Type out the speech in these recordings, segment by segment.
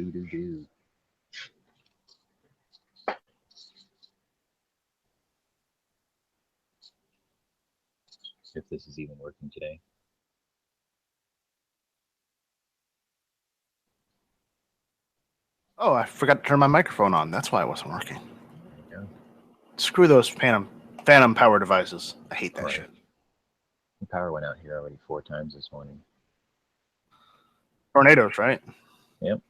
Do. If this is even working today. Oh, I forgot to turn my microphone on. That's why it wasn't working. There you go. Screw those phantom power devices. I hate that shit. The power went out here already 4 times this morning. Tornadoes, right? Yep.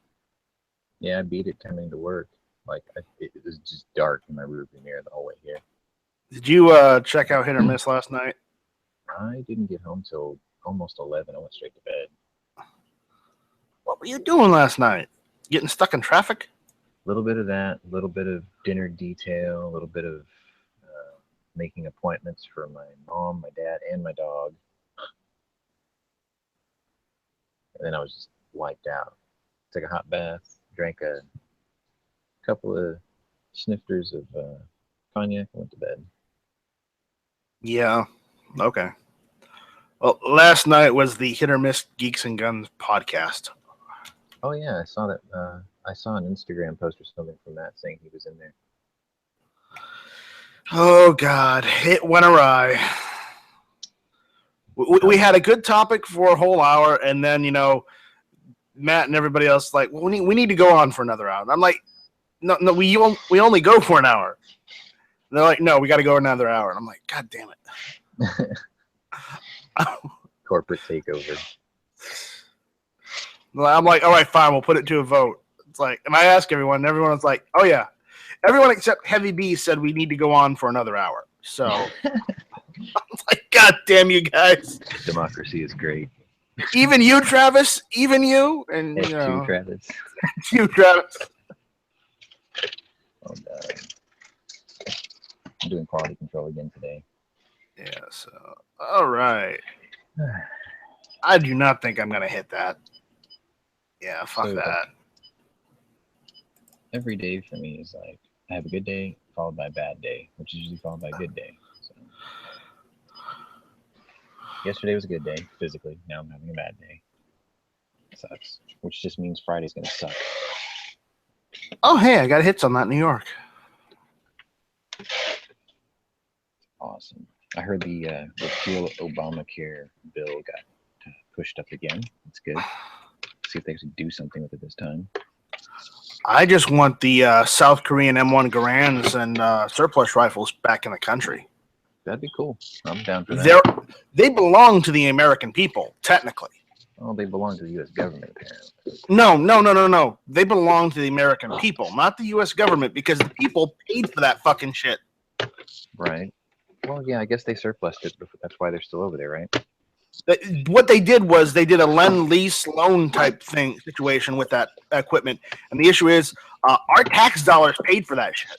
Yeah, I beat it coming to work. Like, it was just dark in my rearview mirror the whole way here. Did you check out Hit or Miss last night? I didn't get home till almost 11. I went straight to bed. What were you doing last night? Getting stuck in traffic? A little bit of that, a little bit of dinner detail, a little bit of making appointments for my mom, my dad, and my dog. And then I was just wiped out. Took a hot bath, drank a couple of snifters of cognac, and went to bed. Yeah. Okay. Well, last night was the Hit or Miss Geeks and Guns podcast. Oh yeah, I saw that. I saw an Instagram post or something from that saying he was in there. Oh God, it went awry. We had a good topic for a whole hour, and then Matt and everybody else like, well, we need to go on for another hour. And I'm like, no, we only go for an hour. And they're like, no, we got to go another hour. And I'm like, God damn it. Corporate takeover. I'm like, all right, fine, we'll put it to a vote. It's like, and I ask everyone, and everyone's like, oh yeah. Everyone except Heavy B said we need to go on for another hour. So I'm like, God damn you guys. Democracy is great. Even you, Travis. Even you. And F2, Travis. You, Travis. Oh, God. I'm doing quality control again today. Yeah, so, all right. I do not think I'm going to hit that. Yeah, fuck that. Every day for me is like, I have a good day followed by a bad day, which is usually followed by a good day. So, yesterday was a good day, physically. Now I'm having a bad day. It sucks. Which just means Friday's going to suck. Oh, hey, I got hits on that in New York. Awesome. I heard the repeal Obamacare bill got pushed up again. That's good. See if they actually do something with it this time. I just want the South Korean M1 Garands and surplus rifles back in the country. That'd be cool. I'm down for that. They belong to the American people, technically. Oh, they belong to the U.S. government, apparently. No. They belong to the American people, not the U.S. government, because the people paid for that fucking shit. Right. Well, yeah, I guess they surplused it, but that's why they're still over there, right? What they did was they did a lend-lease loan type thing situation with that equipment, and the issue is our tax dollars paid for that shit.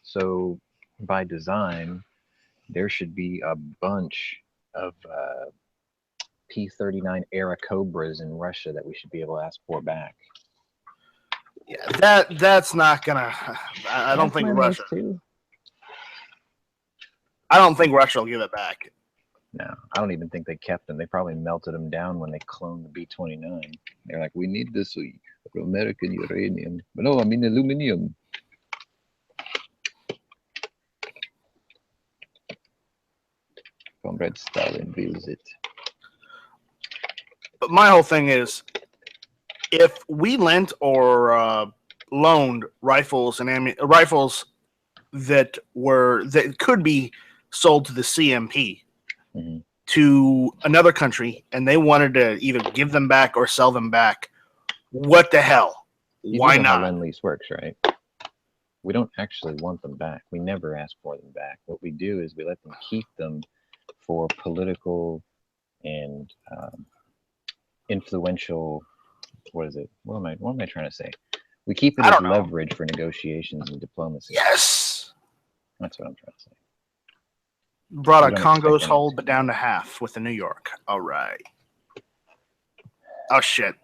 So, by design, there should be a bunch of P-39 era Cobras in Russia that we should be able to ask for back. Yeah, that's not gonna. I don't think Russia. I don't think Russia will give it back. No, I don't even think they kept them. They probably melted them down when they cloned the B-29. They're like, we need this for American uranium. But no, I mean aluminum. Comrade Stalin builds it. But my whole thing is, if we lent or loaned rifles and rifles that could be sold to the CMP to another country, and they wanted to either give them back or sell them back, what the hell? Why know not? How Lend-Lease works, right? We don't actually want them back. We never ask for them back. What we do is we let them keep them for political and influential. What is it? What am I trying to say? We keep it as leverage for negotiations and diplomacy. Yes, that's what I'm trying to say. Brought a Congo's hold, but down to half with the New York. All right. Oh shit.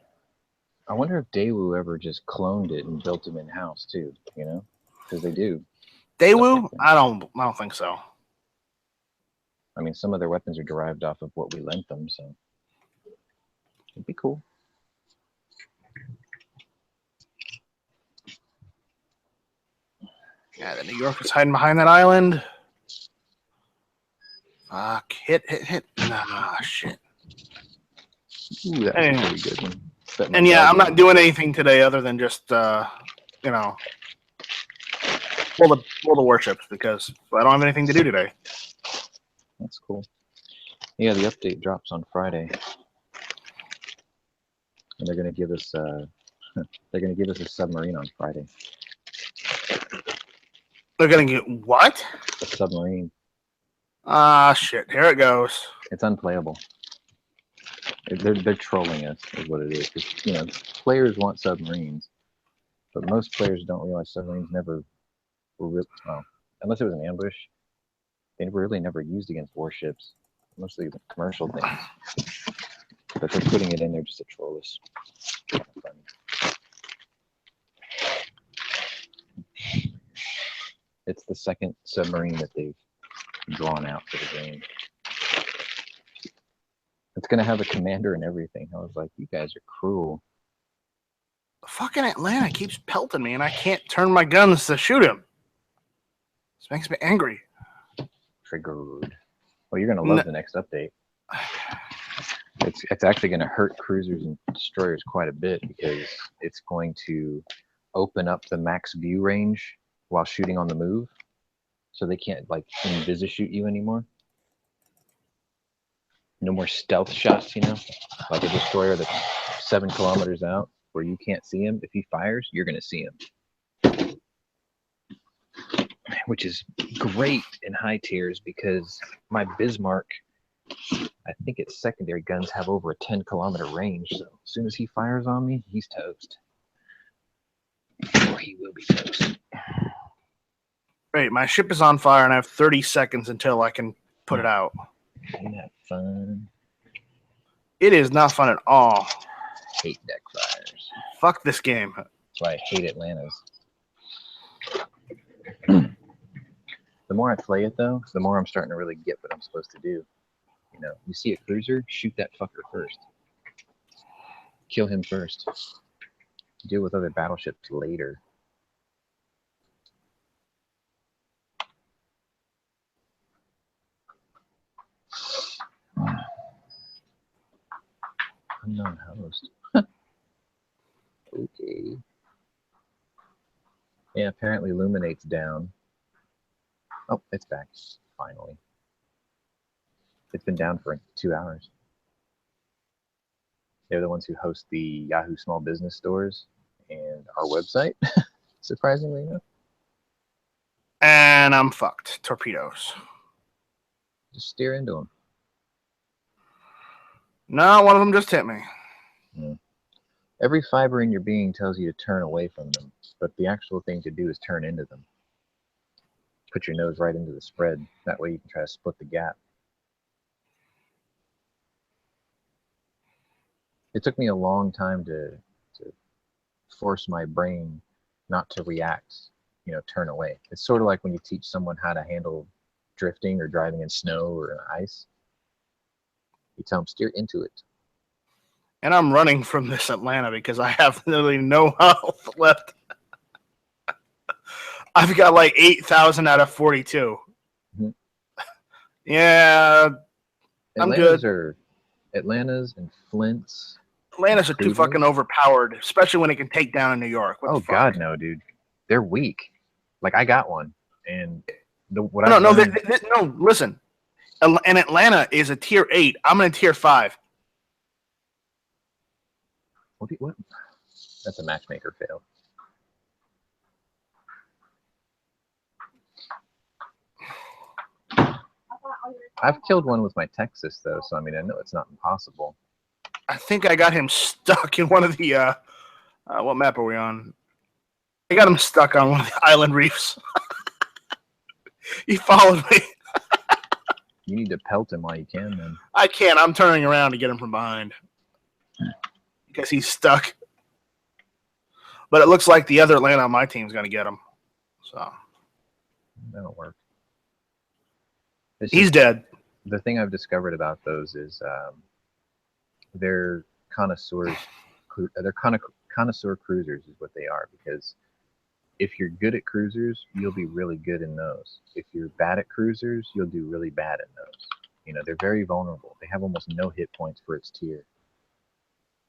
I wonder if Daewoo ever just cloned it and built them in house too. You know, because they do. Daewoo? I don't think so. I mean, some of their weapons are derived off of what we lent them, so it'd be cool. Yeah, the New York is hiding behind that island. Fuck. Hit. Nah, shit. Ooh, that was a pretty good one. And yeah, I'm not doing anything today other than just, pull the warships because I don't have anything to do today. That's cool. Yeah, the update drops on Friday, and they're gonna give us a submarine on Friday. They're gonna get what? A submarine. Ah, shit. Here it goes. It's unplayable. They're trolling us, is what it is. 'Cause, players want submarines, but most players don't realize submarines never were real. Well, unless it was an ambush, they were really never used against warships. Mostly the commercial things. But they're putting it in there just to troll us. Kind of funny. It's the second submarine that they've drawn out for the game. It's gonna have a commander and everything. I was like, you guys are cruel. Fucking Atlanta keeps pelting me, and I can't turn my guns to shoot him. This makes me angry. Triggered. Well, you're gonna love the next update. It's actually gonna hurt cruisers and destroyers quite a bit because it's going to open up the max view range while shooting on the move, so they can't like invisi shoot you anymore. No more stealth shots, like a destroyer that's 7 kilometers out where you can't see him. If he fires, you're gonna see him, which is great in high tiers because my Bismarck, I think its secondary guns have over a 10-kilometer range. So as soon as he fires on me, he's toast. Or he will be toast. Great, my ship is on fire, and I have 30 seconds until I can put it out. Isn't that fun? It is not fun at all. Hate deck fires. Fuck this game. That's why I hate Atlanta's. The more I play it, though, the more I'm starting to really get what I'm supposed to do. You see a cruiser, shoot that fucker first. Kill him first. Deal with other battleships later. Unknown host. Okay. Yeah, apparently Luminate's down. Oh, it's back. Finally. It's been down for 2 hours. They're the ones who host the Yahoo Small Business stores and our website, surprisingly enough. And I'm fucked. Torpedoes. Just steer into them. No, one of them just hit me. Every fiber in your being tells you to turn away from them, but the actual thing to do is turn into them. Put your nose right into the spread. That way you can try to split the gap. It took me a long time to force my brain not to react, turn away. It's sort of like when you teach someone how to handle drifting or driving in snow or ice. You tell them steer into it. And I'm running from this Atlanta because I have literally no health left. I've got like 8,000 out of 42. Mm-hmm. Yeah, I'm good. Atlanta's and Flint's. Atlanta's are too fucking overpowered, especially when it can take down in New York. Oh God, no, dude. They're weak. Like I got one, and no, listen. And Atlanta is a tier 8. I'm in a tier 5. What? That's a matchmaker fail. I've killed one with my Texas though, so I mean I know it's not impossible. I think I got him stuck in one of the what map are we on? I got him stuck on one of the island reefs. He followed me. You need to pelt him while you can, then. I can't. I'm turning around to get him from behind because he's stuck. But it looks like the other Atlanta on my team is going to get him. So that'll work. He's dead. The thing I've discovered about those is they're connoisseurs. They're connoisseur cruisers is what they are, because if you're good at cruisers, you'll be really good in those. If you're bad at cruisers, you'll do really bad in those. They're very vulnerable. They have almost no hit points for its tier.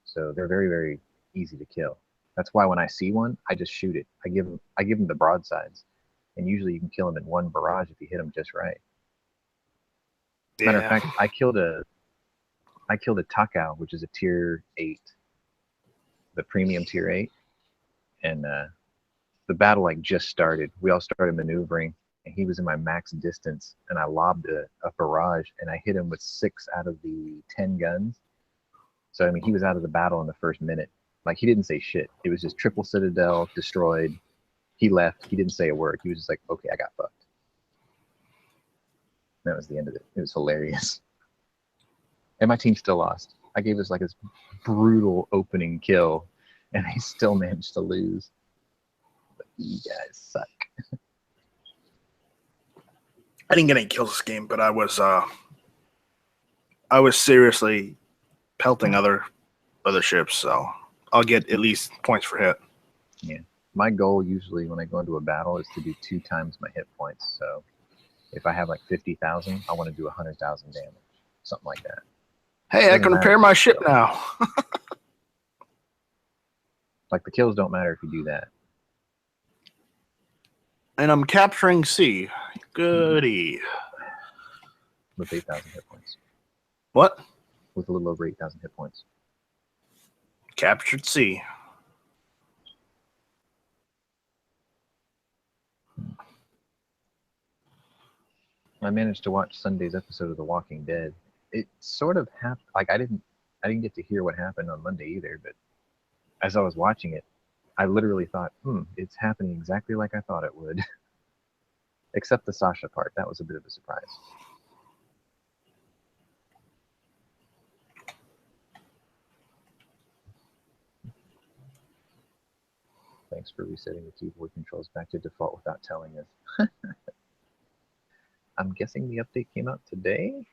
So they're very, very easy to kill. That's why when I see one, I just shoot it. I give them the broadsides. And usually you can kill them in one barrage if you hit them just right. Yeah. Matter of fact, I killed a Takao, which is a tier 8. The premium tier 8. And the battle just started. We all started maneuvering, and he was in my max distance, and I lobbed a barrage, and I hit him with 6 out of the 10 guns. So he was out of the battle in the first minute. He didn't say shit. It was just triple citadel destroyed. He left. He didn't say a word. He was just like, okay, I got fucked. And that was the end of it. It was hilarious. And my team still lost. I gave us this brutal opening kill, and they still managed to lose. You guys suck. I didn't get any kills this game, but I was seriously pelting other ships, so I'll get at least points for hit. Yeah. My goal usually when I go into a battle is to do 2 times my hit points. So if I have 50,000, I want to do 100,000 damage. Something like that. Hey, I can repair my ship now. The kills don't matter if you do that. And I'm capturing C. Goody. With 8,000 hit points. What? With a little over 8,000 hit points. Captured C. I managed to watch Sunday's episode of The Walking Dead. It sort of happened. I didn't get to hear what happened on Monday either, but as I was watching it, I literally thought, it's happening exactly like I thought it would. Except the Sasha part. That was a bit of a surprise. Thanks for resetting the keyboard controls back to default without telling us. I'm guessing the update came out today?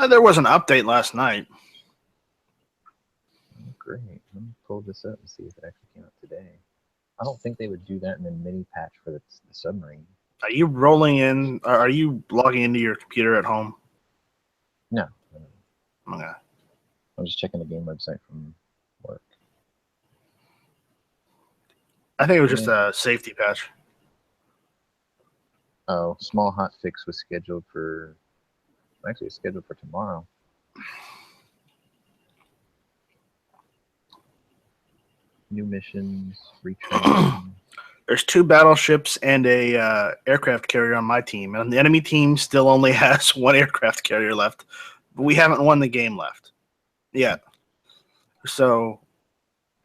There was an update last night. Oh, great. Let me pull this up and see if it actually came out today. I don't think they would do that in a mini patch for the submarine. Are you rolling in? Are you logging into your computer at home? No. Okay. I'm just checking the game website from work. I think it was just a safety patch. Oh, small hot fix was scheduled for... Actually, it's scheduled for tomorrow. New missions, retraining. There's 2 battleships and a aircraft carrier on my team, and the enemy team still only has 1 aircraft carrier left. But we haven't won the game left yet, so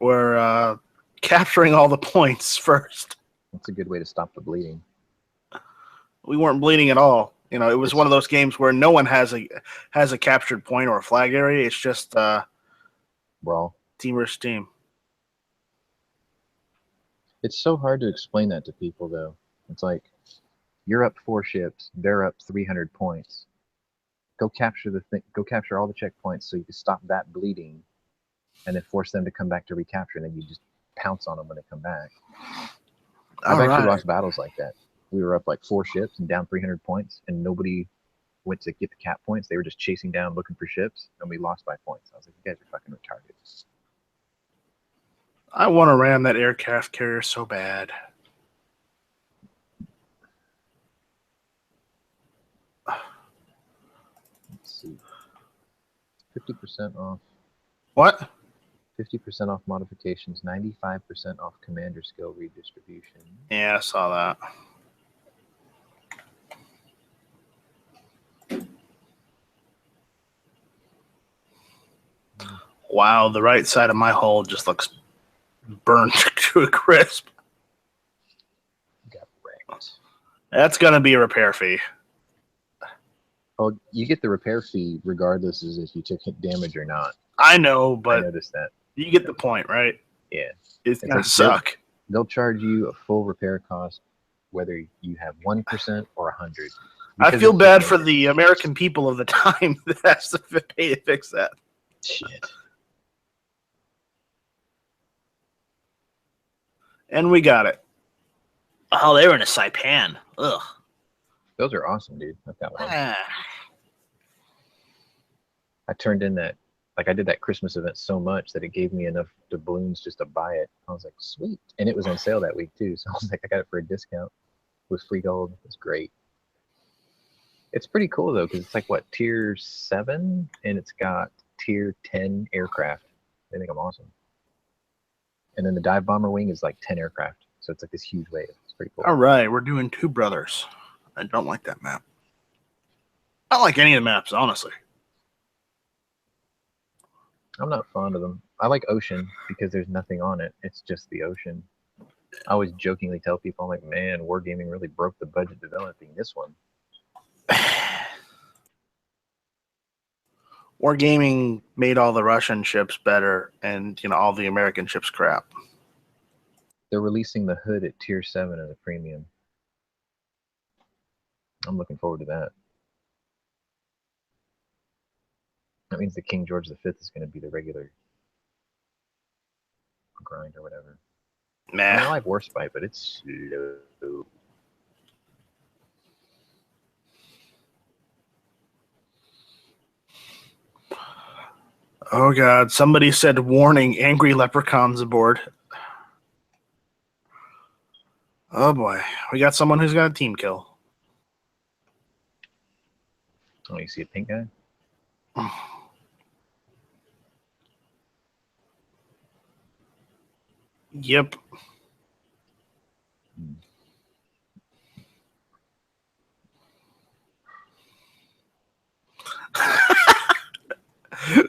we're capturing all the points first. That's a good way to stop the bleeding. We weren't bleeding at all. It was one of those games where no one has a captured point or a flag area. It's just brawl, team versus team. It's so hard to explain that to people, though. It's you're up 4 ships, they're up 300 points. Go capture Go capture all the checkpoints so you can stop that bleeding, and then force them to come back to recapture, and then you just pounce on them when they come back. I've actually lost battles like that. We were up 4 ships and down 300 points, and nobody went to get the cap points. They were just chasing down looking for ships, and we lost by points. I was like, you guys are fucking retarded. I want to ram that aircraft carrier so bad. Let's see. 50% off. What? 50% off modifications, 95% off commander skill redistribution. Yeah, I saw that. Wow, the right side of my hull just looks burnt to a crisp. Got wrecked. That's going to be a repair fee. Oh, you get the repair fee regardless as if you took damage or not. I know, but I noticed that. You get the point, right? Yeah. It's going to suck. They'll charge you a full repair cost whether you have 1% or 100. I feel bad for the American people of the time that has to pay to fix that. Shit. And we got it. Oh, they were in a Saipan. Ugh. Those are awesome, dude. I've got one. Ah. I turned in that, like I did that Christmas event so much that it gave me enough doubloons just to buy it. I was like, sweet. And it was on sale that week too. So I was like, I got it for a discount. It was free gold. It was great. It's pretty cool though, because it's like what, tier 7, and it's got tier 10 aircraft. They think I'm awesome. And then the dive bomber wing is like 10 aircraft. So it's like this huge wave. It's pretty cool. All right, we're doing Two Brothers. I don't like that map. I don't like any of the maps, honestly. I'm not fond of them. I like ocean because there's nothing on it. It's just the ocean. I always jokingly tell people, I'm like, man, Wargaming really broke the budget developing this one. Wargaming made all the Russian ships better, and all the American ships crap. They're releasing the hood at tier 7 as a premium. I'm looking forward to that. That means the King George V is going to be the regular grind or whatever. Nah. I mean, I like Warspite, but it's slow. Oh god, somebody said warning, angry leprechauns aboard. Oh boy, we got someone who's got a team kill. Oh, you see a pink guy? Yep.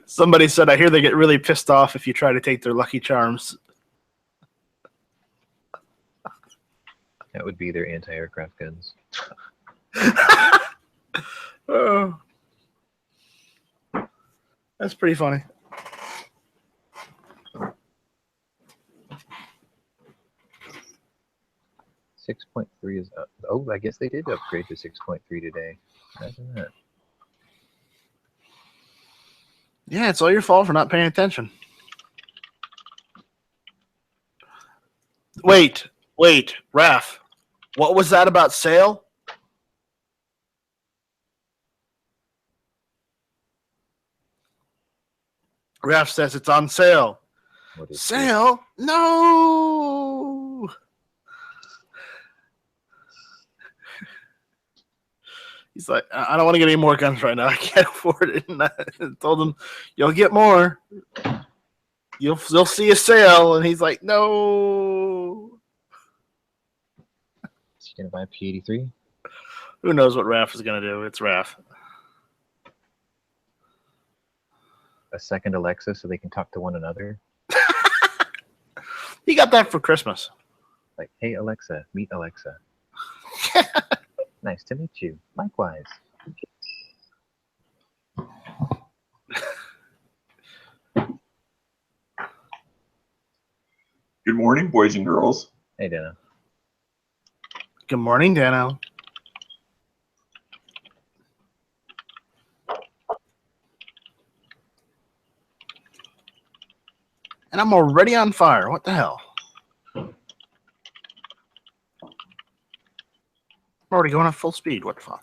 Somebody said, I hear they get really pissed off if you try to take their Lucky Charms. That would be their anti-aircraft guns. Oh. That's pretty funny. Six 6.3 is up. Oh, I guess they did upgrade to 6.3 today. Imagine that. Yeah, it's all your fault for not paying attention. Wait, Raph. What was that about sale? Raph says it's on sale. Sale? This? No. He's like, I don't want to get any more guns right now. I can't afford it. And I told him, you'll get more. You'll see a sale. And he's like, no. Is he going to buy a P-83? Who knows what Raph is going to do? It's Raph. A second Alexa so they can talk to one another? He got that for Christmas. Like, hey, Alexa, meet Alexa. Nice to meet you. Likewise. Good morning, boys and girls. Hey, Dana. Good morning, Dano. And I'm already on fire. What the hell? I'm already going at full speed. What the fuck?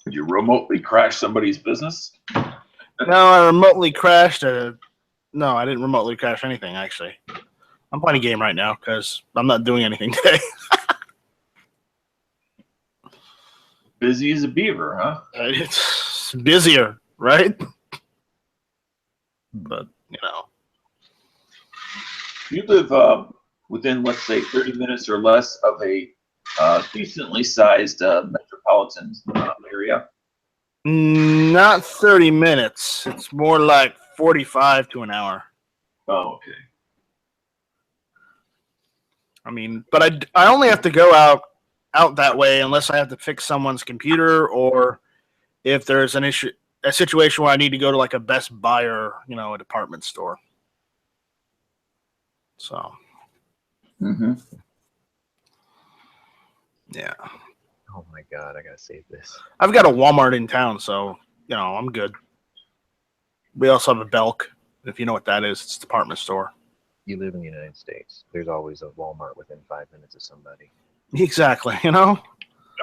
Did you remotely crash somebody's business? No, I remotely crashed No, I didn't remotely crash anything, actually. I'm playing a game right now because I'm not doing anything today. Busy as a beaver, huh? It's busier, right? But, You live within, let's say, 30 minutes or less of a decently sized metropolitan area. Not 30 minutes. It's more like 45 to an hour. Oh, okay. I mean, but I only have to go out that way unless I have to fix someone's computer or if there's a situation where I need to go to like a Best Buy or, a department store. So. Mm-hmm. Yeah. Oh my God, I gotta save this. I've got a Walmart in town, so I'm good. We also have a Belk, if you know what that is. It's a department store. You live in the United States. There's always a Walmart within 5 minutes of somebody. Exactly. You know.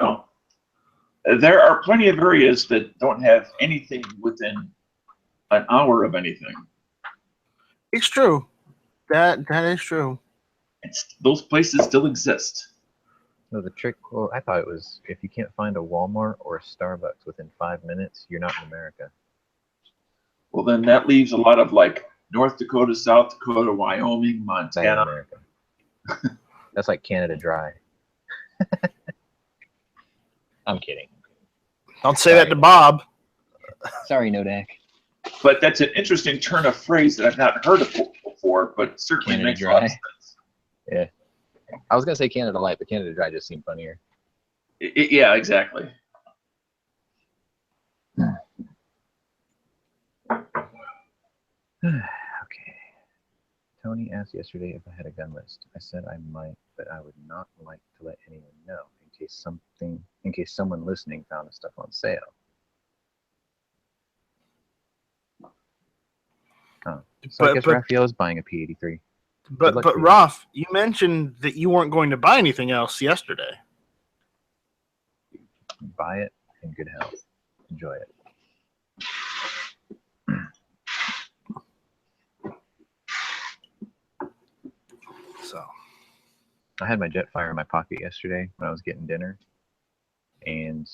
No. There are plenty of areas that don't have anything within an hour of anything. It's true. That is true. Those places still exist. No, the trick. Well, I thought it was if you can't find a Walmart or a Starbucks within 5 minutes, you're not in America. Well, then that leaves a lot of like North Dakota, South Dakota, Wyoming, That's in Montana. America. That's like Canada Dry. I'm kidding. Don't say that to Bob. Sorry, Nodak. But that's an interesting turn of phrase that I've not heard of before, but certainly Canada makes a lot of Dry. sense. Yeah. I was gonna say Canada Light, but Canada Dry just seemed funnier. Yeah, exactly. Okay. Tony asked yesterday if I had a gun list. I said I might, but I would not like to let anyone know in case someone listening found the stuff on sale. Oh. So I guess Raphael is buying a P83. But luck to you. Ralph, you mentioned that you weren't going to buy anything else yesterday. Buy it in good health. Enjoy it. So I had my Jetfire in my pocket yesterday when I was getting dinner, and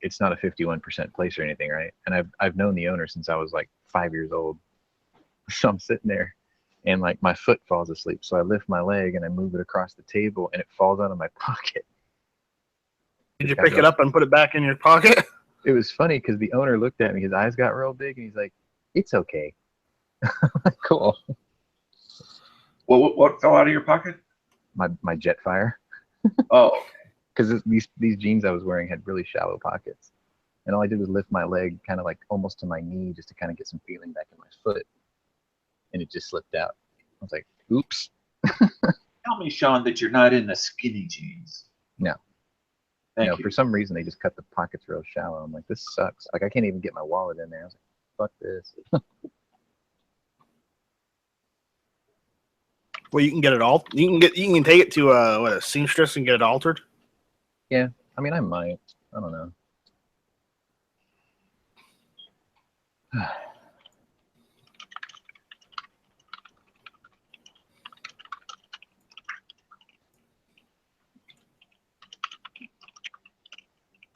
it's not a 51% place or anything, right? And I've known the owner since I was like 5 years old. So I'm sitting there, and like my foot falls asleep. So I lift my leg and I move it across the table, and it falls out of my pocket. did you pick it up and put it back in your pocket? It was funny because the owner looked at me, his eyes got real big, and he's like, "It's okay." Cool. Well, what fell out of your pocket? My Jetfire. Oh, Because these jeans I was wearing had really shallow pockets, and all I did was lift my leg kind of like almost to my knee just to kind of get some feeling back in my foot, and it just slipped out. I was like, "Oops." tell me, Sean, that you're not in the skinny jeans. No. Thank you. For some reason they just cut the pockets real shallow. I'm like, this sucks. Like I can't even get my wallet in there. I was like, fuck this. Well, you can get it all. You can take it to a seamstress and get it altered. Yeah, I mean I might. I don't know.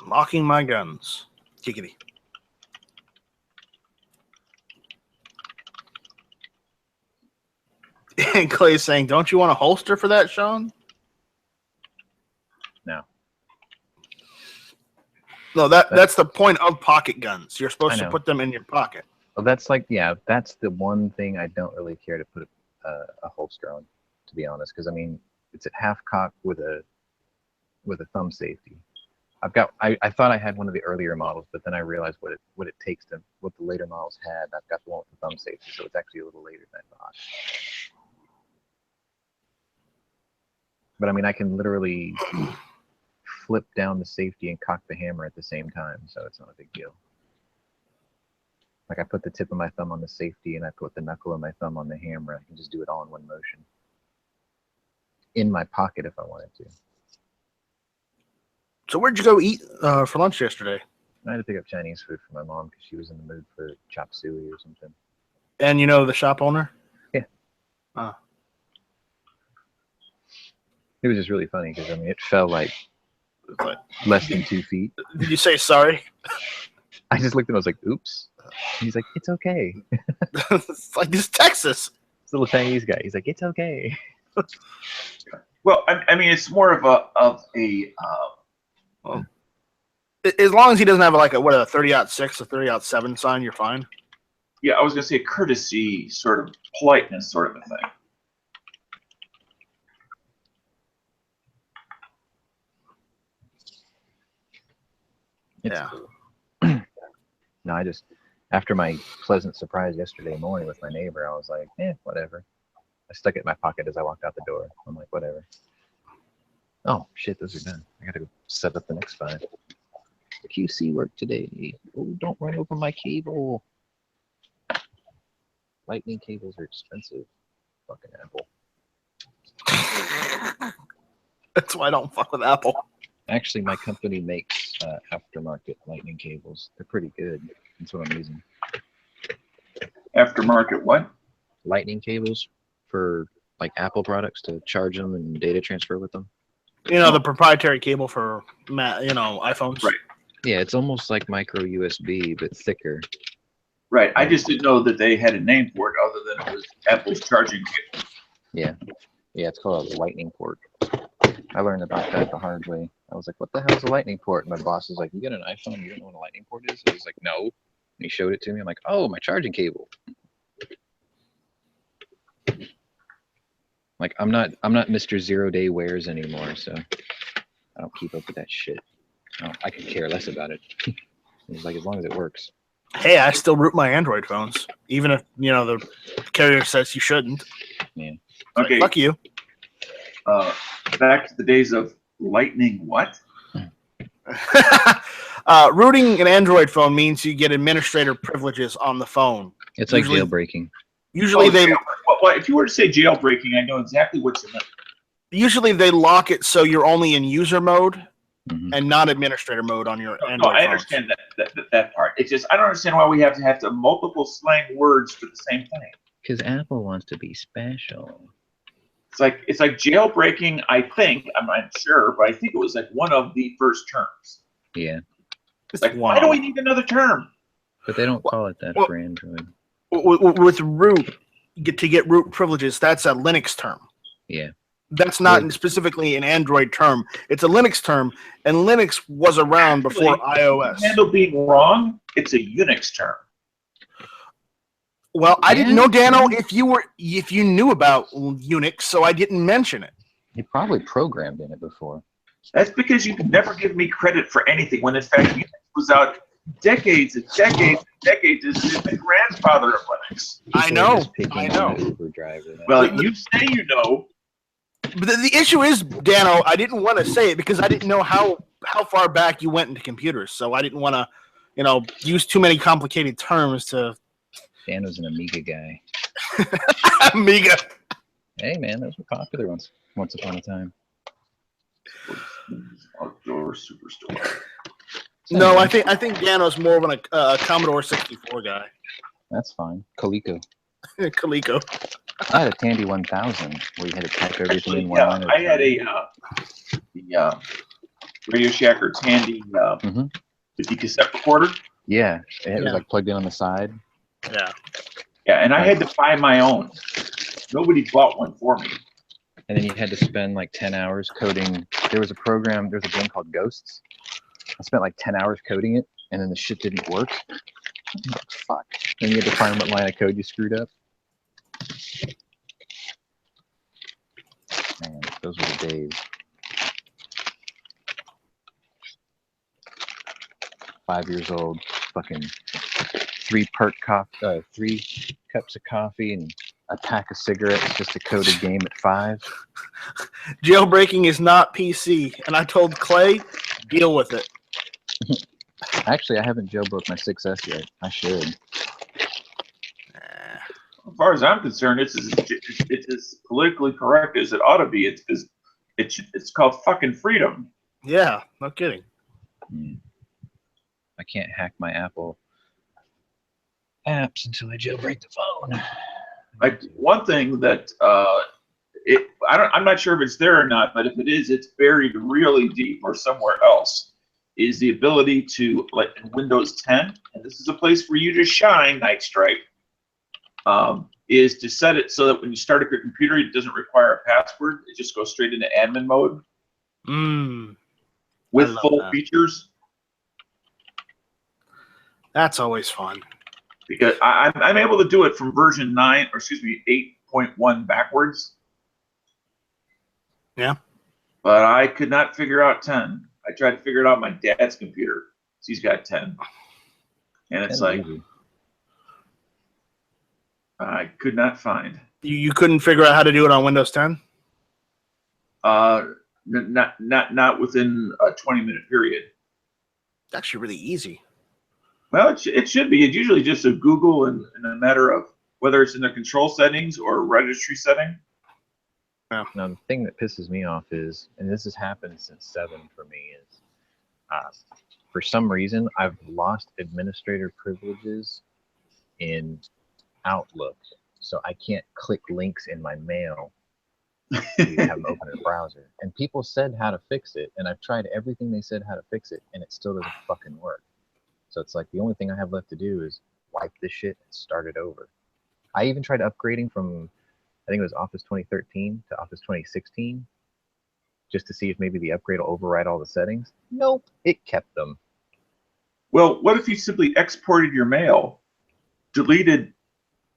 Locking my guns. Geekery. And Clay's saying, "Don't you want a holster for that, Sean?" No. No, that's the point of pocket guns. You're I supposed to know. put them in your pocket. Well, that's like, yeah, that's the one thing I don't really care to put a holster on, to be honest, because I mean it's at half cock with a thumb safety. I thought I had one of the earlier models, but then I realized what it takes to what the later models had. I've got the one with the thumb safety, so it's actually a little later than I thought. But I mean, I can literally flip down the safety and cock the hammer at the same time, so it's not a big deal. Like I put the tip of my thumb on the safety and I put the knuckle of my thumb on the hammer. I can just do it all in one motion. In my pocket if I wanted to. So where'd you go eat for lunch yesterday? I had to pick up Chinese food for my mom because she was in the mood for chop suey or something. And you know the shop owner? Yeah. Oh. It was just really funny because I mean it fell like less than 2 feet. Did you say sorry? I just looked at him. I was like, "Oops." And he's like, "It's okay." It's like this Texas. This little Chinese guy. He's like, "It's okay." Well, I mean, it's more of a Well, as long as he doesn't have like a 30-06 or 30-7 sign, you're fine. yeah, I was gonna say courtesy, sort of politeness, sort of a thing. It's Yeah. cool. No, I just, after my pleasant surprise yesterday morning with my neighbor, I was like, whatever. I stuck it in my pocket as I walked out the door. I'm like, whatever. Oh, shit, those are done. I gotta go set up the next 5. The QC work today. Oh, don't run over my cable. Lightning cables are expensive. fucking Apple. That's why I don't fuck with Apple. Actually, my company makes aftermarket lightning cables. They're pretty good. That's what I'm using. Aftermarket what? Lightning cables for like Apple products to charge them and data transfer with them. You know, the proprietary cable for iPhones. Right. Yeah, it's almost like micro USB but thicker. Right. I just didn't know that they had a name for it other than it was Apple's charging cable. Yeah, it's called a lightning port. I learned about that the hard way. I was like, what the hell is a lightning port? And my boss was like, you got an iPhone, you don't know what a lightning port is? I was like, no. And he showed it to me. I'm like, oh, my charging cable. Like, I'm not Mr. 0 Day Wears anymore, so I don't keep up with that shit. I could care less about it. It's like, as long as it works. Hey, I still root my Android phones, even if the carrier says you shouldn't. Yeah. Okay. Fuck you. Back to the days of lightning what? Rooting an Android phone means you get administrator privileges on the phone. It's like jailbreaking. Usually Well, if you were to say jailbreaking, I know exactly what you meant. Usually they lock it so you're only in user mode and not administrator mode on your Android. No, I understand that part. It's just I don't understand why we have to multiple slang words for the same thing. Because Apple wants to be special. It's like jailbreaking. I think I'm not sure, but I think it was like one of the first terms. Yeah. It's like, why do we need another term? But they don't call it that for Android. With root, to get root privileges, that's a Linux term. Yeah. That's not specifically an Android term. It's a Linux term, and Linux was around before iOS. Handle being wrong, it's a Unix term. Well, I didn't know, Dano, if you knew about Unix, so I didn't mention it. You probably programmed in it before. That's because you can never give me credit for anything, when in fact Unix was out decades and decades and decades. It's the grandfather of Linux. I know. Well, you say you know. But the issue is, Dano, I didn't want to say it because I didn't know how far back you went into computers, so I didn't want to, use too many complicated terms to. Dano's an Amiga guy. Amiga. Hey man, those were popular once upon a time. Outdoor superstore. No, I think Dano's more of a Commodore 64 guy. That's fine. Coleco. Coleco. I had a Tandy 1000 where you had to type everything in one yeah, line. I had the Radio Shack or Tandy 50 cassette recorder. Yeah, it was like plugged in on the side. Yeah. Yeah, and I had to buy my own. Nobody bought one for me. And then you had to spend like 10 hours coding. There was a game called Ghosts. I spent like 10 hours coding it, and then the shit didn't work. Like, fuck. Then you had to find what line of code you screwed up. Man, those were the days. 5 years old, fucking 3 cups of coffee and a pack of cigarettes just to code a game at 5. Jailbreaking is not PC, and I told Clay, deal with it. Actually, I haven't jailbroke my 6S yet. I should. As far as I'm concerned, it's as politically correct as it ought to be. It's called fucking freedom. Yeah, no kidding. I can't hack my Apple apps until I jailbreak the phone. Like one thing that I'm not sure if it's there or not, but if it is, it's buried really deep or somewhere else. Is the ability to, like in Windows 10, and this is a place for you to shine, Night Stripe, is to set it so that when you start up your computer, it doesn't require a password. It just goes straight into admin mode with full features. That's always fun. Because I'm able to do it from version 8.1 backwards. Yeah. But I could not figure out 10. I tried to figure it out on my dad's computer. He's got 10. And it's like, I could not find. You couldn't figure out how to do it on Windows 10? Not within a 20-minute period. It's actually really easy. Well, it should be. It's usually just a Google in a matter of whether it's in the control settings or registry setting. Yeah. Now, the thing that pisses me off is, and this has happened since 7 for me, is for some reason I've lost administrator privileges in Outlook, so I can't click links in my mail to have them open in a browser. And people said how to fix it, and I've tried everything they said how to fix it, and it still doesn't fucking work. So it's like the only thing I have left to do is wipe this shit and start it over. I even tried upgrading from, I think it was Office 2013 to Office 2016, just to see if maybe the upgrade will override all the settings. Nope, it kept them. Well, what if you simply exported your mail, deleted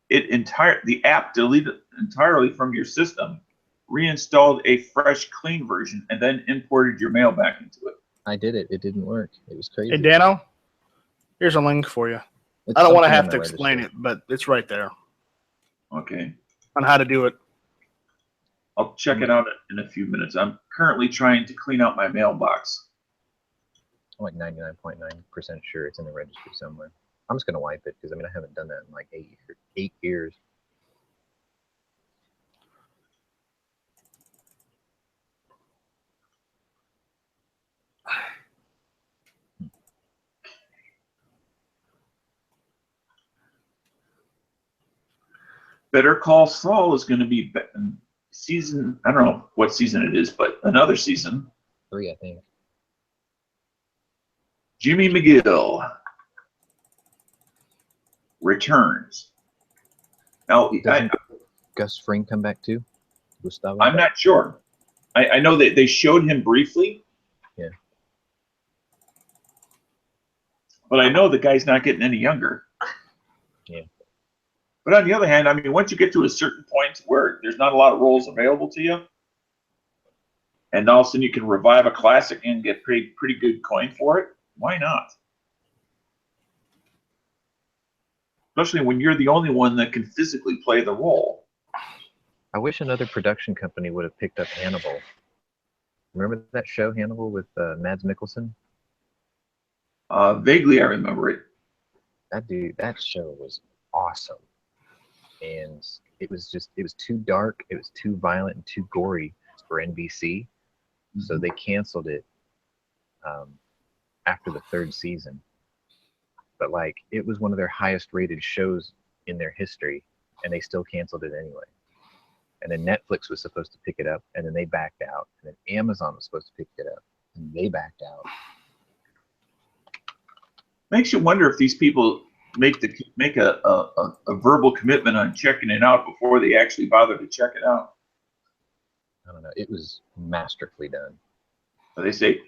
the app deleted entirely from your system, reinstalled a fresh, clean version, and then imported your mail back into it? I did it. It didn't work. It was crazy. Hey, Dano, here's a link for you. It's I don't want to something have on to the explain registry. it, but it's right there Okay. on how to do it. I'll check it out in a few minutes. I'm currently trying to clean out my mailbox. I'm like 99.9% sure it's in the registry somewhere. I'm just going to wipe it because, I mean, I haven't done that in like 8 years. Better Call Saul is going to be season, I don't know what season it is, but another season. 3, I think. Jimmy McGill returns. Now, Doesn't Gus Fring come back too? Gustavo? I'm not sure. I know that they showed him briefly. Yeah. But I know the guy's not getting any younger. Yeah. But on the other hand, I mean, once you get to a certain point where there's not a lot of roles available to you, and all of a sudden you can revive a classic and get pretty good coin for it, why not? Especially when you're the only one that can physically play the role. I wish another production company would have picked up Hannibal. Remember that show, Hannibal, with Mads Mikkelsen? Vaguely, I remember it. That show was awesome. And it was too dark, it was too violent and too gory for NBC. So they canceled it after the 3rd season. But like, it was one of their highest rated shows in their history, and they still canceled it anyway. And then Netflix was supposed to pick it up, and then they backed out. And then Amazon was supposed to pick it up, and they backed out. Makes you wonder if these people make a verbal commitment on checking it out before they actually bother to check it out. I don't know. It was masterfully done. But they say,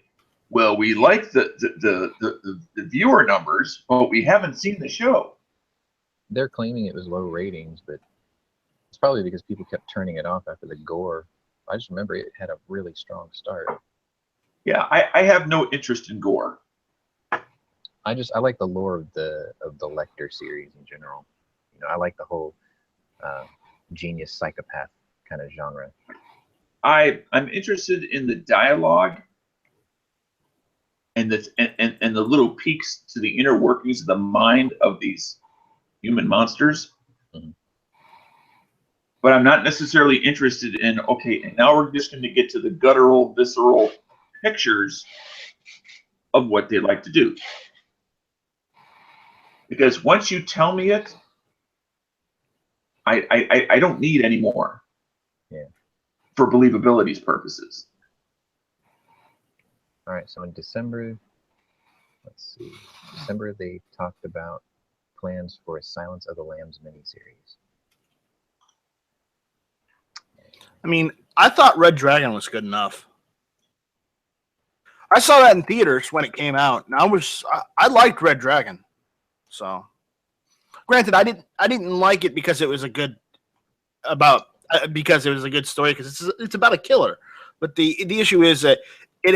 well, we like the viewer numbers, but we haven't seen the show. They're claiming it was low ratings, but it's probably because people kept turning it off after the gore. I just remember it had a really strong start. Yeah, I have no interest in gore. I like the lore of the Lecter series in general. You know, I like the whole genius psychopath kind of genre. I'm interested in the dialogue and the little peeks to the inner workings of the mind of these human monsters. Mhm. But I'm not necessarily interested in, okay, and now we're just going to get to the guttural, visceral pictures of what they like to do. Because once you tell me it, I don't need any more. Yeah. For believability's purposes. All right, so in December, December they talked about plans for a Silence of the Lambs miniseries. I mean, I thought Red Dragon was good enough. I saw that in theaters when it came out, and I liked Red Dragon. So, granted, I didn't like it because it was a good because it was a good story, because it's about a killer. But the issue is that it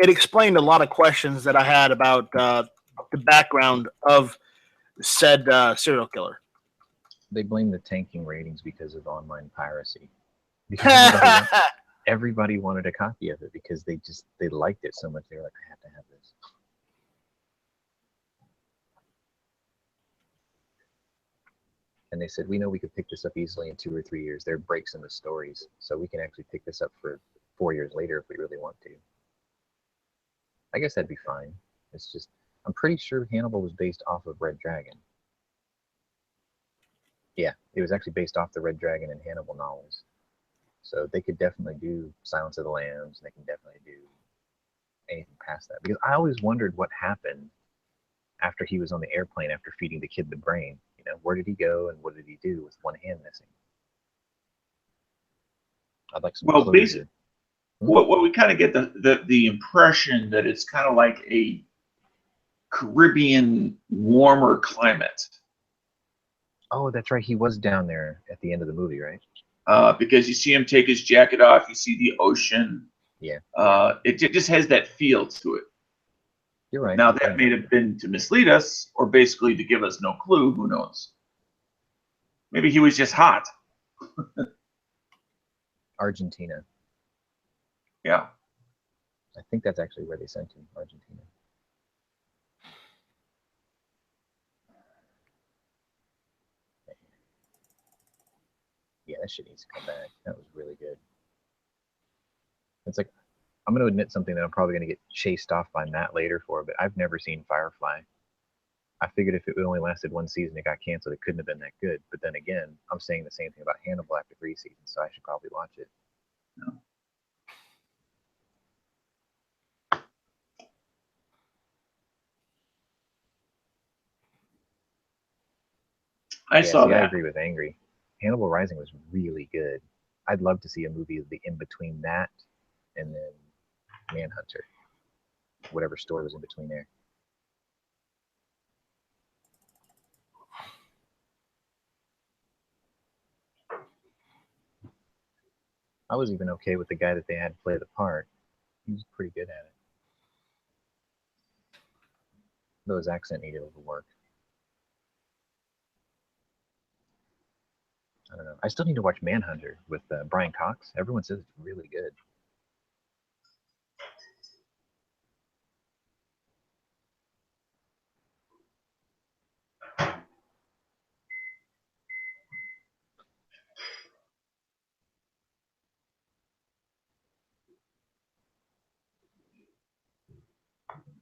explained a lot of questions that I had about the background of said serial killer. They blame the tanking ratings because of online piracy. Because everybody wanted a copy of it because they liked it so much. They were like, I have to have this. and they said, we know we could pick this up easily in 2 or 3 years. There are breaks in the stories, so we can actually pick this up for 4 years later if we really want to. I guess that'd be fine. It's just, I'm pretty sure Hannibal was based off of Red Dragon. Yeah, it was actually based off the Red Dragon and Hannibal novels. So they could definitely do Silence of the Lambs, and they can definitely do anything past that. Because I always wondered what happened after he was on the airplane after feeding the kid the brain. You know, where did he go and what did he do with one hand missing? I'd like some closure. Basically, what we kind of get the impression that it's kind of like a Caribbean warmer climate. Oh, that's right. He was down there at the end of the movie, right? Because you see him take his jacket off, you see the ocean. Yeah. It just has that feel to it. You're right. Now, that may have been to mislead us or basically to give us no clue. Who knows? Maybe he was just hot. Argentina. Yeah. I think that's actually where they sent him, Argentina. Yeah, that shit needs to come back. That was really good. It's like, I'm going to admit something that I'm probably going to get chased off by Matt later for, but I've never seen Firefly. I figured if it only lasted 1 season, it got canceled, it couldn't have been that good. But then again, I'm saying the same thing about Hannibal after 3 seasons, so I should probably watch it. No. I saw that. I agree with Angry. Hannibal Rising was really good. I'd love to see a movie in between that and then Manhunter. Whatever story was in between there. I was even okay with the guy that they had play the part. He was pretty good at it. Though his accent needed a little work. I don't know. I still need to watch Manhunter with Brian Cox. Everyone says it's really good.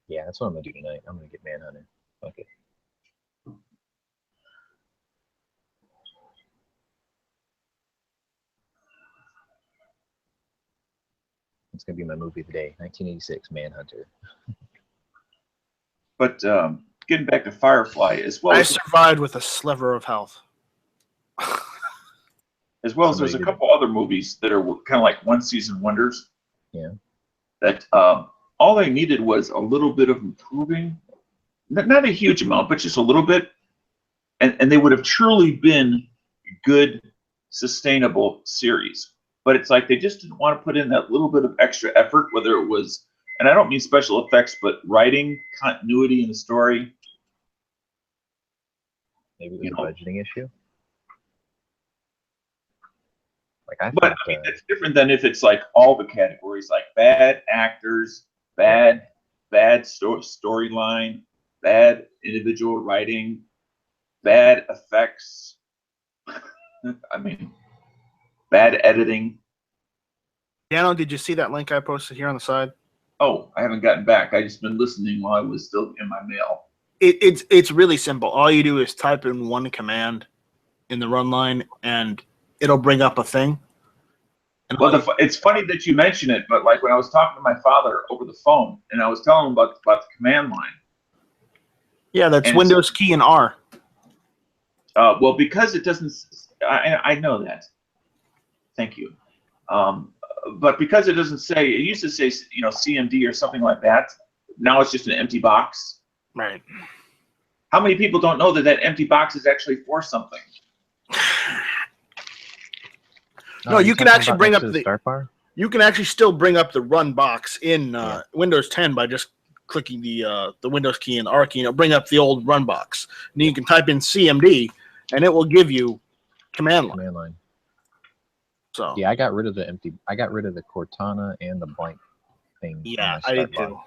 Yeah, that's what I'm gonna do tonight. I'm gonna get Manhunter. Fuck it. It's gonna be my movie of the day. 1986 Manhunter. But getting back to Firefly, as well I as survived with a sliver of health. there's a couple other movies that are kind of like 1-season wonders. Yeah. That all they needed was a little bit of improving, not a huge amount, but just a little bit, and they would have truly been good, sustainable series. But it's like they just didn't want to put in that little bit of extra effort, whether it was, and I don't mean special effects, but writing, continuity in the story. Maybe it was a budgeting issue. Like I But thought, I mean, that's different than if it's like all the categories, like bad actors, bad storyline, bad individual writing, bad effects. I mean, bad editing. Dano, did you see that link I posted here on the side? Oh, I haven't gotten back. I just been listening while I was still in my mail. It's really simple. All you do is type in one command in the run line, and it'll bring up a thing. And Well, it's funny that you mention it, but like when I was talking to my father over the phone, and I was telling him about the command line. Yeah, that's Windows key and R. Well, because it doesn't, I know that. Thank you. But because it doesn't say, it used to say, CMD or something like that. Now it's just an empty box. Right. How many people don't know that empty box is actually for something? No, you can actually bring up the start bar. You can actually still bring up the run box in Windows 10 by just clicking the Windows key and the R key, and it'll bring up the old run box. And you can type in CMD, and it will give you command line. So yeah, I got rid of the Cortana and the blank thing. Yeah, I did too.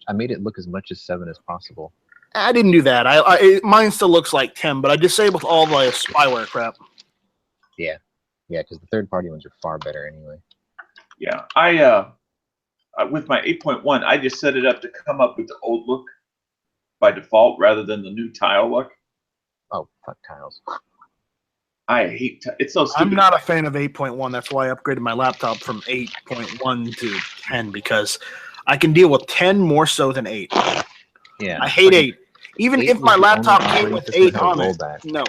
I made it look as much as 7 as possible. I didn't do that. Mine still looks like 10, but I disabled all the spyware crap. Yeah, because the third-party ones are far better anyway. Yeah, I with my 8.1, I just set it up to come up with the old look by default rather than the new tile look. Oh, fuck tiles. I hate it's so stupid. I'm not a fan of 8.1. That's why I upgraded my laptop from 8.1 to 10 because I can deal with 10 more so than 8. Yeah, I hate 8. Even 8 if my was the laptop only came operating with system 8 that had on it, rollback. no.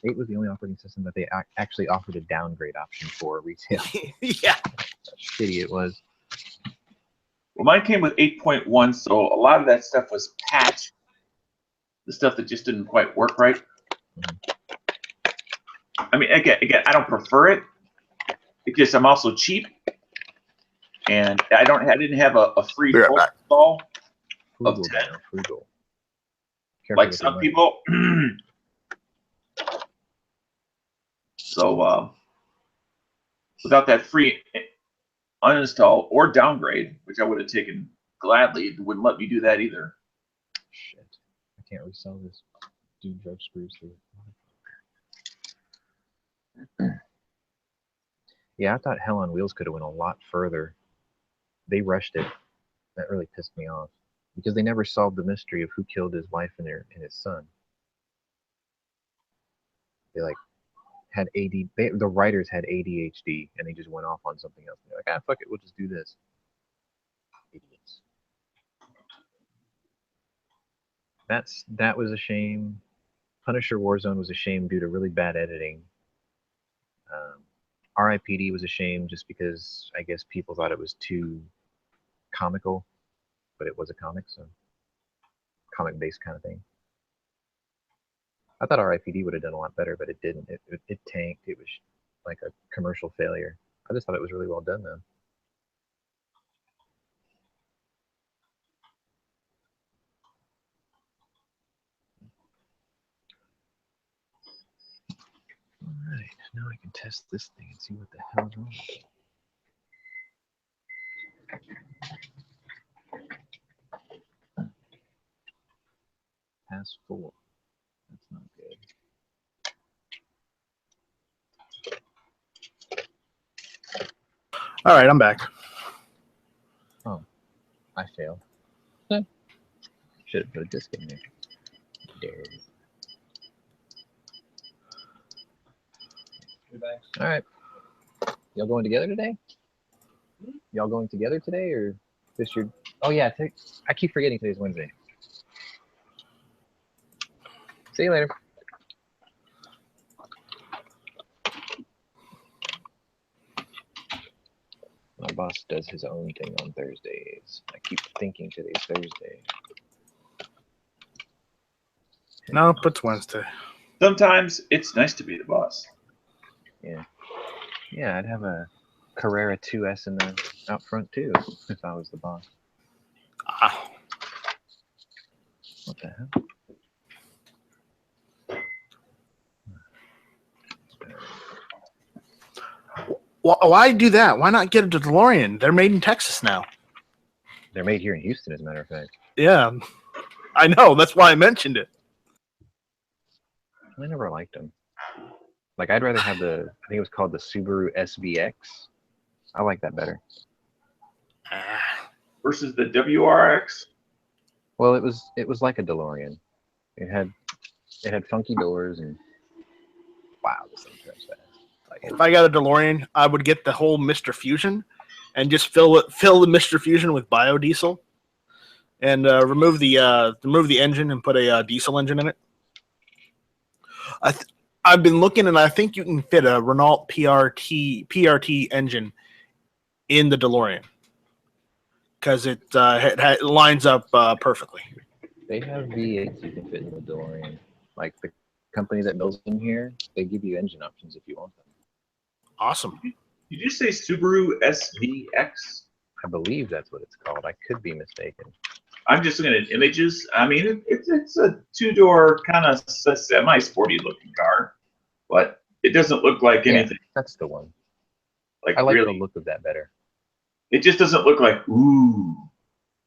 8 was the only operating system that they actually offered a downgrade option for retail. Yeah. How shitty it was. Well, mine came with 8.1, so a lot of that stuff was patched. The stuff that just didn't quite work right. I mean, again, I don't prefer it because I'm also cheap, and I didn't have a free Be right full back. install of Frugal 10. now, frugal. Careful Like with your some money. people. So without that free uninstall or downgrade, which I would have taken gladly, it wouldn't let me do that either. Shit. I can't resell this. Dude drove screws through it. Yeah, I thought Hell on Wheels could have went a lot further. They rushed it. That really pissed me off. Because they never solved the mystery of who killed his wife and his son. They like had the writers had ADHD and they just went off on something else. They're like, fuck it, we'll just do this. Idiots. That was a shame. Punisher Warzone was a shame due to really bad editing. RIPD was a shame just because I guess people thought it was too comical, but it was a comic, so comic-based kind of thing. I thought RIPD would have done a lot better, but it didn't. It tanked. It was like a commercial failure. I just thought it was really well done, though. Alright, now I can test this thing and see what the hell's wrong with it. Pass 4. That's not good. All right, I'm back. Oh, I failed. Should have put a disc in there. Dare. Alright. Y'all going together today? Y'all going together today, or this your... Oh yeah, I keep forgetting today's Wednesday. See you later. My boss does his own thing on Thursdays. I keep thinking today's Thursday. Nope, it's Wednesday. Sometimes it's nice to be the boss. Yeah. Yeah, I'd have a Carrera 2S in the out front too if I was the boss. Ah. What the hell? Why do that? Why not get a DeLorean? They're made in Texas now. They're made here in Houston, as a matter of fact. Yeah, I know. That's why I mentioned it. I never liked them. Like, I'd rather have I think it was called the Subaru SVX. I like that better. Versus the WRX. Well, it was like a DeLorean. It had funky doors and wow, this thing drives fast. Like, If I got a DeLorean, I would get the whole Mr. Fusion and just fill the Mr. Fusion with biodiesel and remove the engine and put a diesel engine in it. I've been looking, and I think you can fit a Renault PRT engine in the DeLorean because it lines up perfectly. they have V8s you can fit in the DeLorean. Like the company that builds them here, they give you engine options if you want them. Awesome. Did you say Subaru SVX? I believe that's what it's called. I could be mistaken. I'm just looking at images. I mean, it's a two-door kind of semi-sporty looking car, but it doesn't look like anything. Yeah, that's the one. Like I like really, the look of that better. it just doesn't look like ooh.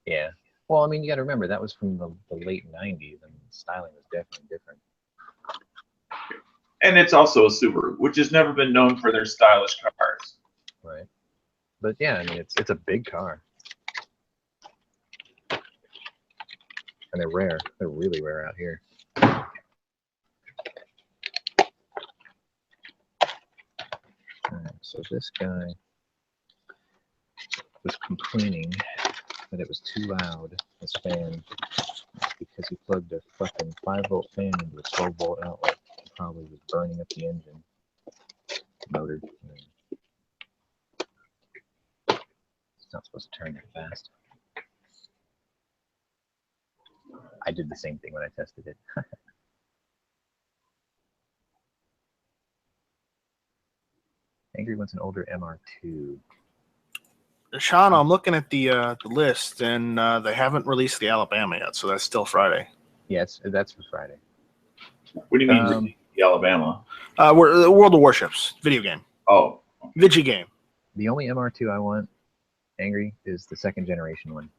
Yeah. Well, I mean, you got to remember that was from the late '90s, and styling was definitely different. And it's also a Subaru, which has never been known for their stylish cars. Right. But yeah, I mean, it's a big car, and they're rare. They're really rare out here. Alright, so this guy was complaining that it was too loud, this fan, because he plugged a fucking 5-volt fan into a 12-volt outlet. It probably was burning up the engine motor. It's not supposed to turn that fast. I did the same thing when I tested it. Angry wants an older MR2. Sean, I'm looking at the list, and they haven't released the Alabama yet, so that's still Friday. Yeah, that's for Friday. What do you mean, Alabama? World of Warships video game. Oh, Vigi game. The only MR2 I want, Angry, is the 2nd generation one,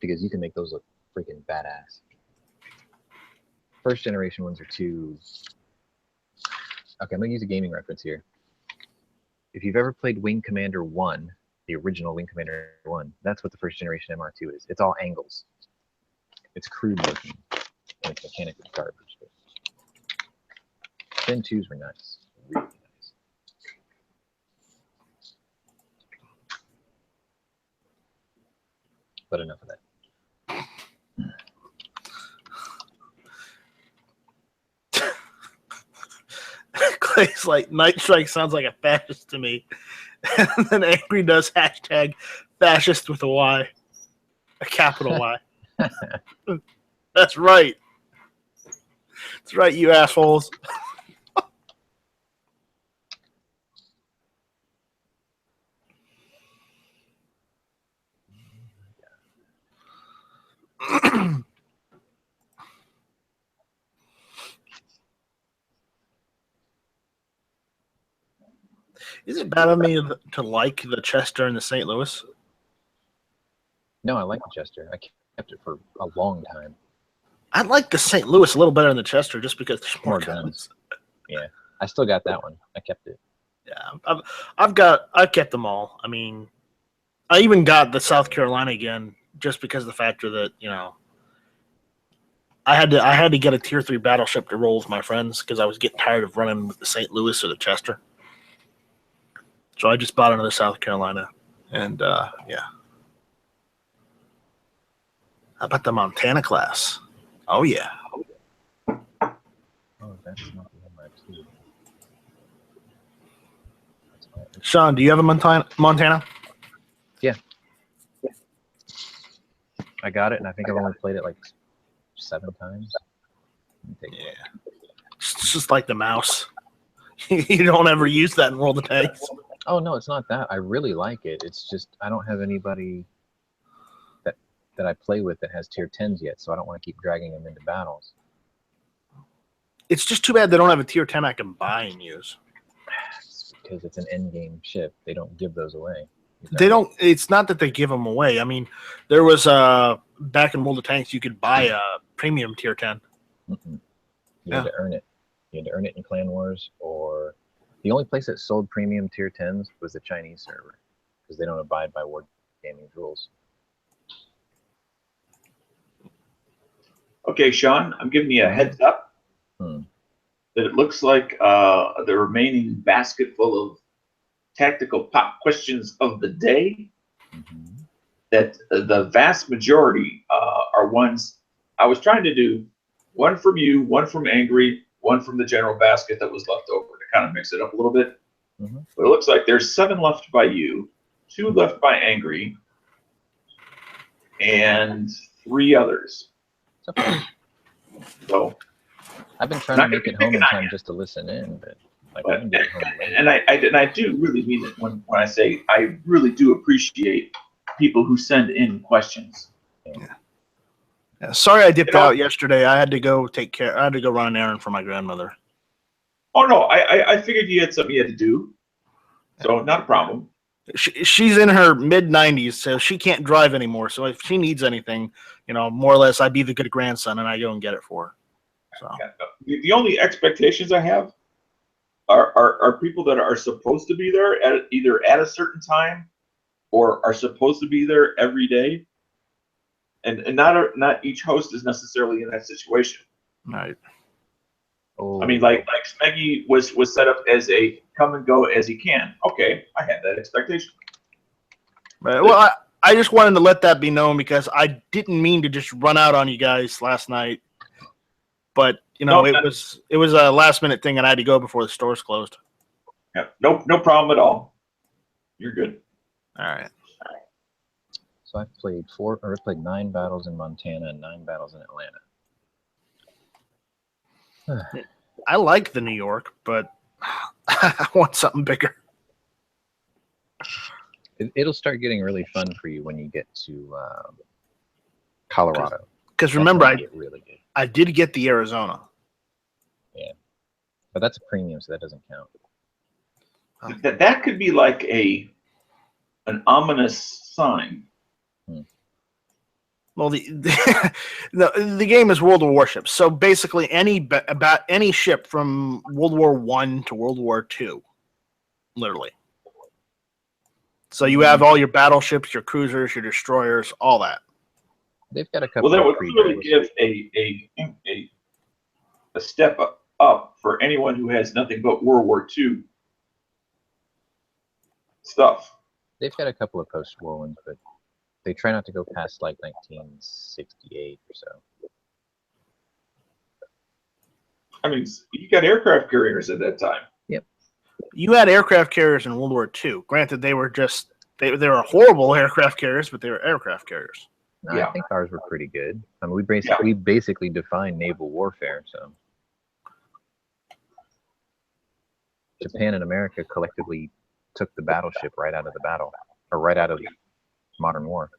because you can make those look freaking badass. 1st generation ones are too. Okay, I'm gonna use a gaming reference here. If you've ever played Wing Commander 1, the original Wing Commander 1, that's what the 1st generation MR2 is. It's all angles. It's crude looking, and it's mechanically garbage. Gen 2s were nice. Really nice. But enough of that. Clay's like, Night Strike sounds like a fascist to me. And then Angry does hashtag fascist with a Y. A capital Y. That's right. That's right, you assholes. Is it bad of me to like the Chester and the St. Louis? No, I like the Chester. I kept it for a long time. I like the St. Louis a little better than the Chester just because there's more guns. Yeah, I still got that one. I kept it. Yeah, I've kept them all. I mean, I even got the South Carolina again just because of the factor that, you know, I had to get a tier 3 battleship to roll with my friends because I was getting tired of running with the St. Louis or the Chester. So I just bought another South Carolina, and yeah. How about the Montana class? Oh yeah. Oh, that's not the MR2. Sean, do you have a Montana? Yeah. I got it, and I think I've only played it like 7 times. Yeah. It's just like the mouse. You don't ever use that in World of Tanks. Oh no, it's not that. I really like it. It's just I don't have anybody that I play with that has tier 10s yet, so I don't want to keep dragging them into battles. It's just too bad they don't have a tier 10 I can buy and use. Because it's an end game ship. They don't give those away. They don't. It's not that they give them away. I mean, there was back in World of Tanks, you could buy a premium tier 10. You had to earn it. You had to earn it in Clan Wars, or the only place that sold premium tier 10s was the Chinese server, because they don't abide by Wargaming's rules. Okay, Sean, I'm giving you a heads up that it looks like the remaining basket full of tactical pop questions of the day, that the vast majority are ones I was trying to do, one from you, one from Angry, one from the general basket that was left over to kind of mix it up a little bit. But it looks like there's 7 left by you, 2 left by Angry, and 3 others. Okay. So I've been trying to make it home in time just to listen in, but like I can get home late. And I do really mean it when I say I really do appreciate people who send in questions. Yeah, sorry I dipped out yesterday. I had to go run an errand for my grandmother. Oh no, I figured you had something you had to do, so not a problem. She's in her mid-90s, so she can't drive anymore. So if she needs anything, more or less, I'd be the good grandson, and I go and get it for her. So the only expectations I have are people that are supposed to be there either at a certain time or are supposed to be there every day, and not each host is necessarily in that situation. Right. I mean, like Smeggy was set up as a come and go as he can. Okay, I had that expectation. Right. Well, I just wanted to let that be known because I didn't mean to just run out on you guys last night, but it was a last minute thing, and I had to go before the stores closed. Yeah, no problem at all. You're good. All right. So I've played 9 battles in Montana and 9 battles in Atlanta. I like the New York, but I want something bigger. It'll start getting really fun for you when you get to Colorado. Because remember, really good. I did get the Arizona. Yeah, but that's a premium, so that doesn't count. That could be like an ominous sign. Well, the game is World of Warships, so basically about any ship from World War I to World War II, literally. So you have all your battleships, your cruisers, your destroyers, all that. They've got a couple. Well, that would clearly give a step up for anyone who has nothing but World War II stuff. They've got a couple of post-war ones, but they try not to go past like 1968 or so. I mean, you got aircraft carriers at that time. Yep. You had aircraft carriers in World War II. Granted, they were they were horrible aircraft carriers, but they were aircraft carriers. No, yeah. I think ours were pretty good. I mean, we basically defined naval warfare. So Japan and America collectively took the battleship right out of the battle, or right out of modern war.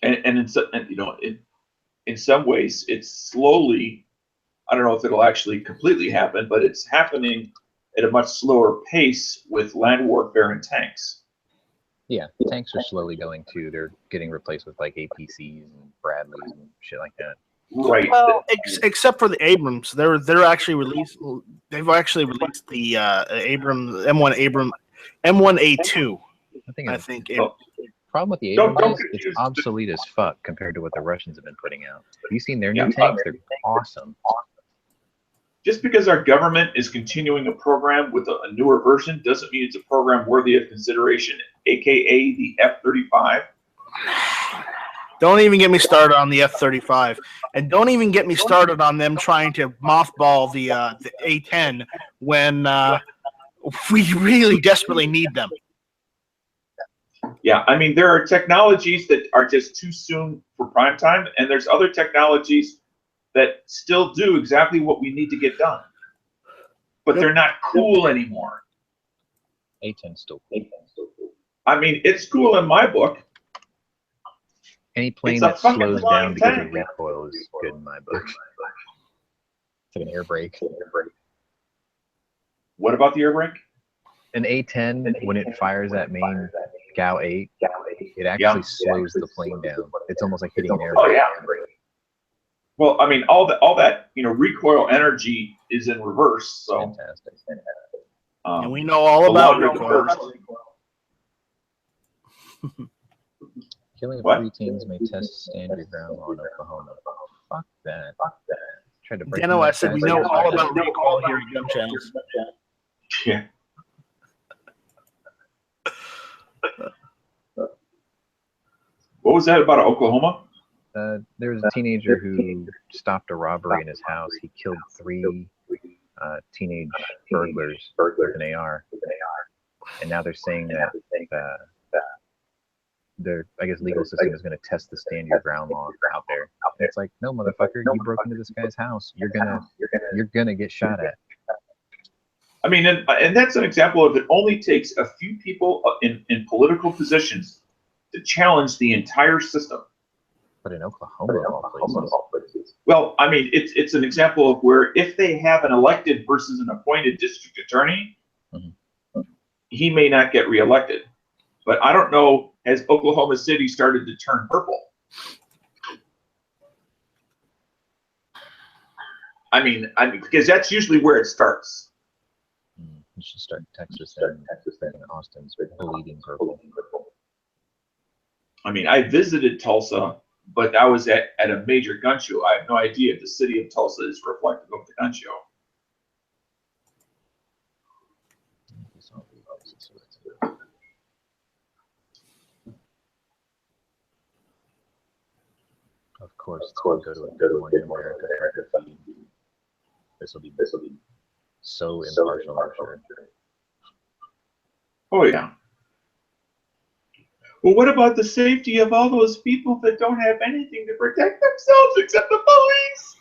And in some ways, it's slowly. I don't know if it'll actually completely happen, but it's happening at a much slower pace with land warfare and tanks. Yeah, tanks are slowly going too. They're getting replaced with like APCs and Bradleys and shit like that. Right. Well, except for the Abrams, they're actually released. They've actually released the Abrams M1A2. I think. Problem with the Abrams is it's obsolete as fuck compared to what the Russians have been putting out. Have you seen their new tanks? They're awesome. Just because our government is continuing a program with a newer version doesn't mean it's a program worthy of consideration, aka the F-35. Don't even get me started on the F-35, and don't even get me started on them trying to mothball the A-10 when we really desperately need them. Yeah, I mean, there are technologies that are just too soon for prime time, and there's other technologies that still do exactly what we need to get done. But they're not cool anymore. A-10's still cool. I mean, it's cool in my book. Any plane that slows down because of recoil is good in my book. It's like an air brake. What about the air brake? An A-10, when it fires that main GAU 8, it actually slows the plane down. It's almost like hitting an air brake. Oh, yeah. Well, I mean, all that recoil energy is in reverse. So fantastic. And we know all about recoil. Killing of 3 teams may test stand your ground law in Oklahoma. Fuck that. Tried to break. Dano, I said we know all about recoil here at Gunchannels. Yeah. What was that about Oklahoma? There was a teenager who stopped a robbery in his house. He killed 3 teenage burglars with an AR. And now they're saying that their, I guess, legal system is going to test the stand your ground law out there. And it's like, no, motherfucker, you broke into this guy's house. You're gonna get shot at. I mean, and that's an example of it only takes a few people in political positions to challenge the entire system. But in Oklahoma, of all places. Well, I mean, it's an example of where if they have an elected versus an appointed district attorney, he may not get reelected. But I don't know, has Oklahoma City started to turn purple? I mean, because that's usually where it starts. You should start in Texas and Austin's bleeding purple. I mean, I visited Tulsa, but I was at a major gun show. I have no idea if the city of Tulsa is reflective of the gun show. Of course, go to a good one in America. This will be so impartial, I'm sure. Oh yeah. Well, what about the safety of all those people that don't have anything to protect themselves except the police?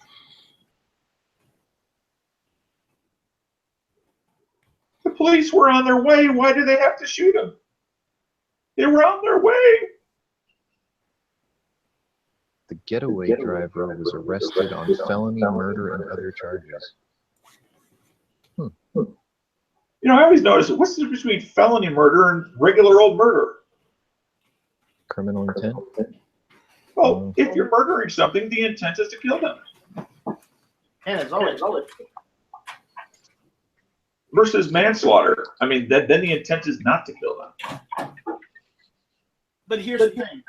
The police were on their way. Why do they have to shoot them? They were on their way. The getaway driver was arrested on felony murder and other charges. You know, I always notice, what's the difference between felony murder and regular old murder? Criminal intent? Well, if you're murdering something, the intent is to kill them. And it's always. Versus manslaughter. I mean, then the intent is not to kill them. But here's the thing.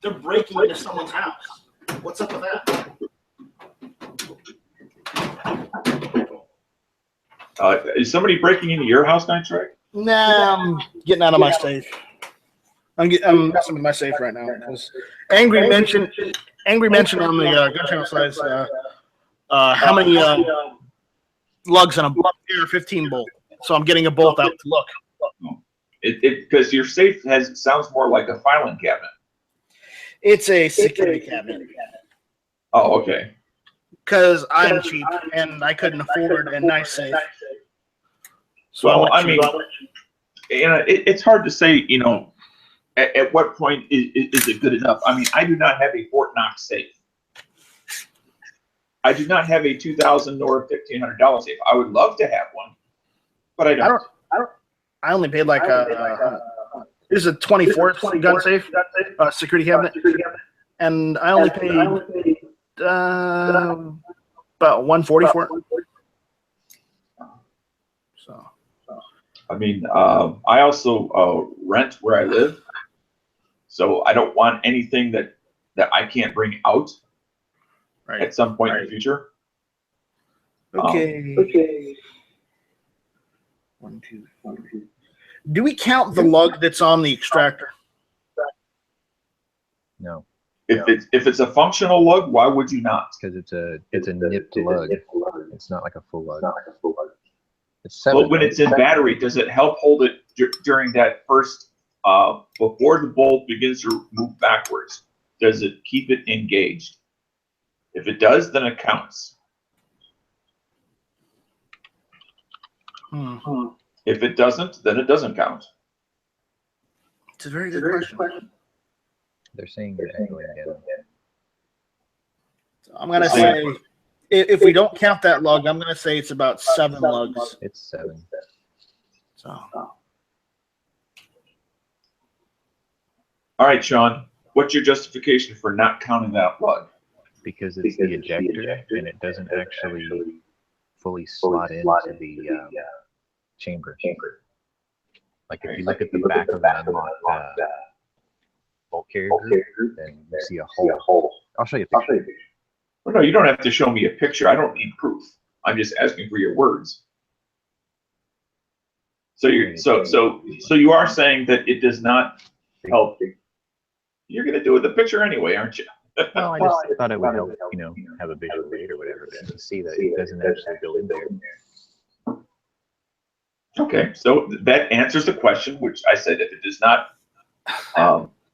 They're breaking into someone's house. What's up with that? Is somebody breaking into your house, Night Strike? Nah, I'm getting out of my safe. I'm messing with my safe right now because Angry mentioned on the Gunchannel size how many lugs on a AR-15 bolt. So I'm getting a bolt out to look. Because your safe sounds more like a filing cabinet. It's a security cabinet. Oh, okay. Because I'm cheap and I couldn't afford a nice safe. So well, I mean, it's hard to say, you know, at what point is it good enough? I mean, I do not have a Fort Knox safe. I do not have a $2,000 or $1,500 safe. I would love to have one, but I don't. I only paid like this is a 24th gun safe, security cabinet, and I only paid about $140 for it. So, I mean, I also rent where I live, so I don't want anything that I can't bring out at some point in the future. Okay. 1, 2, 3. Do we count the lug that's on the extractor? No. If it's a functional lug, why would you not? Because it's a nipped lug. It's not like a full lug. It's 7. But when it's in battery, does it help hold it during that first, before the bolt begins to move backwards? Does it keep it engaged? If it does, then it counts. If it doesn't, then it doesn't count. It's a very good question. They're saying you're echoing again. So I'm going to say, if we don't count that lug, I'm going to say it's about 7 lugs. It's 7. So. All right, Sean, what's your justification for not counting that lug? Because it's the ejector, and it doesn't actually fully slot into the chamber. Like if you look at the back of an unlocked bolt carrier group, then you see a hole. I'll show you a picture. Well, no, you don't have to show me a picture. I don't need proof. I'm just asking for your words. So you are saying that it does not help. You're going to do it with the picture anyway, aren't you? Well, I just thought it would help, you know, have a visual aid or whatever to see that it doesn't actually go in there. Okay, so that answers the question, which I said if it does not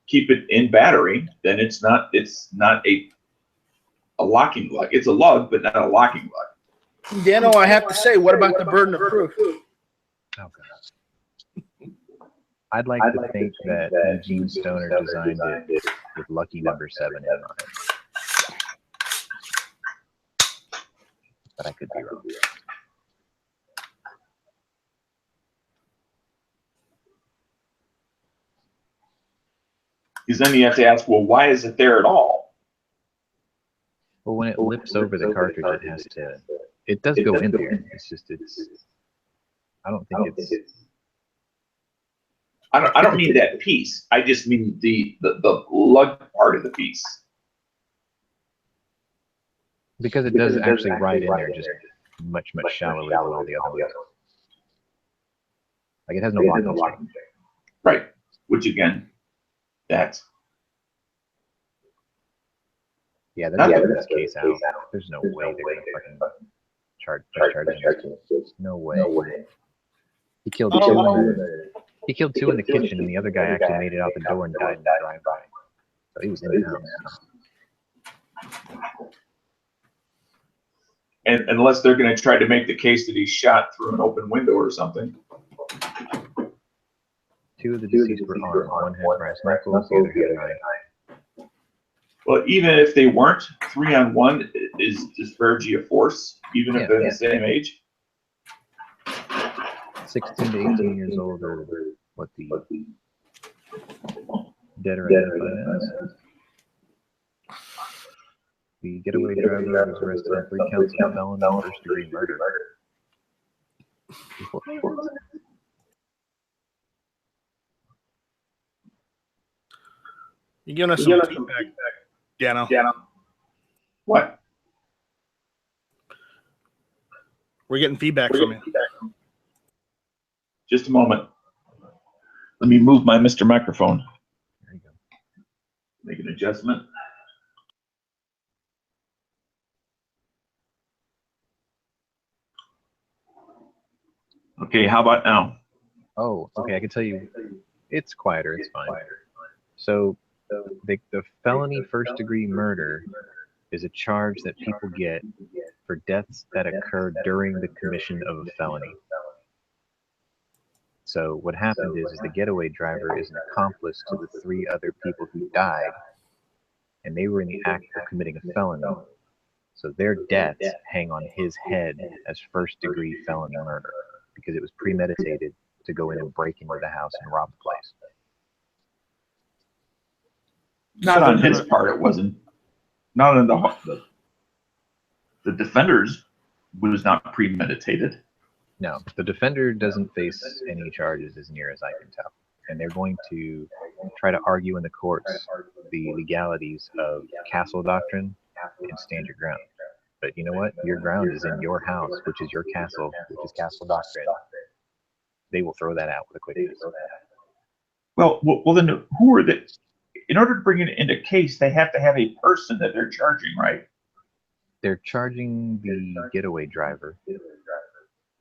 keep it in battery, then it's not a locking lug. It's a lug, but not a locking lug. Dano, I have to say, what about the burden of proof? Oh, God. I'd like to think that Eugene Stoner designed it with lucky number 7 in mind. But I could be wrong. Because then you have to ask, well, why is it there at all? Well, when it lips over the cartridge, it has to. It does go in there. It's just I don't think it's. I don't mean that piece. I just mean the lug part of the piece. Because it does actually ride in there just much shallowly than all the other ones. Like it has no locking string. Right. Which again, that's. Yeah, they're gonna this case out. There's no way they're gonna fucking charge this. No way. He killed two. He killed two in the kitchen, and the other guy actually made it out the door and died in the drive-by. So he was in the house. And unless they're going to try to make the case that he shot through an open window or something. Two of the deceased were armed. One had brass knuckles, the other had a knife. Well, even if they weren't, 3-on-1 is disparity of force, even if they're the same age. 16 to 18 years old, or what the dead are identified as. The getaway driver was arrested on 3 counts of felony and first-degree murder. You're giving us some feedback, Dano. What? We're getting feedback from you. Just a moment. Let me move my Mr. Microphone. There you go. Make an adjustment. Okay, how about now? Oh, okay, I can tell you, it's quieter, it's fine. So, the felony first-degree murder is a charge that people get for deaths that occur during the commission of a felony. So what happened is the getaway driver is an accomplice to the 3 other people who died, and they were in the act of committing a felony. So their deaths hang on his head as first-degree felony murder, because it was premeditated to go in and break into the house and rob the place. Not on his part, it wasn't. Not on the defender's was not premeditated. No, the defender doesn't face any charges as near as I can tell. And they're going to try to argue in the courts the legalities of castle doctrine and stand your ground. But you know what? Your ground is in your house, which is your castle, which is castle doctrine. They will throw that out with a quickness. Well, then who are the? In order to bring it into case, they have to have a person that they're charging, right? They're charging the getaway driver,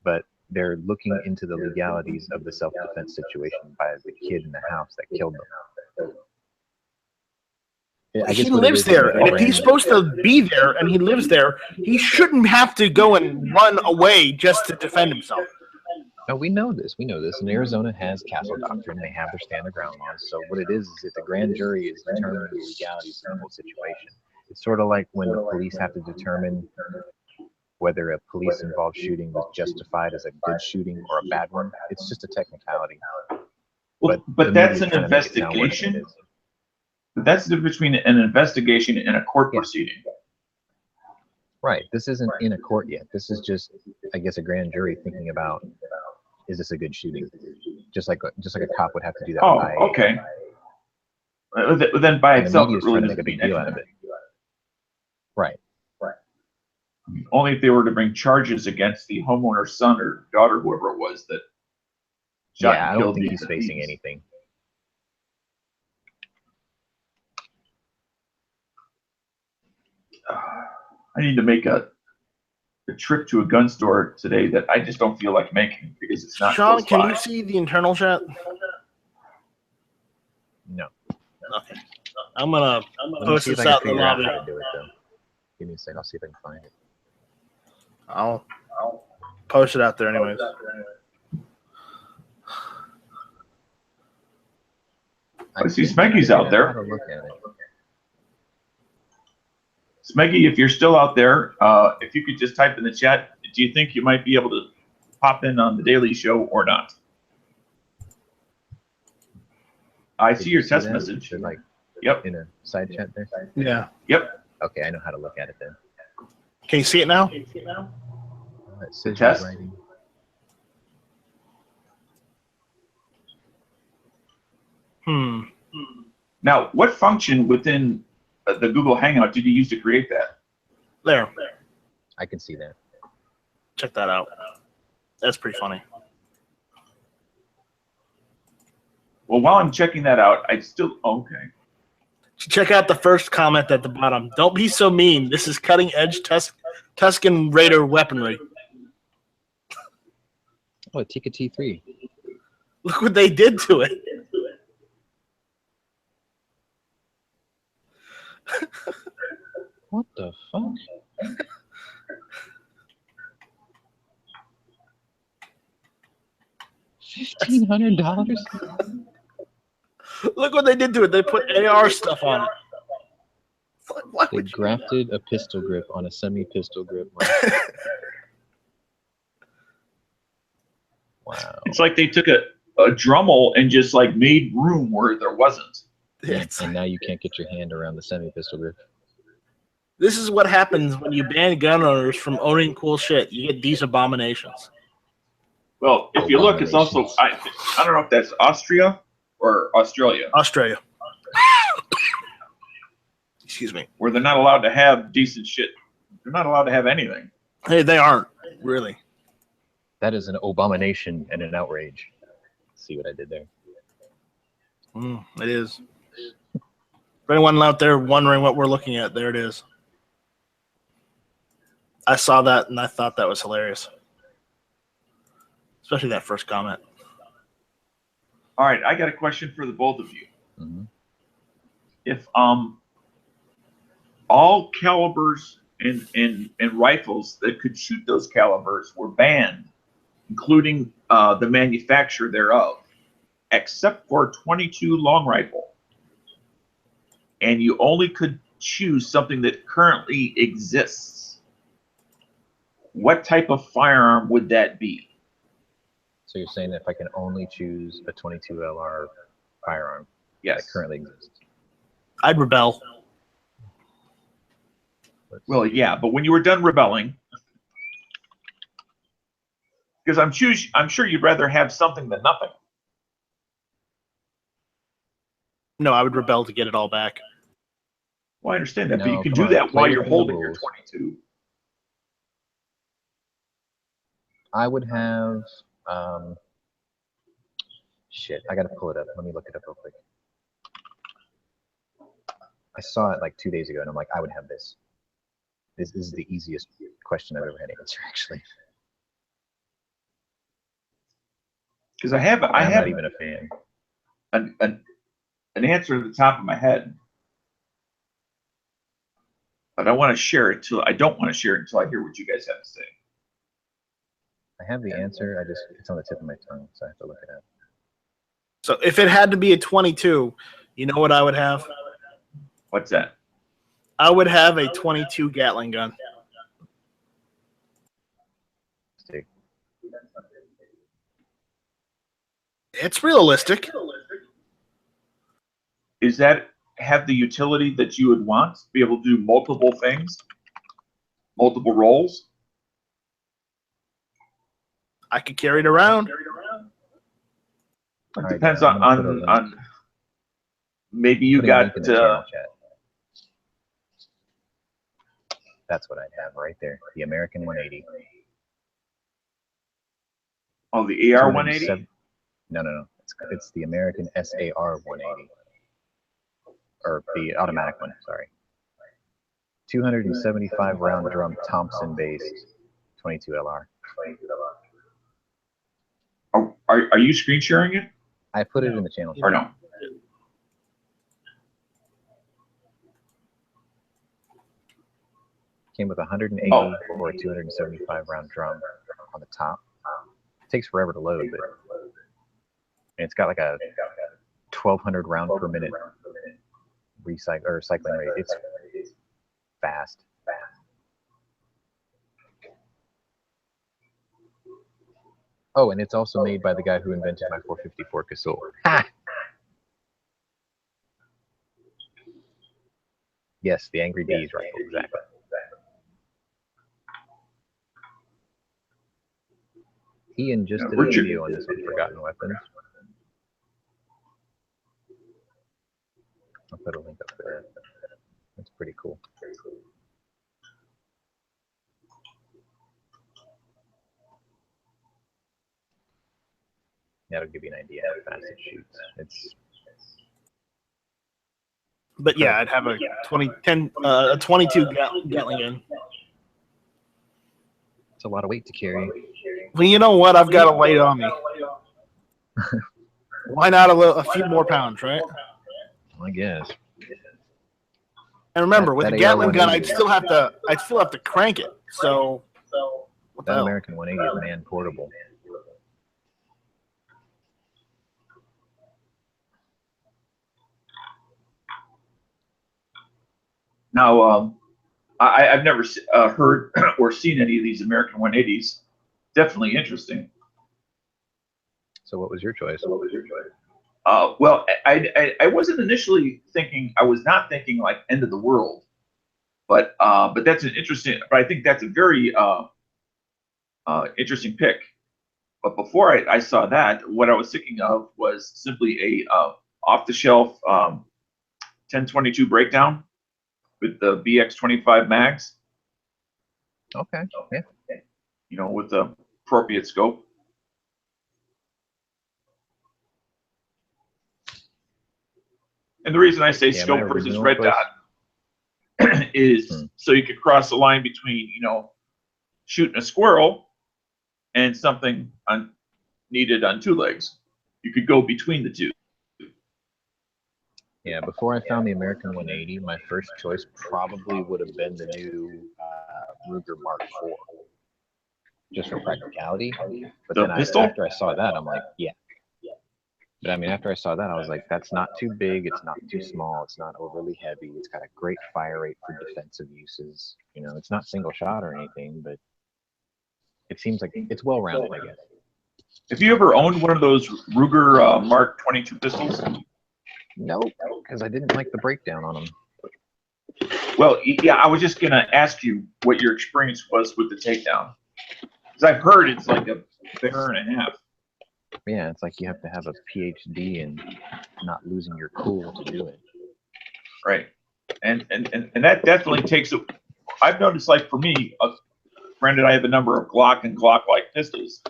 but they're looking into the legalities of the self-defense situation by the kid in the house that killed them. He lives there, and if he's supposed to be there and he lives there, he shouldn't have to go and run away just to defend himself. No, we know this. We know this. And Arizona has castle doctrine. They have their stand their ground laws. So what it is that the grand jury is determining the legalities of the whole situation. It's sort of like when the police have to determine whether a police-involved shooting was justified as a good shooting or a bad one. It's just a technicality. Well, but that's an investigation. But that's the difference between an investigation and a court proceeding. Right. This isn't in a court yet. This is just, I guess, a grand jury thinking about, is this a good shooting? Just like a cop would have to do that. Oh, okay. Then by itself, it really doesn't make a big deal out of it. Right. Only if they were to bring charges against the homeowner's son or daughter, whoever it was that shot and I killed don't think these he's facing thieves. anything. I need to make a trip to a gun store today that I just don't feel like making because it's not. Sean, can you see the internal chat? No. Okay. I'm gonna post this out in the lobby. Give me a second. I'll see if I can find it. I'll post it out there anyways. I see Smeggy's out there. Look at it. Smeggy, if you're still out there, if you could just type in the chat, do you think you might be able to pop in on the Daily Show or not? I see your text message. Like Yep. in a side chat there? Yeah. Yep. Okay, I know how to look at it then. Can you see it now? It says test? you're writing. Now, what function within the Google Hangout did you use to create that? There. I can see that. Check that out. That's pretty funny. Well, while I'm checking that out, I still okay. Check out the first comment at the bottom. Don't be so mean. This is cutting edge Tuscan Raider weaponry. Oh, a Tika T3. Look what they did to it. What the fuck? $1,500? Look what they did to it. They put AR stuff on it. Why They would you? grafted a pistol grip on a semi-pistol grip. Wow. It's like they took a Dremel and just like made room where there wasn't. And now you can't get your hand around the semi-pistol grip. This is what happens when you ban gun owners from owning cool shit. You get these abominations. Well, if you look, it's also I don't know if that's Austria or Australia, Australia. Excuse me. where they're not allowed to have decent shit. They're not allowed to have anything. Hey, they aren't really. That is an abomination and an outrage. See what I did there? It is. For anyone out there wondering what we're looking at, there it is. I saw that and I thought that was hilarious. Especially that first comment. All right, I got a question for the both of you. Mm-hmm. If all calibers and rifles that could shoot those calibers were banned, including the manufacturer thereof, except for 22 long rifle, and you only could choose something that currently exists, what type of firearm would that be? So you're saying that if I can only choose a 22 LR firearm Yes. that currently exists? I'd rebel. Well, yeah, but when you were done rebelling, because I'm sure you'd rather have something than nothing. No, I would rebel to get it all back. Well, I understand that, but No, you can come do on, that play while you're within the holding your rules. 22. I would have. Shit, I gotta pull it up. Let me look it up real quick. I saw it like 2 days ago, and I'm like, I would have this. This is the easiest question I've ever had to answer, actually. Because I have I'm not even a fan. an answer at the top of my head, but I want to share it till I don't want to share it until I hear what you guys have to say. I have the answer. It's on the tip of my tongue, so I have to look it up. So if it had to be a 22, you know what I would have? What's that? I would have a 22 Gatling gun. Stick. It's realistic. Is that have the utility that you would want? Be able to do multiple things, multiple roles? I could carry it around. It All depends right, I'm gonna put a link. on maybe you Putting a link got in the channel chat. That's what I'd have right there. The American 180. oh, the AR 180. 207 No. It's the American SAR 180, or the automatic one. Sorry. 275 round drum Thompson based 22 LR. Are you screen sharing it I put it in the channel. or no? Came with 180 or a 275 round drum on the top. It takes forever to load, but and it's got like a 1,200 round per minute cycling rate. It's fast. Oh, and it's also made by the guy who invented my 454 Casull. Ha! Yes, the Angry Bees rifle, exactly. Ian just did a Richard- video on this on Forgotten Weapons. I'll put a link up there. That's pretty cool. That'll give you an idea how fast it shoots. It's But yeah, I'd have a 22 Gatling gun. it's a lot of weight to carry. Well, you know what? I've got to lay it on me. Why not a few more pounds, right? I guess. And remember, with That a Gatling gun, AR-180 I'd still have to crank it. So what the That hell? American 180 is man portable. Now, I've never heard or seen any of these American 180s. Definitely interesting. So what was your choice? Well, I wasn't initially thinking. I was not thinking like end of the world, but that's an interesting. But I think that's a very interesting pick. But before I saw that, what I was thinking of was simply a off-the-shelf 1022 breakdown with the BX25 mags. Okay. Yeah. You know, with the appropriate scope. And the reason I say Yeah, my scope versus original red choice- dot is so you could cross the line between, you know, shooting a squirrel and something needed on two legs. You could go between the two. Yeah, before I found the American 180, my first choice probably would have been the new Ruger Mark IV, just for practicality. But The then pistol? after I saw that, I'm like, yeah. But I mean, after I saw that, I was like, that's not too big, it's not too small, it's not overly heavy, it's got a great fire rate for defensive uses. You know, it's not single shot or anything, but it seems like it's well-rounded, I guess. Have you ever owned one of those Ruger Mark 22 pistols? Nope, because I didn't like the breakdown on them. Well, yeah, I was just going to ask you what your experience was with the takedown. Because I've heard it's like a bear and a half. Yeah, it's like you have to have a PhD and not losing your cool to do it. Right. And that definitely takes it. I've noticed, like, for me, granted, I have a number of Glock and Glock-like pistols,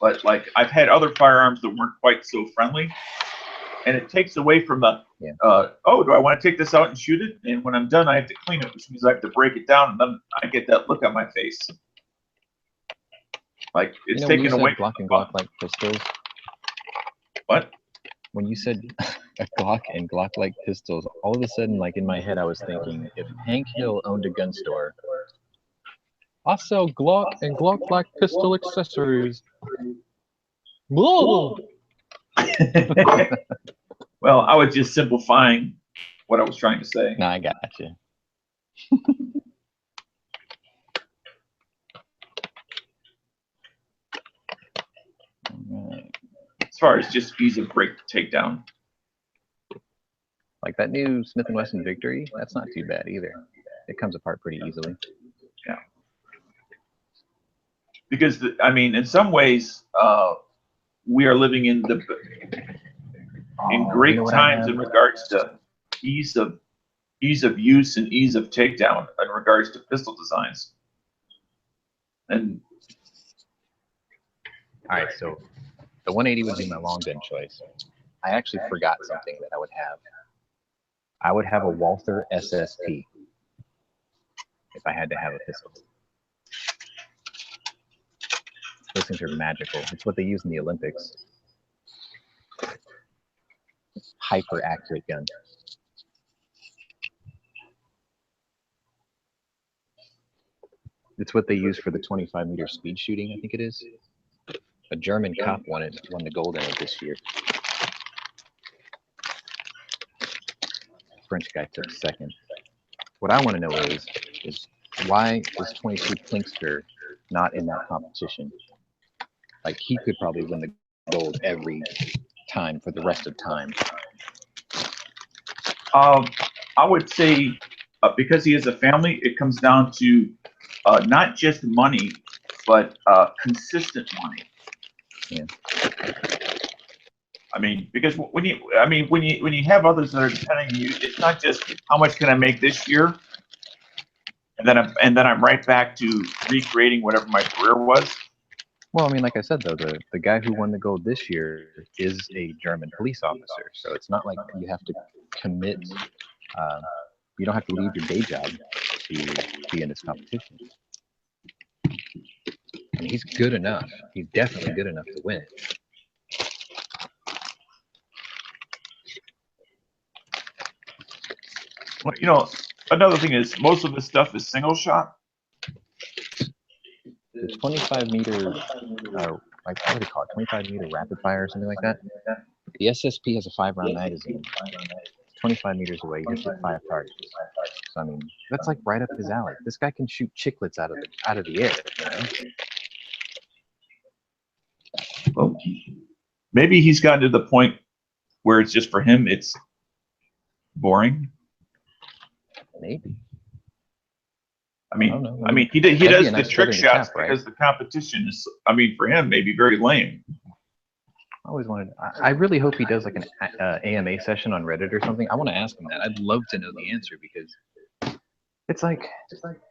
but, like, I've had other firearms that weren't quite so friendly, and it takes away from the, oh, do I want to take this out and shoot it? And when I'm done, I have to clean it, which means I have to break it down, and then I get that look on my face. Like, it's taken away Glock and Glock-like pistols. What? When you said a Glock and Glock-like pistols, all of a sudden, like in my head, I was thinking, if Hank Hill owned a gun store, I sell Glock and Glock-like pistol accessories. Whoa! Well, I was just simplifying what I was trying to say. No, I got you. Alright. As far as just ease of break takedown. Like that new Smith & Wesson Victory, that's not too bad either. It comes apart pretty easily. Yeah. Because, I mean, in some ways, we are living in great times in regards to ease of use and ease of takedown in regards to pistol designs. And all right, so the 180 would be my long gun choice. I actually forgot something that I would have. I would have a Walther SSP if I had to have a pistol. Those things are magical. It's what they use in the Olympics. Hyper accurate gun. It's what they use for the 25-meter speed shooting, I think it is. A German cop won the gold in it this year. French guy took second. What I want to know is why is 22 Plinkster not in that competition? Like, he could probably win the gold every time for the rest of time. I would say because he has a family, it comes down to not just money, but consistent money. Yeah. I mean, because when you have others that are depending on you, it's not just how much can I make this year, and then I'm right back to recreating whatever my career was. Well, I mean, like I said, though, the guy who won the gold this year is a German police officer, so it's not like you have to commit. You don't have to leave your day job to be in this competition. And he's good enough. He's definitely good enough to win. Well, you know, another thing is most of this stuff is single shot. The 25-meter, like what do they call it? 25-meter rapid fire or something like that. The SSP has a 5-round magazine. 25 meters away, he hits it 5 targets. So I mean, that's like right up his alley. This guy can shoot chiclets out of the air. You know? Well, maybe he's gotten to the point where it's just for him, it's boring. Maybe. I mean, don't know. I mean, he That'd does be a the nice trick feather in the shots cap, right? because the competition is. I mean, for him, maybe very lame. I always wanted. I really hope he does like an AMA session on Reddit or something. I want to ask him that. I'd love to know the answer because it's like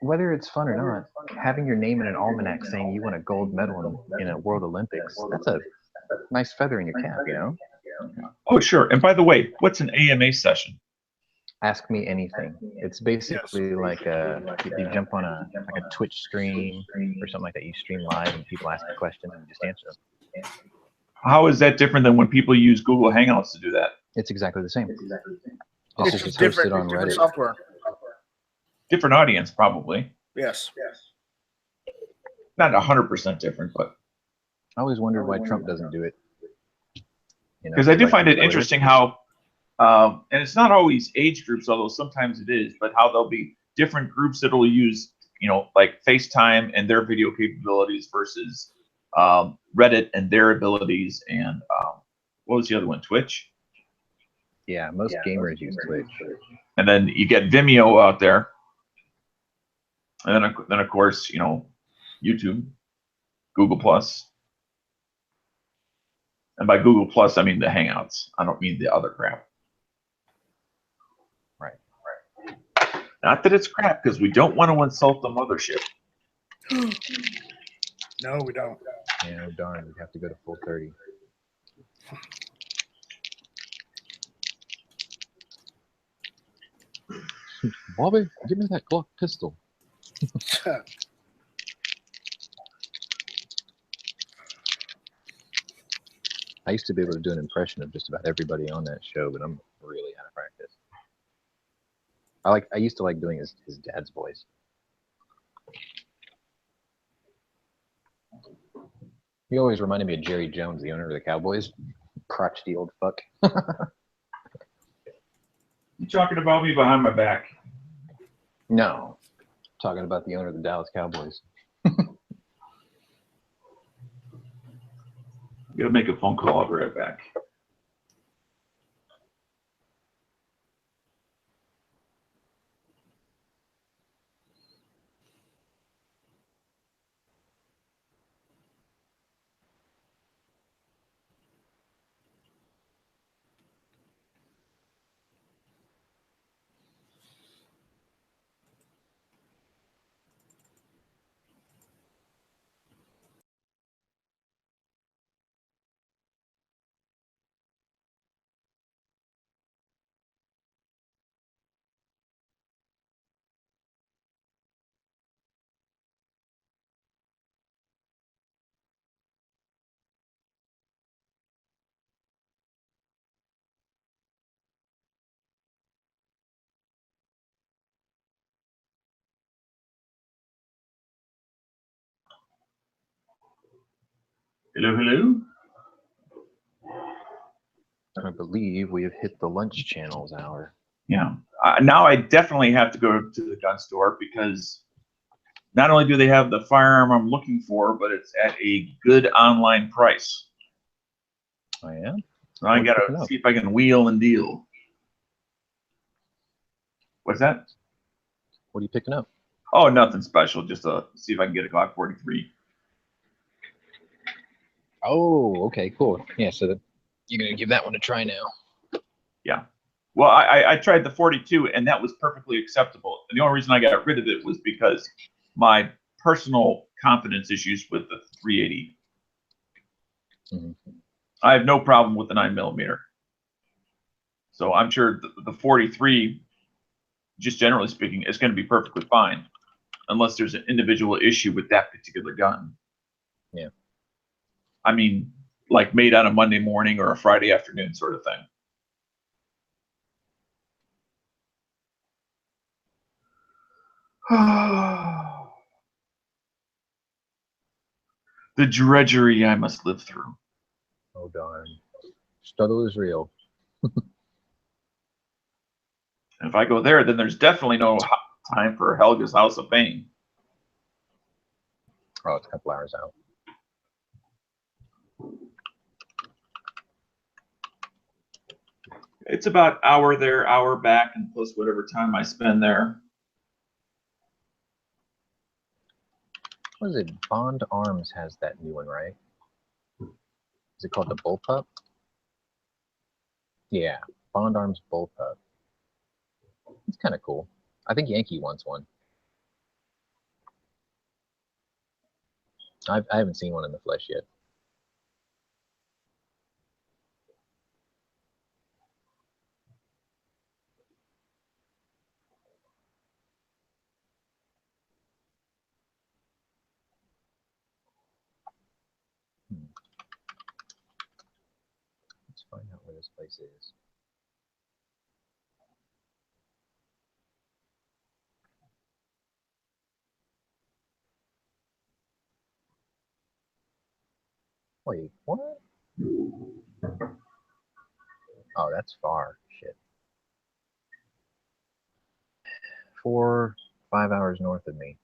whether it's fun or not, having your name in an almanac saying you won a gold medal in a World Olympics. That's a nice feather in your cap, you know. Oh, sure. And by the way, what's an AMA session? Ask me anything. It's basically like you jump on a Twitch stream or something like that. You stream live and people ask a question and you just answer them. How is that different than when people use Google Hangouts to do that? It's exactly the same. It's just different, on different Reddit. software. Different audience, probably. Yes. Not 100% different, but. I always wondered why Trump doesn't do it. Because I do find it interesting how, and it's not always age groups, although sometimes it is, but how there'll be different groups that will use, like FaceTime and their video capabilities versus Reddit and their abilities, and what was the other one? Twitch. Yeah, most gamers use Twitch. And then you get Vimeo out there, and then of course YouTube, Google Plus. And by Google Plus, I mean the Hangouts. I don't mean the other crap. Right. Not that it's crap, because we don't want to insult the mothership. No, we don't. Yeah, darn, we'd have to go to full 30. Bobby, give me that Glock pistol. I used to be able to do an impression of just about everybody on that show, but I'm really out of practice. I used to like doing his dad's voice. He always reminded me of Jerry Jones, the owner of the Cowboys. Crotchety old fuck. You talking about me behind my back? No, talking about the owner of the Dallas Cowboys. I'm gonna make a phone call. I'll be right back. Hello, hello. I believe we have hit the lunch channels hour. Yeah. Now I definitely have to go to the gun store, because not only do they have the firearm I'm looking for, but it's at a good online price. I am. So I gotta see if I can wheel and deal. What's that? What are you picking up? Oh, nothing special. Just to see if I can get a Glock 43. Oh, okay, cool. Yeah, so you're gonna give that one a try now. Yeah. Well, I tried the 42, and that was perfectly acceptable. And the only reason I got rid of it was because my personal confidence issues with the 380. Mm-hmm. I have no problem with the 9mm. So I'm sure the 43, just generally speaking, is going to be perfectly fine, unless there's an individual issue with that particular gun. Yeah. I mean, like made on a Monday morning or a Friday afternoon sort of thing. The drudgery I must live through. Oh darn. Struggle is real. And if I go there, then there's definitely no time for Helga's House of Pain. Oh, it's a couple hours out. It's about hour there, hour back, and plus whatever time I spend there. What is it? Bond Arms has that new one, right? Is it called the Bullpup? Yeah, Bond Arms Bullpup. It's kind of cool. I think Yankee wants one. I haven't seen one in the flesh yet. Let's find out where this place is. Wait, what? Oh, that's far. Shit. 4, 5 hours north of me.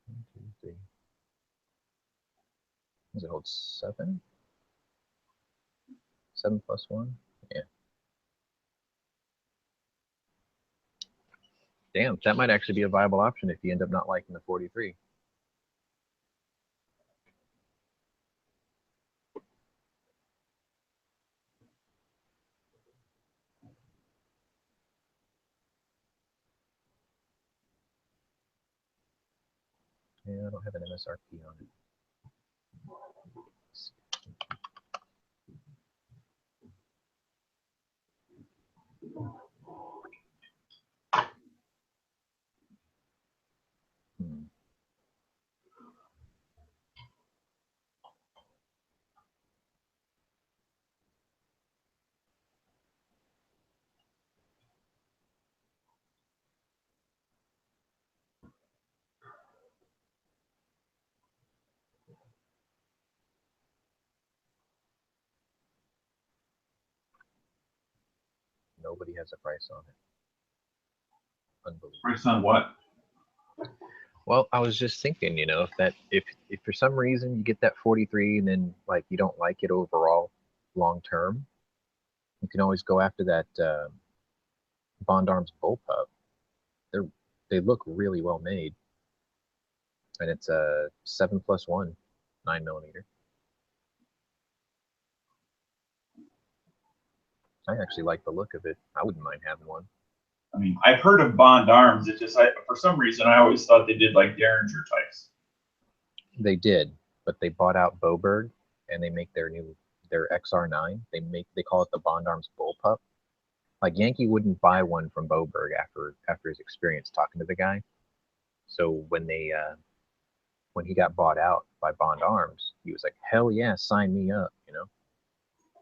One, two, three. Does it hold 7? 7 plus 1? Yeah. Damn, that might actually be a viable option if you end up not liking the 43. Yeah, I don't have an MSRP on it. Hmm. Nobody has a price on it. Unbelievable. Price on what? Well, I was just thinking, you know, if for some reason you get that 43 and then like you don't like it overall long term, you can always go after that Bond Arms bullpup. They look really well made, and it's a 7+1 9mm. I actually like the look of it. I wouldn't mind having one. I mean, I've heard of Bond Arms. It just, for some reason, I always thought they did like Derringer types. They did, but they bought out Boberg, and they make their XR9. They call it the Bond Arms bullpup. Like Yankee wouldn't buy one from Boberg after his experience talking to the guy. So when he got bought out by Bond Arms, he was like, "Hell yeah, sign me up!" You know.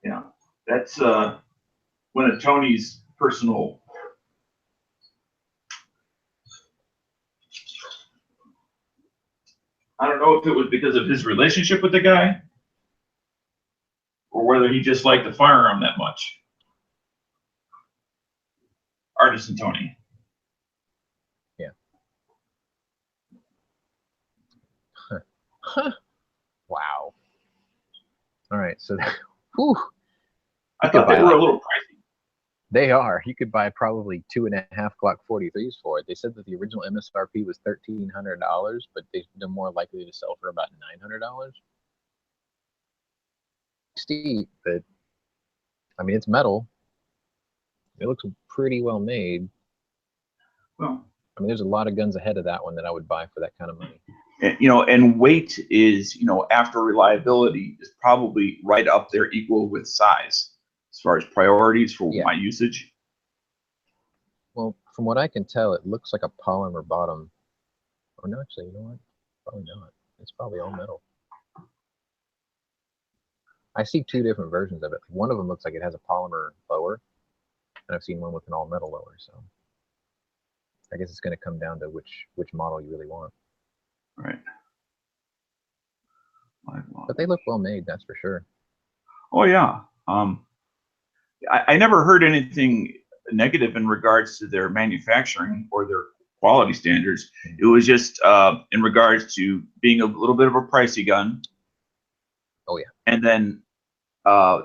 Yeah, that's one of Tony's personal. I don't know if it was because of his relationship with the guy, or whether he just liked the firearm that much. Artisan Tony. Yeah. Wow. All right, so whew, I could thought they buy were like a little pricey. they are. You could buy probably 2.5 Glock 43s for it. They said that the original MSRP was $1,300, but they're more likely to sell for about $900. Steep, but I mean it's metal. It looks pretty well made. Well, I mean, there's a lot of guns ahead of that one that I would buy for that kind of money. and weight is, after reliability is probably right up there, equal with size as far as priorities for Yeah. my usage. Well, from what I can tell, it looks like a polymer bottom. Or no, actually, you know what? Probably not. It's probably all metal. I see two different versions of it. One of them looks like it has a polymer lower, and I've seen one with an all metal lower. So I guess it's going to come down to which model you really want. Right. But they look well made, that's for sure. Oh yeah. I never heard anything negative in regards to their manufacturing or their quality standards. It was just in regards to being a little bit of a pricey gun. Oh yeah. And then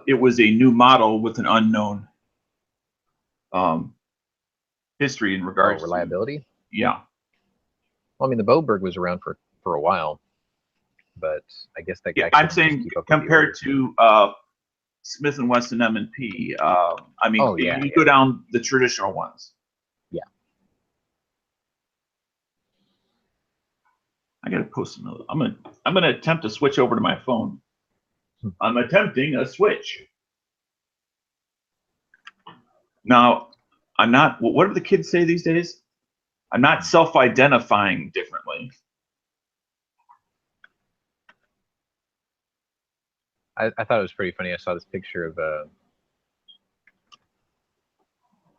it was a new model with an unknown history in regards reliability. To, yeah. Well, I mean, the Boberg was around for a while, but I guess that guy I'm saying compared to Smith & Wesson M&P. I mean, you go down the traditional ones. Yeah. I gotta post another. I'm gonna attempt to switch over to my phone. I'm attempting a switch. Now, I'm not. What do the kids say these days? I'm not self-identifying differently. I thought it was pretty funny. I saw this picture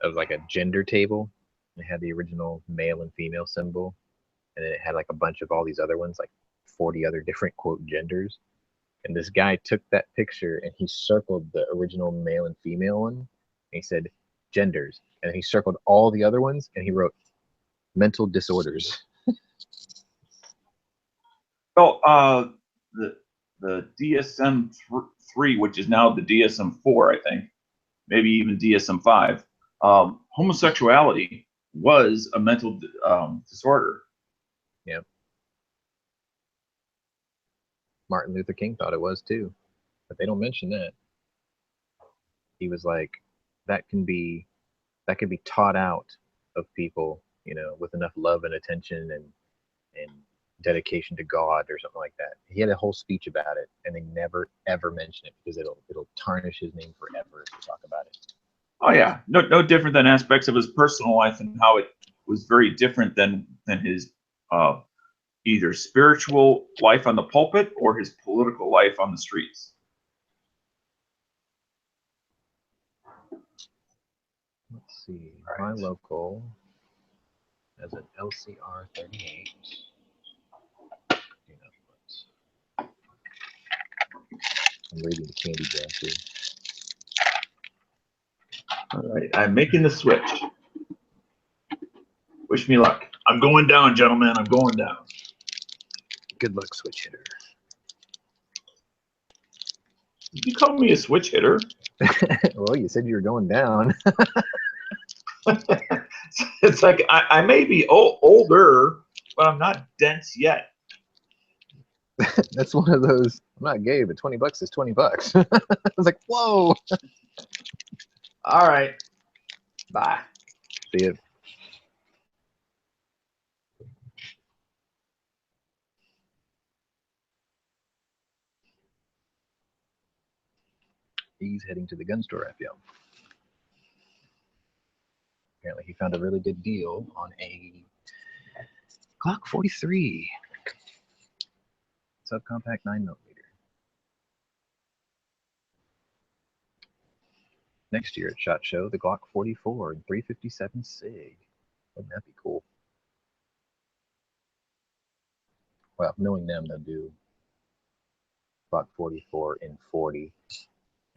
of like a gender table. It had the original male and female symbol, and then it had like a bunch of all these other ones, like 40 other different quote genders. And this guy took that picture and he circled the original male and female one. And he said genders, and he circled all the other ones, and he wrote mental disorders. Well, the DSM-3, which is now the DSM-4, I think, maybe even DSM-5, homosexuality was a mental disorder. Yeah. Martin Luther King thought it was too, but they don't mention that. He was like, that can be taught out of people, with enough love and attention and dedication to God or something like that. He had a whole speech about it, and they never ever mention it because it'll tarnish his name forever if you talk about it. Oh yeah, no different than aspects of his personal life and how it was very different than his either spiritual life on the pulpit or his political life on the streets. Let's see. My local as an LCR 38. I'm reading the candy jar too. All right, I'm making the switch. Wish me luck. I'm going down, gentlemen. I'm going down. Good luck, switch hitter. Did you call me a switch hitter? Well, you said you were going down. It's like I may be older, but I'm not dense yet. That's one of those. I'm not gay, but $20 is $20. I was like, whoa. All right. Bye. See ya. He's heading to the gun store, FL. Apparently, he found a really good deal on a Glock 43 subcompact 9mm. Next year at SHOT Show, the Glock 44 and 357 SIG. Wouldn't that be cool? Well, knowing them, they'll do Glock 44 in 40,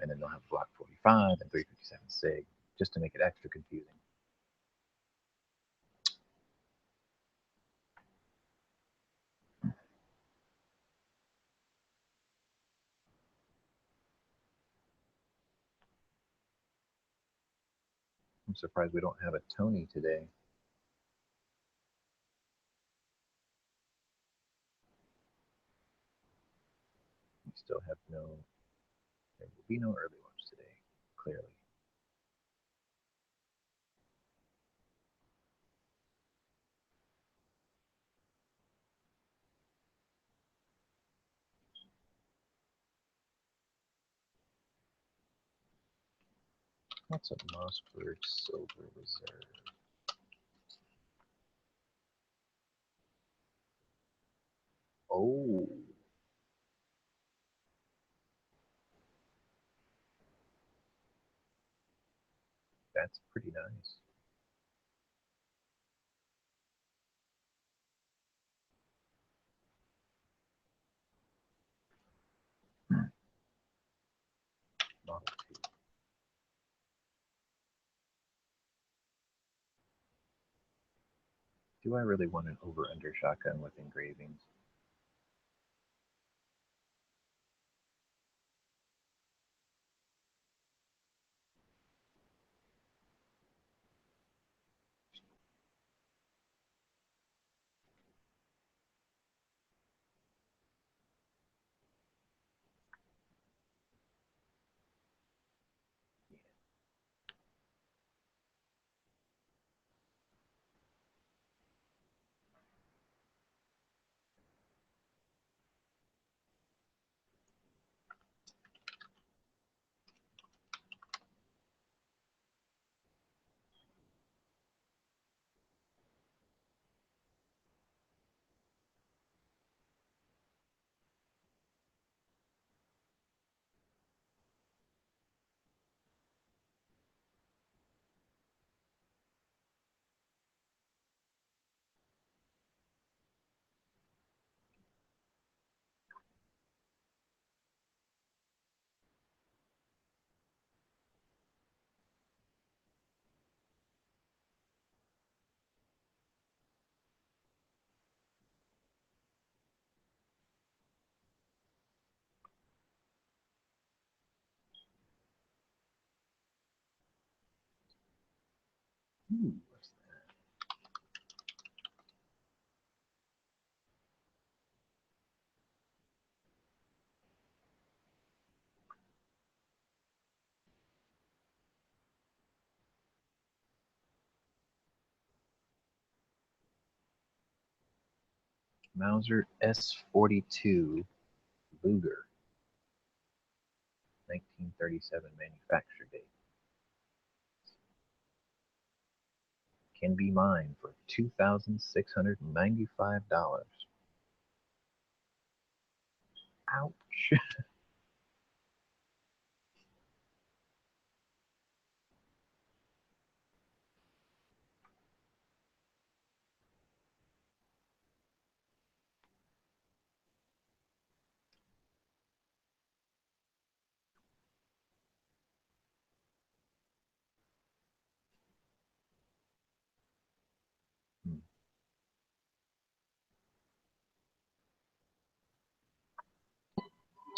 and then they'll have Glock 45 and 357 SIG, just to make it extra confusing. I'm surprised we don't have a Tony today. We still have no. There will be no early lunch today, clearly. What's a Mossberg Silver Reserve? Oh. That's pretty nice. Model 2. Do I really want an over-under shotgun with engravings? Ooh, what's that? Mauser S42 Luger, 1937 manufacture date. Can be mine for $2,695. Ouch.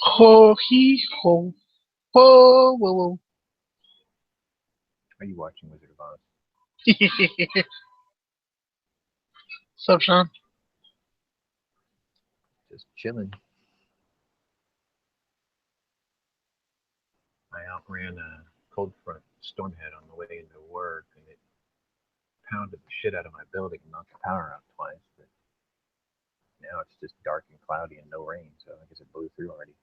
Ho he ho ho whoa whoa. Are you watching Wizard of Oz? Sup, Sean? Just chilling. I outran a cold front storm head on the way into work, and it pounded the shit out of my building and knocked the power out twice. But now it's just dark and cloudy and no rain, so I guess it blew through already.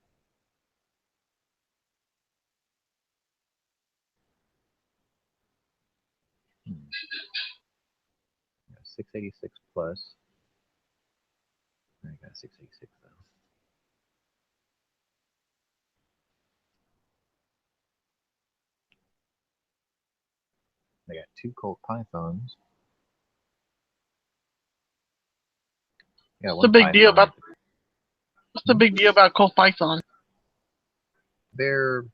Yeah, 686 plus. I got 686 though. I got 2 Colt Pythons. Yeah, What's the big deal about? What's the big deal about Colt Python? They're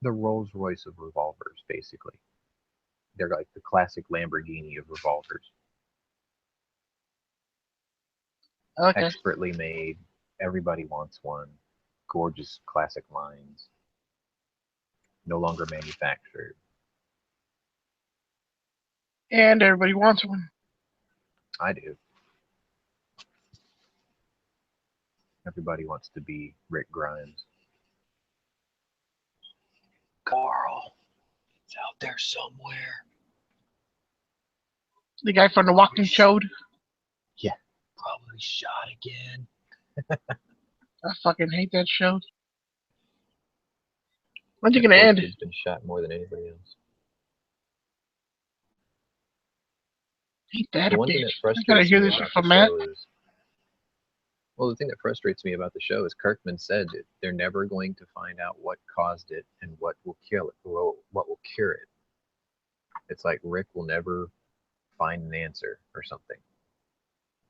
the Rolls Royce of revolvers, basically. They're like the classic Lamborghini of revolvers. Okay. Expertly made. Everybody wants one. Gorgeous classic lines. No longer manufactured. And everybody wants one. I do. Everybody wants to be Rick Grimes. Carl, it's out there somewhere. The guy from The Walking Chode. Yeah, probably shot again. I fucking hate that show. When's it gonna end? He's been shot more than anybody else. Ain't that The a one thing bitch? that I gotta frustrates hear me this about from the Matt. show is, well, the thing that frustrates me about the show is Kirkman said that they're never going to find out what caused it and what will kill it, what will cure it. It's like Rick will never find an answer or something.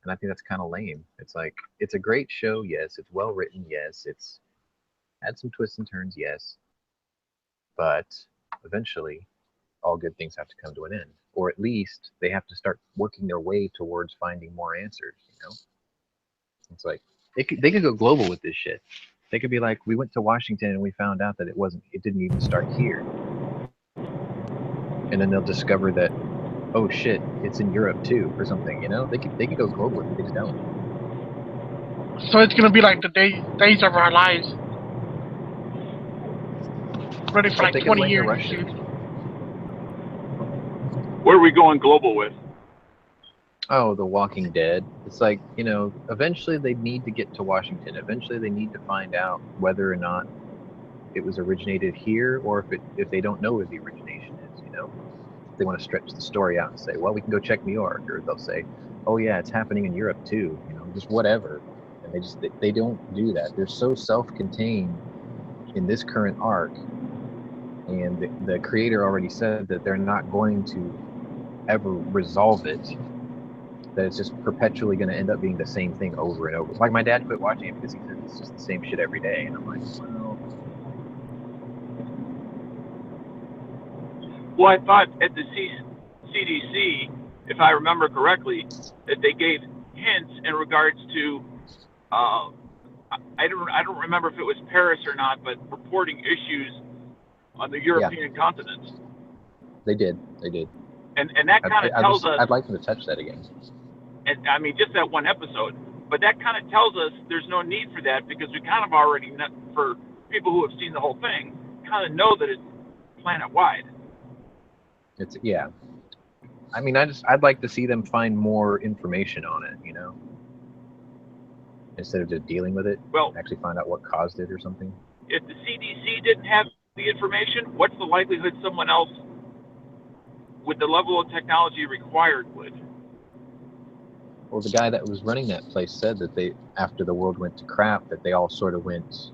And I think that's kind of lame. It's like, it's a great show, yes. It's well written, yes. It's had some twists and turns, yes. But eventually, all good things have to come to an end. Or at least they have to start working their way towards finding more answers, you know? It's like, they could go global with this shit. They could be like, we went to Washington and we found out that it didn't even start here. And then they'll discover that, oh shit, it's in Europe too, or something, you know? They could go global if they just don't. So it's gonna be like the days of our lives. Running for But like they could 20 blame the years. Russians. Where are we going global with? Oh, The Walking Dead. It's like, you know, eventually they need to get to Washington. Eventually they need to find out whether or not it was originated here, or if they don't know where the origination is, you know? They want to stretch the story out and say, well, we can go check New York, or they'll say, oh yeah, it's happening in Europe too, you know, just whatever. And they don't do that. They're so self-contained in this current arc, and the creator already said that they're not going to ever resolve it, that it's just perpetually going to end up being the same thing over and over. Like, my dad quit watching it because he said it's just the same shit every day, and I'm like, well, Well, I thought at the CDC, if I remember correctly, that they gave hints in regards to, I don't remember if it was Paris or not, but reporting issues on the European continent. they did. And that kind of tells us, I'd like them to touch that again. and I mean, just that one episode, but that kind of tells us there's no need for that, because we kind of already, for people who have seen the whole thing, kind of know that it's planet-wide. It's, yeah. I mean, I'd like to see them find more information on it, you know? Instead of just dealing with it, Well, actually find out what caused it or something. if the CDC didn't have the information, what's the likelihood someone else with the level of technology required would? Well, the guy that was running that place said that after the world went to crap, that they all sort of went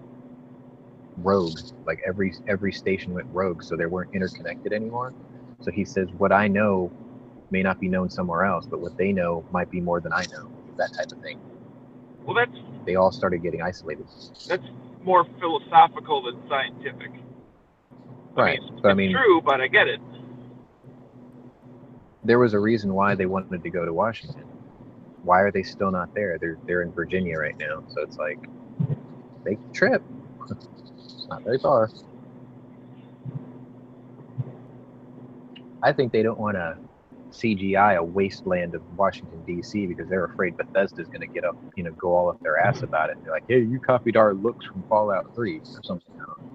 rogue. Like every station went rogue, so they weren't interconnected anymore. So he says, what I know may not be known somewhere else, but what they know might be more than I know. That type of thing. Well, they all started getting isolated. That's more philosophical than scientific. Right. I mean, it's true, but I get it. There was a reason why they wanted to go to Washington. Why are they still not there? They're in Virginia right now, so it's like, take the trip. It's not very far. I think they don't want to CGI a wasteland of Washington D.C. because they're afraid Bethesda's going to get up, go all up their ass about it. They're like, "Hey, you copied our looks from Fallout 3 or something." I don't know.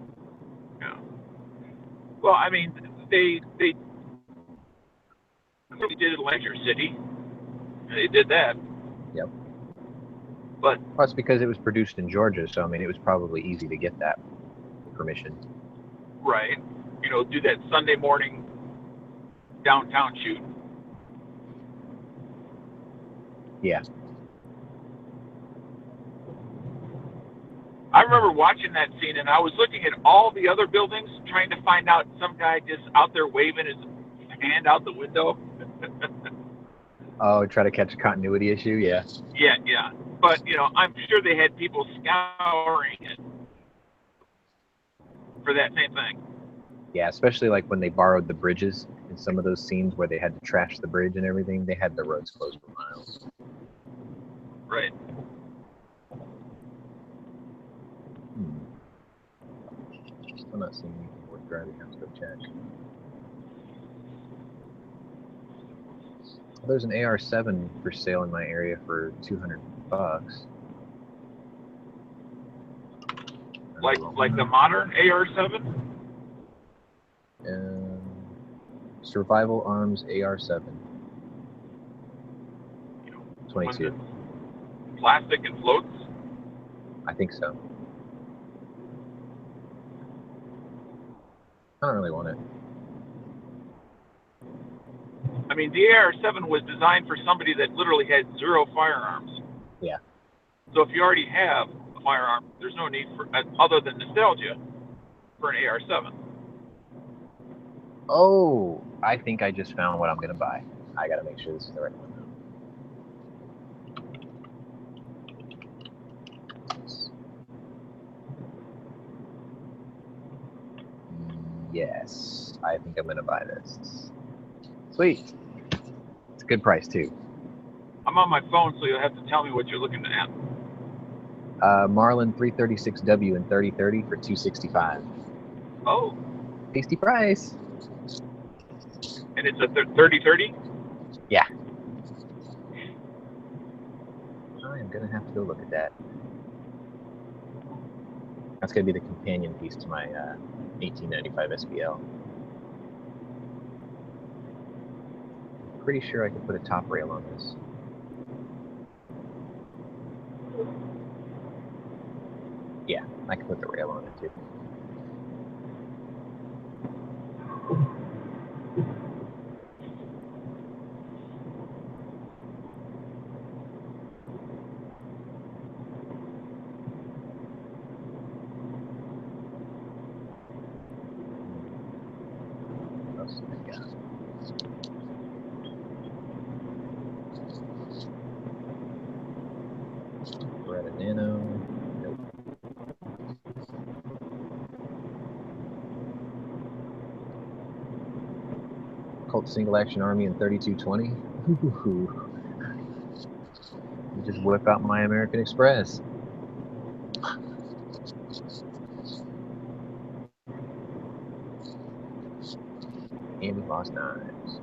Yeah. Well, I mean, they did Leisure City. They did that. Yep. But well, it's because it was produced in Georgia, so I mean, it was probably easy to get that permission. Right. Do that Sunday morning downtown shoot. Yeah. I remember watching that scene, and I was looking at all the other buildings, trying to find out some guy just out there waving his hand out the window. Oh, try to catch a continuity issue? Yeah. Yeah. But, I'm sure they had people scouring it for that same thing. Yeah, especially like when they borrowed the bridges in some of those scenes where they had to trash the bridge and everything. They had the roads closed for miles. Right. I'm not seeing anything worth driving. Let's go check. There's an AR-7 for sale in my area for $200. Like the modern AR-7? Survival Arms AR-7. You know, 22. one that's plastic and floats? I think so. I don't really want it. I mean, the AR-7 was designed for somebody that literally had 0 firearms. Yeah. So if you already have a firearm, there's no need for, other than nostalgia, for an AR-7. Oh, I think I just found what I'm gonna buy. I gotta make sure this is the right one. Yes, I think I'm gonna buy this. Sweet. It's a good price too. I'm on my phone, so you'll have to tell me what you're looking at. Marlin 336W and 3030 for $265. Oh, Tasty price. and it's a 30-30? Yeah. I am gonna have to go look at that. That's gonna be the companion piece to my 1895 SBL. Pretty sure I could put a top rail on this. Yeah, I can put the rail on it too. What else do we got? Beretta Nano. Nope. Colt Single Action Army in 3220. Ooh. Just whip out my American Express. Andy Boss Knives.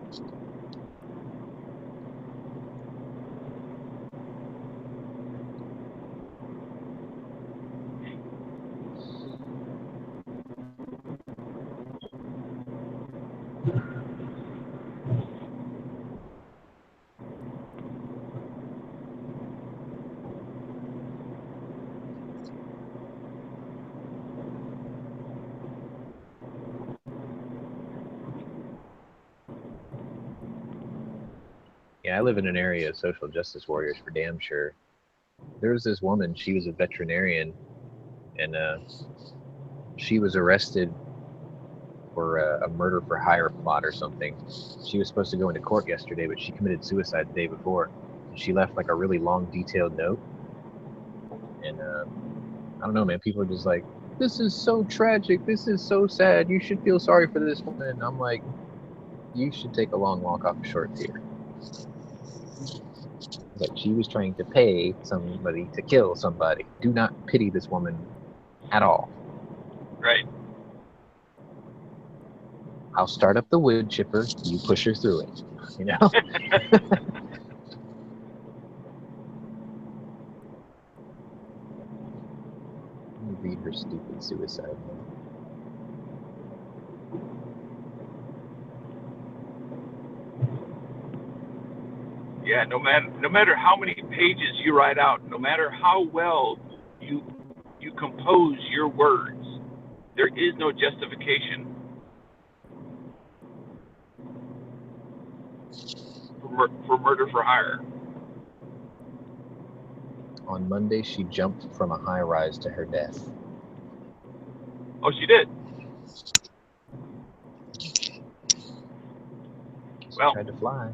Yeah, I live in an area of social justice warriors for damn sure. There was this woman, she was a veterinarian, and she was arrested for a murder for hire plot or something. She was supposed to go into court yesterday, but she committed suicide the day before. She left like a really long, detailed note. And I don't know, man. People are just like, this is so tragic. This is so sad. You should feel sorry for this woman. And I'm like, you should take a long walk off a short pier. Like, she was trying to pay somebody to kill somebody. Do not pity this woman at all. Right. I'll start up the wood chipper. You push her through it. You know? Let me read her stupid suicide note. Yeah, no matter how many pages you write out, no matter how well you compose your words, there is no justification for murder for hire. On Monday, she jumped from a high-rise to her death. Oh, she did. She Well, tried to fly.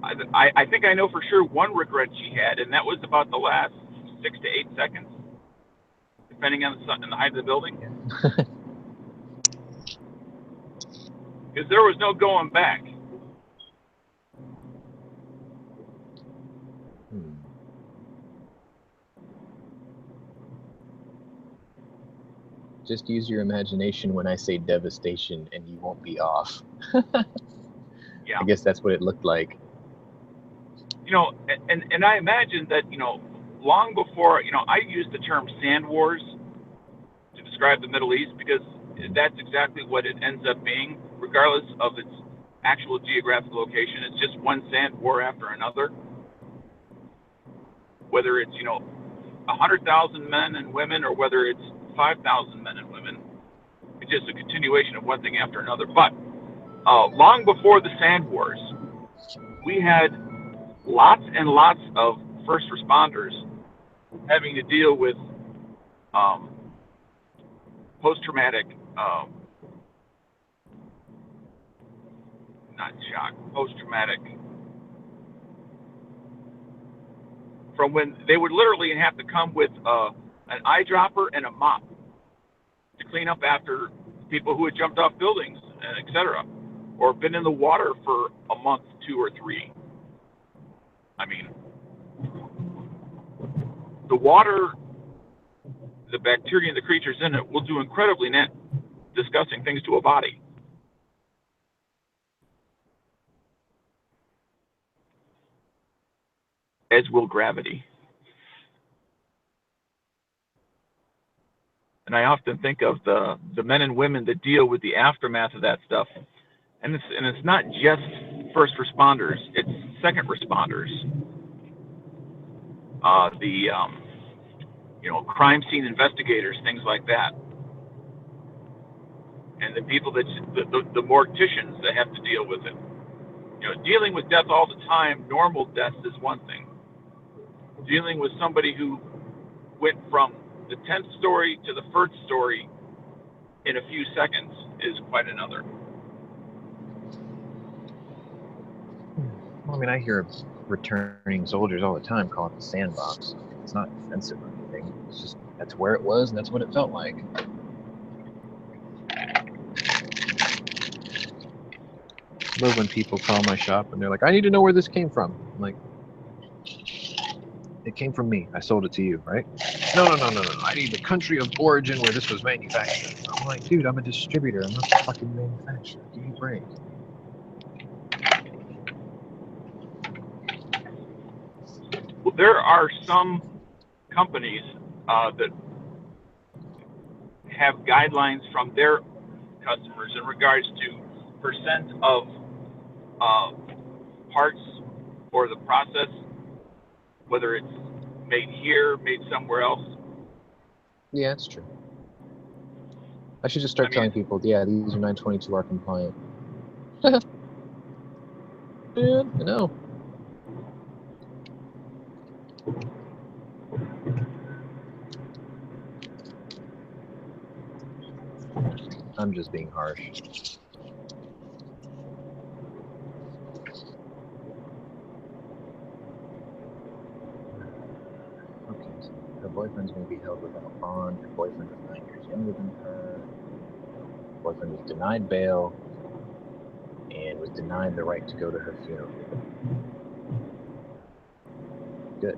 I think I know for sure one regret she had, and that was about the last 6 to 8 seconds, depending on the height of the building. Yeah. Because there was no going back. Just use your imagination when I say devastation, and you won't be off. Yeah. I guess that's what it looked like. You know, and I imagine that, you know, long before, you know, I use the term sand wars to describe the Middle East because that's exactly what it ends up being, regardless of its actual geographical location. It's just one sand war after another. Whether it's, you know, 100,000 men and women or whether it's 5,000 men and women, it's just a continuation of one thing after another. But long before the sand wars, we had lots and lots of first responders having to deal with post-traumatic, not shock, post-traumatic, from when they would literally have to come with an eyedropper and a mop to clean up after people who had jumped off buildings, etc., or been in the water for a month, 2 or 3. I mean, the water, the bacteria and the creatures in it will do incredibly disgusting things to a body. As will gravity. And I often think of the men and women that deal with the aftermath of that stuff. And it's not just first responders, it's second responders. You know, crime scene investigators, things like that. And the people that, the morticians that have to deal with it. You know, dealing with death all the time, normal death is one thing. Dealing with somebody who went from the 10th story to the 1st story in a few seconds is quite another. Well, I mean, I hear returning soldiers all the time call it the sandbox. It's not offensive or anything. It's just that's where it was and that's what it felt like. I love when people call my shop and they're like, I need to know where this came from. I'm like, it came from me. I sold it to you, right? No. I need the country of origin where this was manufactured. I'm like, dude, I'm a distributor. I'm not the fucking manufacturer. Give me a break. Well, there are some companies that have guidelines from their customers in regards to percent of parts or the process, whether it's made here, made somewhere else. Yeah, it's true. I should just start telling people, yeah, these are 922R compliant. Yeah, I know. I'm just being harsh. Okay, so her boyfriend's going to be held without bond. Her boyfriend is 9 years younger than her. Her boyfriend was denied bail and was denied the right to go to her funeral. Good.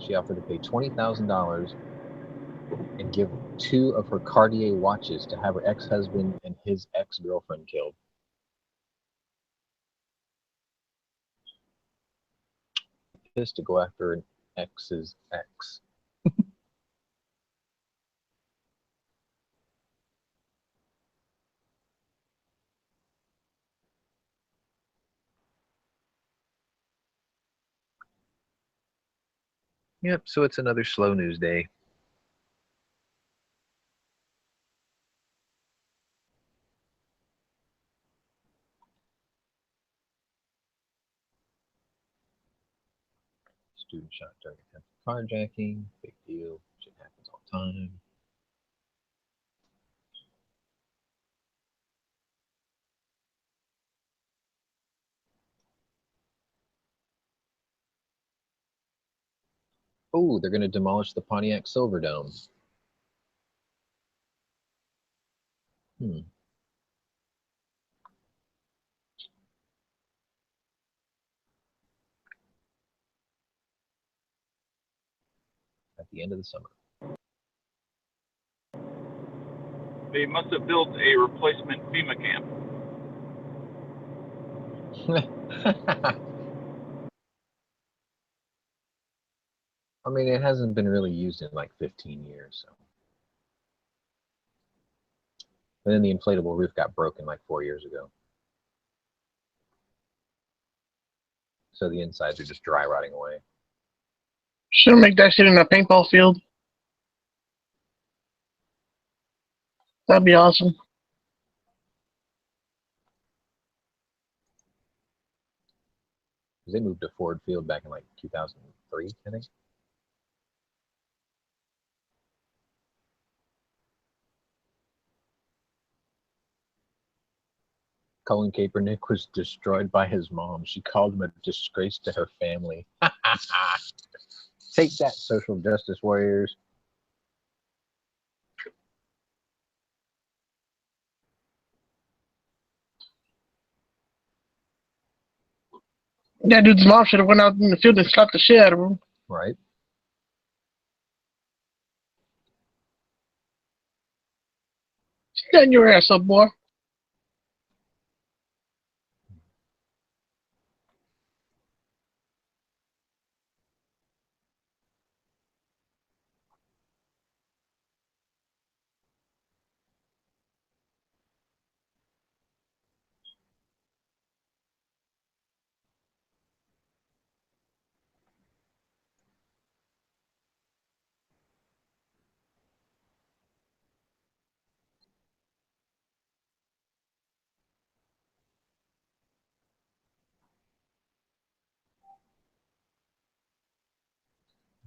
She offered to pay $20,000 and give 2 of her Cartier watches to have her ex-husband and his ex-girlfriend killed. This to go after an ex's ex. Yep, so it's another slow news day. Student shot during attempted carjacking. Big deal. Shit happens all the time. Oh, they're going to demolish the Pontiac Silverdome. At the end of the summer. They must have built a replacement FEMA camp. I mean, it hasn't been really used in like 15 years. So. And then the inflatable roof got broken like 4 years ago. So the insides are just dry rotting away. Should make that shit in a paintball field. That'd be awesome. Because they moved to Ford Field back in like 2003, I think. Colin Kaepernick was destroyed by his mom. She called him a disgrace to her family. Take that, social justice warriors. That dude's mom should have went out in the field and slapped the shit out of him. Right. Stand your ass up, boy.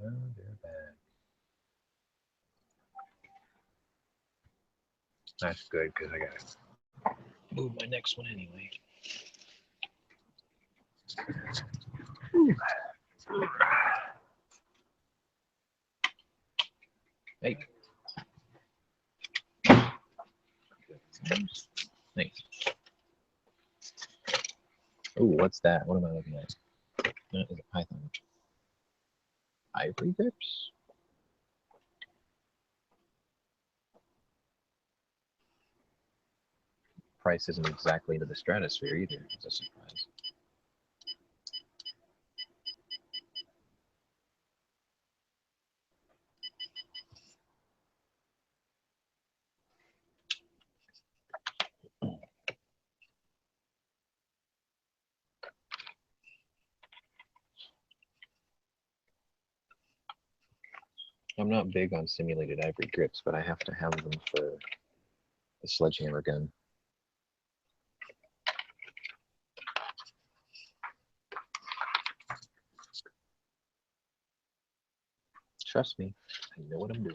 Oh, they're bad. That's good because I gotta move my next one anyway. Hey. Thanks. Oh, what's that? What am I looking at? That is a python. Ivory grips? Price isn't exactly into the stratosphere either. It's a surprise. I'm not big on simulated ivory grips, but I have to have them for the sledgehammer gun. Trust me, I know what I'm doing.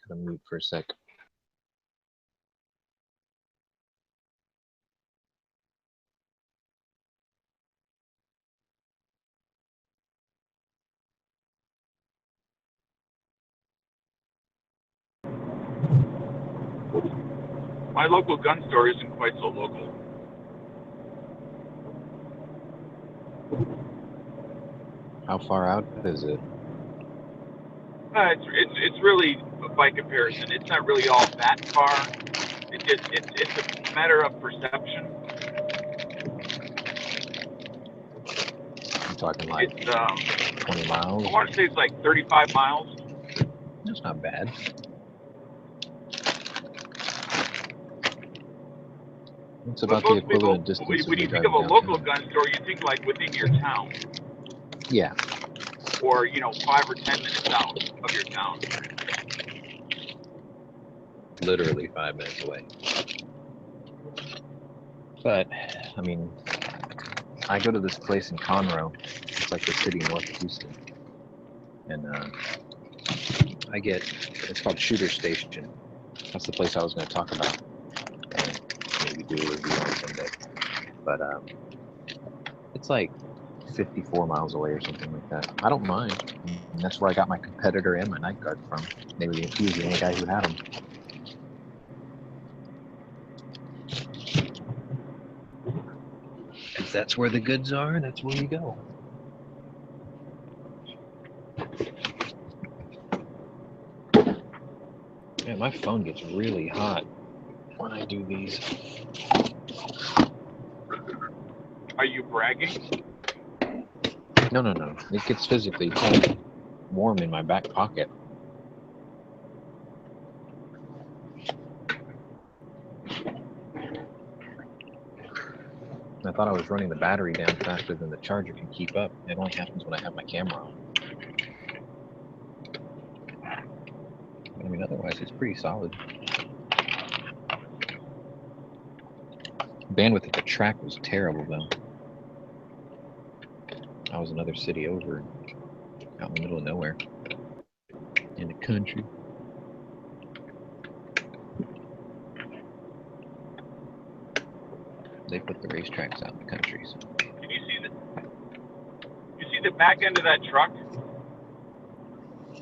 Gotta mute for a sec. My local gun store isn't quite so local. How far out is it? It's really by comparison. It's not really all that far. It's a matter of perception. I'm talking like It's 20 miles. I want to say it's like 35 miles. That's not bad. It's But about the most people, equivalent distance when of you me think of driving a local downtown. gun store, you think like within your town, Yeah, or 5 or 10 minutes out of your town. literally 5 minutes away. But, I mean, I go to this place in Conroe. It's like the city north of Houston. And I get, it's called Shooter Station. That's the place I was going to talk about. Maybe do a review on someday. But it's like 54 miles away or something like that. I don't mind. And that's where I got my competitor and my night guard from. He was the only guy who had them. If that's where the goods are, that's where you go. Man, my phone gets really hot when I do these. Are you bragging? No. It gets physically cold, warm in my back pocket. I thought I was running the battery down faster than the charger can keep up. It only happens when I have my camera on. I mean, otherwise it's pretty solid. Bandwidth at the track was terrible, though. I was another city over, out in the middle of nowhere, in the country. They put the racetracks out in the country. So. Can you see the back end of that truck?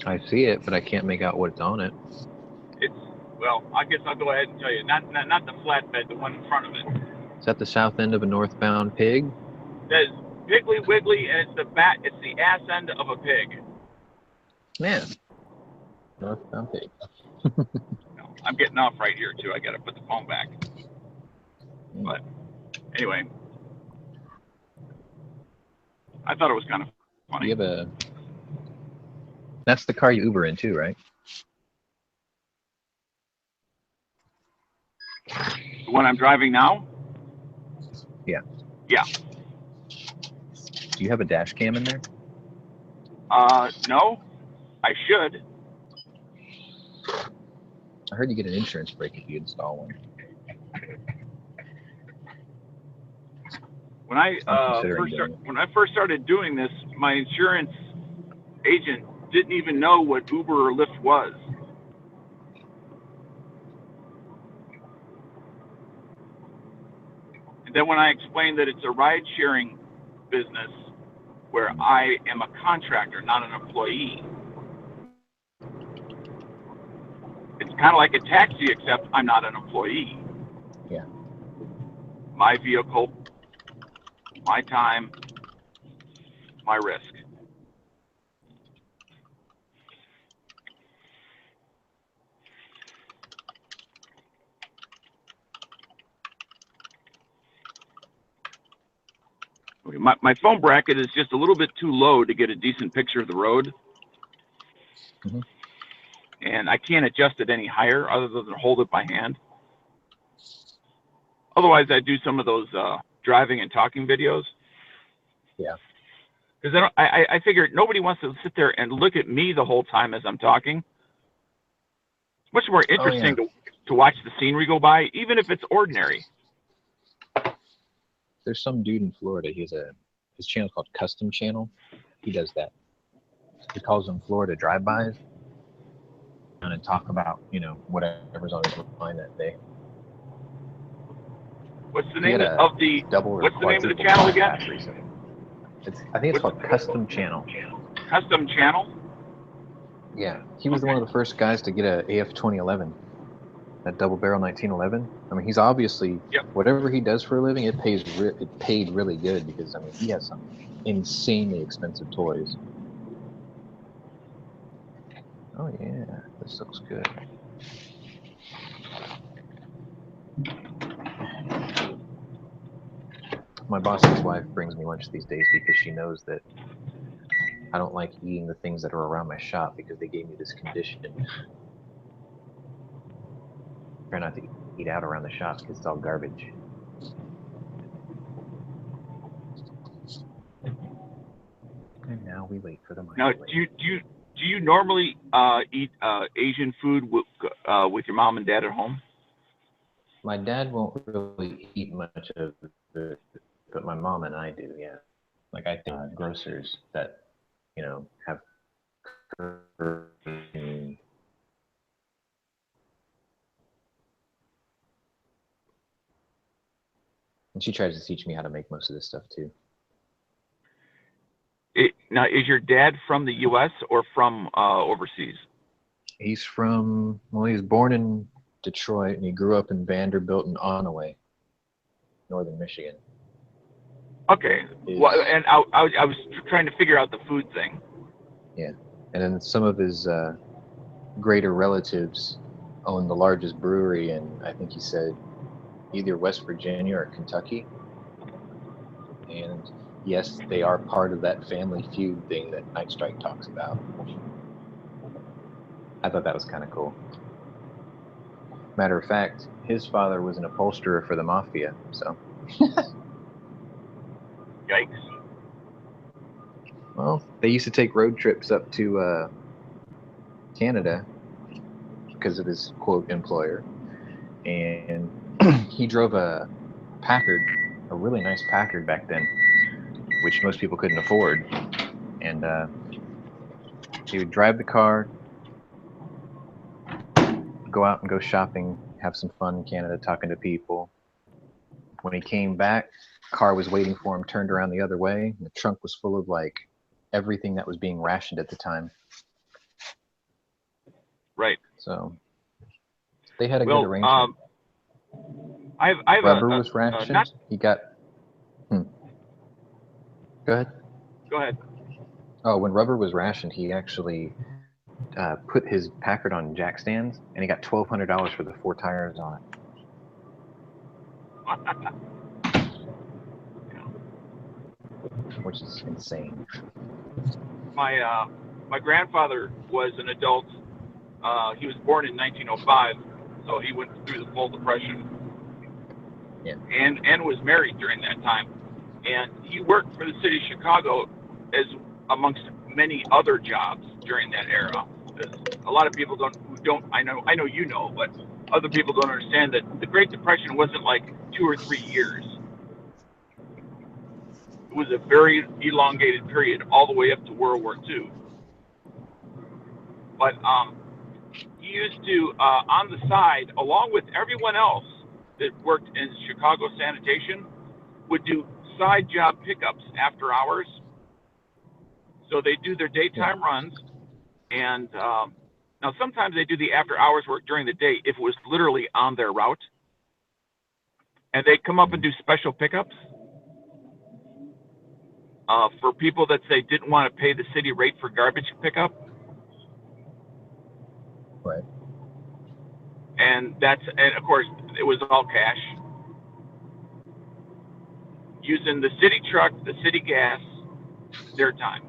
I see it, but I can't make out what's on it. It's, well, I guess I'll go ahead and tell you. Not the flatbed, the one in front of it. Is that the south end of a northbound pig? There's Piggly Wiggly, and it's the ass end of a pig. Man. Northbound pig. No, I'm getting off right here too. I gotta put the phone back. But anyway, I thought it was kind of funny. You have a... That's the car you Uber into, right? The one I'm driving now? Yeah. Yeah. Do you have a dash cam in there? No. I should. I heard you get an insurance break if you install one. When I first started doing this, my insurance agent didn't even know what Uber or Lyft was. And then when I explained that it's a ride-sharing business where I am a contractor, not an employee, it's kind of like a taxi, except I'm not an employee. Yeah. My vehicle, my time, my risk. Okay, my phone bracket is just a little bit too low to get a decent picture of the road. Mm-hmm. And I can't adjust it any higher other than hold it by hand. Otherwise, I do some of those driving and talking videos. Yeah. Because I figure nobody wants to sit there and look at me the whole time as I'm talking. It's much more interesting to watch the scenery go by, even if it's ordinary. There's some dude in Florida. His channel's called Custom Channel. He does that. He calls them Florida drive-bys and talk about, whatever's on his mind that day. What's the name of the channel again? I think it's called Custom Channel. Custom Channel? Yeah. He was one of the first guys to get a AF 2011. That double barrel 1911. I mean, he's obviously, whatever he does for a living, it paid really good because, I mean, he has some insanely expensive toys. Oh yeah, this looks good. My boss's wife brings me lunch these days because she knows that I don't like eating the things that are around my shop because they gave me this condition. Try not to eat out around the shop because it's all garbage. And now we wait for the microwave. Now, do you normally eat Asian food with your mom and dad at home? My dad won't really eat much of it, but my mom and I do, yeah. Like I think grocers that, have and she tries to teach me how to make most of this stuff too. Now, is your dad from the U.S. or from overseas? He's he's born in Detroit and he grew up in Vanderbilt and Onaway, northern Michigan. Okay. Well, and I was trying to figure out the food thing. Yeah. And then some of his greater relatives own the largest brewery in, I think he said, either West Virginia or Kentucky. And yes, they are part of that family feud thing that Night Strike talks about. I thought that was kind of cool. Matter of fact, his father was an upholsterer for the mafia, so. Yikes. Well, they used to take road trips up to Canada because of his quote employer, and he drove a Packard, a really nice Packard back then, which most people couldn't afford. And he would drive the car, go out and go shopping, have some fun in Canada, talking to people. When he came back, car was waiting for him, turned around the other way. And the trunk was full of like everything that was being rationed at the time. Right. So they had a Well, good arrangement. I have Rubber was rationed. not. He got. Go ahead. Go ahead. Oh, when rubber was rationed, he actually put his Packard on jack stands, and he got $1,200 for the 4 tires on it. Which is insane. My grandfather was an adult. He was born in 1905, so he went through the full Depression. Yeah. And was married during that time. And he worked for the city of Chicago as amongst many other jobs during that era. A lot of people don't I know you know, but other people don't understand that the Great Depression wasn't like 2 or 3 years. It was a very elongated period all the way up to World War II. But he used to, on the side, along with everyone else that worked in Chicago sanitation, would do side job pickups after hours. So they do their daytime runs, and now sometimes they do the after hours work during the day if it was literally on their route. And they'd come up and do special pickups for people that they didn't want to pay the city rate for garbage pickup. Right. And of course, it was all cash. Using the city truck, the city gas, their time.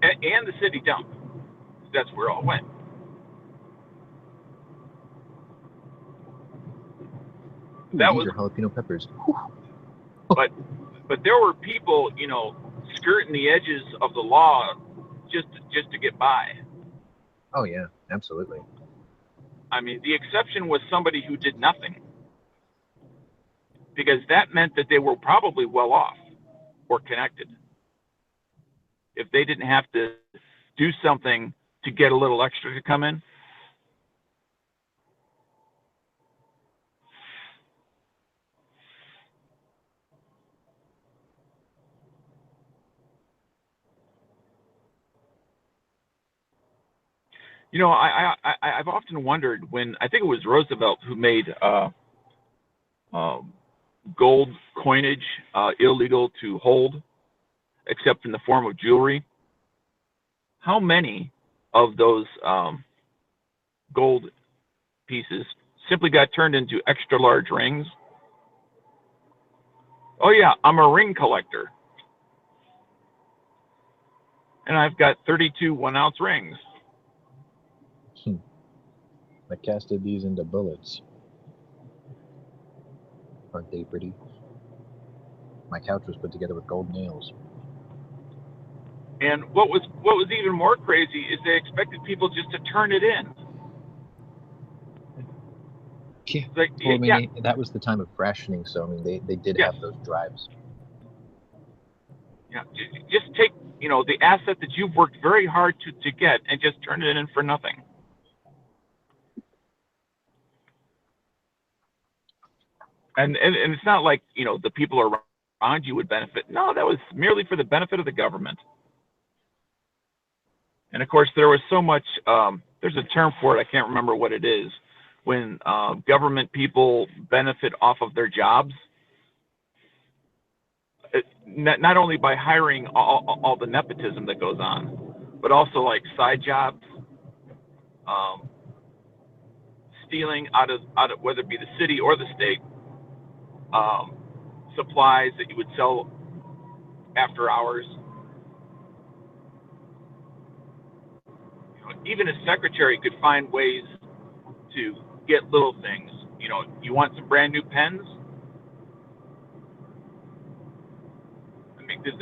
And the city dump. That's where it all went. That These was, are jalapeno peppers. but there were people, skirting the edges of the law just to get by. Oh yeah, absolutely. I mean, the exception was somebody who did nothing, because that meant that they were probably well off or connected. If they didn't have to do something to get a little extra to come in. I've often wondered when, I think it was Roosevelt who made gold coinage illegal to hold, except in the form of jewelry. How many of those gold pieces simply got turned into extra large rings? Oh yeah, I'm a ring collector, and I've got 32 1-ounce rings. I casted these into bullets. Aren't they pretty? My couch was put together with gold nails. And what was even more crazy is they expected people just to turn it in. Yeah. Like, Well, I mean, that was the time of rationing, so I mean, they did have those drives. Yeah, just take the asset that you've worked very hard to get and just turn it in for nothing. And it's not like the people around you would benefit. No, that was merely for the benefit of the government. And of course, there was so much. There's a term for it. I can't remember what it is. When government people benefit off of their jobs, not only by hiring all the nepotism that goes on, but also like side jobs. stealing out of whether it be the city or the state, supplies that you would sell after hours. Even a secretary could find ways to get little things. You want some brand new pens? I mean, because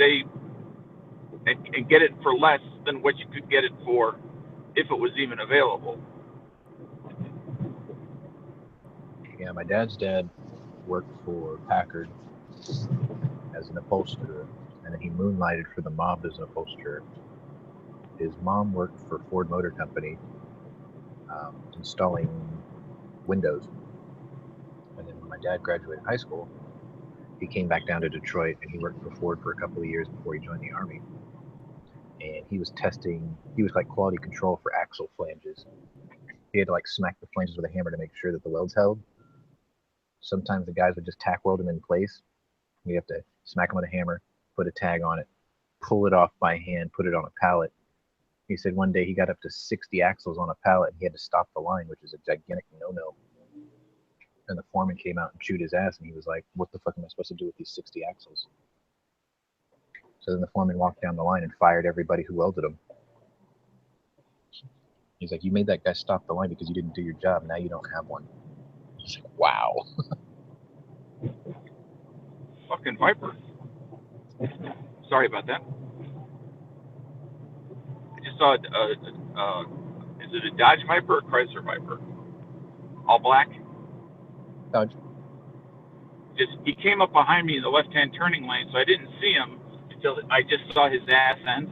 and get it for less than what you could get it for if it was even available. Yeah, my dad's dad worked for Packard as an upholsterer, and then he moonlighted for the mob as an upholsterer. His mom worked for Ford Motor Company, installing windows. And then when my dad graduated high school, he came back down to Detroit, and he worked for Ford for a couple of years before he joined the Army. And he was like quality control for axle flanges. He had to like smack the flanges with a hammer to make sure that the welds held. Sometimes the guys would just tack weld them in place. You have to smack them with a hammer, put a tag on it, pull it off by hand, put it on a pallet. He said one day he got up to 60 axles on a pallet, and he had to stop the line, which is a gigantic no-no. And the foreman came out and chewed his ass, and he was like, what the fuck am I supposed to do with these 60 axles? So then the foreman walked down the line and fired everybody who welded them. He's like, you made that guy stop the line because you didn't do your job. Now you don't have one. He's like, wow. Fucking Viper. Sorry about that. I just saw is it a Dodge Viper or Chrysler Viper? All black? Dodge. He came up behind me in the left-hand turning lane, so I didn't see him until I just saw his ass end.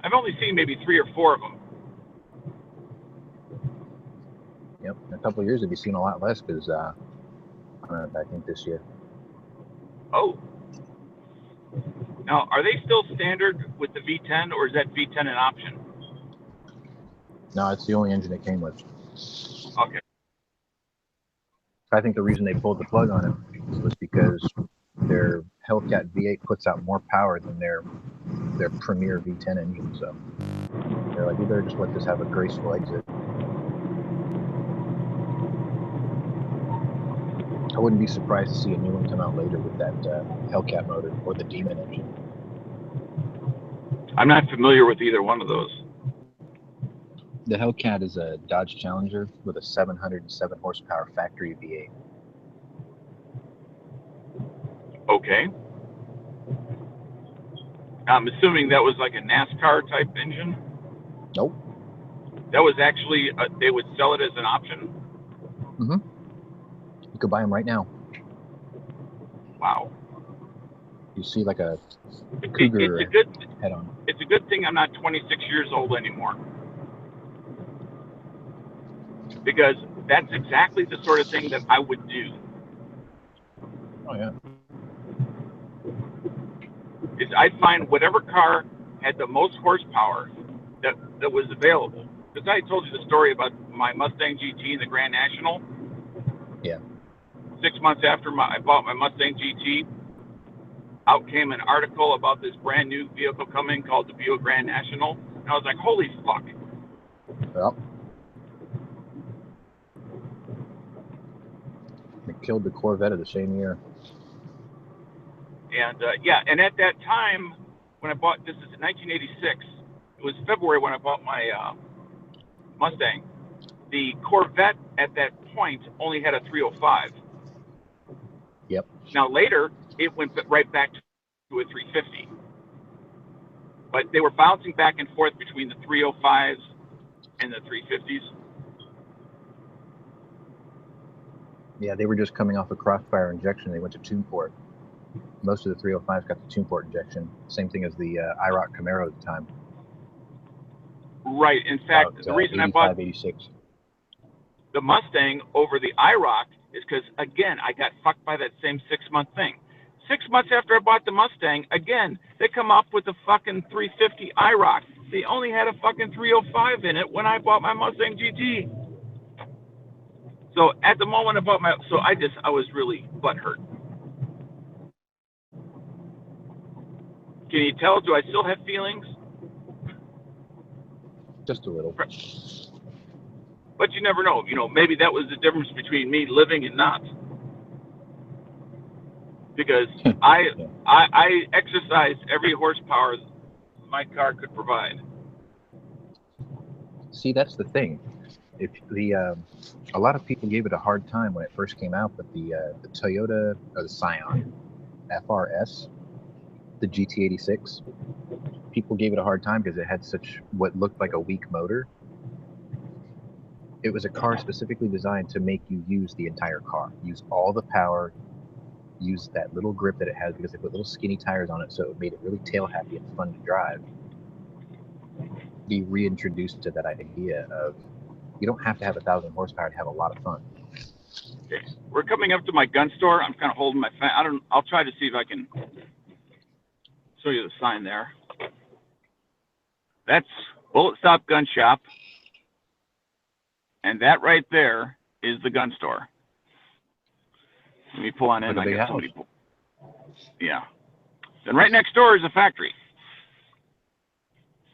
I've only seen maybe 3 or 4 of them. Yep, in a couple of years it'd be seen a lot less because I think this year. Oh. Now, are they still standard with the V10, or is that V10 an option? No, it's the only engine it came with. Okay. I think the reason they pulled the plug on it was because their Hellcat V8 puts out more power than their premier V10 engine. So they're like, we better just let this have a graceful exit. I wouldn't be surprised to see a new one come out later with that Hellcat motor or the Demon engine. I'm not familiar with either one of those. The Hellcat is a Dodge Challenger with a 707 horsepower factory V8. Okay. I'm assuming that was like a NASCAR type engine? Nope. That was actually, they would sell it as an option? Mm-hmm. You could buy them right now. Wow. You see like a Cougar head on. It's a good thing I'm not 26 years old anymore. Because that's exactly the sort of thing that I would do. Oh, yeah. Is I'd find whatever car had the most horsepower that was available. Because I told you the story about my Mustang GT and the Grand National. Yeah. 6 months after I bought my Mustang GT, out came an article about this brand new vehicle coming called the Buick Grand National. And I was like, holy fuck. Well, they killed the Corvette of the same year. And and at that time, when I bought, this is 1986, it was February when I bought my Mustang. The Corvette at that point only had a 305. Yep. Now later, it went right back to a 350. But they were bouncing back and forth between the 305s and the 350s. Yeah, they were just coming off a crossfire injection. They went to tune port. Most of the 305s got the tune port injection. Same thing as the IROC Camaro at the time. Right. In fact, the reason I bought 86. the Mustang over the IROC is because, again, I got fucked by that same 6-month thing. 6 months after I bought the Mustang, again, they come up with the fucking 350 IROC. They only had a fucking 305 in it when I bought my Mustang GT. So at the moment I bought I was really butthurt. Can you tell? Do I still have feelings? Just a little. But you never know. Maybe that was the difference between me living and not. Because I exercised every horsepower my car could provide. See, that's the thing. If a lot of people gave it a hard time when it first came out, but the Toyota or the Scion FRS, the GT86, people gave it a hard time because it had such what looked like a weak motor. It was a car specifically designed to make you use the entire car, use all the power, use that little grip that it has because they put little skinny tires on it, so it made it really tail happy and fun to drive. Be reintroduced to that idea of you don't have to have 1,000 horsepower to have a lot of fun. Okay. We're coming up to my gun store. I'm kind of holding my I'll try to see if I can show you the sign there. That's Bullet Stop Gun Shop. And that right there is the gun store. Let me pull on in. Like a big house. Yeah. And right next door is a factory.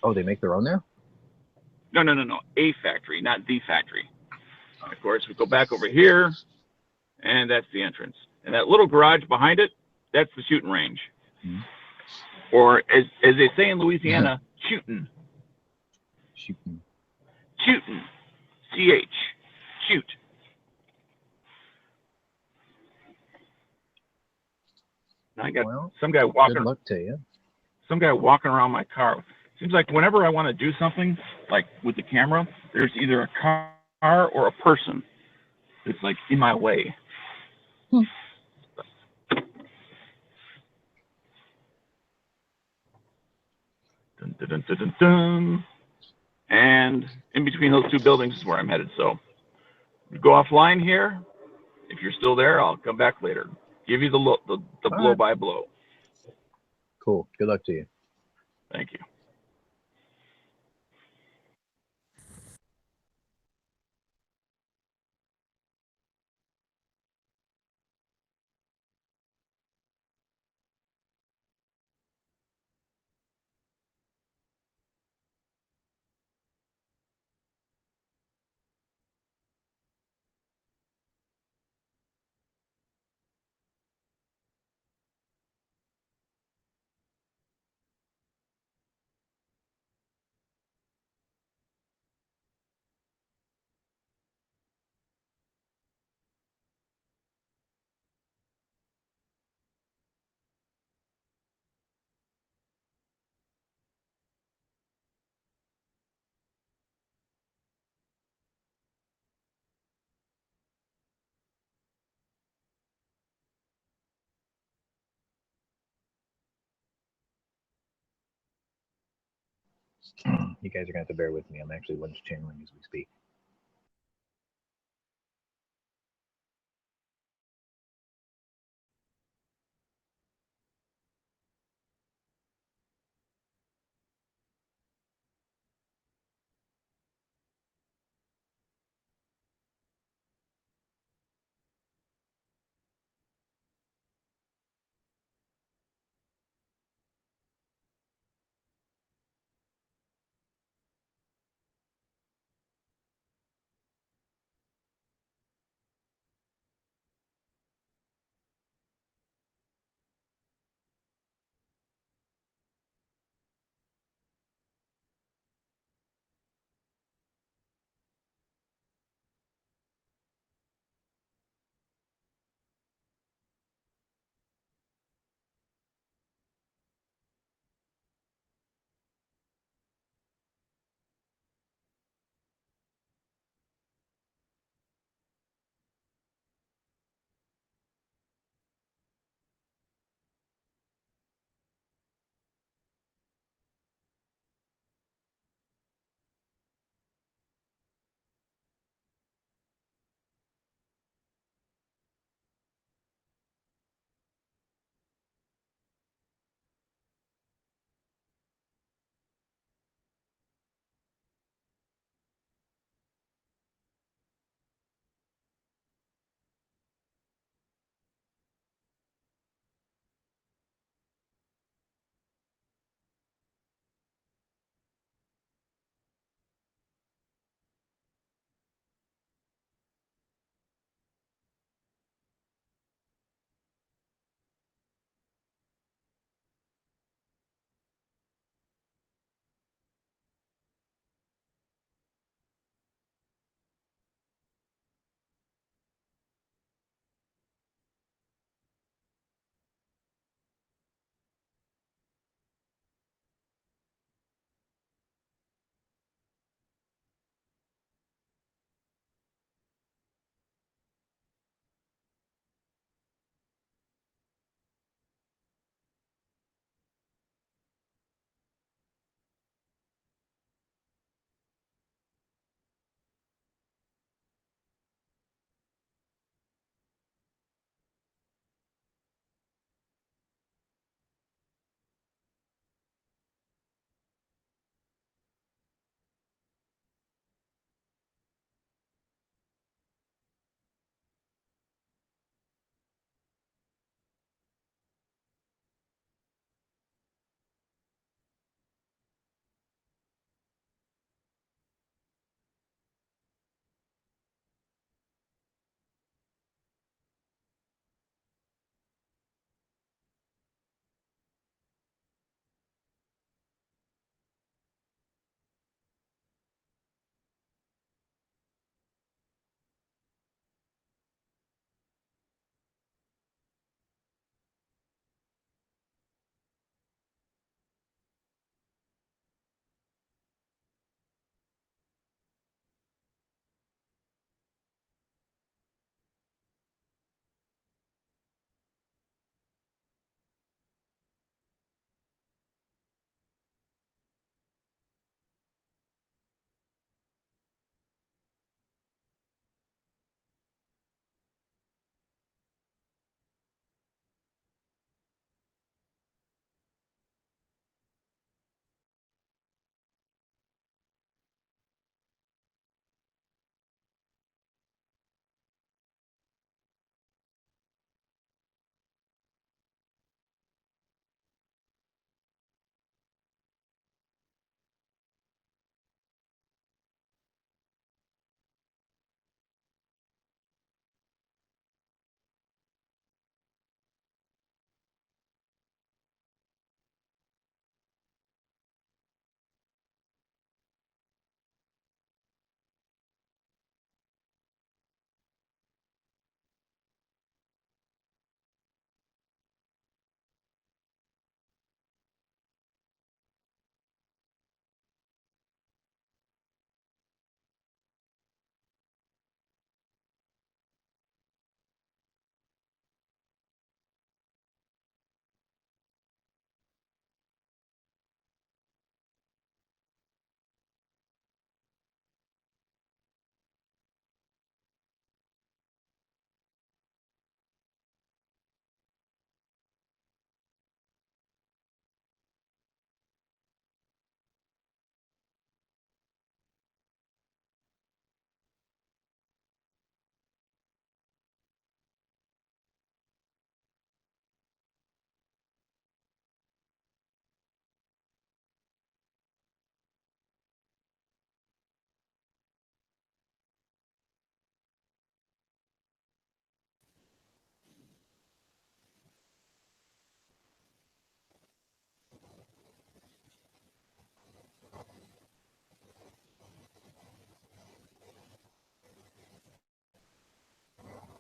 Oh, they make their own there? No. A factory, not the factory. Of course, we go back over here, and that's the entrance. And that little garage behind it, that's the shooting range. Mm-hmm. Or as they say in Louisiana, shooting. Shooting. Shooting. CH. Shoot. Now I got some guy walking. Good luck to you. Some guy walking around my car. Seems like whenever I want to do something, like with the camera, there's either a car or a person that's like in my way. Dun, dun, dun, dun, dun, dun. And in between those two buildings is where I'm headed. So go offline here. If you're still there, I'll come back later. Give you the blow by blow. Cool. Good luck to you. Thank you. You guys are going to have to bear with me. I'm actually lunch channeling as we speak.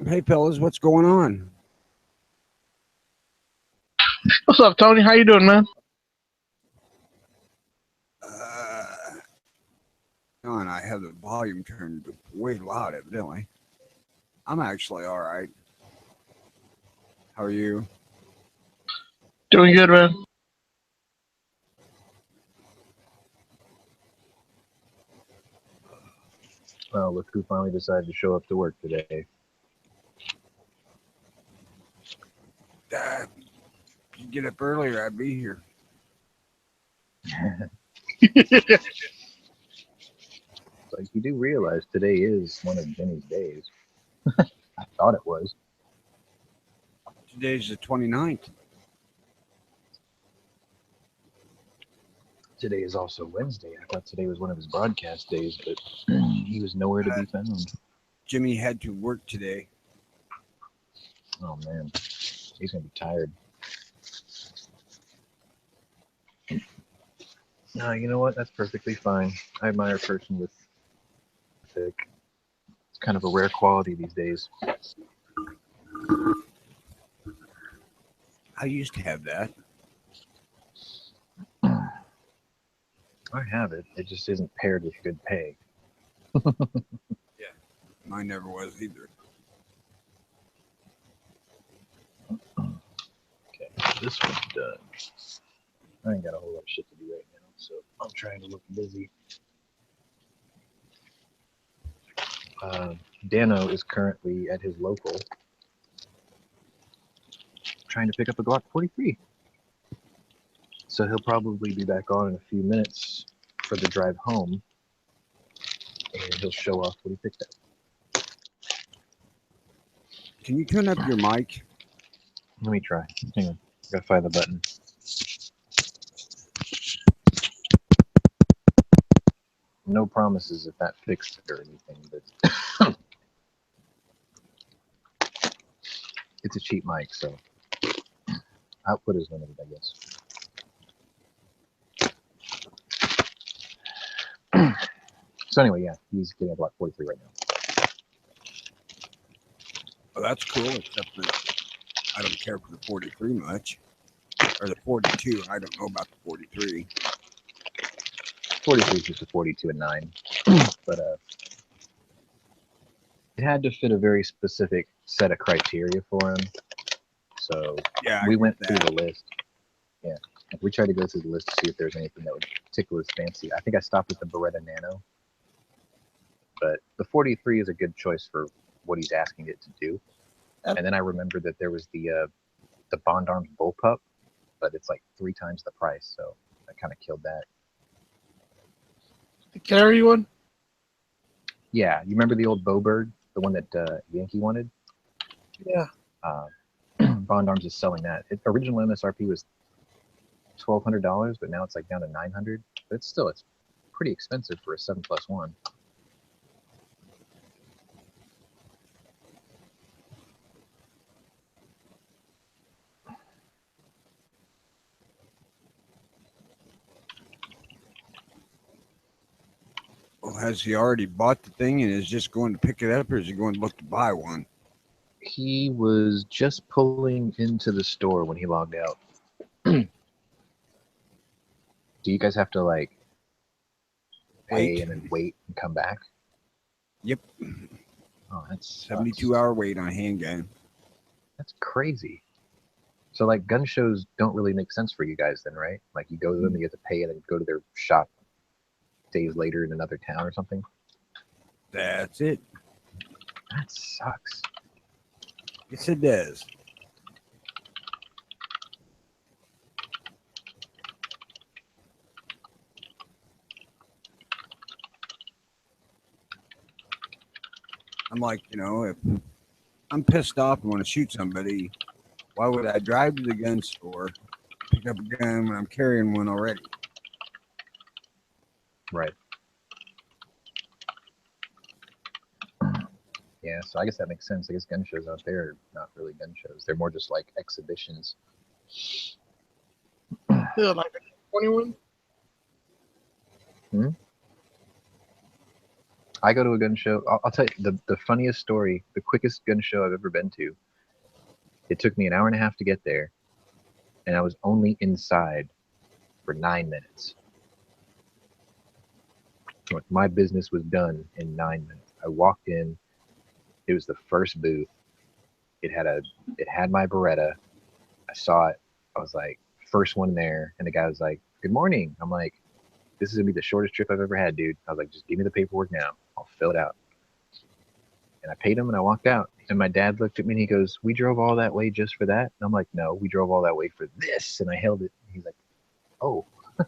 Hey, fellas, what's going on? What's up, Tony? How you doing, man? No, and I have the volume turned way loud, evidently. I'm actually all right. How are you? Doing good, man. Well, look who finally decided to show up to work today. If you get up earlier, I'd be here. Like, you do realize today is one of Jenny's days. I thought it was. Today's the 29th. Today is also Wednesday. I thought today was one of his broadcast days, but he was nowhere to be found. Jimmy had to work today. Oh man, he's gonna be tired. No, you know what? That's perfectly fine. I admire a person with thick. It's kind of a rare quality these days. I used to have that. I have it. It just isn't paired with good pay. Mine never was either. Okay, this one's done. I ain't got a whole lot of shit to do right now, so I'm trying to look busy. Dano is currently at his local trying to pick up a Glock 43. So he'll probably be back on in a few minutes for the drive home, and he'll show off what he picked up. Can you turn up your mic? Let me try. Hang on. Gotta find the button. No promises if that fixed it or anything, but it's a cheap mic, so output is limited, I guess. So anyway, yeah, he's getting a Block 43 right now. Well, that's cool, except that I don't care for the 43 much. Or the 42. I don't know about the 43. 43 is just a 42 and 9, but it had to fit a very specific set of criteria for him. So Yeah, we went through the list. Yeah, we tried to go through the list to see if there's anything that would tickle his fancy. I think I stopped at the Beretta Nano, but the 43 is a good choice for what he's asking it to do. And then I remembered that there was the Bond Arms Bullpup, but it's like 3 times the price, so I kind of killed that. The carry one? Yeah, you remember the old Bowbird, the one that Yankee wanted? Yeah. Bond Arms is selling that. Original MSRP was $1,200, but now it's like down to $900. But it's pretty expensive for a 7+1. Well, has he already bought the thing and is just going to pick it up, or is he going to look to buy one? He was just pulling into the store when he logged out. Do you guys have to like pay and then wait and come back? Yep. Oh, that's 72-hour wait on a handgun. That's crazy. So like gun shows don't really make sense for you guys then, right? Like you go to them, you have to pay, and then go to their shop days later in another town or something. That's it. That sucks. Yes, it does. I'm like, if I'm pissed off and want to shoot somebody, why would I drive to the gun store, pick up a gun when I'm carrying one already? Right. Yeah, so I guess that makes sense. I guess gun shows out there are not really gun shows. They're more just like exhibitions. Yeah, like a 21? I go to a gun show. I'll tell you the funniest story, the quickest gun show I've ever been to. It took me an hour and a half to get there, and I was only inside for 9 minutes. Like, my business was done in 9 minutes. I walked in. It was the first booth. It had my Beretta. I saw it. I was like, first one there, and the guy was like, "Good morning." I'm like, "This is gonna be the shortest trip I've ever had, dude." I was like, "Just give me the paperwork now. I'll fill it out." And I paid him, and I walked out. And my dad looked at me, and he goes, "We drove all that way just for that?" And I'm like, "No, we drove all that way for this." And I held it. And he's like, "Oh." I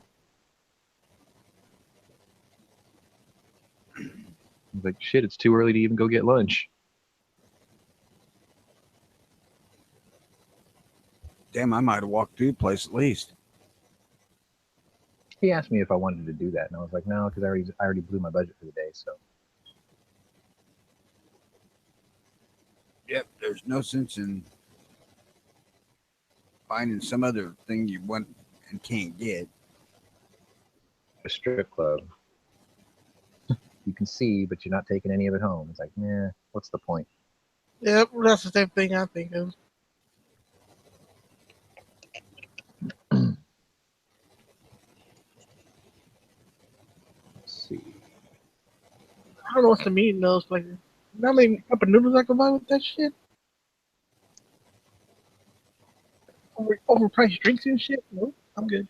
was like, "Shit, it's too early to even go get lunch." Damn, I might have walked through the place at least. He asked me if I wanted to do that, and I was like, "No," because I already blew my budget for the day. So Yep, there's no sense in finding some other thing you want and can't get. a strip club, you can see, but you're not taking any of it home. It's like, nah, what's the point? Yep, that's the same thing I think of. Let's see. I don't know what's the meaning of those places. You know how many cup of noodles I can buy with that shit? Overpriced drinks and shit? Nope, I'm good.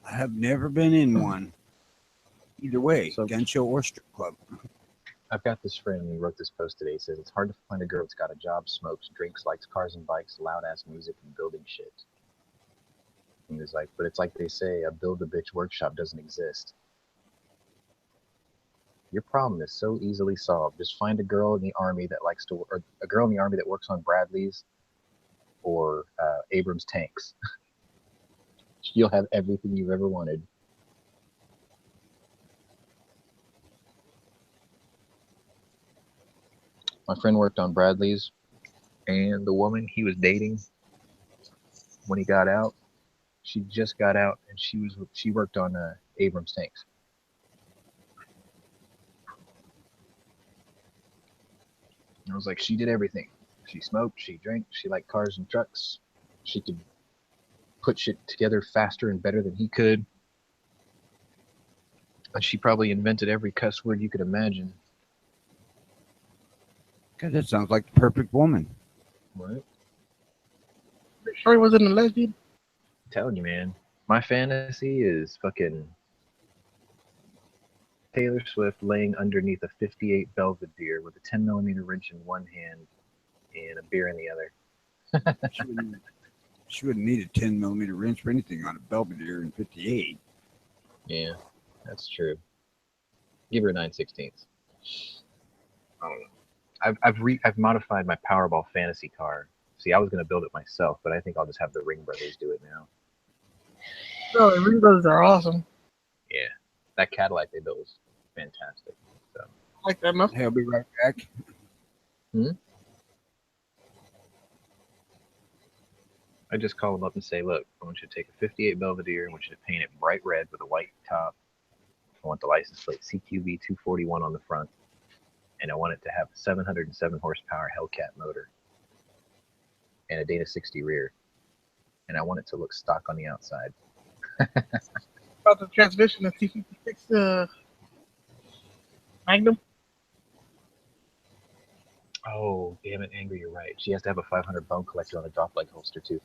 I have never been in one. Either way, So- gun show or strip club. I've got this friend who wrote this post today. He says it's hard to find a girl that's got a job, smokes, drinks, likes cars and bikes, loud ass music, and building shit. And he was like, but it's like they say, a build a bitch workshop doesn't exist. Your problem is so easily solved. Just find a girl in the army that likes to, or a girl in the army that works on Bradleys or Abrams tanks. You'll have everything you've ever wanted. My friend worked on Bradley's, and the woman he was dating when he got out, she just got out, and she worked on Abrams tanks. And I was like, she did everything. She smoked, she drank, she liked cars and trucks. She could put shit together faster and better than he could. And she probably invented every cuss word you could imagine. God, that sounds like the perfect woman. Right? Sure he wasn't a lesbian? I'm telling you, man. My fantasy is fucking Taylor Swift laying underneath a 58 Belvedere with a 10mm wrench in one hand and a beer in the other. She wouldn't need a 10mm wrench for anything on a Belvedere in 58. Yeah, that's true. Give her a 9/16. I don't know. I've modified my Powerball fantasy car. See, I was gonna build it myself, but I think I'll just have the Ring Brothers do it now. No, the Ring Brothers are awesome. Yeah, that Cadillac they built was fantastic. So I like that muff. Hey, I'll be right back. I just call them up and say, look, I want you to take a 58 Belvedere. I want you to paint it bright red with a white top. I want the license plate CQB 241 on the front. And I want it to have a 707 horsepower Hellcat motor and a Dana 60 rear. And I want it to look stock on the outside. About the transmission, the T56 Magnum. Oh, damn it, Angry, you're right. She has to have a 500 bone collector on the drop leg holster, too.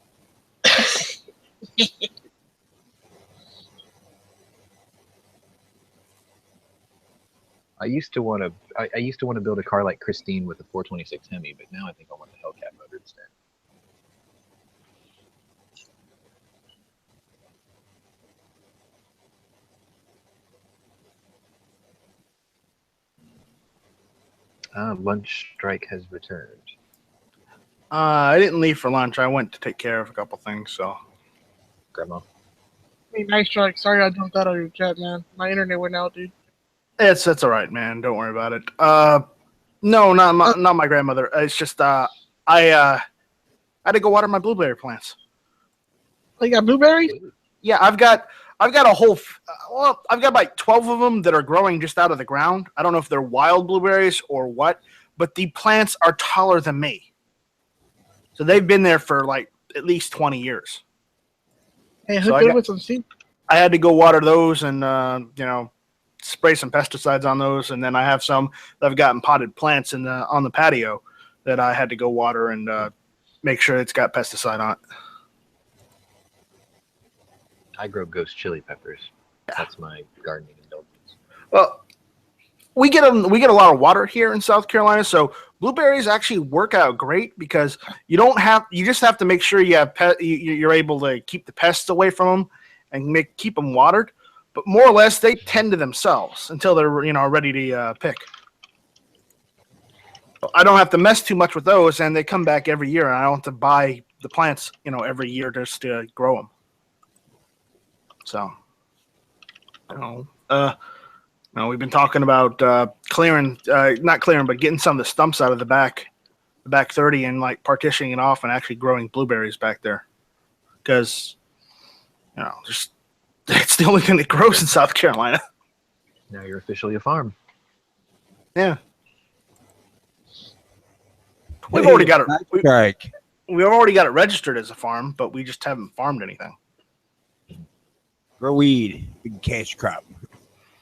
I used to want to build a car like Christine with a 426 Hemi, but now I think I want the Hellcat motor instead. Lunch strike has returned. I didn't leave for lunch. I went to take care of a couple things. So Grandma. Hey, nice strike. Sorry I jumped out of your chat, man. My internet went out, dude. That's all right, man. Don't worry about it. No, not my grandmother. It's just I had to go water my blueberry plants. Oh, you got blueberries? Yeah, I've got a whole. Well, I've got like 12 of them that are growing just out of the ground. I don't know if they're wild blueberries or what, but the plants are taller than me. So they've been there for like at least 20 years. Hey, So hook it with some seed. I had to go water those and spray some pesticides on those, and then I have some that I've gotten potted plants on the patio that I had to go water and make sure it's got pesticide on it. I grow ghost chili peppers. That's my gardening indulgence. Well, we get a lot of water here in South Carolina, so blueberries actually work out great because you just have to make sure you're able to keep the pests away from them and keep them watered. But more or less, they tend to themselves until they're ready to pick. I don't have to mess too much with those, and they come back every year, and I don't have to buy the plants every year just to grow them. So, we've been talking about not clearing, but getting some of the stumps out of the back 30 and like partitioning it off and actually growing blueberries back there, because it's the only thing that grows in South Carolina. Now you're officially a farm. Yeah, we've already got it. We've already got it registered as a farm, but we just haven't farmed anything. Grow weed, big cash crop.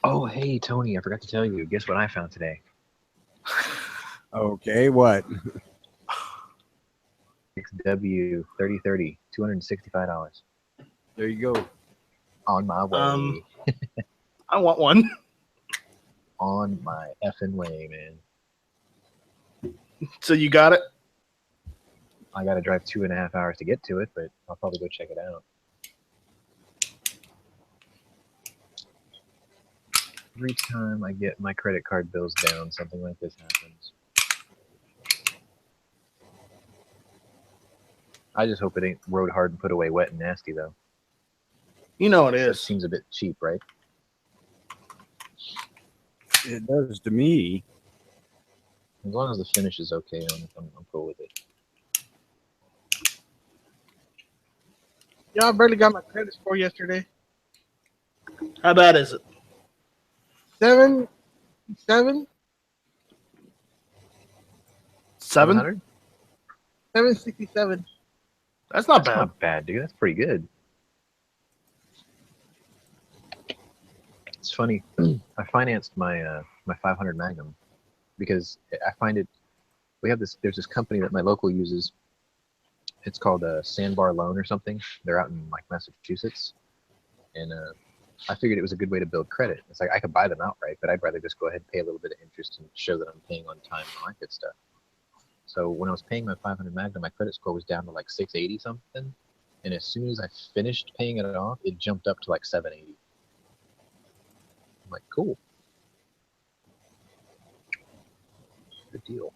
Oh, hey, Tony, I forgot to tell you. Guess what I found today? Okay, what? XW 3030, $265. There you go. On my way. I want one. On my effing way, man. So you got it? I got to drive 2.5 hours to get to it, but I'll probably go check it out. Every time I get my credit card bills down, something like this happens. I just hope it ain't rode hard and put away wet and nasty, though. It That is. seems a bit cheap, right? It does to me. As long as the finish is okay on it, I'm cool with it. Yeah, I barely got my credit score yesterday. How bad is it? 7. 7? 767. That's not That's bad. not bad, dude. That's pretty good. It's funny. I financed my my 500 Magnum because I find it. There's this company that my local uses. It's called Sandbar Loan or something. They're out in like Massachusetts, and I figured it was a good way to build credit. It's like I could buy them outright, but I'd rather just go ahead and pay a little bit of interest and show that I'm paying on time and all that good stuff. So when I was paying my 500 Magnum, my credit score was down to like 680 something, and as soon as I finished paying it off, it jumped up to like 780. I'm like, cool, good deal.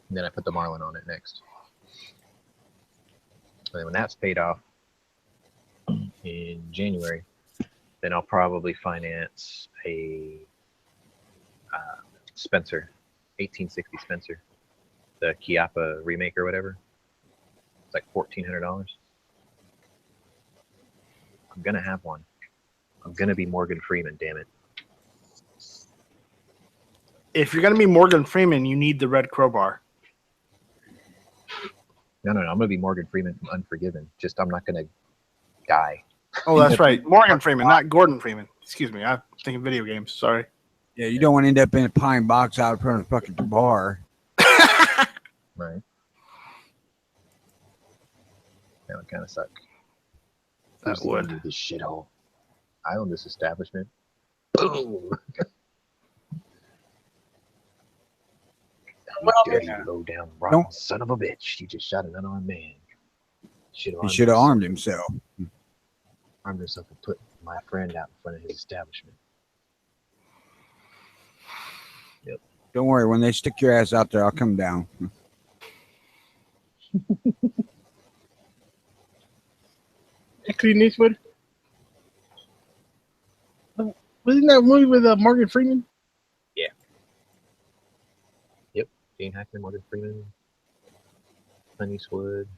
And then I put the Marlin on it next. And then when that's paid off in January, then I'll probably finance a Spencer, 1860 Spencer, the Chiappa remake or whatever. It's like $1,400. I'm gonna have one. I'm gonna be Morgan Freeman, damn it. If you're going to be Morgan Freeman, you need the red crowbar. No, I'm gonna be Morgan Freeman from Unforgiven. Just I'm not gonna die. Oh, that's right. Morgan Freeman, not Gordon Freeman. Excuse me. I'm thinking video games. Sorry. Yeah, you don't want to end up in a pine box out in front of the fucking bar. Right. That would kind of suck. That Who's would. the owner of this shithole? I own this establishment. Boom. You dirty, low down, rotten son of a bitch. You just shot an unarmed man. He should have armed himself. Armed himself and put my friend out in front of his establishment. Yep. Don't worry, when they stick your ass out there, I'll come down. Hey, Clint Eastwood. Isn't that movie with Morgan Freeman? Gene Hackman, Morgan Freeman, Clint Eastwood.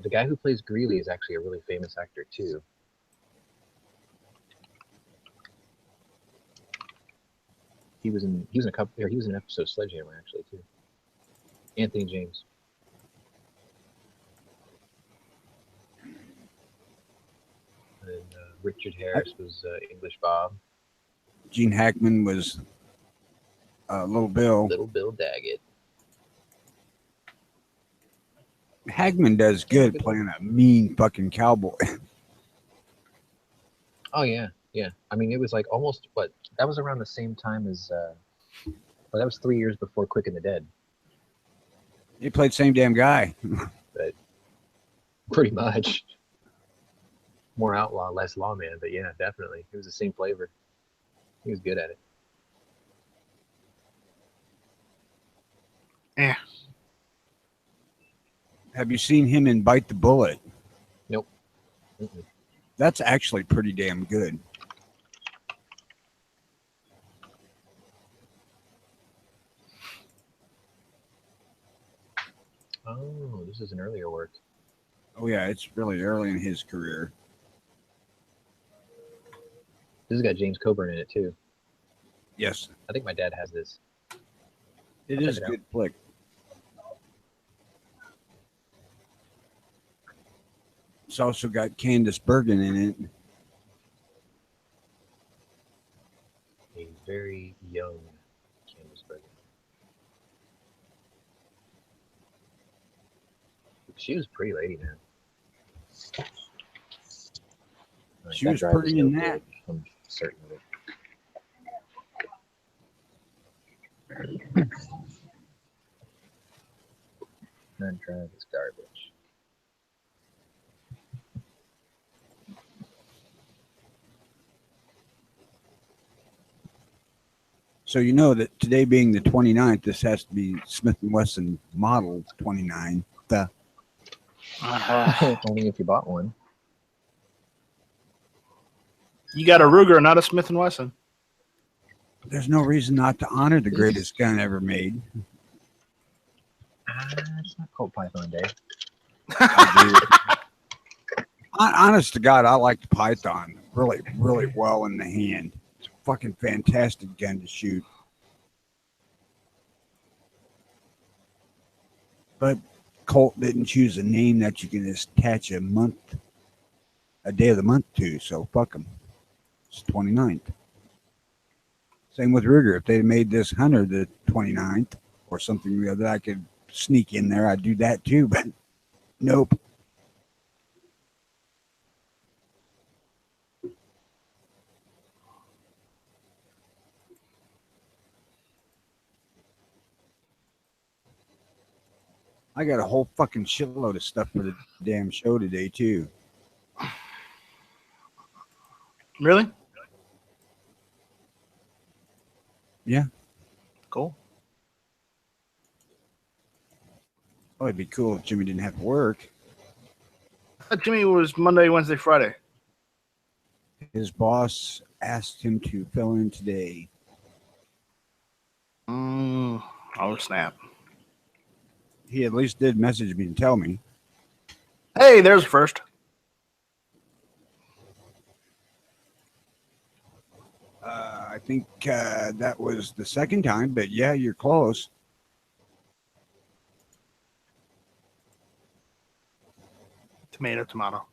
The guy who plays Greeley is actually a really famous actor too. He was in an episode of Sledgehammer actually too. Anthony James. And Richard Harris was English Bob. Gene Hackman was Little Bill. Little Bill Daggett. Hackman does good playing a mean fucking cowboy. Oh yeah, yeah. I mean, it was like almost that was around the same time as. Well, that was 3 years before Quick and the Dead. He played the same damn guy. But pretty much. More outlaw, less lawman, but yeah, definitely. It was the same flavor. He was good at it. Yeah. Have you seen him in Bite the Bullet? Nope. Mm-mm. That's actually pretty damn good. Oh, this is an earlier work. Oh yeah, it's really early in his career. This has got James Coburn in it too. Yes, I think my dad has this. it I'll is check a it good flick. It's also got Candice Bergen in it. A very young Candice Bergen. She was a pretty lady, man. She That was drive pretty no in that. good, I'm certain of it. That drive is garbage. So you know that today being the 29th, this has to be Smith & Wesson Model 29. Only if you bought one. You got a Ruger, not a Smith & Wesson. There's no reason not to honor the greatest gun ever made. It's not Colt Python Day. Honest to God, I like the Python really, really well in the hand. It's a fucking fantastic gun to shoot. But Colt didn't choose a name that you can attach a day of the month to, so fuck them. It's 29th. Same with Ruger. If they made this Hunter the 29th or something that I could sneak in there, I'd do that too, but nope. I got a whole fucking shitload of stuff for the damn show today too. Really? Yeah. Cool. Oh, it'd be cool if Jimmy didn't have to work. Jimmy was Monday, Wednesday, Friday. His boss asked him to fill in today. Oh, snap. He at least did message me and tell me. Hey, there's the first. I think that was the second time, but yeah, you're close. Tomato, tomato.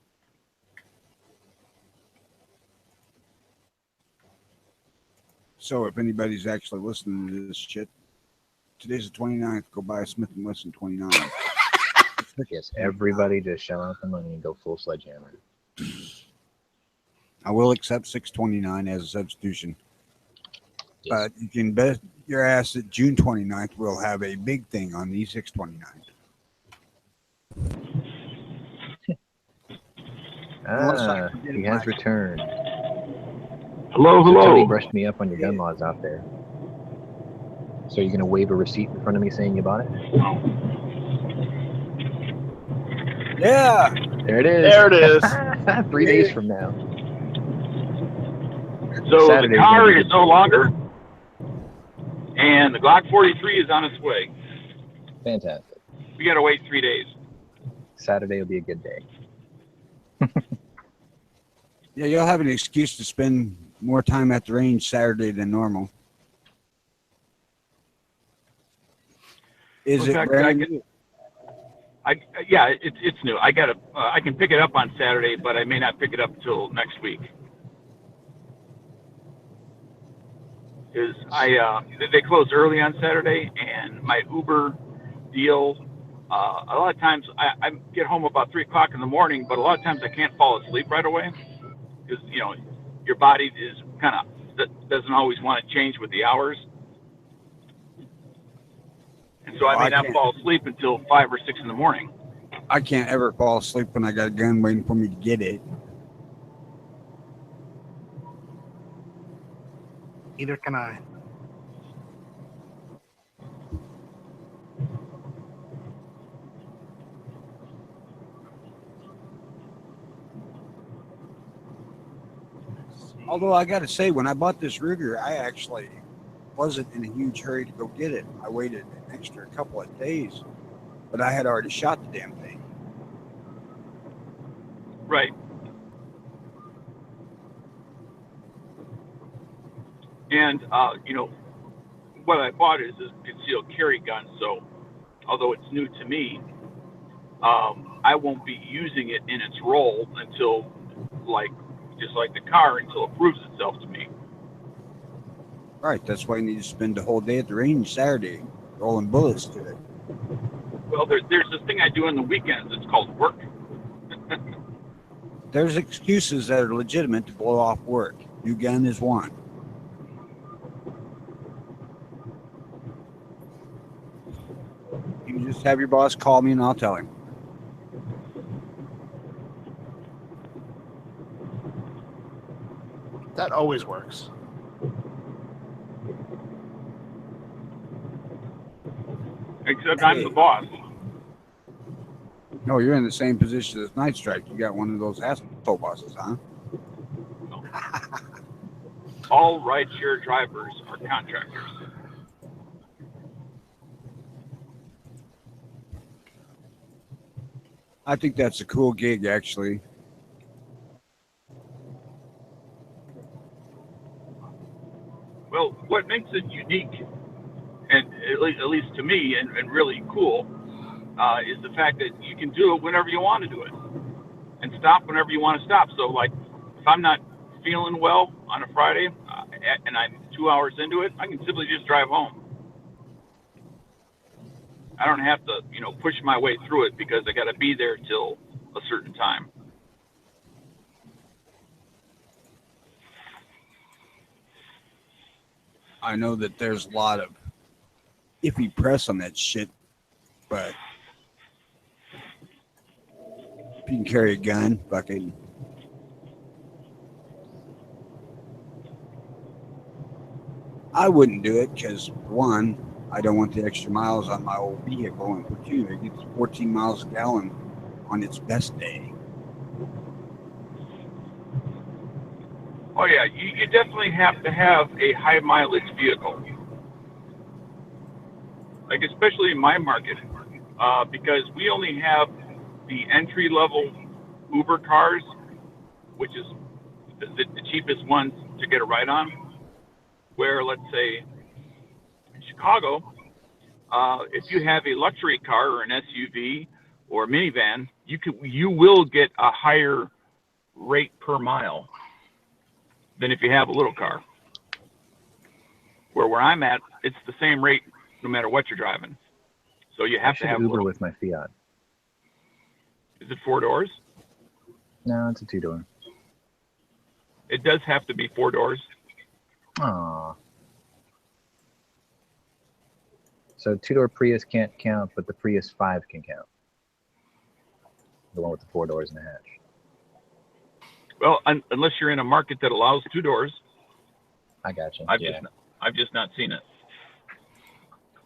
So if anybody's actually listening to this shit, today's the 29th. Go buy a Smith & Wesson 29. Yes, everybody just shell out the money and go full Sledgehammer. I will accept 629 as a substitution. Yes. But you can bet your ass that June 29th we'll have a big thing on the 629. He has returned. Hello, So Tony hello. brushed me up on your gun laws out there. So you're gonna wave a receipt in front of me saying you bought it? Yeah. There it is. There it is. 3 days from now. So Saturday's the car gonna be is good. no longer, and the Glock 43 is on its way. Fantastic. We got to wait 3 days. Saturday will be a good day. Yeah, you'll have an excuse to spend more time at the range Saturday than normal. Is In it fact, brand new? Yeah, it's new. I can pick it up on Saturday, but I may not pick it up till next week. Because they close early on Saturday, and my Uber deal. A lot of times I get home about 3 o'clock in the morning, but a lot of times I can't fall asleep right away because your body is kind of doesn't always want to change with the hours, and so I may not fall asleep until 5 or 6 in the morning. I can't ever fall asleep when I got a gun waiting for me to get it. Neither can I. Although I got to say, when I bought this Ruger, I actually wasn't in a huge hurry to go get it. I waited an extra couple of days, but I had already shot the damn thing. Right. And what I bought is a concealed carry gun. So although it's new to me, I won't be using it in its role until, just like the car, until it proves itself to me. Right, that's why you need to spend the whole day at the range Saturday, rolling bullets to it. Well, there's this thing I do on the weekends. It's called work. There's excuses that are legitimate to blow off work. New gun is one. You just have your boss call me and I'll tell him. That always works. Except I'm the boss. No, you're in the same position as Night Strike. You got one of those asshole bosses, huh? All ride-share drivers are contractors. I think that's a cool gig, actually. Well, what makes it unique, and at least to me, and really cool, is the fact that you can do it whenever you want to do it, and stop whenever you want to stop. So, like, if I'm not feeling well on a Friday, and I'm 2 hours into it, I can simply just drive home. I don't have to, push my way through it because I got to be there till a certain time. I know that there's a lot of iffy press on that shit, but if you can carry a gun, fucking. I wouldn't do it because, one, I don't want the extra miles on my old vehicle, and for two, it gets 14 miles a gallon on its best day. Oh yeah, you definitely have to have a high mileage vehicle, like especially in my market, because we only have the entry level Uber cars, which is the cheapest ones to get a ride on. Where, let's say, in Chicago, if you have a luxury car or an SUV or a minivan, you will get a higher rate per mile than if you have a little car. Where I'm at, it's the same rate no matter what you're driving. So you have to have Uber with my Fiat. Is it 4 doors? No, it's a 2-door. It does have to be 4 doors. Aww. So 2-door Prius can't count, but the Prius 5 can count. The one with the 4 doors and a hatch. Well, unless you're in a market that allows 2 doors. I got you. I've just not seen it.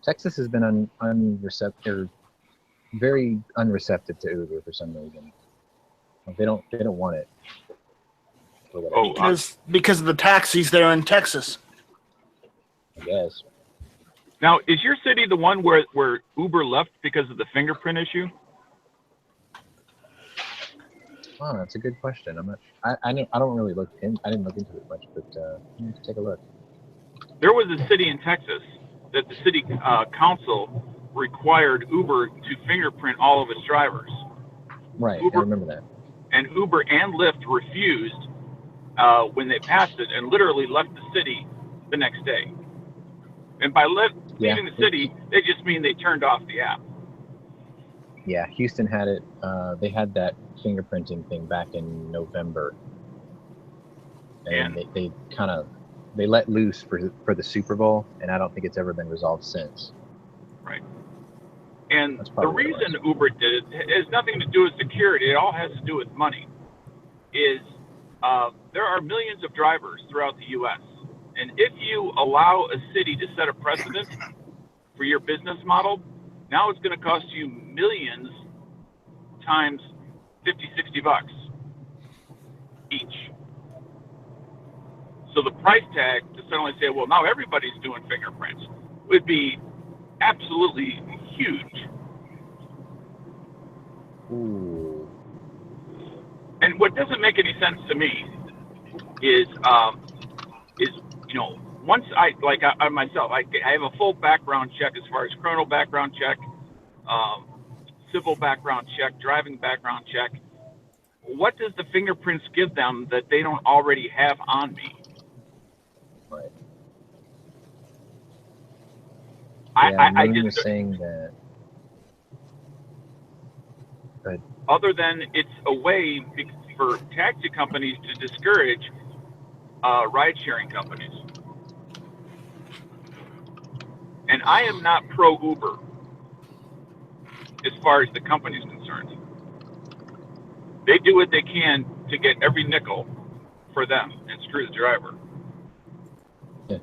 Texas has been unreceptive, very unreceptive to Uber for some reason. Like they don't want it. or whatever. Oh, Because of the taxis there in Texas. I guess. now is your city the one where Uber left because of the fingerprint issue? Oh, that's a good question. I'm not. I don't really look in. I didn't look into it much, but take a look. There was a city in Texas that the city council required Uber to fingerprint all of its drivers. Right. Uber- I remember that. And Uber and Lyft refused when they passed it and literally left the city the next day. And by leaving the city, they just mean they turned off the app. Yeah, Houston had it. They had that fingerprinting thing back in November, and they kind of let loose for the Super Bowl, and I don't think it's ever been resolved since. Right. And That's the probably what it reason Uber did it has nothing to do with security. It all has to do with money. There are millions of drivers throughout the U.S. And if you allow a city to set a precedent for your business model, now it's going to cost you millions times 50, 60 bucks each. So the price tag to suddenly say, well, now everybody's doing fingerprints would be absolutely huge. Ooh. And what doesn't make any sense to me is once I myself, I have a full background check as far as criminal background check, civil background check, driving background check. What does the fingerprints give them that they don't already have on me? Right. I Moon just was saying that. other than it's a way for taxi companies to discourage ride-sharing companies. And I am not pro-Uber as far as the company's concerned. They do what they can to get every nickel for them and screw the driver. Yeah.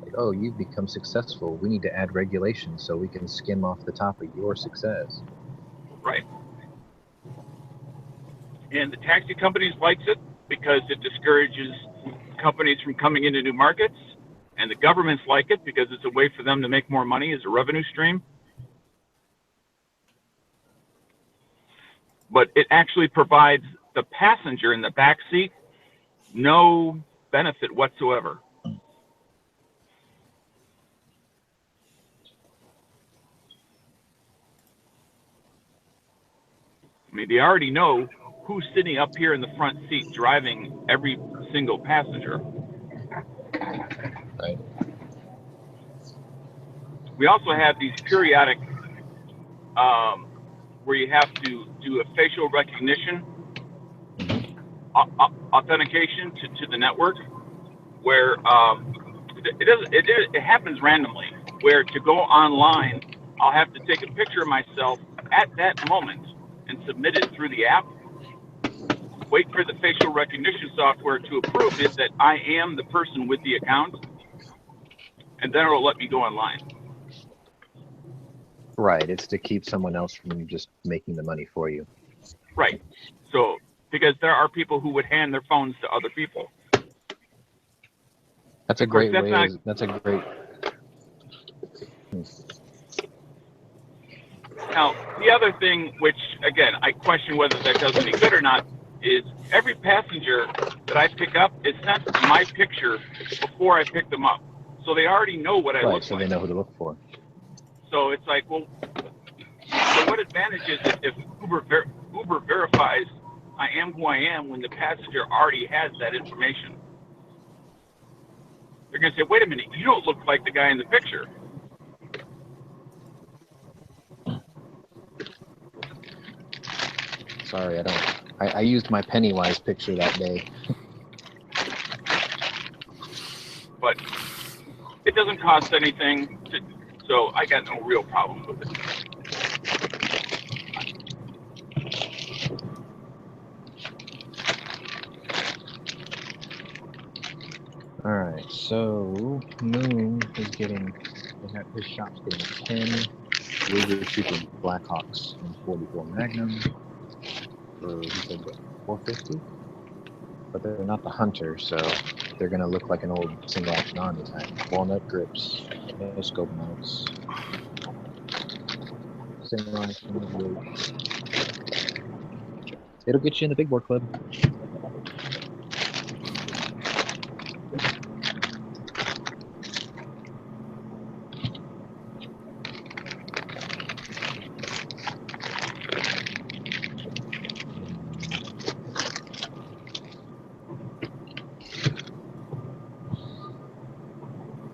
Like, oh, you've become successful. We need to add regulations so we can skim off the top of your success. Right. And the taxi companies likes it because it discourages companies from coming into new markets, and the governments like it because it's a way for them to make more money as a revenue stream. But it actually provides the passenger in the back seat no benefit whatsoever. I mean, they already know who's sitting up here in the front seat driving every single passenger. Right. We also have these periodic where you have to do a facial recognition authentication to the network, where it happens randomly. Where to go online, I'll have to take a picture of myself at that moment and submit it through the app. Wait for the facial recognition software to approve it that I am the person with the account, and then it'll let me go online. Right. It's to keep someone else from just making the money for you. Right. So, because there are people who would hand their phones to other people. That's a Of course, great that's way. not- That's a great. Now, the other thing, which again, I question whether that does any good or not, is every passenger that I pick up is sent my picture before I pick them up. So they already know what I Right. look So like. they know who to look for. So it's like, well, so what advantage is it if Uber verifies I am who I am when the passenger already has that information? They're going to say, wait a minute, you don't look like the guy in the picture. Sorry, I don't. I used my Pennywise picture that day. But it doesn't cost anything, so I got no real problem with it. All right. So Moon is getting. His shop's getting 10 Ruger Super Blackhawks and 44 Magnum. for he said what, 450. But they're not the hunter, so they're gonna look like an old single action army type. Walnut grips, no scope mounts, single action. It'll get you in the big board club.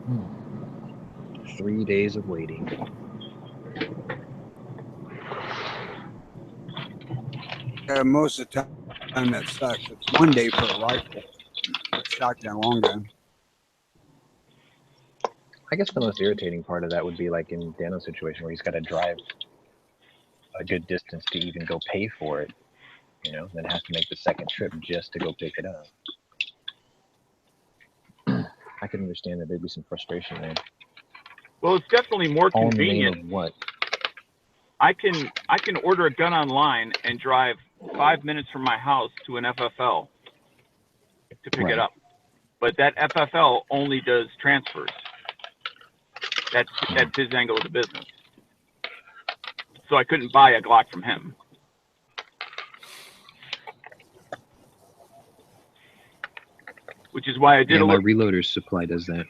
Hmm. 3 days of waiting. Most of the time that sucks. It's 1 day for a rifle. Shotgun, long gun. I guess the most irritating part of that would be like in Dano's situation where he's got to drive a good distance to even go pay for it, you know, then has to make the second trip just to go pick it up. I can understand that there'd be some frustration there. Well, it's definitely more All in the name convenient. of what? I can order a gun online and drive 5 minutes from my house to an FFL to pick Right. it up. But that FFL only does transfers. That's his angle of the business. So I couldn't buy a Glock from him. Which is why I did Yeah, a my little. reloader's supply does that.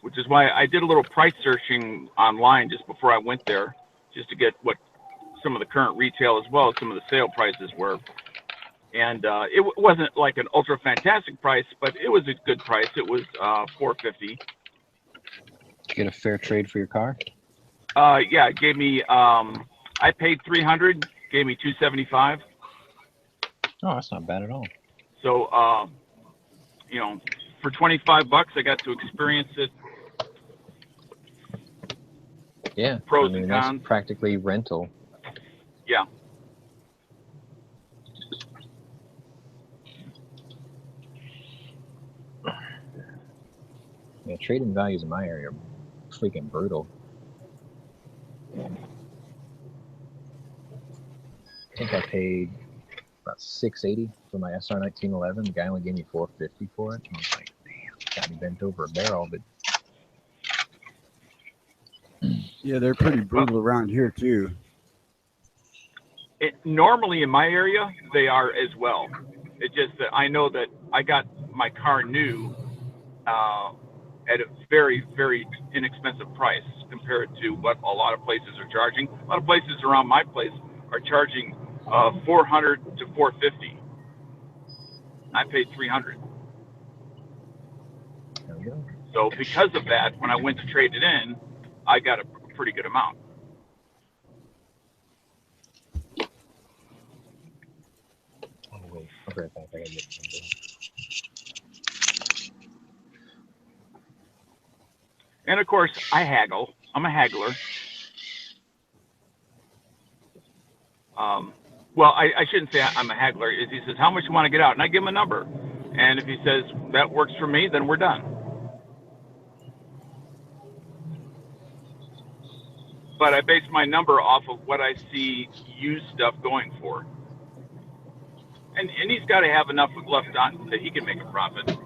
Which is why I did a little price searching online just before I went there, just to get what some of the current retail as well as some of the sale prices were. And it wasn't like an ultra fantastic price, but it was a good price. It was $450. Did you get a fair trade for your car? Yeah, it gave me. I paid $300, gave me $275. Oh, that's not bad at all. So you know, for $25, I got to experience it. Yeah, Pros I mean, and that's cons. practically rental. Yeah. Yeah, trading values in my area are freaking brutal. I think I paid about $680 for my SR 1911. The guy only gave me $450 for it. I was like, damn, got me bent over a barrel. But Yeah, they're pretty brutal around here too. Normally in my area, they are as well. It's just that I know that I got my car new at a very, very inexpensive price compared to what a lot of places are charging. A lot of places around my place are charging $400 to $450. I paid $300. there we go. So because of that, when I went to trade it in, I got a pretty good amount. Oh, wait, I'll be right back. I gotta get something. And of course, I haggle. I'm a haggler. Well, I shouldn't say I'm a haggler. He says, how much you want to get out? And I give him a number. And if he says, that works for me, then we're done. But I base my number off of what I see used stuff going for. And he's got to have enough left on that he can make a profit.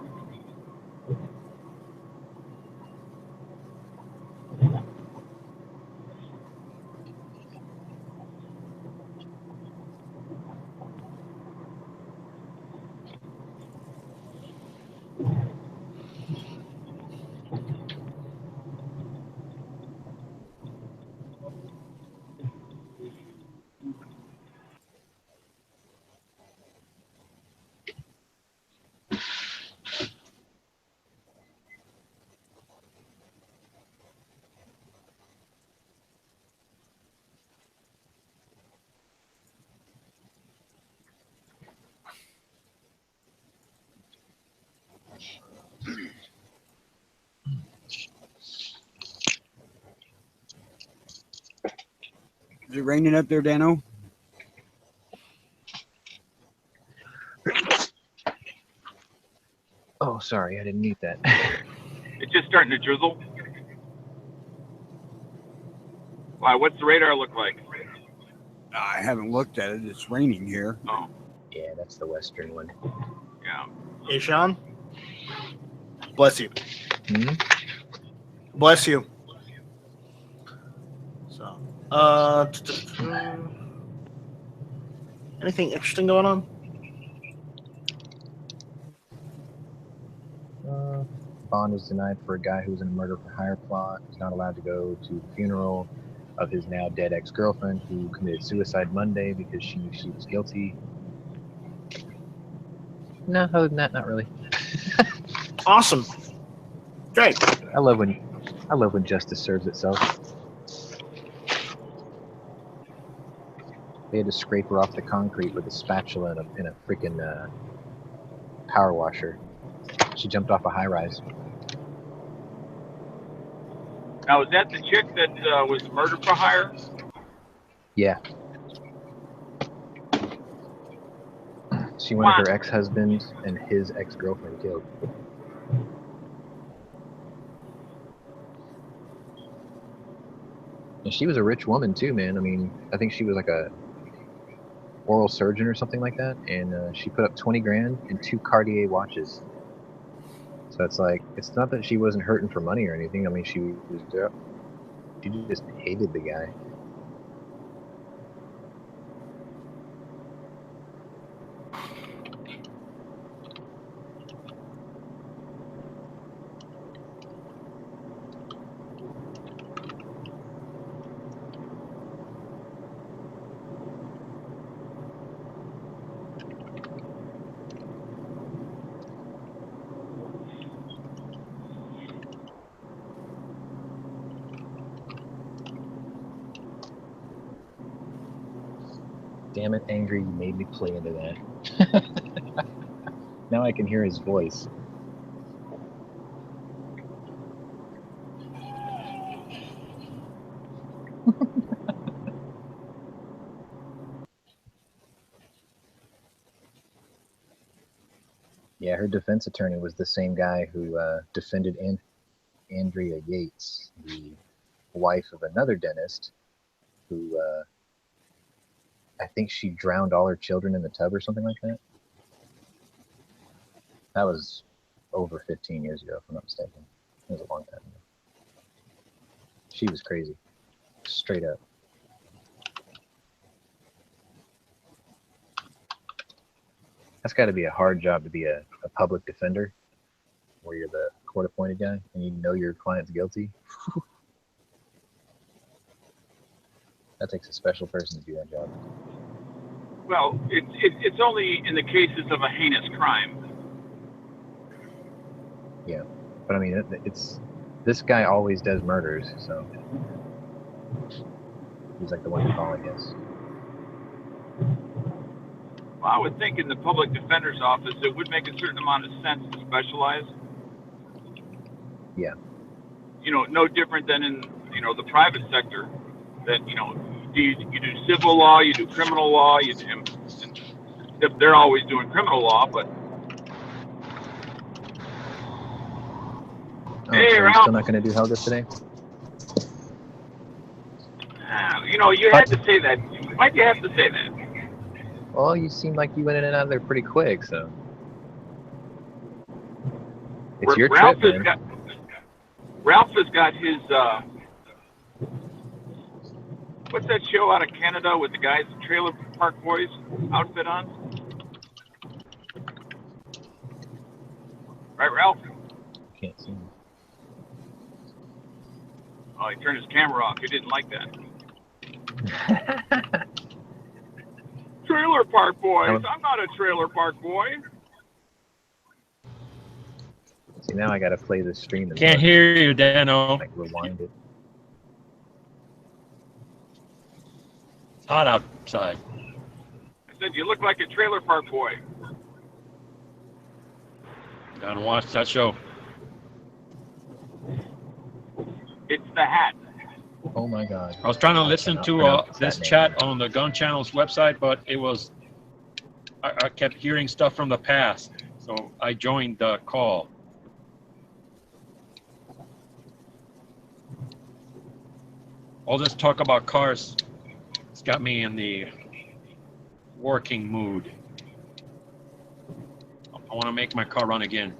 Is it raining up there, Dano? Oh, sorry, I didn't mute that. It's just starting to drizzle. Why, what's the radar look like? I haven't looked at it. It's raining here. Oh, Yeah, that's the western one. yeah. Hey, Sean. Bless you. Hmm? Bless you. So, anything interesting going on? Bond was denied for a guy who was in a murder for hire plot. He's not allowed to go to the funeral of his now dead ex-girlfriend who committed suicide Monday because she knew she was guilty. No, other than that, not really. Awesome. Great. I love when justice serves itself. They had to scrape her off the concrete with a spatula and a freaking power washer. She jumped off a high-rise. Now, is that the chick that was murder for hire? Yeah. She wanted her ex-husband and his ex-girlfriend killed. And she was a rich woman too, man. I mean, I think she was like a oral surgeon or something like that, and she put up 20 grand and 2 Cartier watches. So it's like, it's not that she wasn't hurting for money or anything. I mean, she just hated the guy. Damn it, Angry, you made me play into that. Now I can hear his voice. Yeah, her defense attorney was the same guy who defended Andrea Yates, the wife of another dentist who I think she drowned all her children in the tub or something like that. That was over 15 years ago, if I'm not mistaken. It was a long time ago. She was crazy. Straight up. That's got to be a hard job to be a public defender, where you're the court-appointed guy and you know your client's guilty. That takes a special person to do that job. Well, it's only in the cases of a heinous crime. Yeah, but I mean, it's this guy always does murders, so he's like the one you call, I guess. Well, I would think in the public defender's office it would make a certain amount of sense to specialize. Yeah. You know, no different than in, you know, the private sector. That, you know, you do civil law, you do criminal law, and they're always doing criminal law, but Oh, hey, so you're Ralph. still not going to do Helga today? You know, you had to say that. Why'd you have to say that? Well, you seem like you went in and out of there pretty quick, so it's your Ralph trip, has man. Ralph has got his what's that show out of Canada with the guys, Trailer Park Boys outfit on? Right, Ralph? Can't see him. Oh, he turned his camera off. He didn't like that. Trailer Park Boys. I'm not a Trailer Park boy. See, now I got to play this stream and Can't hear you, Dano. like rewind it. It's hot outside. I said, you look like a Trailer Park boy. Gotta watch that show. It's the hat. Oh my God. I was trying to listen cannot to pronounce this that name. chat on the Gunchannels website, but it was I kept hearing stuff from the past, so I joined the call. All this talk about cars It's got me in the working mood. I want to make my car run again.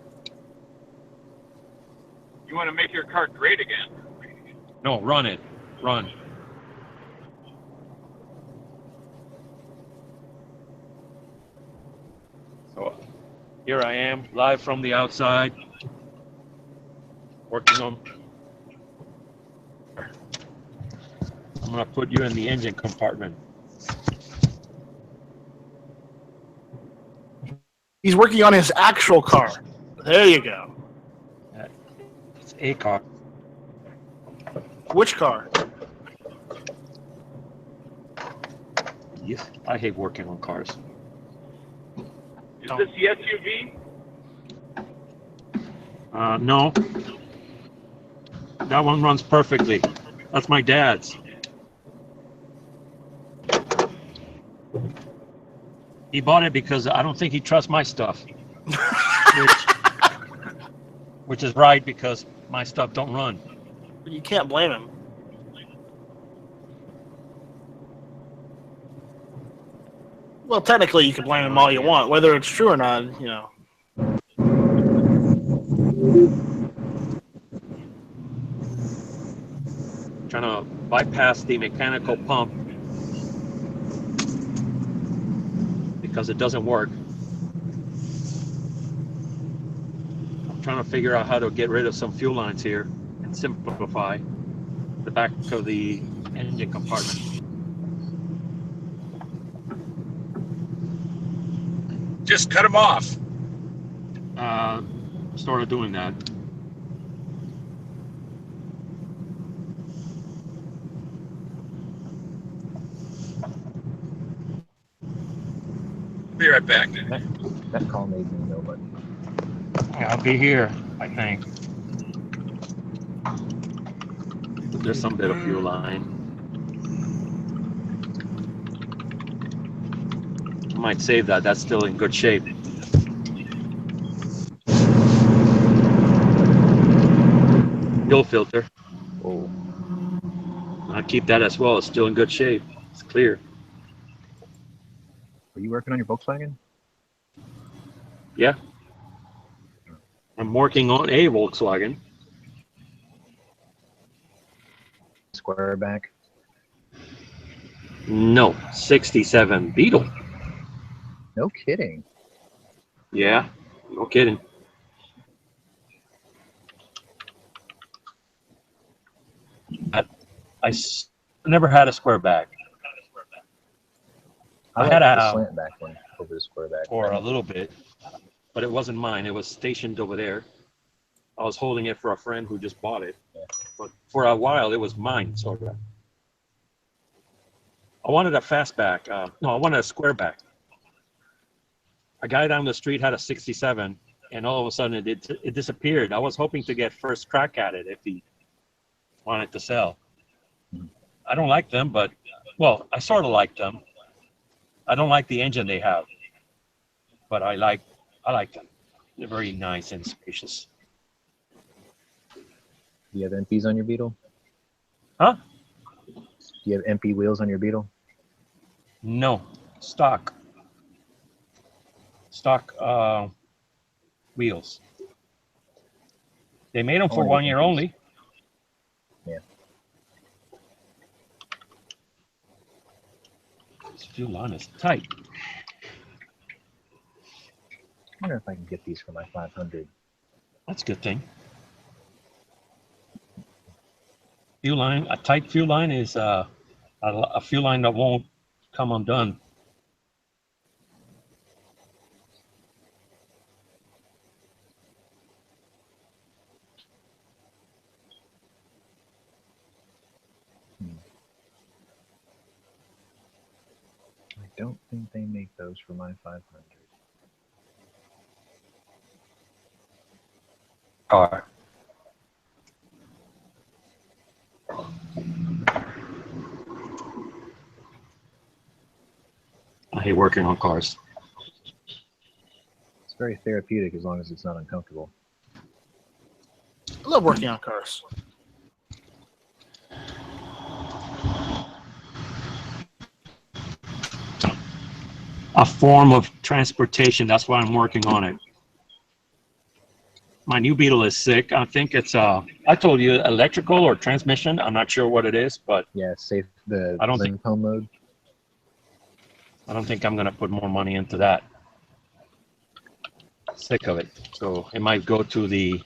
You want to make your car great again? No, run it. Run. So here I am, live from the outside, working on. I'm going to put you in the engine compartment. He's working on his actual car. There you go. It's a car. Which car? Yes, I hate working on cars. Is this the SUV? No. That one runs perfectly. That's my dad's. He bought it because I don't think he trusts my stuff. which is right, because my stuff don't run. You can't blame him. Well, technically, you can blame him all you want, whether it's true or not. You know. Trying to bypass the mechanical pump because it doesn't work. I'm trying to figure out how to get rid of some fuel lines here and simplify the back of the engine compartment. Just cut them off. Started doing that. Be right back. That call made me nobody. I'll be here, I think. There's some bit of fuel line. I might save that. That's still in good shape. Fuel filter. Oh, I'll keep that as well. It's still in good shape. It's clear. are you working on your Volkswagen? Yeah. I'm working on a Volkswagen. Square back. No, 67 Beetle. No kidding. Yeah, no kidding. I never had a square back. I like had the a slant back one over the square back. for a little bit, but it wasn't mine. It was stationed over there. I was holding it for a friend who just bought it. Yeah. But for a while, it was mine, sort of. I wanted a fastback. No, I wanted a square back. A guy down the street had a 67, and all of a sudden it disappeared. I was hoping to get first crack at it if he wanted to sell. I don't like them, but, well, I sort of like them. I don't like the engine they have, but I like them. They're very nice and spacious. Do you have MPs on your Beetle? Huh? Do you have MP wheels on your Beetle? No, stock wheels. They made them for Only 1 year MPs. only. This fuel line is tight. I wonder if I can get these for my 500. That's a good thing. Fuel line, a tight fuel line is a fuel line that won't come undone. I don't think they make those for my 500. Car. I hate working on cars. It's very therapeutic as long as it's not uncomfortable. I love working on cars. a form of transportation. That's why I'm working on it. My new Beetle is sick. I think it's I told you electrical or transmission. I'm not sure what it is, but Yeah, safe the I don't limb think- home mode. I don't think I'm gonna put more money into that. Sick of it. So it might go to the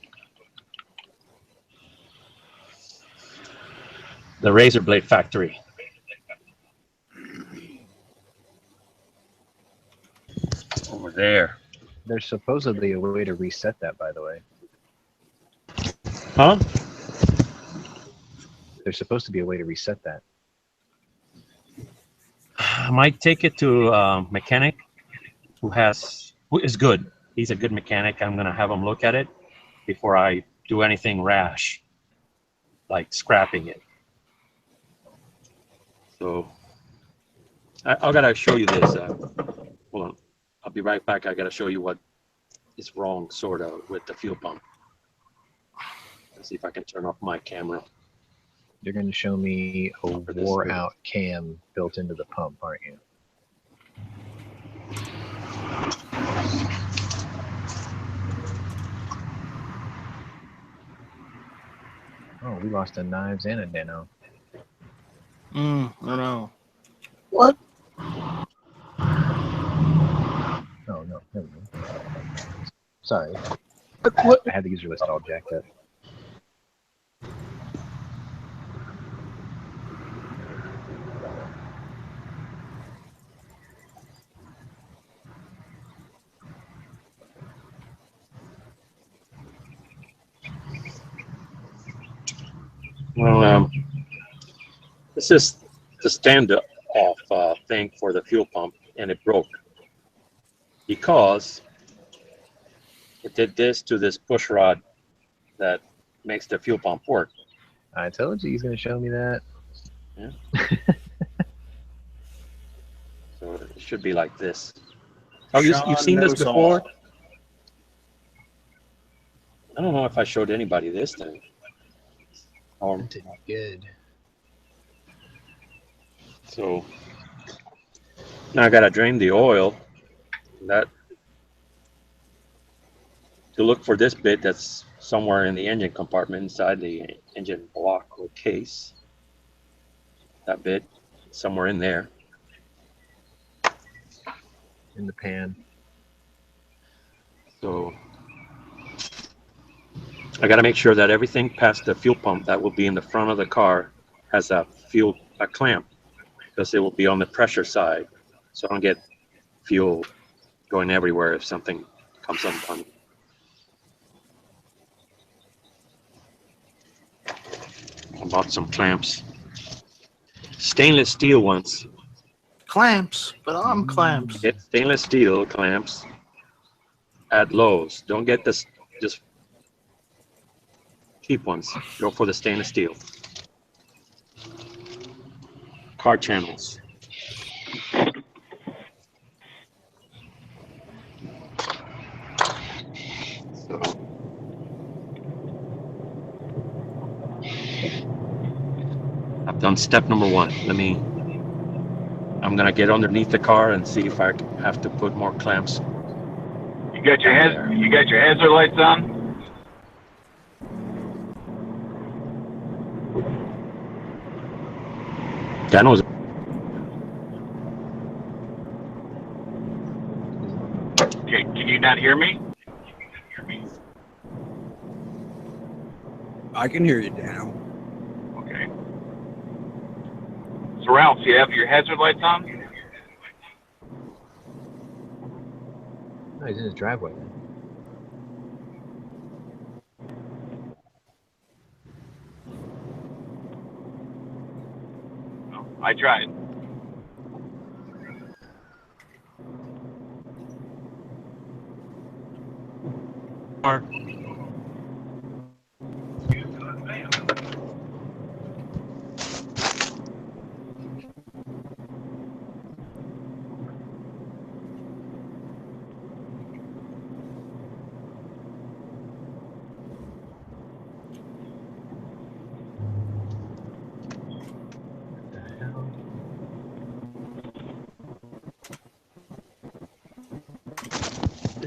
razor blade factory. Over there. There's supposedly a way to reset that, by the way. Huh? There's supposed to be a way to reset that. I might take it to a mechanic who is good. He's a good mechanic. I'm gonna have him look at it before I do anything rash, like scrapping it. So I gotta show you this. Hold on, I'll be right back. I gotta show you what is wrong, sort of, with the fuel pump. Let's see if I can turn off my camera. You're going to show me a For this wore video. out cam built into the pump, aren't you? Oh, we lost a knives and a Dano. I know. What? Oh, no, never mind. Sorry. What? I had the user list all jacked up. Well, this is the stand-off thing for the fuel pump, and it broke because it did this to this push rod that makes the fuel pump work. I told you he's going to show me that. So it should be like this. Oh, you've Sean seen this knows before? all. I don't know if I showed anybody this thing. Did good. So now I gotta drain the oil. That to look for this bit that's somewhere in the engine compartment inside the engine block or case. That bit somewhere in there. In the pan. So I got to make sure that everything past the fuel pump that will be in the front of the car has a clamp, because it will be on the pressure side, so I don't get fuel going everywhere if something comes undone. I bought some clamps, stainless steel ones. Clamps, but I'm clamps. Get stainless steel clamps at Lowe's. Don't get this just cheap ones. Go for the stainless steel. Car channels. So, I've done step number one. I'm gonna get underneath the car and see if I have to put more clamps. You got your hazard lights on? Dano's Okay, can you not hear me? I can hear you, Dano. Okay. So Ralph, you have your hazard lights on? No, he's in his driveway. No, I tried. car.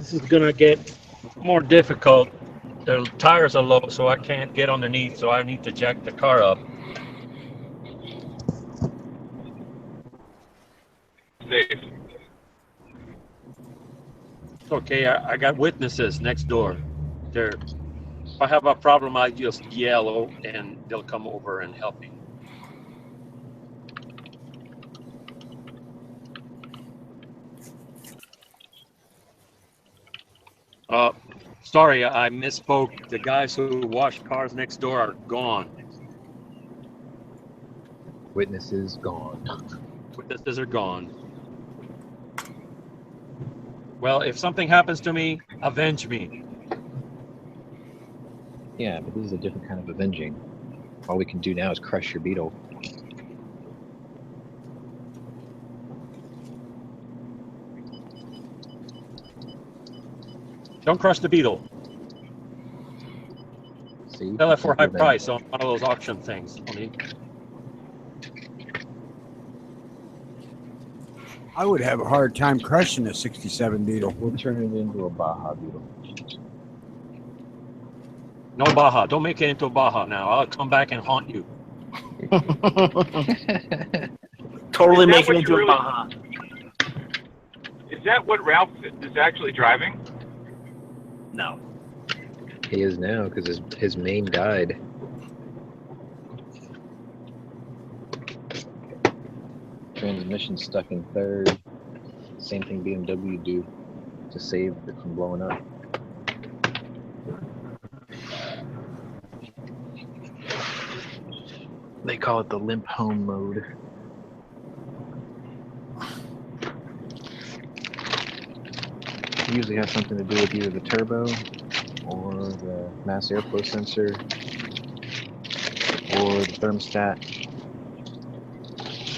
This is gonna get more difficult. The tires are low, so I can't get underneath, so I need to jack the car up. Safe. Okay, I got witnesses next door. They're, if I have a problem, I just yell and they'll come over and help me. Uh, sorry, I misspoke. The guys who wash cars next door are gone. Witnesses gone. Witnesses are gone. Well, if something happens to me, avenge me. Yeah, but this is a different kind of avenging. All we can do now is crush your beetle. Don't crush the beetle. See? Sell it for high Revenge. price on one of those auction things. I mean, I would have a hard time crushing a 67 Beetle. We'll turn it into a Baja beetle. no Baja. Don't make it into a Baja now. I'll come back and haunt you. Totally Is that making what into you a really- Baja. Is that what Ralph is actually driving? No. He is now because his main died. Transmission stuck in third. Same thing BMW do to save it from blowing up. They call it the limp home mode. It usually has something to do with either the turbo or the mass airflow sensor or the thermostat.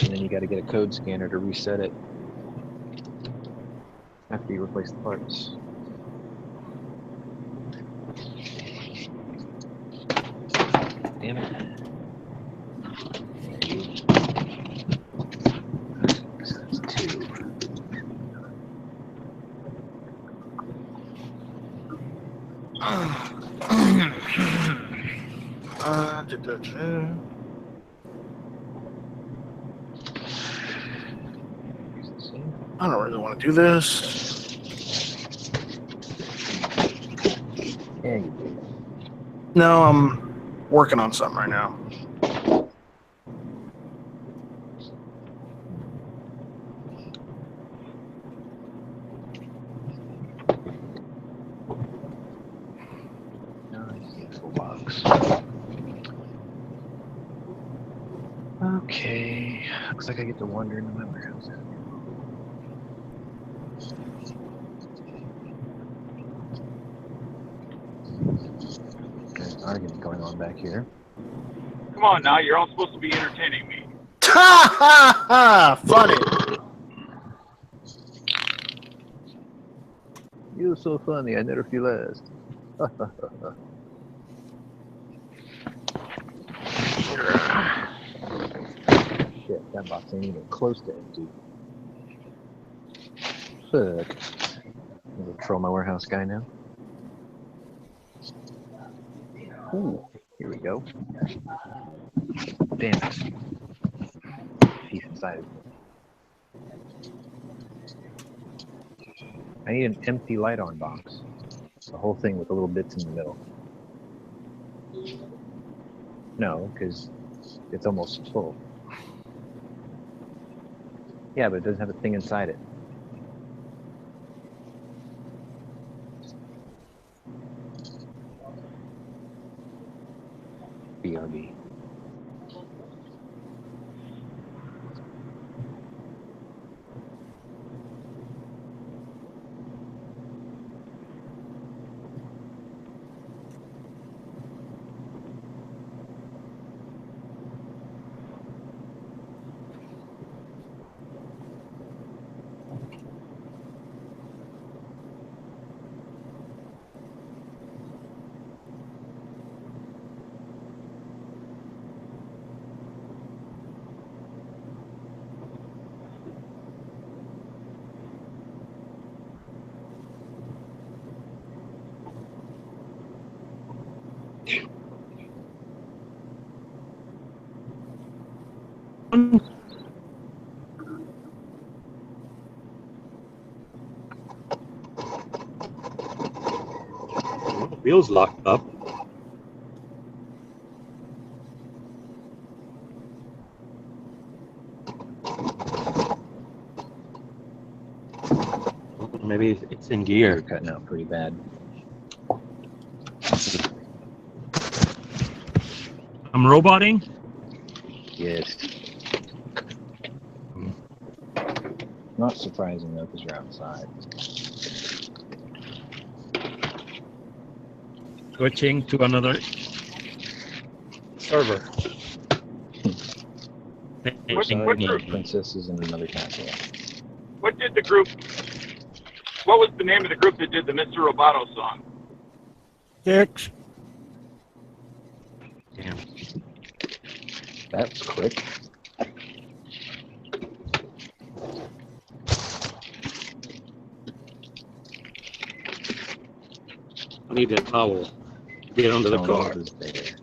And then you got to get a code scanner to reset it after you replace the parts. Damn it. That's two. I don't really want to do this. Yeah, you do. No, I'm working on something right now. Nice little box. Okay, looks like I get to wander into my warehouse. There's an argument going on back here. Come on now, you're all supposed to be entertaining me. Ha ha ha! Funny. You're so funny, I never feel last. Shit, that box ain't even close to empty. Fuck. I'm gonna troll my warehouse guy now. Ooh, here we go. Damn it. Piece inside of it. I need an empty light-on box. The whole thing with the little bits in the middle. No, because it's almost full. Yeah, but it doesn't have a thing inside it. BRB. Wheels locked up. Maybe it's in You're gear. cutting out pretty bad. I'm roboting. Yes. Not surprising though, because you're outside. Switching to another server. What group? Princess is in another castle. What did the group? What was the name of the group that did the Mr. Roboto song? Six. Damn. That's quick. I need a towel. Get under the Tony car. is there.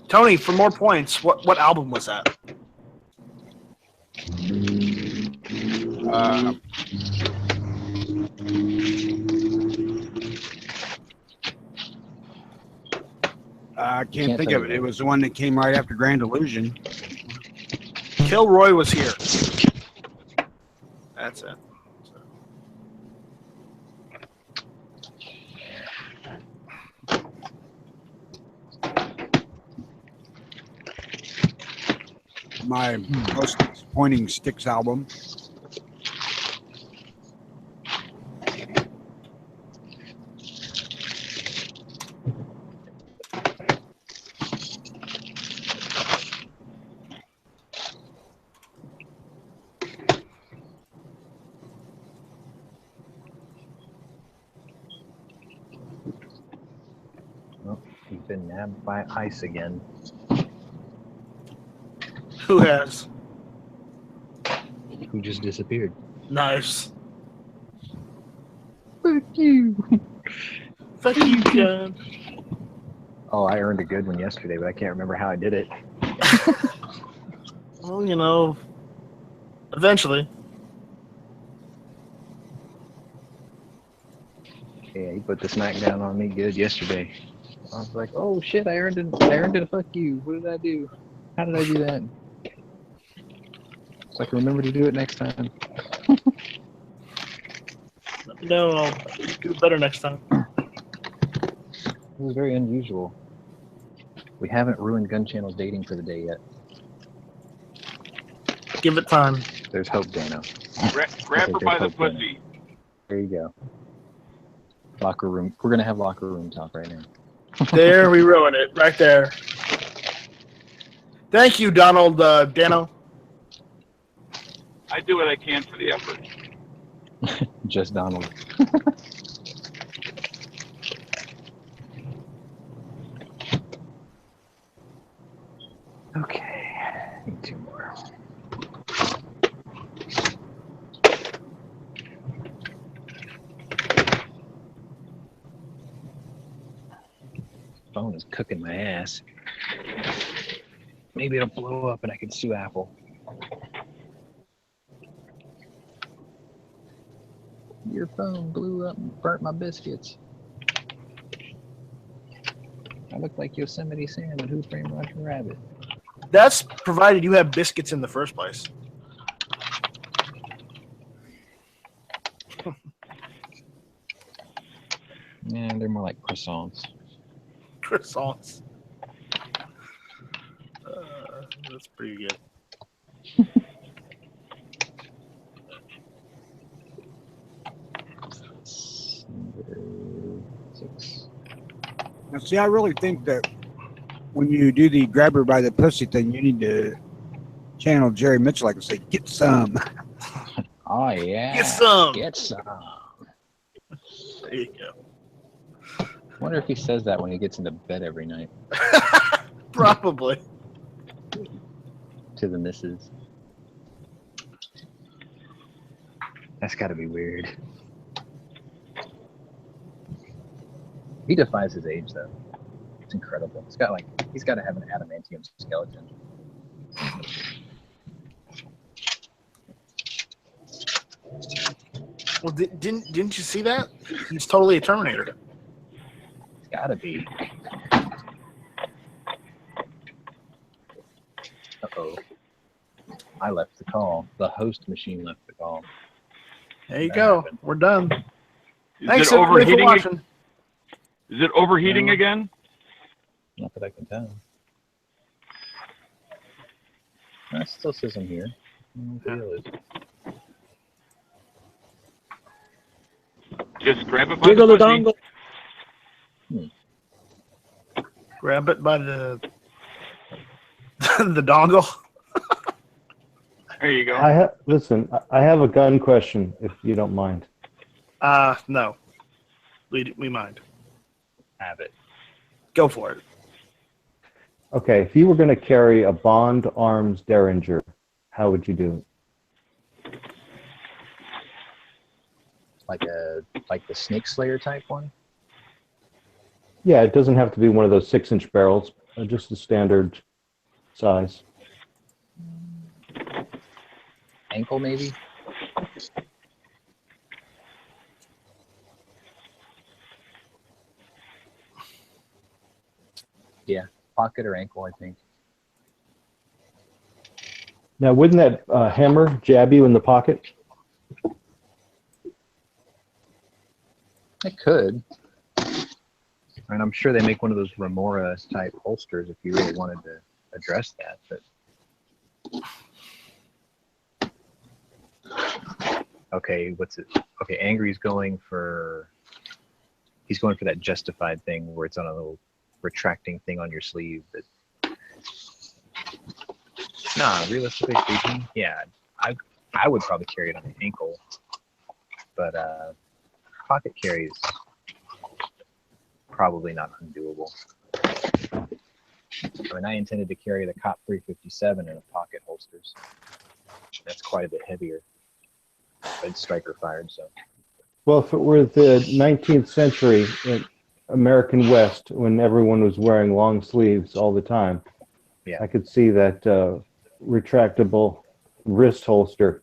Tony, for more points, what album was that? I can't Can't think tell of it. you. It was the one that came right after Grand Illusion. Kilroy was here. That's it. My most disappointing Styx album. Oh, he's been nabbed by ice again. Who has? Who just disappeared? Nice. Fuck you. Fuck you, John. Oh, I earned a good one yesterday, but I can't remember how I did it. Well, you know, eventually. Yeah, he put the smackdown on me good yesterday. I was like, oh shit, I earned it a fuck you. What did I do? How did I do that? So I can remember to do it next time. Let me know. I'll do better next time. It was very unusual. We haven't ruined Gunchannels dating for the day yet. Give it time. There's hope, Dano. Grab her by the pussy. There you go. Locker room. We're gonna have locker room talk right now. There, we ruined it. Right there. Thank you, Donald Dano. I do what I can for the effort. Just Donald. Okay. Need two more. Phone is cooking my ass. Maybe it'll blow up and I can sue Apple. Your phone blew up and burnt my biscuits. I look like Yosemite Sam and Who Framed Roger Rabbit. That's provided you have biscuits in the first place. Yeah, they're more like croissants. Croissants. That's pretty good. Number 6. Now, see, I really think that when you do the grab her by the pussy thing, you need to channel Jerry Mitchell like and say, "Get some." Oh yeah. Get some. Get some. There you go. I wonder if he says that when he gets into bed every night Probably. to the missus. That's got to be weird. He defies his age, though. It's incredible. He's got to have an adamantium skeleton. Well, didn't you see that? He's totally a Terminator. It's gotta be. Uh-oh. I left the call. The host machine left the call. There you That go. happened. We're done. Is Thanks it everybody for overheating? watching. Is it overheating No. again? Not that I can tell. No, it still says I'm here. I don't know what the deal is. Just grab it by Jiggle the the pussy. dongle. Grab it by the the dongle. There you go. Listen. I have a gun question, if you don't mind. No. We mind. Have it. Go for it. Okay, if you were going to carry a Bond Arms Derringer, how would you do it? Like the Snake Slayer type one? Yeah, it doesn't have to be one of those 6-inch barrels, just a standard size. Ankle maybe? Yeah, pocket or ankle, I think. Now, wouldn't that hammer jab you in the pocket? It could. And I'm sure they make one of those Remora type holsters if you really wanted to address that. But okay, what's it? Okay, Angry's going for. He's going for that justified thing where it's on a little retracting thing on your sleeve. That. Nah, realistically speaking, yeah, I would probably carry it on the ankle, but pocket carry is probably not undoable. I mean, I intended to carry the Cop 357 in a pocket holsters. That's quite a bit heavier. But it's striker fired, so. Well, if it were the 19th century in American West, when everyone was wearing long sleeves all the time, Yeah. I could see that retractable wrist holster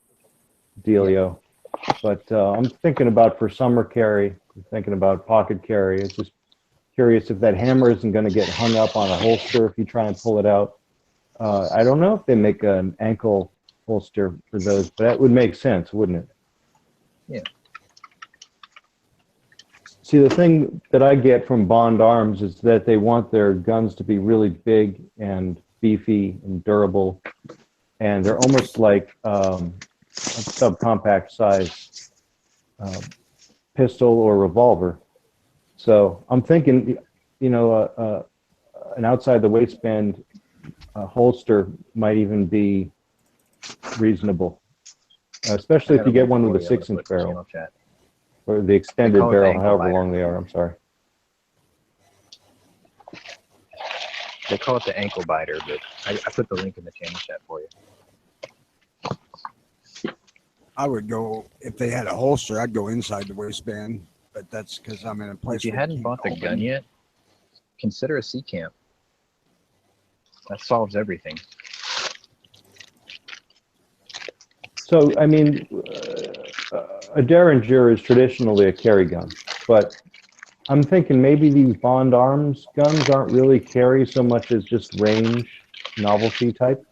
dealio. But I'm thinking about for summer carry, I'm thinking about pocket carry. It's just curious if that hammer isn't going to get hung up on a holster if you try and pull it out. I don't know if they make an ankle holster for those, but that would make sense, wouldn't it? Yeah. See, the thing that I get from Bond Arms is that they want their guns to be really big and beefy and durable, and they're almost like a subcompact size pistol or revolver. So I'm thinking, you know, an outside the waistband holster might even be reasonable, especially if you get one with a 6-inch barrel or the extended barrel, however long they are. I'm sorry. They call it the ankle biter, but I put the link in the channel chat for you. I would go, if they had a holster, I'd go inside the waistband, but that's because I'm in a place. If you where hadn't keep bought the open. gun yet, consider a C-Camp. That solves everything. So, I mean, a Derringer is traditionally a carry gun, but I'm thinking maybe these Bond Arms guns aren't really carry so much as just range novelty type.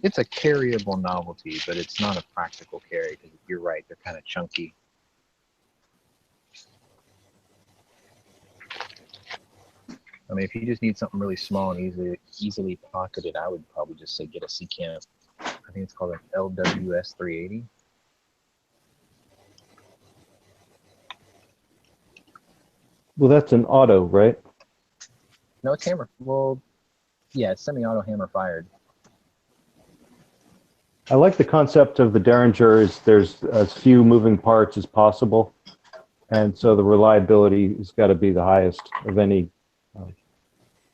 It's a carryable novelty, but it's not a practical carry because you're right, they're kind of chunky. I mean, if you just need something really small and easily pocketed, I would probably just say get a C-Camp. I think it's called an LWS 380. Well, that's an auto, right? No, it's hammer. Well, yeah, it's semi-auto hammer fired. I like the concept of the Derringer is there's as few moving parts as possible, and so the reliability has got to be the highest of any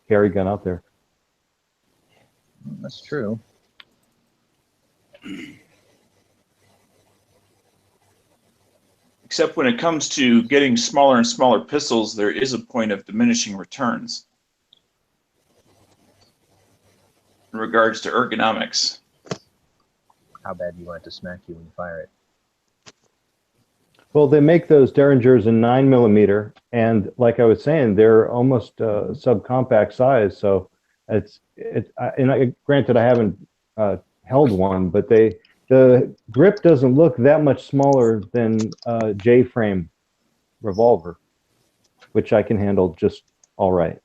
carry gun out there. That's true. Except when it comes to getting smaller and smaller pistols, there is a point of diminishing returns in regards to ergonomics. how bad you want it to smack you when you fire it. Well, they make those Derringers in 9mm, and like I was saying, they're almost subcompact size. So granted, I haven't held one, but the grip doesn't look that much smaller than a J-frame revolver, which I can handle just all right.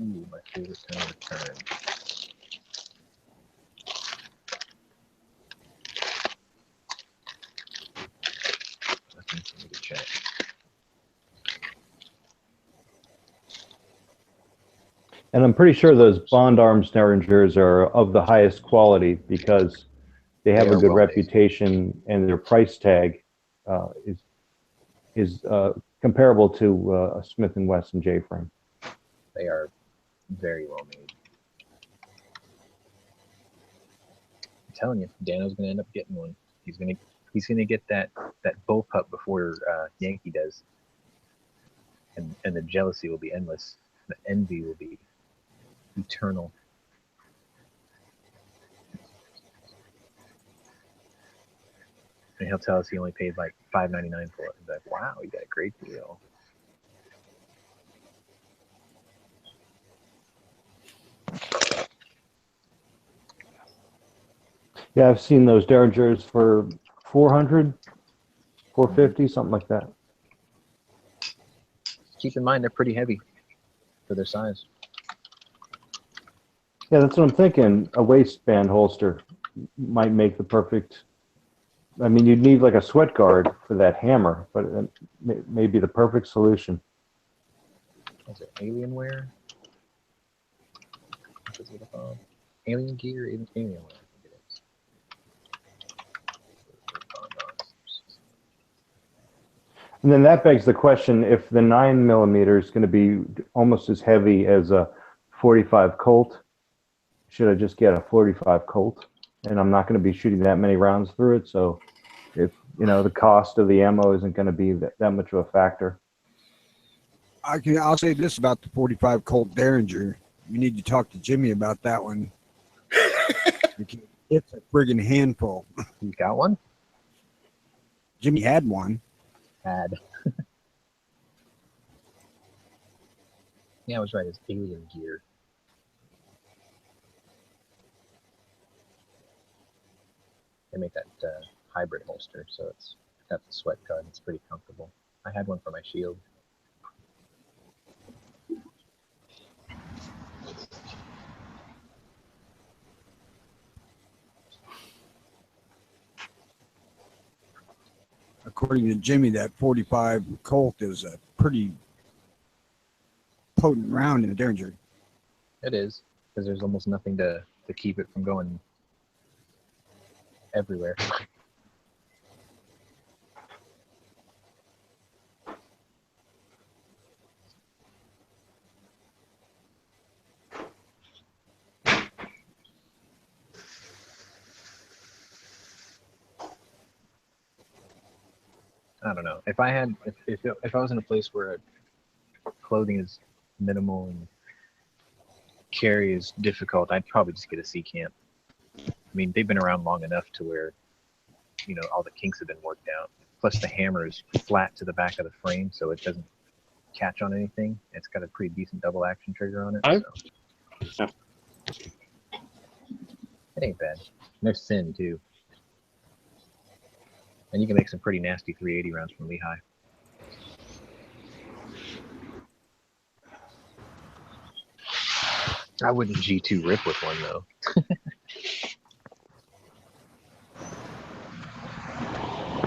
Ooh, my favorite time of turn. Nothing for me to check. And I'm pretty sure those Bond Arms Derringers are of the highest quality because they have They a are good well made. reputation, and their price tag is comparable to a Smith & Wesson J-frame. They are very well made. I'm telling you, Dano's gonna end up getting one. He's gonna get that bullpup before Yankee does, and the jealousy will be endless. The envy will be eternal. And he'll tell us he only paid like $5.99 for it. He's like, "Wow, you got a great deal." Yeah, I've seen those Derringers for 400, 450, something like that. Keep in mind they're pretty heavy for their size. Yeah, that's what I'm thinking. A waistband holster might make the perfect. I mean, you'd need like a sweat guard for that hammer, but it may be the perfect solution. Is it Alienware? What is it called? Alien Gear? Alienware, I think it is. And then that begs the question: if the 9mm is going to be almost as heavy as a 45 Colt, should I just get a 45 Colt? And I'm not going to be shooting that many rounds through it, so if the cost of the ammo isn't going to be that much of a factor. I'll say this about the 45 Colt Derringer. You need to talk to Jimmy about that one. It's a friggin' handful. You got one? Jimmy had one. Had. Yeah, I was right. It's Alien Gear. They make that hybrid holster, so it's got the sweat guard. It's pretty comfortable. I had one for my shield. According to Jimmy, that 45 Colt is a pretty potent round in a Derringer. It is, because there's almost nothing to keep it from going everywhere. I don't know. If I was in a place where clothing is minimal and carry is difficult, I'd probably just get a C camp. I mean, they've been around long enough to where all the kinks have been worked out. Plus, the hammer is flat to the back of the frame, so it doesn't catch on anything. It's got a pretty decent double action trigger on it. So. It ain't bad. And they're thin too. And you can make some pretty nasty 380 rounds from Lehigh. I wouldn't G2 rip with one though.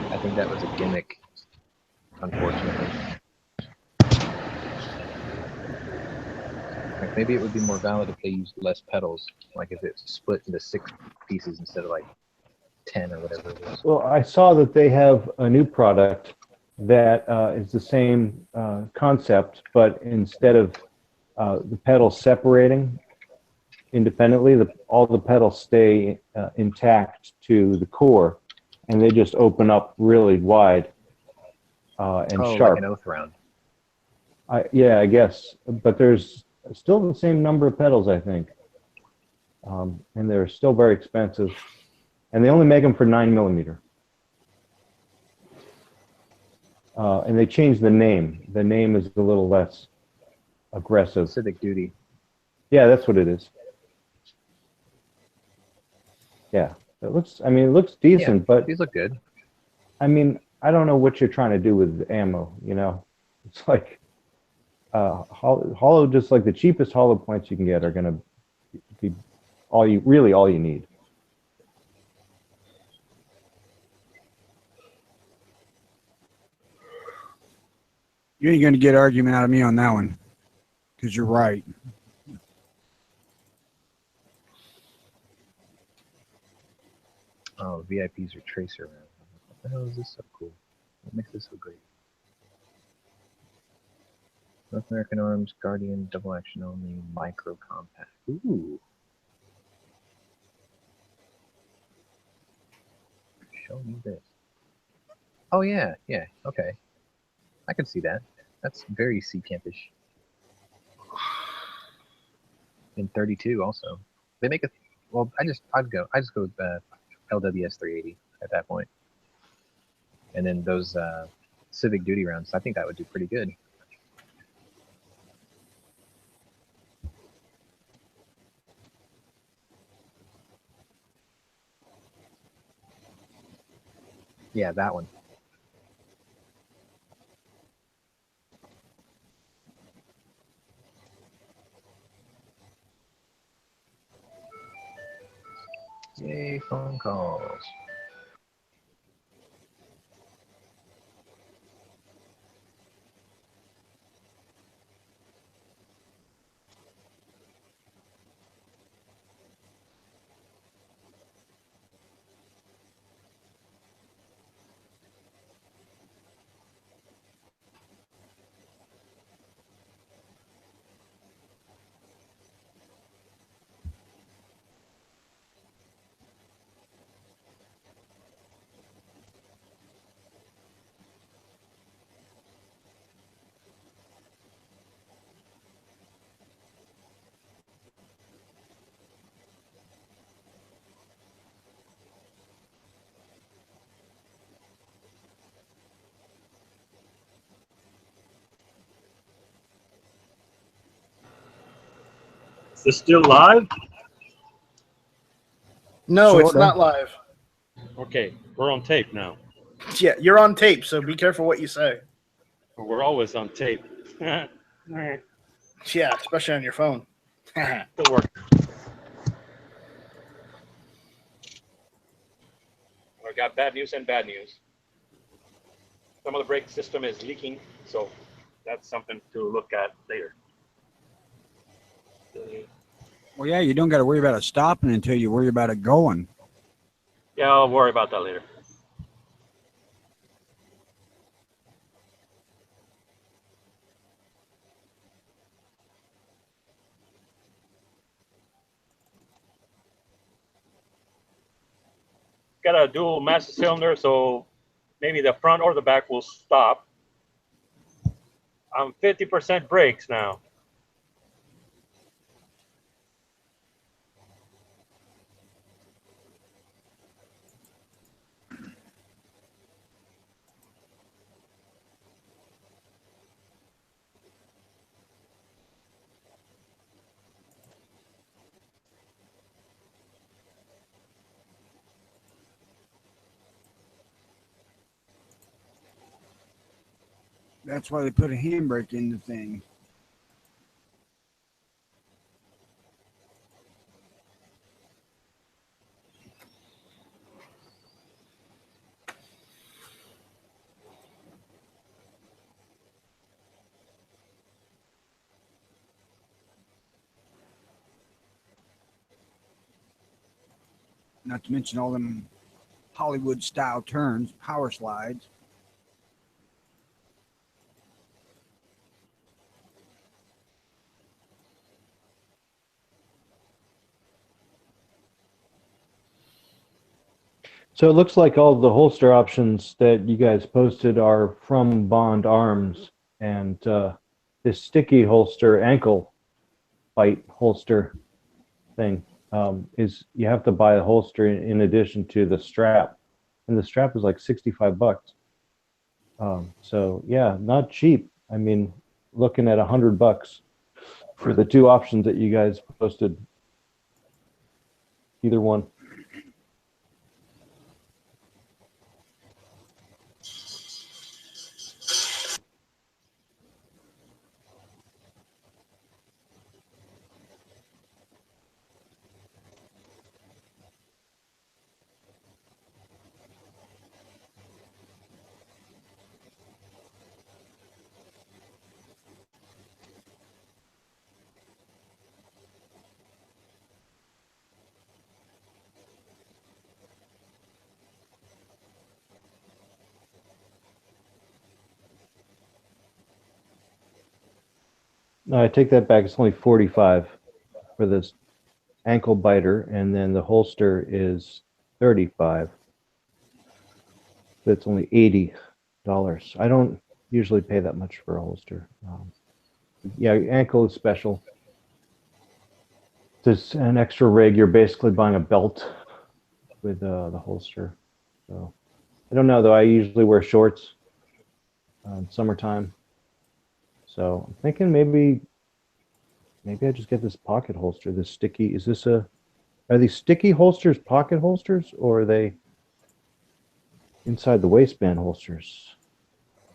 I think that was a gimmick, unfortunately. Like maybe it would be more valid if they used less pedals, like if it's split into 6 pieces instead of like 10 or whatever it is. Well, I saw that they have a new product that is the same concept, but instead of the pedals separating independently, all the pedals stay intact to the core, and they just open up really wide and Oh, sharp. like an oath round. Yeah, I guess. But there's still the same number of pedals, I think. And they're still very expensive. And they only make them for 9mm. And they changed the name. The name is a little less aggressive. Civic Duty. Yeah, that's what it is. Yeah. It looks decent, but These look good. I mean, I don't know what you're trying to do with ammo, you know? It's like hollow, just like the cheapest hollow points you can get are going to be all you need. You ain't going to get argument out of me on that one, because you're right. Oh, VIPs are tracer rounds. What the hell is this so cool? What makes this so great? North American Arms, Guardian, double action only, micro compact. Ooh. Show me this. Oh yeah, okay. I can see that. That's very sea campish. In 32 also. They make a well. I just go with LWS 380 at that point, and then those Civic Duty rounds. I think that would do pretty good. Yeah, that one. Yay, phone calls. Is this still live? No, it's Sorta. not live. Okay, we're on tape now. Yeah, you're on tape, so be careful what you say. We're always on tape. Still Yeah, especially on your phone. working. I got bad news and bad news. Some of the brake system is leaking, so that's something to look at later. Well, yeah, you don't got to worry about it stopping until you worry about it going. Yeah, I'll worry about that later. Got a dual master cylinder, so maybe the front or the back will stop. I'm 50% brakes now. That's why they put a handbrake in the thing. Not to mention all them Hollywood style turns, power slides. So it looks like all the holster options that you guys posted are from Bond Arms, and this sticky holster, ankle bite holster thing is you have to buy a holster in addition to the strap, and the strap is like $65. So yeah, not cheap. I mean, looking at $100 for the two options that you guys posted. Either one. No, I take that back. It's only 45 for this ankle biter, and then the holster is 35. That's only $80. I don't usually pay that much for a holster. Yeah, ankle is special. There's an extra rig. You're basically buying a belt with the holster. So I don't know though. I usually wear shorts summertime. So I'm thinking maybe I just get this pocket holster. This sticky. Is this a? Are these sticky holsters pocket holsters, or are they inside the waistband holsters?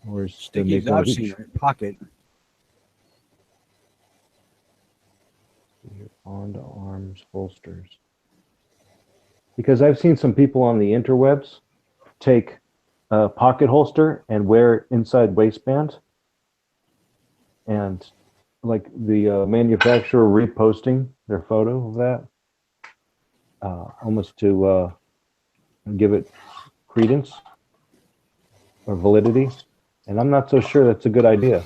Or is they make Stickies one I've of each? seen are in pocket. Bond Arms holsters. Because I've seen some people on the interwebs take a pocket holster and wear it inside waistband, and like the manufacturer reposting their photo of that, almost to give it credence or validity. And I'm not so sure that's a good idea.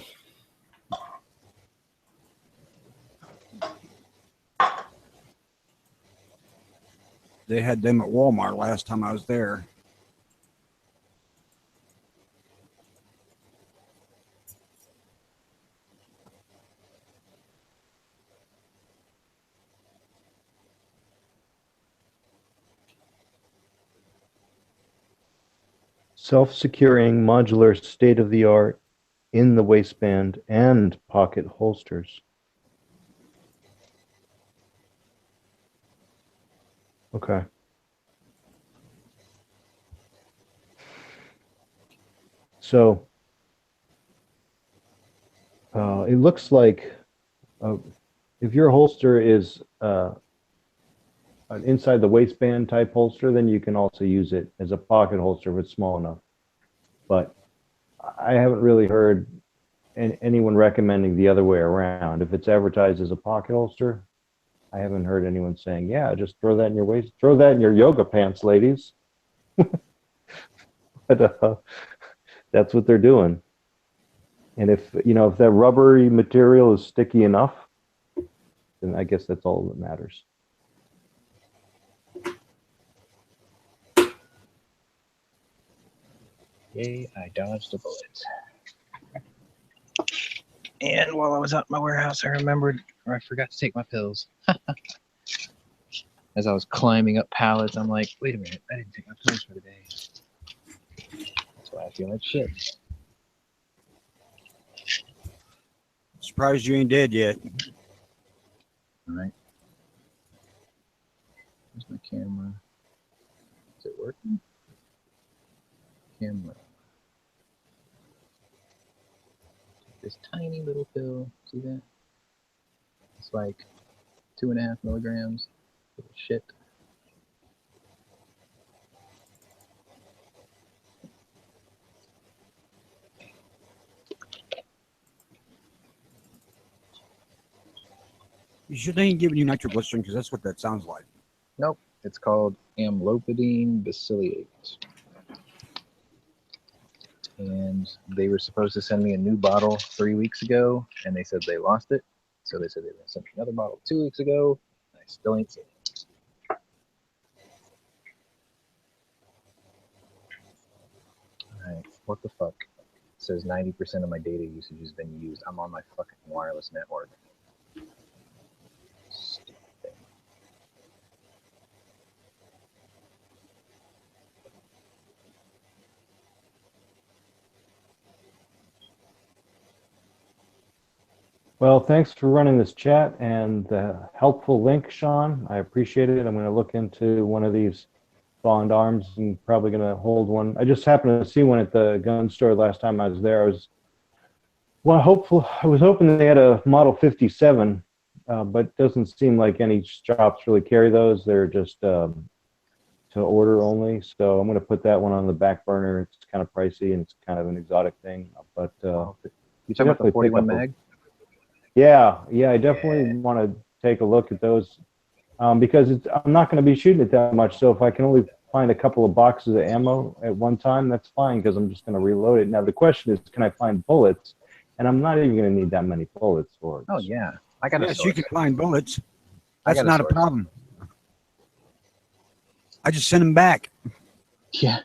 They had them at Walmart last time I was there. Self-securing, modular, state-of-the-art in the waistband and pocket holsters. Okay. So it looks like if your holster is an inside the waistband type holster, then you can also use it as a pocket holster if it's small enough. But I haven't really heard anyone recommending the other way around. If it's advertised as a pocket holster, I haven't heard anyone saying, yeah, just throw that in your waist, throw that in your yoga pants, ladies. But that's what they're doing. And if that rubbery material is sticky enough, then I guess that's all that matters. Yay, I dodged a bullet. And while I was out in my warehouse, I remembered, or I forgot to take my pills. As I was climbing up pallets, I'm like, wait a minute, I didn't take my pills for the day. That's why I feel like shit. Surprised you ain't dead yet. All right. Where's my camera? Is it working? Camera. This tiny little pill. See that? It's like 2.5 milligrams. Little shit. You should ain't giving you nitroglycerin because that's what that sounds like. Nope. It's called amlopidine bacillate. And they were supposed to send me a new bottle 3 weeks ago, and they said they lost it. So they said they were going to send me another bottle 2 weeks ago. And I still ain't seen it. What the fuck? It says 90% of my data usage has been used. I'm on my fucking wireless network. Stupid thing. Well, thanks for running this chat and the helpful link, Sean. I appreciate it. I'm going to look into one of these Bond arms and probably going to hold one. I just happened to see one at the gun store last time I was there. I was hoping that they had a Model 57, but it doesn't seem like any shops really carry those. They're just to order only. So I'm going to put that one on the back burner. It's kind of pricey and it's kind of an exotic thing. But You talking about the 41 mag? Yeah, I definitely want to take a look at those because I'm not going to be shooting it that much. So if I can only find a couple of boxes of ammo at one time, that's fine because I'm just going to reload it. Now the question is, can I find bullets? And I'm not even going to need that many bullets for it. Oh yeah, I got a Yes, source. you can find bullets. I That's got a not a source. problem. I just send them back. Yeah.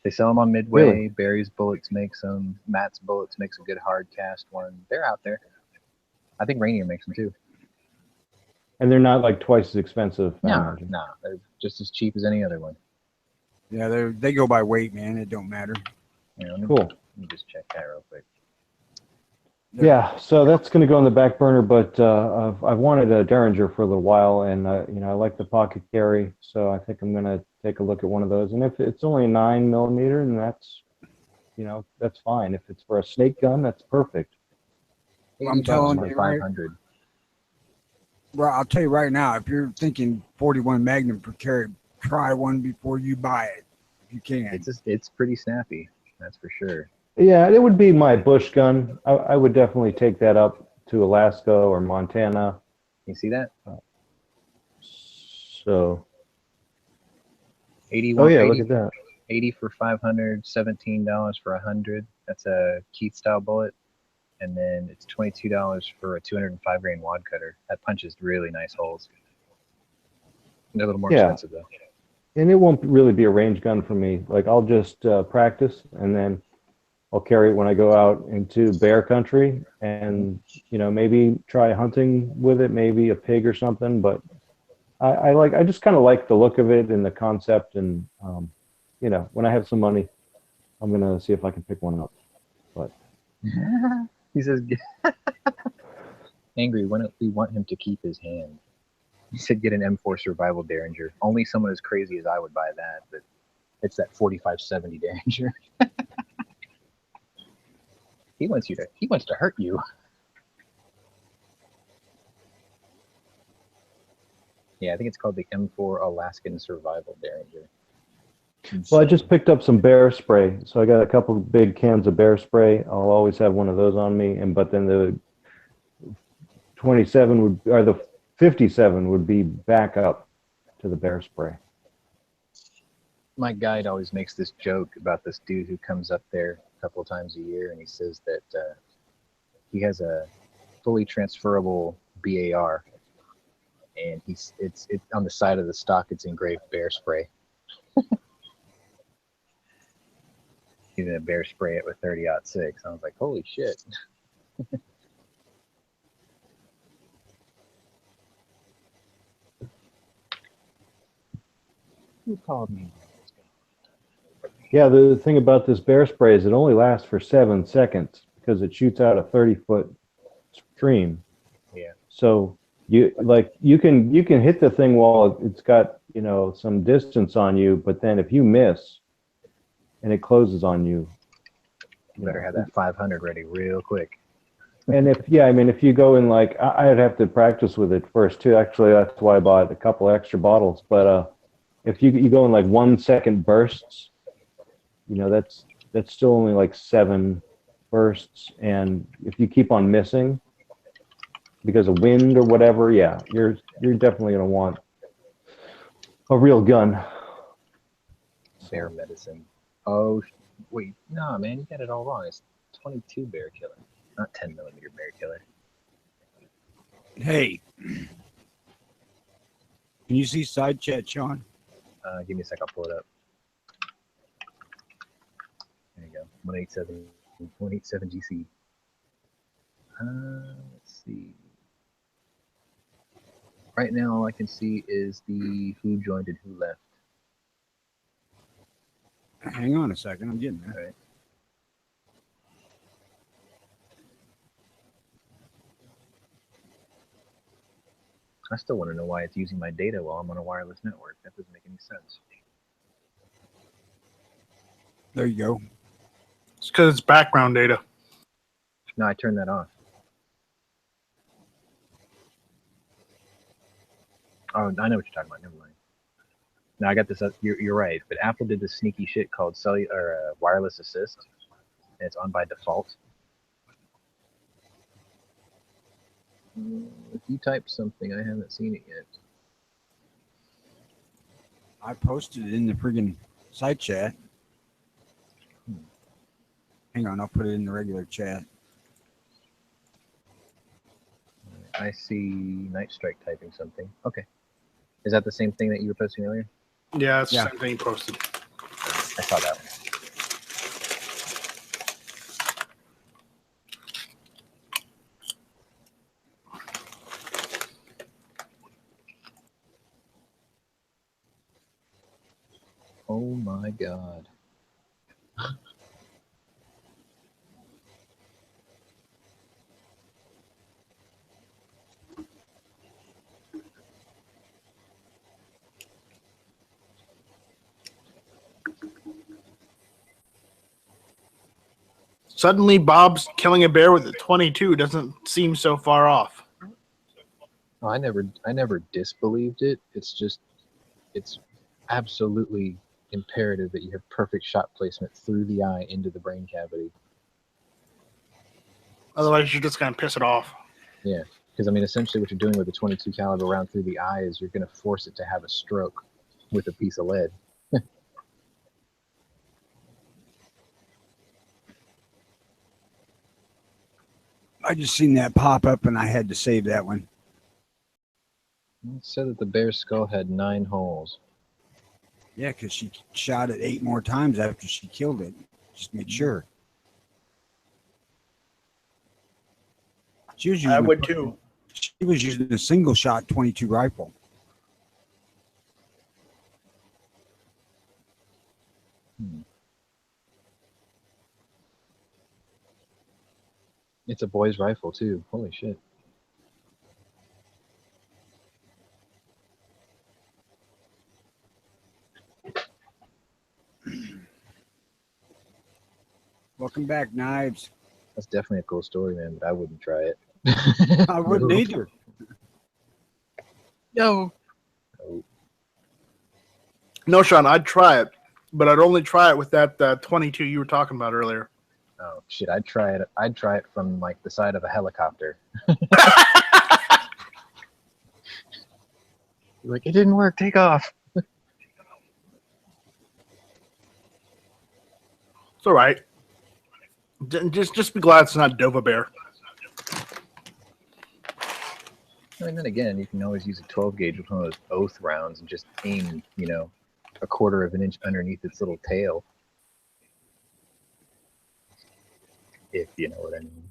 They sell them on Midway. Really? Barry's Bullets makes them. Matt's Bullets makes a good hard cast one. They're out there. I think Rainier makes them too. And they're not like twice as expensive. I No, imagine. no, they're just as cheap as any other one. Yeah, they go by weight, man. It don't matter. You know, Cool. Let me just check that real quick. Yeah, so that's going to go on the back burner, but I've wanted a Derringer for a little while, and I like the pocket carry, so I think I'm going to take a look at one of those. And if it's only a 9mm, then that's fine. If it's for a snake gun, that's perfect. I'm telling for you, right? 500. Well, I'll tell you right now, if you're thinking 41 Magnum per carry, try one before you buy it, if you can. It's pretty snappy, that's for sure. Yeah, it would be my bush gun. I would definitely take that up to Alaska or Montana. You see that? So, 81. oh yeah, 80, look at that. 80 for 500, $17 for 100. That's a Keith style bullet. And then it's $22 for a 205 grain wad cutter. That punches really nice holes. They're a little more expensive though. And it won't really be a range gun for me. Like I'll just practice, and then I'll carry it when I go out into bear country, and maybe try hunting with it, maybe a pig or something. But I just kind of like the look of it and the concept, and when I have some money, I'm gonna see if I can pick one up. But He says, angry, why don't we want him to keep his hand? He said, get an M4 survival Derringer. Only someone as crazy as I would buy that, but it's that 4570 Derringer. He wants to hurt you. Yeah, I think it's called the M4 Alaskan Survival Derringer. well, I just picked up some bear spray, so I got a couple big cans of bear spray. I'll always have one of those on me, but then the 57 would be backup to the bear spray. My guide always makes this joke about this dude who comes up there a couple of times a year, and he says that he has a fully transferable BAR, and it's on the side of the stock. It's engraved bear spray. He's gonna bear spray it with 30-06. I was like, holy shit. Who called me? Yeah, the thing about this bear spray is it only lasts for 7 seconds because it shoots out a 30-foot stream. Yeah. So you can hit the thing while it's got some distance on you, but then if you miss and it closes on you, You better have that 500 ready real quick. and if you go in, like I'd have to practice with it first too. Actually, that's why I bought a couple extra bottles. But if you go in like 1 second bursts, that's still only like 7 bursts, and if you keep on missing because of wind or whatever, yeah, you're definitely gonna want a real gun. Bear medicine. Oh, wait. No, man, you got it all wrong. It's 22 bear killer, not 10mm bear killer. Hey, can you see side chat, Sean? Give me a sec. I'll pull it up. There you go. 187 GC. Let's see. Right now, all I can see is the who joined and who left. Hang on a second. I'm getting there. All right. I still want to know why it's using my data while I'm on a wireless network. That doesn't make any sense. There you go. It's because it's background data. No, I turned that off. Oh, I know what you're talking about. Never mind. No, I got this. You're right. But Apple did this sneaky shit called wireless assist, and it's on by default. If you type something, I haven't seen it yet. I posted it in the friggin' side chat. Hang on, I'll put it in the regular chat. I see Night Strike typing something. Okay. Is that the same thing that you were posting earlier? Yeah, it's Yeah. the same thing you posted. I saw that one. Oh my god. Suddenly, Bob's killing a bear with a 22 doesn't seem so far off. Oh, I never disbelieved it. It's just, it's absolutely imperative that you have perfect shot placement through the eye into the brain cavity. Otherwise, you're just going to piss it off. Yeah, because I mean, essentially, what you're doing with a 22 caliber round through the eye is you're going to force it to have a stroke with a piece of lead. I just seen that pop up and I had to save that one. It said that the bear's skull had 9 holes. Yeah, because she shot it 8 more times after she killed it. Just make sure. She was using I would too. She was using a single shot 22 rifle. It's a boy's rifle too. Holy shit. Welcome back, Knives. That's definitely a cool story, man, but I wouldn't try it. I wouldn't either. Yo, No, Sean, I'd try it, but I'd only try it with that 22 you were talking about earlier. Oh shit, I'd try it. I'd try it from like the side of a helicopter. Like, it didn't work. Take off. It's all right. Just be glad it's not Dova Bear. I mean, then again, you can always use a 12 gauge with one of those oath rounds and just aim, you know, a quarter of an inch underneath its little tail. If you know what I mean.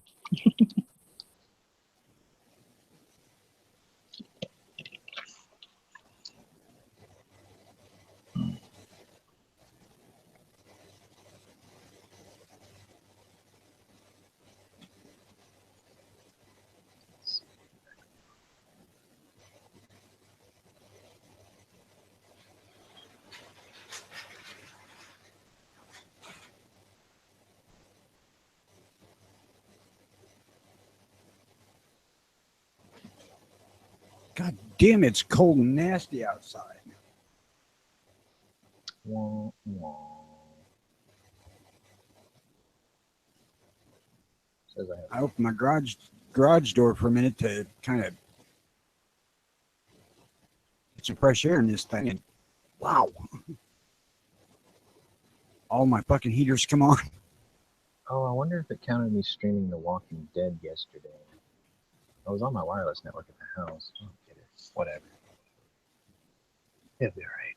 God damn, it's cold and nasty outside. Wah, wah. Says I have. I opened my garage door for a minute to kind of get some fresh air in this thing, and wow, all my fucking heaters come on. Oh, I wonder if it counted me streaming The Walking Dead yesterday. I was on my wireless network at the house. I don't get it. Whatever. It'll be all right.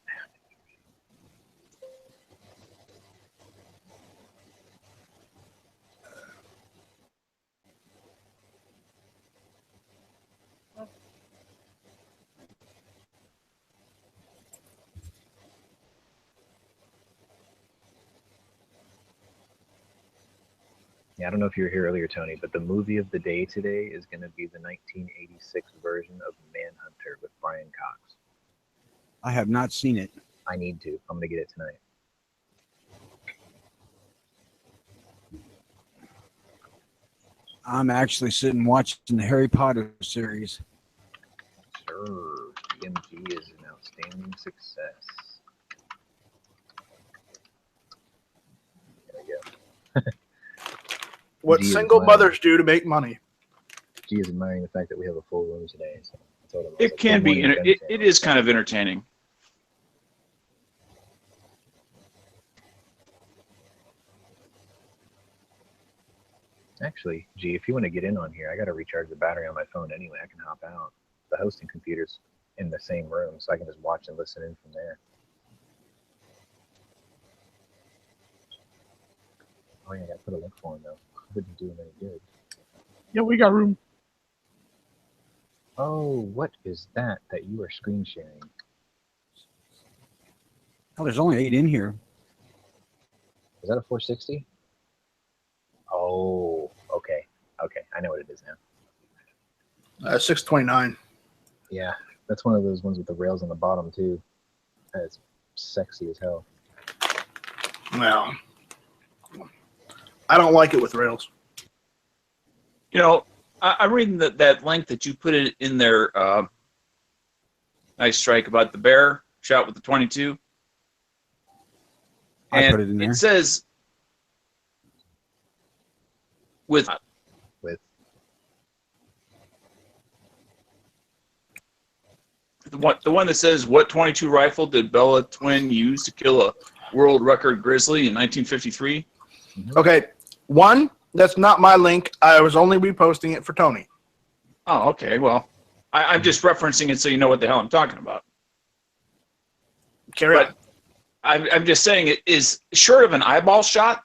Yeah, I don't know if you were here earlier, Tony, but the movie of the day today is going to be the 1986 version of Manhunter with Brian Cox. I have not seen it. I need to. I'm going to get it tonight. I'm actually sitting watching the Harry Potter series. Sure. DMG is an outstanding success. There we go. What G is single mine. mothers do to make money. G is admiring the fact that we have a full room today. So I told him, I was It like, can "Good be. morning, It Gunchannels." is kind of entertaining. Actually, G, if you want to get in on here, I got to recharge the battery on my phone anyway. I can hop out. The hosting computer's in the same room, so I can just watch and listen in from there. Oh yeah, I got to put a link for him though. Wouldn't do him any good. Yeah, we got room. Oh, what is that you are screen sharing? Oh, there's only 8 in here. Is that a 460? Oh, okay. Okay, I know what it is now. 629. Yeah, that's one of those ones with the rails on the bottom too. That's sexy as hell. Well, I don't like it with rails. You know, I'm reading that link that you put it in there. Nice strike about the bear shot with the 22. I put it in there. It says with the one that says, what 22 rifle did Bella Twin use to kill a world record grizzly in 1953? Okay, one, that's not my link. I was only reposting it for Tony. Oh, okay. Well, I'm just referencing it so you know what the hell I'm talking about. Carry on. I'm just saying it is short of an eyeball shot.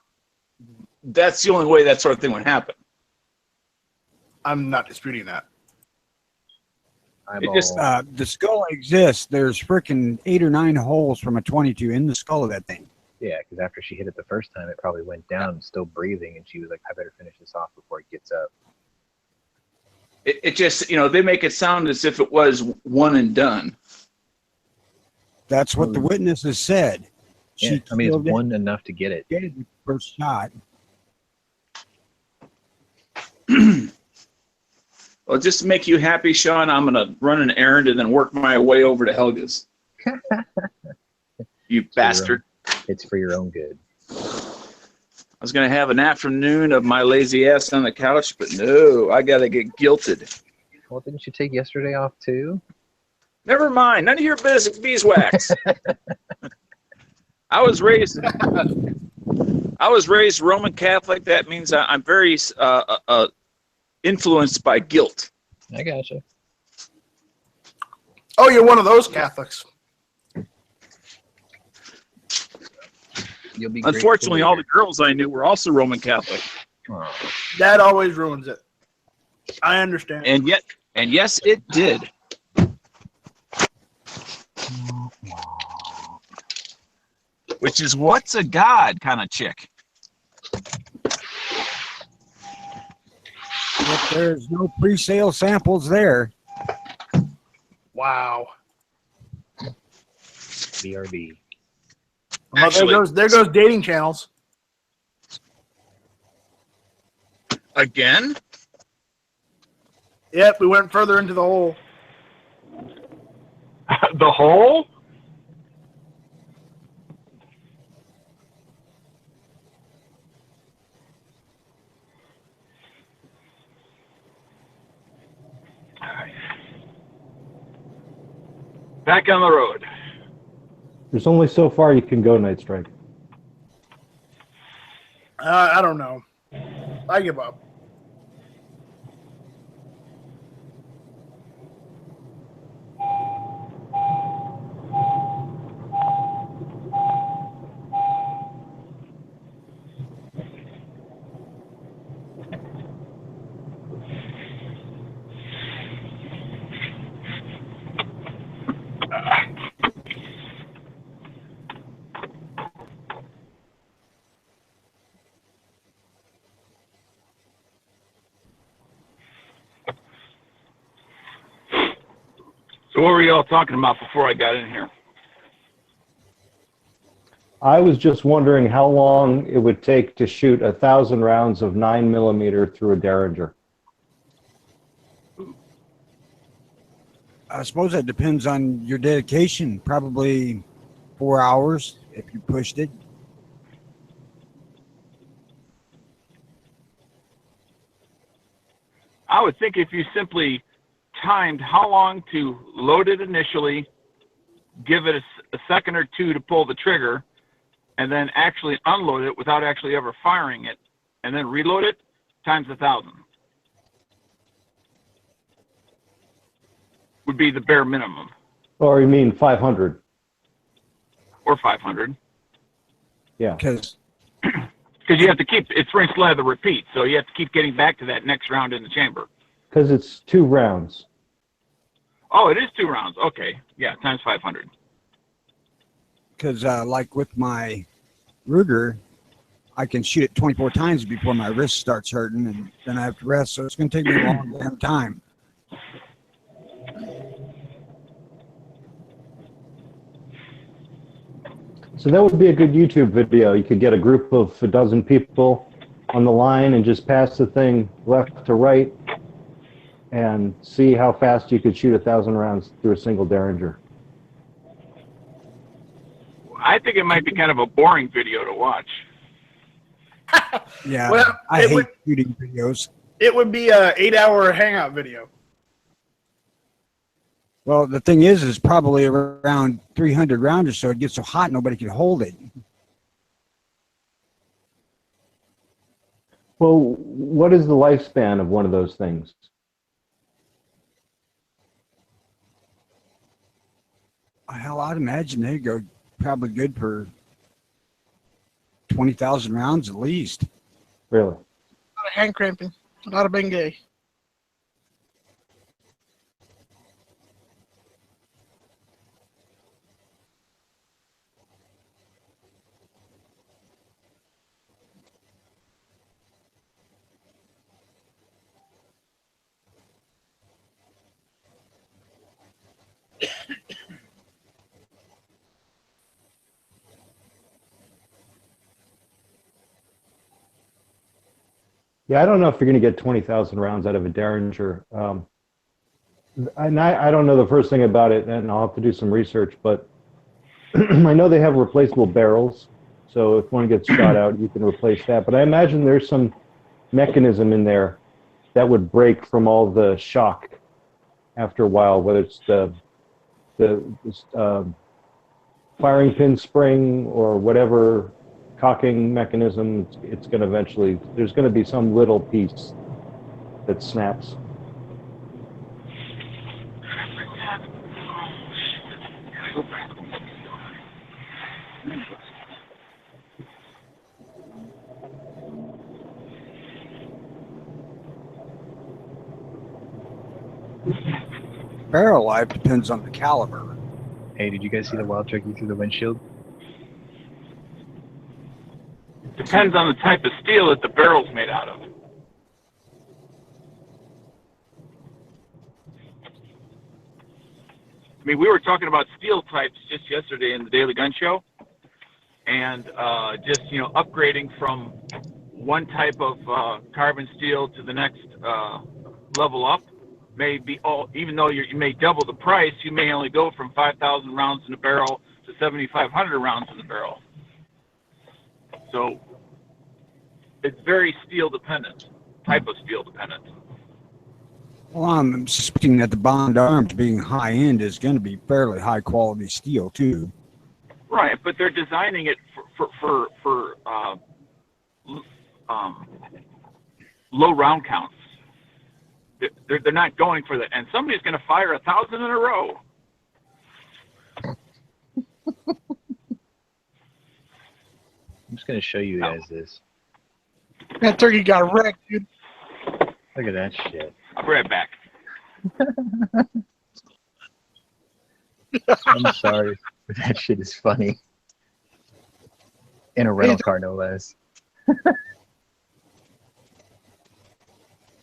That's the only way that sort of thing would happen. I'm not disputing that. Eyeball. just- The skull exists. There's freaking 8 or 9 holes from a 22 in the skull of that thing. Yeah, because after she hit it the first time, it probably went down, still breathing, and she was like, "I better finish this off before it gets up." It just, they make it sound as if it was one and done. That's what the witnesses said. Yeah, I mean, it's killed it, one enough to get it. gave the first shot. Well, just to make you happy, Sean, I'm going to run an errand and then work my way over to Helga's. You bastard. It's for your own good. I was going to have an afternoon of my lazy ass on the couch, but no, I got to get guilted. Well, didn't you take yesterday off too? Never mind. None of your business, beeswax. I was raised Roman Catholic. That means I'm very influenced by guilt. I gotcha. Oh, you're one of those Catholics. You'll be Unfortunately, grateful all the girls I knew were also Roman Catholic. later. Aw. That always ruins it. I understand. And yes, it did. Which is what's a god kind of chick. Yet there's no pre-sale samples there. Wow. BRB. Well, Actually, there goes dating channels. again? Yep, we went further into the hole. The hole? Back on the road. There's only so far you can go, Night Strike. I don't know. I give up. So what were you all talking about before I got in here? I was just wondering how long it would take to shoot 1,000 rounds of 9mm through a Derringer. I suppose that depends on your dedication. Probably 4 hours if you pushed it. I would think if you simply timed how long to load it initially, give it a second or two to pull the trigger, and then actually unload it without actually ever firing it, and then reload it, times 1,000. Would be the bare minimum. Or you mean 500? Or 500. Yeah. Because you have to keep, it's rinse, lather, repeat, so you have to keep getting back to that next round in the chamber. Because it's 2 rounds. Oh, it is 2 rounds. Okay. Yeah, times 500. Because like with my Ruger, I can shoot it 24 times before my wrist starts hurting, and then I have to rest. So it's going to take me a long damn time. So that would be a good YouTube video. You could get a group of a dozen people on the line and just pass the thing left to right and see how fast you could shoot 1,000 rounds through a single Derringer. I think it might be kind of a boring video to watch. Yeah, Well, I hate shooting videos. It would be a 8-hour hangout video. Well, the thing is probably around 300 rounds or so. It gets so hot nobody can hold it. Well, what is the lifespan of one of those things? Hell, I'd imagine they go probably good for 20,000 rounds at least. Really? A lot of hand cramping. A lot of Bengay. Yeah, I don't know if you're going to get 20,000 rounds out of a Derringer. And I don't know the first thing about it, and I'll have to do some research, but I know they have replaceable barrels, so if one gets shot out, you can replace that. But I imagine there's some mechanism in there that would break from all the shock after a while, whether it's the firing pin spring or whatever cocking mechanism. It's going to eventually, there's going to be some little piece that snaps. Barrel life depends on the caliber. Hey, did you guys see the wild turkey through the windshield? Depends on the type of steel that the barrel's made out of. I mean, we were talking about steel types just yesterday in the Daily Gun Show, and just, you know, upgrading from one type of carbon steel to the next level up may be all, even though you may double the price, you may only go from 5,000 rounds in a barrel to 7,500 rounds in the barrel. So it's very steel dependent, type of steel dependent. Well, I'm suspecting that the Bond Arms being high end is going to be fairly high quality steel too. Right, but they're designing it for low round counts. They're not going for that, and somebody's going to fire 1,000 in a row. I'm just going to show you guys this. That turkey got wrecked, dude. Look at that shit. I'll be right back. I'm sorry, but that shit is funny. In a rental car, no less.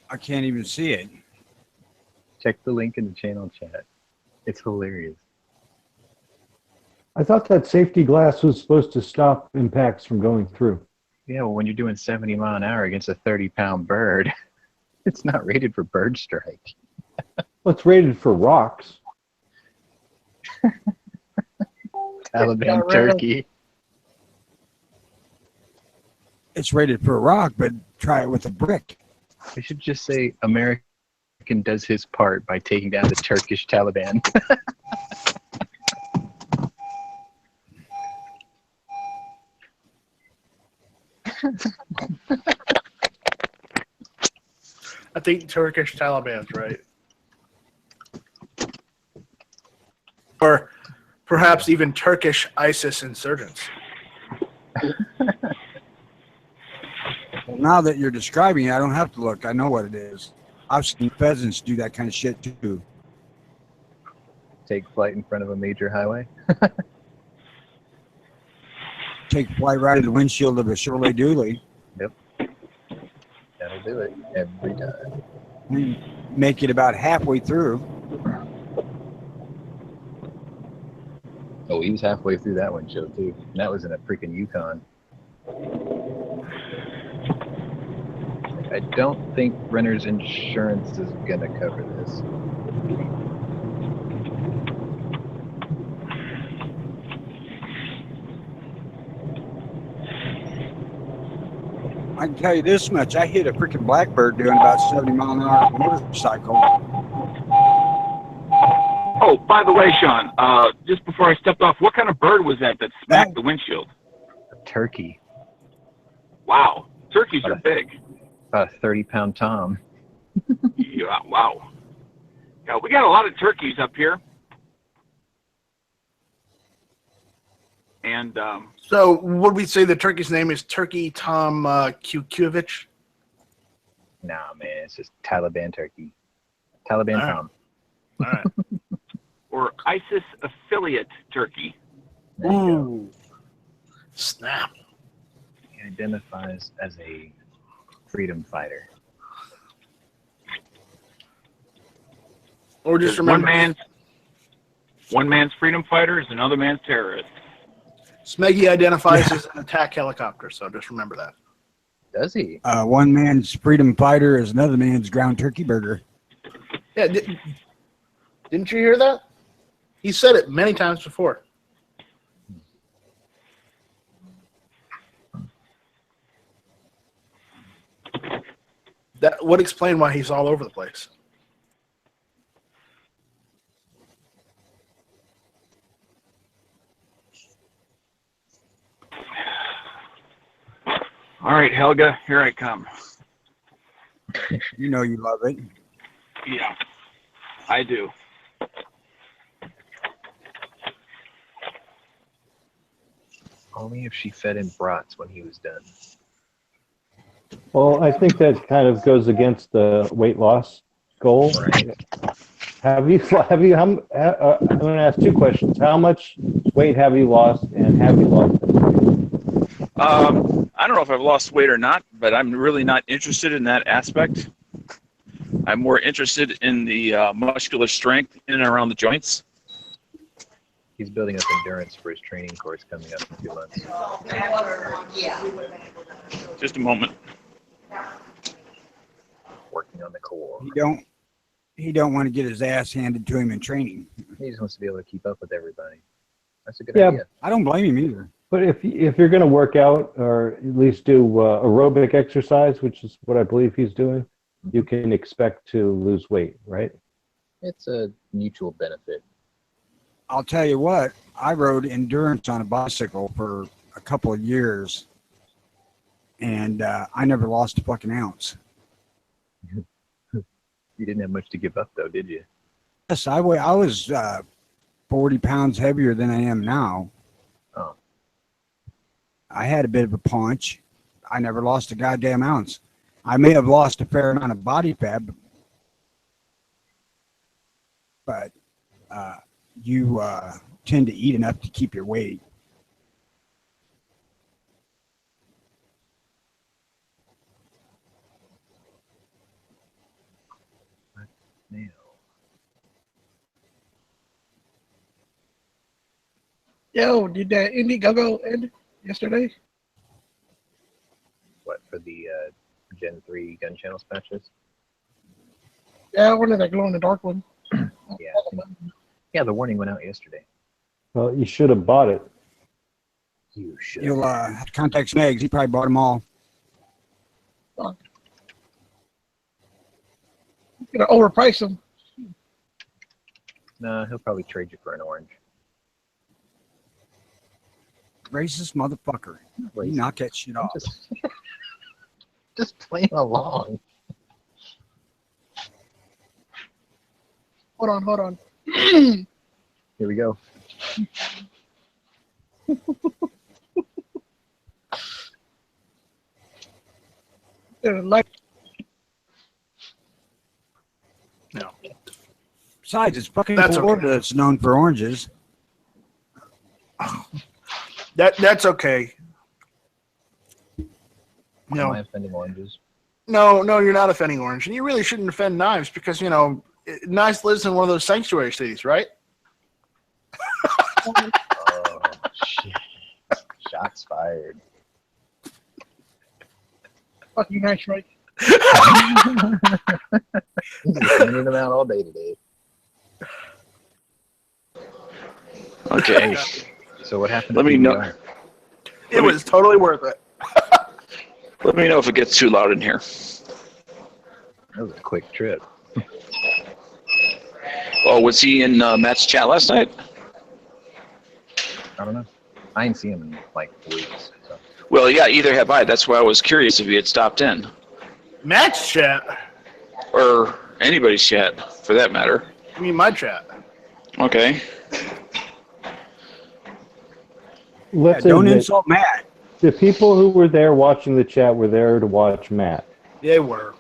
I can't even see it. Check the link in the channel chat. It's hilarious. I thought that safety glass was supposed to stop impacts from going through. Yeah, well, when you're doing 70 mile an hour against a 30-pound bird, it's not rated for bird strike. Well, it's rated for rocks. Taliban turkey. It's rated for a rock, but try it with a brick. We should just say American does his part by taking down the Turkish Taliban. I think Turkish Taliban's right. Or perhaps even Turkish ISIS insurgents. Well, now that you're describing it, I don't have to look. I know what it is. I've seen pheasants do that kind of shit too. Take flight in front of a major highway. Take flight right in the windshield of a Chevrolet Dually. That'll do it every time. And make it about halfway through. Oh, he was halfway through that windshield too. And that was in a freaking Yukon. I don't think renter's insurance is gonna cover this. I can tell you this much. I hit a freaking blackbird doing about 70 mile an hour motorcycle. Oh, by the way, Sean, just before I stepped off, what kind of bird was that smacked the windshield? A turkey. Wow, turkeys are big. About a 30-pound tom. Yeah, wow. Yeah, we got a lot of turkeys up here. And So would we say the turkey's name is Turkey Tom Kukiewicz? Nah, man, it's just Taliban turkey. Taliban All right. tom. All right. or ISIS affiliate turkey. There you go. Ooh. Snap. He identifies as a freedom fighter. Or just One remember, man's freedom fighter is another man's terrorist. Smeggy identifies as an attack helicopter, so just remember that. Does he? One man's freedom fighter is another man's ground turkey burger. Yeah, didn't you hear that? He said it many times before. That would explain why he's all over the place. All right, Helga, here I come. You know you love it. Yeah, I do. Only if she fed him brats when he was done. Well, I think that kind of goes against the weight loss goal. Right. I'm going to ask two questions. How much weight have you lost, and have you lost it? I don't know if I've lost weight or not, but I'm really not interested in that aspect. I'm more interested in the muscular strength in and around the joints. He's building up endurance for his training course coming up in 2 months. Just a moment. Working on the core. He don't want to get his ass handed to him in training. He just wants to be able to keep up with everybody. That's a good Yeah. idea. I don't blame him either. But if you're going to work out or at least do aerobic exercise, which is what I believe he's doing, you can expect to lose weight, right? It's a mutual benefit. I'll tell you what, I rode endurance on a bicycle for a couple of years, and I never lost a fucking ounce. You didn't have much to give up, though, did you? Yes, I was 40 pounds heavier than I am now. Oh. I had a bit of a paunch. I never lost a goddamn ounce. I may have lost a fair amount of body fat, but you tend to eat enough to keep your weight. Now, Yo, did that Indiegogo end yesterday? What, for the Gen 3 Gunchannels patches? Yeah, one of that glow in the dark one. Yeah. Yeah, the warning went out yesterday. Well, you should have bought it. You should. You'll have to contact Snags. He probably bought them all. Gonna overprice them. No, he'll probably trade you for an orange. Racist motherfucker. You knock that shit off. Just playing along. Hold on. Here we go. Like, No. Besides, it's fucking That's Florida okay. that's known for oranges. That's okay. Am No. I offending oranges? No, you're not offending Orange, and you really shouldn't offend Knives because Knives lives in one of those sanctuary cities, right? Oh, shit. Shots fired. fuck you, nice, right? Just sending them out all day today. Okay. So what happened? Let to me know. PBR? It was totally worth it. Let me know if it gets too loud in here. That was a quick trip. Oh, was he in Matt's chat last night? I don't know. I ain't seen him in like weeks. So. Well, yeah, either have I. That's why I was curious if he had stopped in. Matt's chat. Or anybody's chat, for that matter. I mean, my chat. Okay. Let's Don't admit, insult Matt. the people who were there watching the chat were there to watch Matt. They were.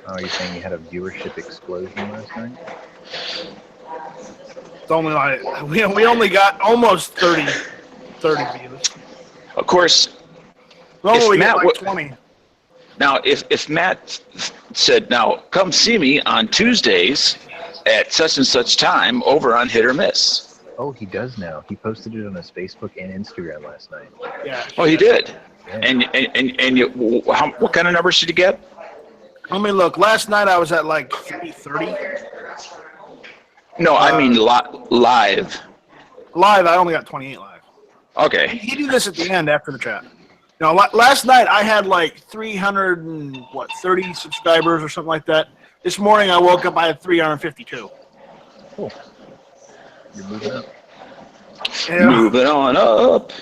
Oh, you're saying you had a viewership explosion last night? It's only like we only got almost 30 views. Of course, Normally we Matt get like wa- 20. now, if Matt said, now, come see me on Tuesdays at such and such time over on Hit or Miss. Oh, he does now. He posted it on his Facebook and Instagram last night. Yeah. Oh, he did? Yeah. And you, what kind of numbers did you get? Let me look. Last night I was at like 330. No, I mean live. Live, I only got 28 live. Okay. He did this at the end after the chat. No, last night I had like 330 subscribers or something like that. This morning I woke up, I had 352. Cool. You're moving up. Yeah. Moving on up.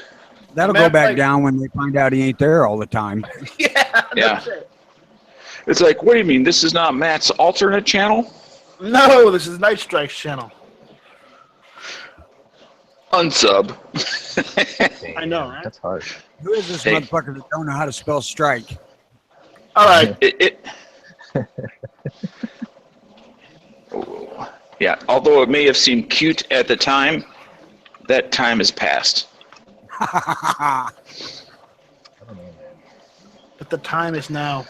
That'll Matt, go back like- down when they find out he ain't there all the time. Yeah. Yeah. That's it. It's like, what do you mean? This is not Matt's alternate channel? No, this is Night Strike's channel. Unsub. I know, right? That's harsh. Who is this Hey. motherfucker that don't know how to spell strike? All right. Yeah, although it may have seemed cute at the time, that time has passed. I don't know, man. But the time is now.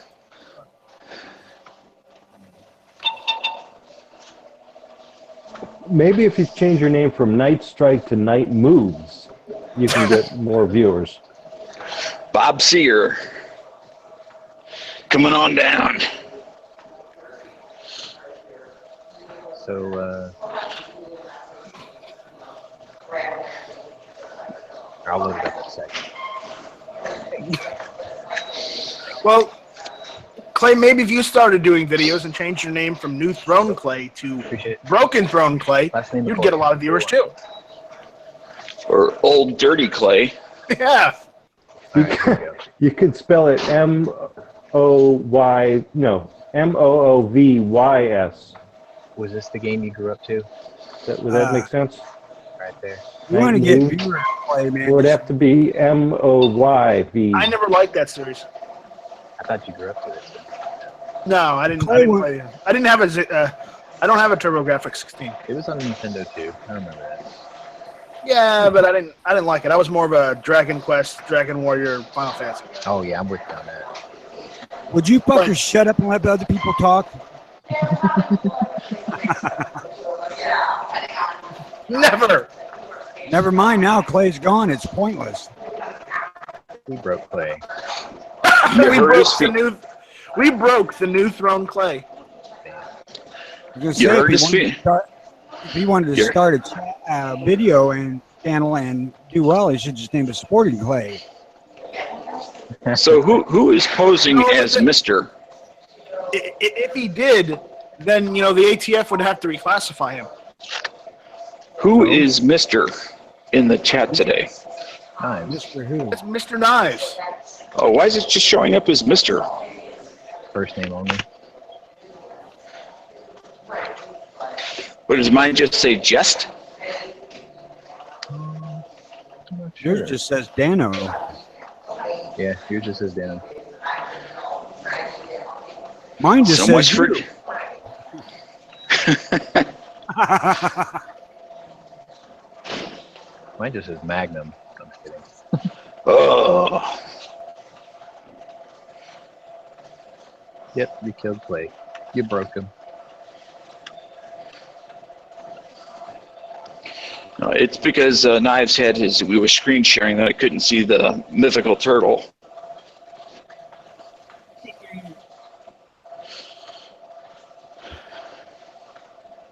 Maybe if you change your name from Night Strike to Night Moves, you can get more viewers. Bob Seger. Coming on down. So, I'll load it up in a second. Well, Clay, maybe if you started doing videos and changed your name from New Throne Clay to Appreciate it. Broken Throne Clay, Last name you'd before. get a lot of viewers too. Or Old Dirty Clay. Yeah. All right, here we go. You could spell it Moovys. Was this the game you grew up to? Would that make sense? Right there. You want to Night get Moves? viewers to play, man. It would have to be Moyv. I never liked that series. I thought you grew up to this. No, I didn't play it. I didn't have I don't have a TurboGrafx 16. It was on Nintendo too. I remember that. Yeah, but I didn't like it. I was more of a Dragon Quest, Dragon Warrior, Final Fantasy guy. Oh yeah, I'm with you on that. Would you fuckers shut up and let the other people talk? Never. Never mind. Now Clay's gone. It's pointless. We broke Clay. You heard his feet. We broke the new throne Clay. I was gonna You say, heard if his he wanted feet. to start- if he wanted to start a video and channel and do well, he should just name it Sporting Clay. So who is posing No, as Mr.? If he did, then the ATF would have to reclassify him. Who is Mr. in the chat today? Knives. Mr. Who? It's Mr. Knives. Oh, why is it just showing up as Mr.? First name only. What does mine just say? Jest? I'm not Yours sure. just says Dano. Yeah, yours just says Dan. Mine just So says much for. you. Mine just says Magnum. I'm just kidding. Oh, Yep, you killed Clay. You broke him. no, it's because Knives had his. We were screen sharing that I couldn't see the mythical turtle.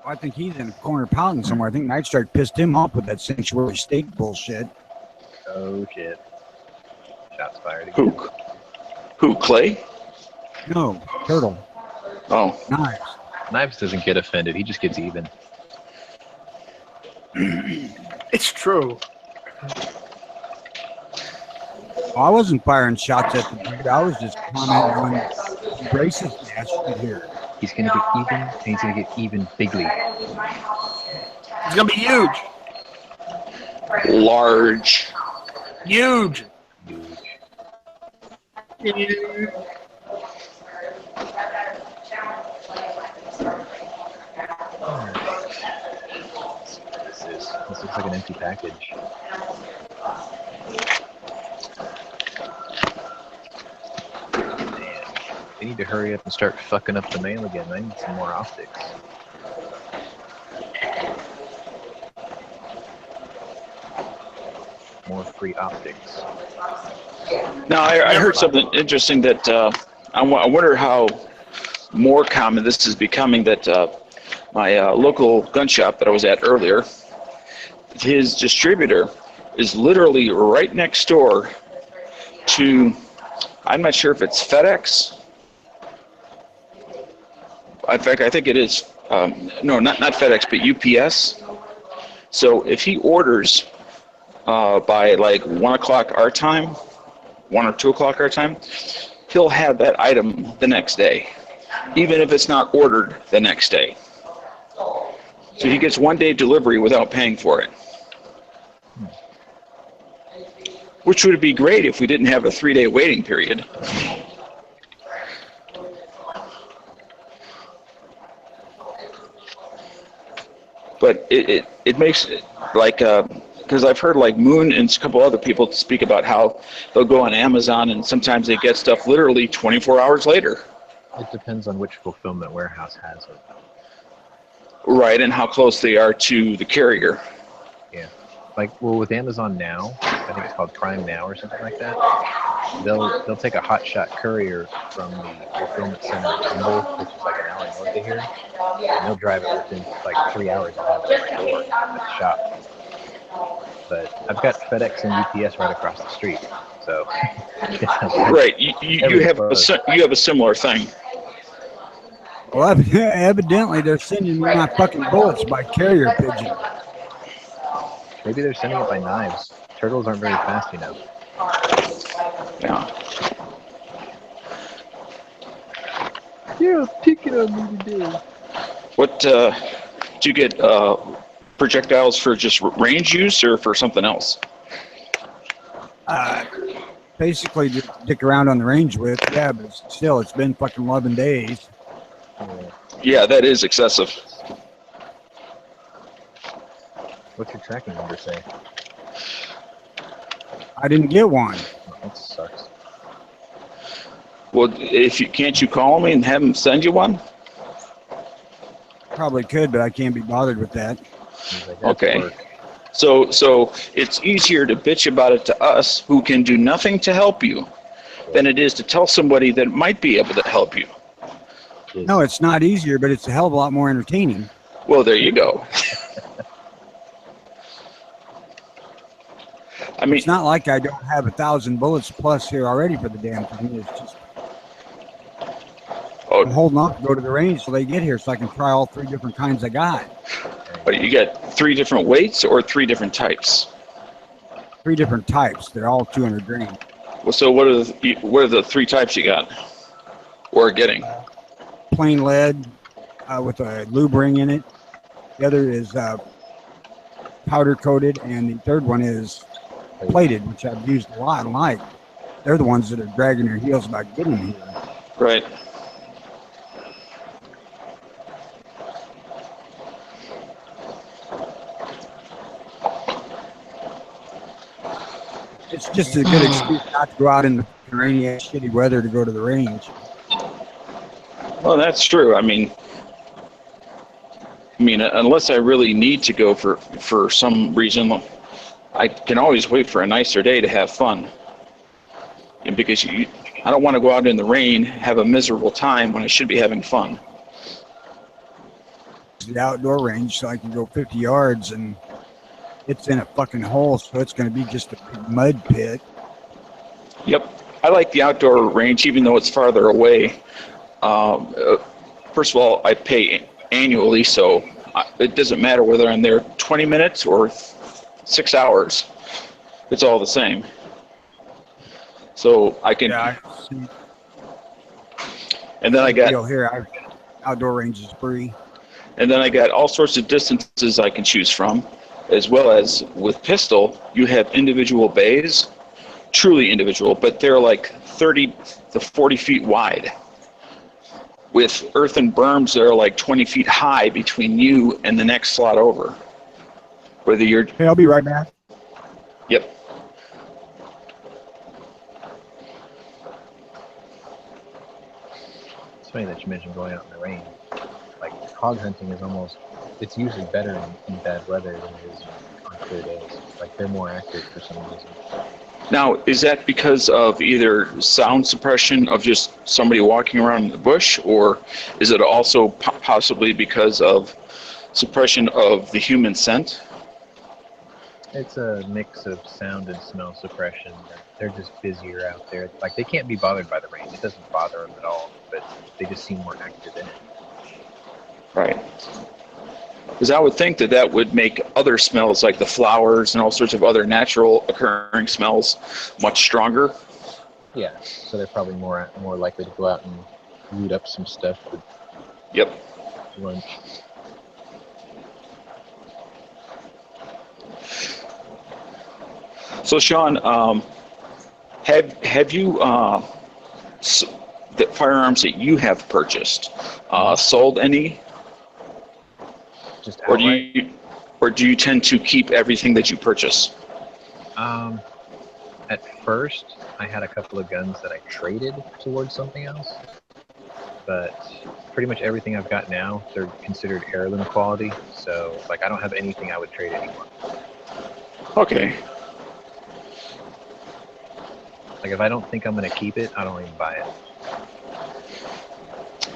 I think he's in a corner pouting somewhere. I think Nightstark pissed him off with that sanctuary state bullshit. Oh shit. Shots fired again. Who? Clay? No, Turtle. Oh, Knives. Knives doesn't get offended. He just gets even. It's true. I wasn't firing shots at the dude. I was just commenting on the racist ass shit here. He's gonna get even, and he's gonna get even bigly. It's gonna be huge. large. Huge. This looks like an empty package. Man, they need to hurry up and start fucking up the mail again. I need some more optics. More free optics. Now, I heard something interesting that I wonder how more common this is becoming, that my local gun shop that I was at earlier, his distributor is literally right next door to, I'm not sure if it's FedEx. In fact, I think it is, no, not FedEx, but UPS. So if he orders by like 1 o'clock our time, 1 or 2 o'clock our time, he'll have that item the next day, even if it's not ordered the next day. So he gets 1 day delivery without paying for it. Which would be great if we didn't have a 3-day waiting period. But it makes it like, because I've heard like Moon and a couple other people speak about how they'll go on Amazon and sometimes they get stuff literally 24 hours later. It depends on which fulfillment warehouse has it. Right, and how close they are to the carrier. Yeah. Like, well, with Amazon Now, I think it's called Prime Now or something like that, they'll take a hotshot courier from the fulfillment center in Humble, which is like an hour north of here, and they'll drive it within like 3 hours and have it at my door at the shop. But I've got FedEx and UPS right across the street, so right, you have a similar thing. Well, evidently they're sending me my fucking bullets by carrier pigeon. Maybe they're sending it by knives. Turtles aren't very fast, you know. Yeah. Yeah, pick it on me today. What do you get? Projectiles for just range use or for something else? Basically, just dick around on the range with. Yeah, but still, it's been fucking 11 days. Yeah, that is excessive. What's your tracking number say? I didn't get one. Oh, that sucks. Well, can't you call me and have them send you one? Probably could, but I can't be bothered with that. He's like, that's Okay. work. So it's easier to bitch about it to us who can do nothing to help you than it is to tell somebody that might be able to help you. No, it's not easier, but it's a hell of a lot more entertaining. Well, there you go. I mean, It's not like I don't have 1,000 bullets plus here already for the damn thing. It's just I'm holding off to go to the range till they get here so I can try all 3 different kinds I got. but you got 3 different weights or 3 different types? 3 different types. They're all 200 grain. Well, so what are the 3 types you got or getting? Plain lead with a lube ring in it. The other is powder coated, and the third one is plated, which I've used a lot and like. They're the ones that are dragging their heels about getting them here. Right. It's just a good excuse not to go out in the rainy, shitty weather to go to the range. Well, that's true. I mean, unless I really need to go for some reason, I can always wait for a nicer day to have fun. And because I don't want to go out in the rain, have a miserable time when I should be having fun. The outdoor range, so I can go 50 yards, and it's in a fucking hole, so it's going to be just a big mud pit. Yep. I like the outdoor range, even though it's farther away. First of all, I pay annually, so it doesn't matter whether I'm there 20 minutes or 6 hours. It's all the same. So I can. Yeah, and then I got. Here, outdoor range is free. And then I got all sorts of distances I can choose from, as well as with pistol, you have individual bays, truly individual, but they're like 30 to 40 feet wide, with earthen berms that are like 20 feet high between you and the next slot over. Whether you're... Hey, I'll be right back. Yep. It's funny that you mentioned going out in the rain. Like, hog hunting is it's usually better in bad weather than it is on clear days. Like, they're more accurate for some reason. Now, is that because of either sound suppression of just somebody walking around in the bush, or is it also possibly because of suppression of the human scent? It's a mix of sound and smell suppression. They're just busier out there. Like, they can't be bothered by the rain. It doesn't bother them at all, but they just seem more active in it. Right. Because I would think that would make other smells like the flowers and all sorts of other natural occurring smells much stronger. Yeah, so they're probably more likely to go out and root up some stuff with lunch. So Sean, have you the firearms that you have purchased sold any? Just or do you tend to keep everything that you purchase? At first, I had a couple of guns that I traded towards something else, but pretty much everything I've got now, they're considered heirloom quality. So, like, I don't have anything I would trade anymore. Okay. Like, if I don't think I'm going to keep it, I don't even buy it.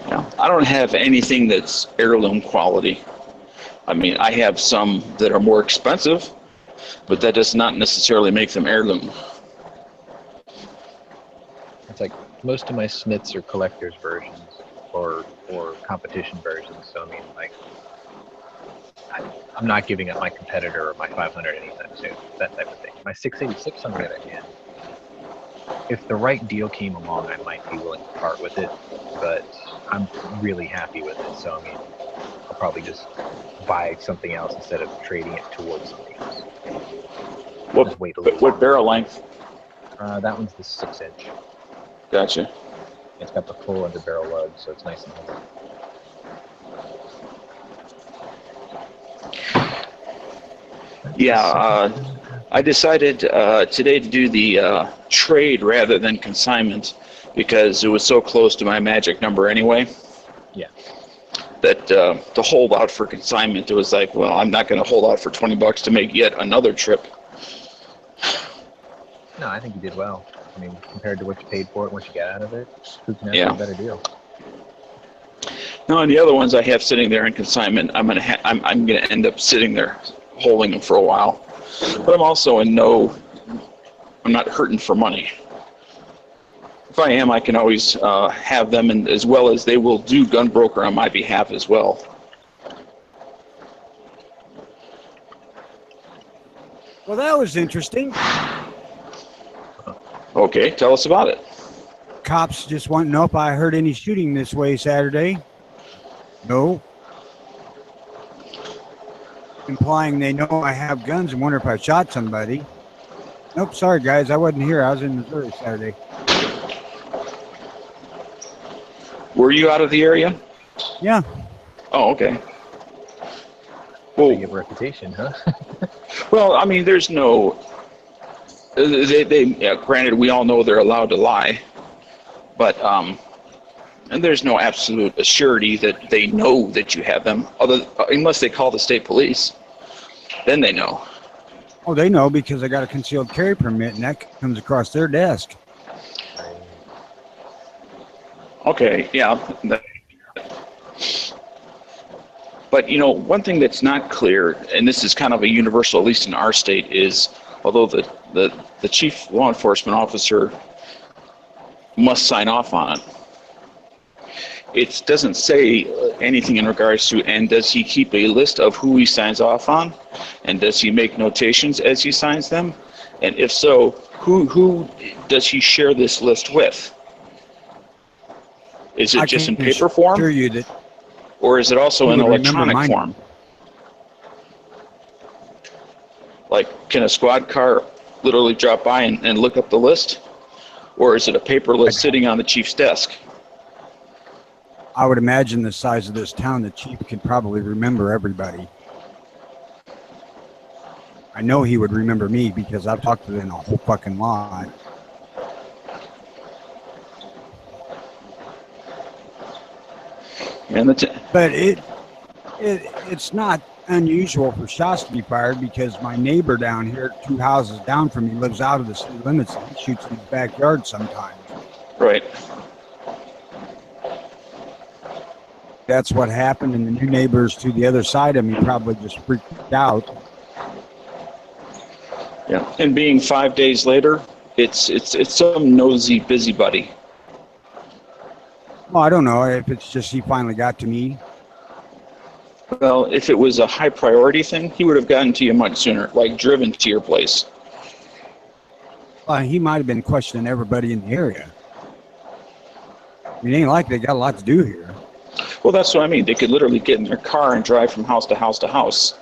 Yeah, I don't have anything that's heirloom quality. I mean, I have some that are more expensive, but that does not necessarily make them heirloom. It's like most of my Smiths are collector's versions or competition versions. So, I mean, like, I'm not giving up my competitor or my 500 anytime soon. That type of thing. My 686, on the other hand, if the right deal came along, I might be willing to part with it, but I'm really happy with it. So, I mean, I'll probably just buy something else instead of trading it towards something else. What barrel length? That one's the 6-inch. Gotcha. It's got the full under barrel lug, so it's nice and heavy. Yeah, I decided today to do the trade rather than consignment because it was so close to my magic number anyway. Yeah. that to hold out for consignment. It was like, well, I'm not going to hold out for $20 to make yet another trip. No, I think you did well. I mean, compared to what you paid for it, what you got out of it, who can ask Yeah. for a better deal? No, and the other ones I have sitting there in consignment, I'm gonna end up sitting there holding them for a while. But I'm also I'm not hurting for money. If I am, I can always have them, and as well as they will do gun broker on my behalf as well. Well, that was interesting. Okay, tell us about it. Cops just want to know if I heard any shooting this way Saturday. No. Implying they know I have guns and wonder if I shot somebody. Nope, sorry guys, I wasn't here. I was in Missouri Saturday. Were you out of the area? Yeah. Oh, okay. So Well, you have a reputation, huh? well, I mean, there's no. Granted, we all know they're allowed to lie, but and there's no absolute assurity that they know that you have them, unless they call the state police. Then they know. Oh, they know because I got a concealed carry permit, and that comes across their desk. Okay, yeah. But you know, one thing that's not clear, and this is kind of a universal, at least in our state, is although the chief law enforcement officer must sign off on it, it doesn't say anything in regards to, and does he keep a list of who he signs off on, and does he make notations as he signs them, and if so, who does he share this list with? Is it just in paper form? Assure you that Or is it also he in would remember electronic mine. form? Like, can a squad car literally drop by and look up the list? Or is it a paper list sitting on the chief's desk? I would imagine the size of this town, the chief could probably remember everybody. I know he would remember me because I've talked to him a whole fucking lot. And But it's not unusual for shots to be fired because my neighbor down here, 2 houses down from me, lives out of the city limits and he shoots in his backyard sometimes. right. That's what happened, and the new neighbors to the other side of me probably just freaked out. Yeah. And being 5 days later, it's some nosy busybody. Well, I don't know if it's just he finally got to me. Well, if it was a high priority thing, he would have gotten to you much sooner, like driven to your place. He might have been questioning everybody in the area. I mean, it ain't like they got a lot to do here. Well, that's what I mean. They could literally get in their car and drive from house to house to house.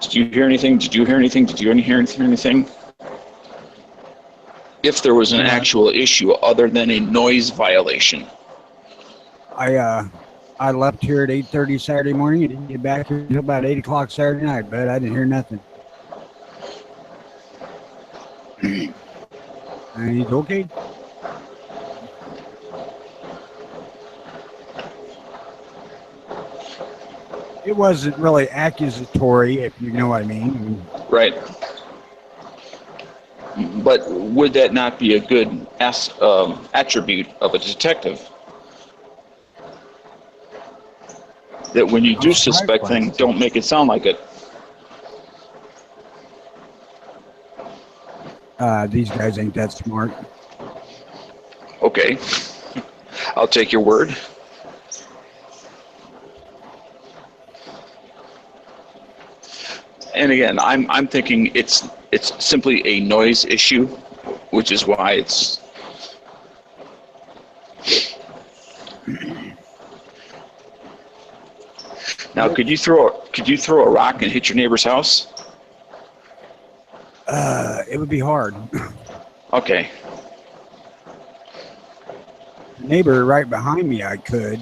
Did you hear anything? Did you hear anything? Did you hear anything? If there was an actual issue other than a noise violation. I left here at 8:30 Saturday morning and didn't get back here until about 8 o'clock Saturday night, but I didn't hear nothing. And he's okay. It wasn't really accusatory, if you know what I mean. Right. But would that not be a good attribute of a detective? That when you do suspect things, don't make it sound like it. These guys ain't that smart. Okay. I'll take your word. And again, I'm thinking it's simply a noise issue, which is why it's. Now, could you throw a rock and hit your neighbor's house? It would be hard. Okay. The neighbor right behind me, I could,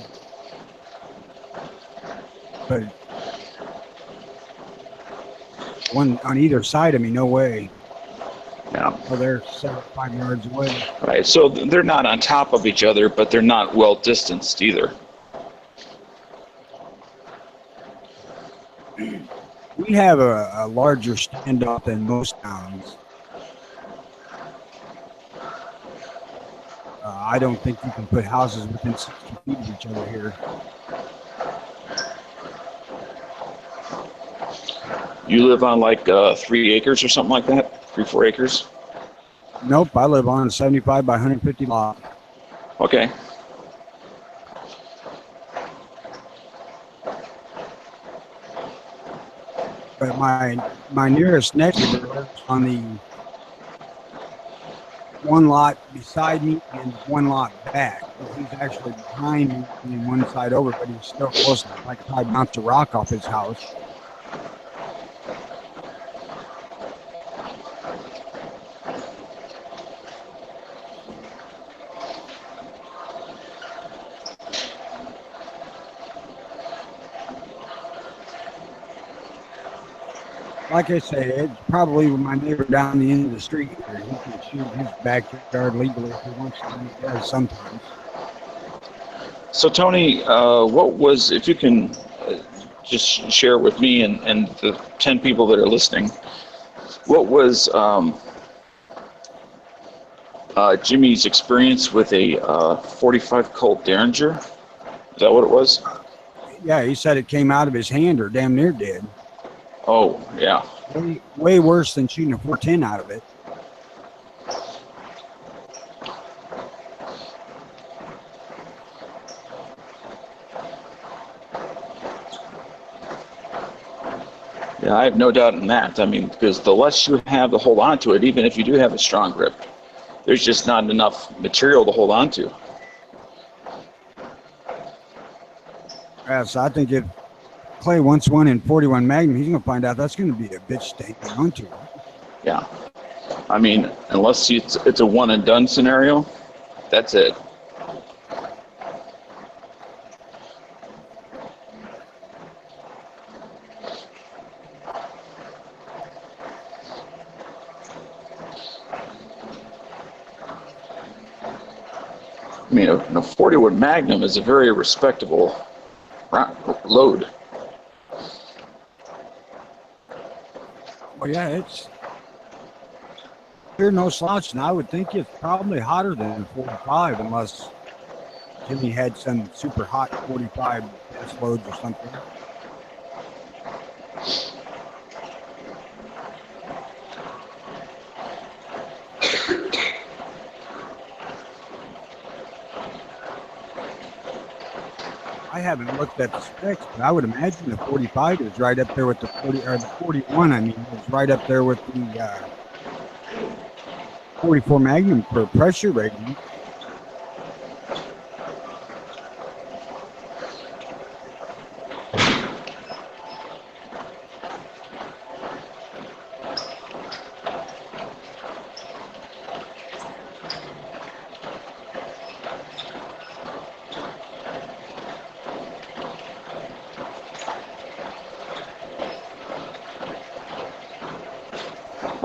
but one on either side of me, no way. Yeah. Oh, they're 5 yards away. Right. So they're not on top of each other, but they're not well distanced either. we have a larger standoff than most towns. I don't think you can put houses within 60 feet of each other here. You live on like 3 acres or something like that? 3-4 acres? Nope, I live on a 75 by 150 lot. Okay. But my nearest neighbor lives on the one lot beside me and one lot back. He's actually behind me and one side over, but he's still close enough. I could probably bounce a rock off his house. Like I say, it's probably my neighbor down the end of the street here. He can shoot his backyard legally if he wants to, and he does sometimes. So Tony, what was, if you can just share with me and the 10 people that are listening, what was Jimmy's experience with a 45 Colt Derringer? Is that what it was? Yeah, he said it came out of his hand or damn near did. Oh, yeah. Way worse than shooting a 410 out of it. Yeah, I have no doubt in that. I mean, because the less you have to hold on to it, even if you do have a strong grip, there's just not enough material to hold on to. Yeah, so I think if Clay wants one in 41 Magnum, he's going to find out that's going to be a bitch to hang on to. Yeah. I mean, unless it's a one and done scenario, that's it. I mean, a 40 wood Magnum is a very respectable load. Well, yeah, it's you're no slouch, and I would think it's probably hotter than 45 unless Jimmy had some super hot 45 test loads or something. I haven't looked at the specs, but I would imagine the 45 is right up there with the 40, or the 41. I mean, is right up there with the 44 Magnum for pressure rating.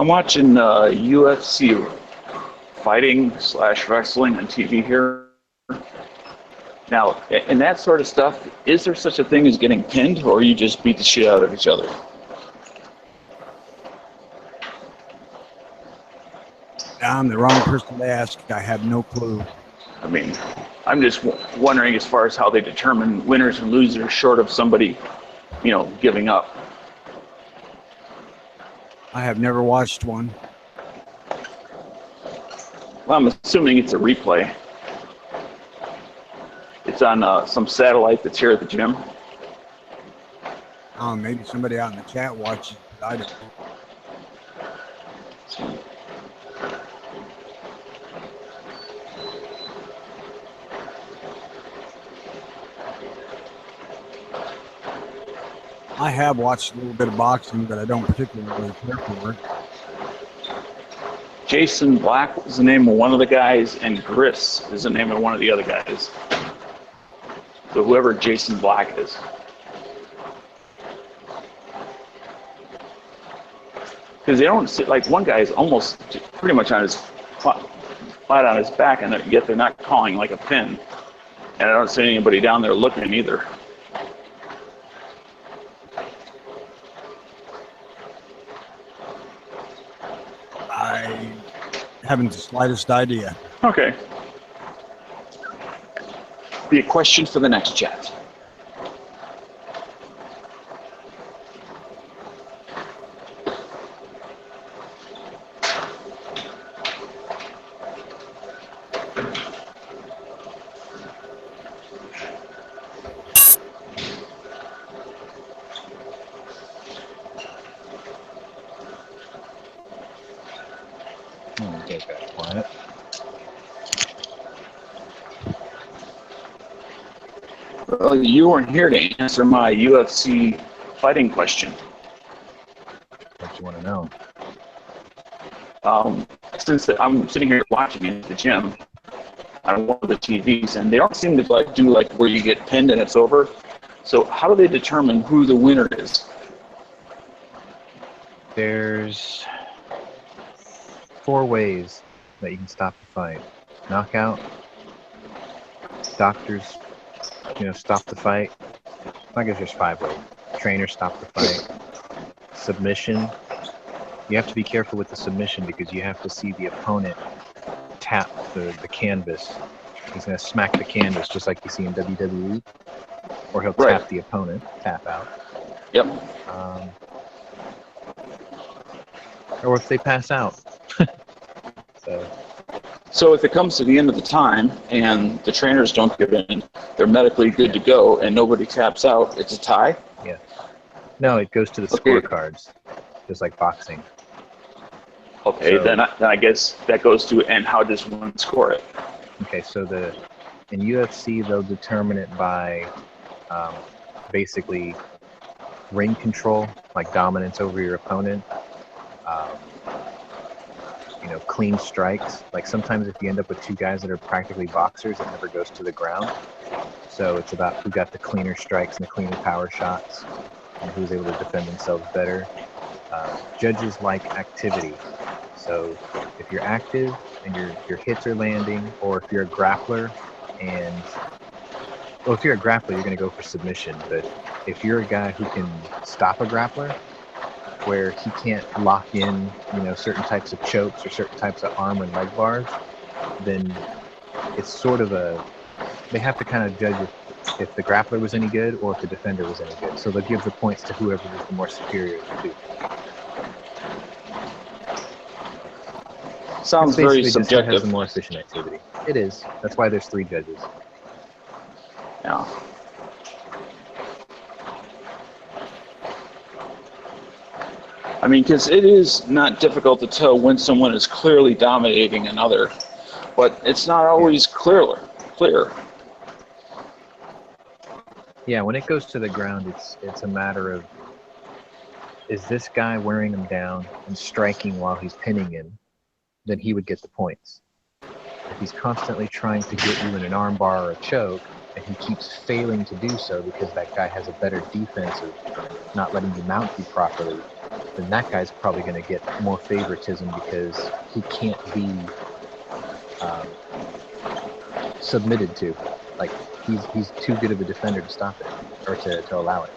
I'm watching UFC fighting / wrestling on TV here. Now, in that sort of stuff, is there such a thing as getting pinned, or you just beat the shit out of each other? I'm the wrong person to ask. I have no clue. I mean, I'm just wondering as far as how they determine winners and losers short of somebody, giving up. I have never watched one. Well, I'm assuming it's a replay. It's on some satellite that's here at the gym. Oh, maybe somebody out in the chat watches, but I don't. I have watched a little bit of boxing, but I don't particularly care for it. Jason Black is the name of one of the guys, and Gris is the name of one of the other guys. So whoever Jason Black is. Because they don't see, like one guy is almost pretty much on his flat on his back, and yet they're not calling like a pin. And I don't see anybody down there looking either. I haven't the slightest idea. Okay. Be a question for the next chat. Get that quiet. Well, you weren't here to answer my UFC fighting question. What you want to know? Since I'm sitting here watching it at the gym on one of the TVs, and they don't seem to like do like where you get pinned and it's over. So how do they determine who the winner is? There's 4 ways that you can stop the fight. Knockout, doctors, stop the fight. I guess there's 5 ways. Trainers stop the fight. Submission. You have to be careful with the submission because you have to see the opponent tap the canvas. He's going to smack the canvas just like you see in WWE, or he'll Right. tap the opponent, tap out. Yep. Or if they pass out. So if it comes to the end of the time and the trainers don't give in, they're medically good to go, and nobody taps out, it's a tie? Yeah. No, it goes to the Okay. scorecards, just like boxing. Okay, So- then I guess that goes to, and how does one score it? Okay, so in UFC they'll determine it by basically ring control, like dominance over your opponent. Clean strikes. Like sometimes if you end up with 2 guys that are practically boxers, it never goes to the ground. So it's about who got the cleaner strikes and the cleaner power shots, and who's able to defend themselves better. Judges like activity. So if you're active and your hits are landing, or if you're a grappler if you're a grappler, you're going to go for submission. But if you're a guy who can stop a grappler, where he can't lock in, certain types of chokes or certain types of arm and leg bars, then it's sort of they have to kind of judge if the grappler was any good or if the defender was any good. So they'll give the points to whoever was the more superior of the 2. Sounds It's very basically just who has subjective. the more efficient activity. It is. That's why there's 3 judges. Yeah. I mean, because it is not difficult to tell when someone is clearly dominating another, but it's not always clear. Yeah, when it goes to the ground, it's a matter of, is this guy wearing him down and striking while he's pinning him? Then he would get the points. If he's constantly trying to get you in an armbar or a choke, and he keeps failing to do so because that guy has a better defense of not letting you mount you properly, then that guy's probably going to get more favoritism because he can't be submitted to. Like, he's too good of a defender to stop it, or to allow it.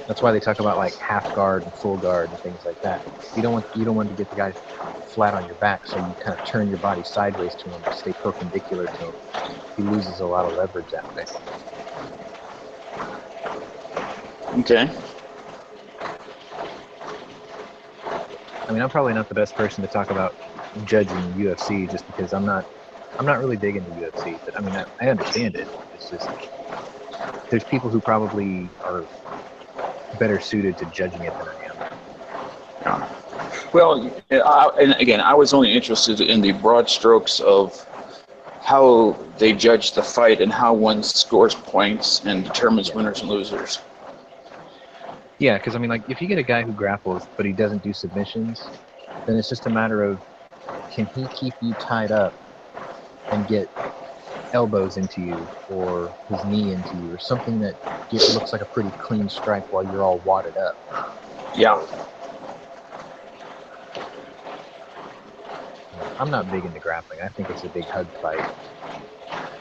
That's why they talk about like half guard and full guard and things like that. You don't want to get the guy flat on your back, so you kind of turn your body sideways to him to stay perpendicular to him. He loses a lot of leverage that way. Okay. I mean, I'm probably not the best person to talk about judging UFC just because I'm not really big into UFC, but I mean, I understand it. It's just there's people who probably are better suited to judging it than I am. Yeah. Well, and again, I was only interested in the broad strokes of how they judge the fight and how one scores points and determines winners and losers. Yeah, because I mean, like, if you get a guy who grapples but he doesn't do submissions, then it's just a matter of, can he keep you tied up and get elbows into you or his knee into you or something that looks like a pretty clean strike while you're all wadded up. Yeah. I'm not big into grappling. I think it's a big hug fight.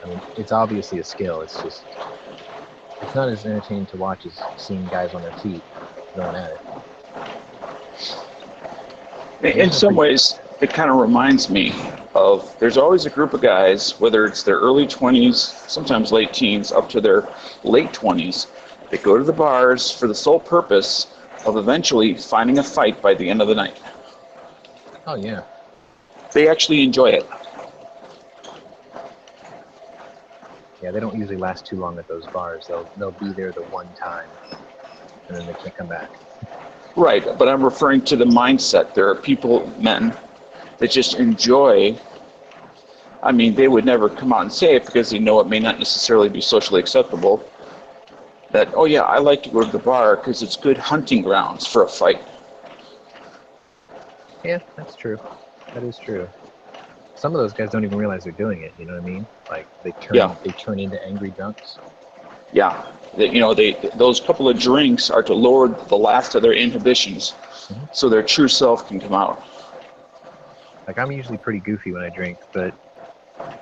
I mean, it's obviously a skill. It's not as entertaining to watch as seeing guys on their feet going at it. In some ways, it kind of reminds me of there's always a group of guys, whether it's their early 20s, sometimes late teens, up to their late 20s, that go to the bars for the sole purpose of eventually finding a fight by the end of the night. Oh yeah. They actually enjoy it. Yeah, they don't usually last too long at those bars. They'll be there the one time, and then they can't come back. Right, but I'm referring to the mindset. There are people, men, that just enjoy. I mean, they would never come out and say it because they know it may not necessarily be socially acceptable. That, oh yeah, I like to go to the bar because it's good hunting grounds for a fight. Yeah, that's true. That is true. Some of those guys don't even realize they're doing it. You know what I mean? Like they turn into angry drunks. Yeah, those couple of drinks are to lower the last of their inhibitions, so their true self can come out. Like I'm usually pretty goofy when I drink, but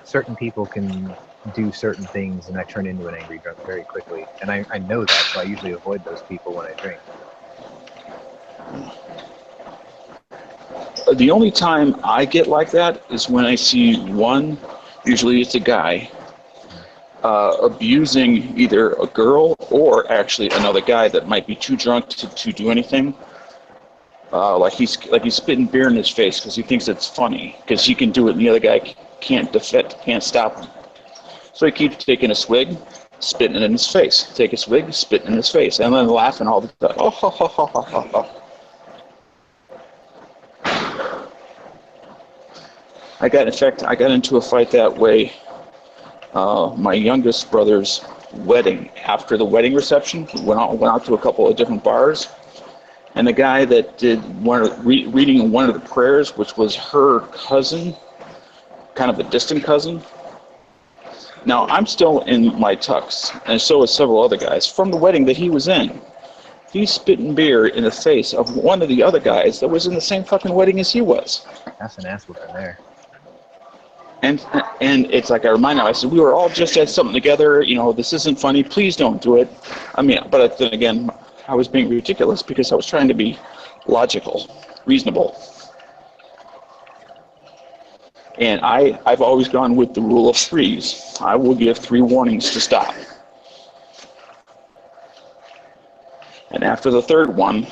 certain people can do certain things, and I turn into an angry drunk very quickly. And I know that, so I usually avoid those people when I drink. The only time I get like that is when I see one, usually it's a guy, abusing either a girl or actually another guy that might be too drunk to do anything. Like he's spitting beer in his face because he thinks it's funny because he can do it and the other guy can't stop him. So he keeps taking a swig, spitting it in his face. Take a swig, spitting in his face, and then laughing all the time. Oh, ha, ha, ha, ha, ha, ha. I got into a fight that way. My youngest brother's wedding. After the wedding reception, we went out to a couple of different bars, and the guy that did reading one of the prayers, which was her cousin, kind of a distant cousin. Now I'm still in my tux, and so is several other guys from the wedding that he was in. He's spitting beer in the face of one of the other guys that was in the same fucking wedding as he was. That's an ass whooping there. And it's like I remind him, I said, we were all just at something together, this isn't funny, please don't do it. I mean, but then again, I was being ridiculous because I was trying to be logical, reasonable. And I've always gone with the rule of threes. I will give 3 warnings to stop. And after the third one,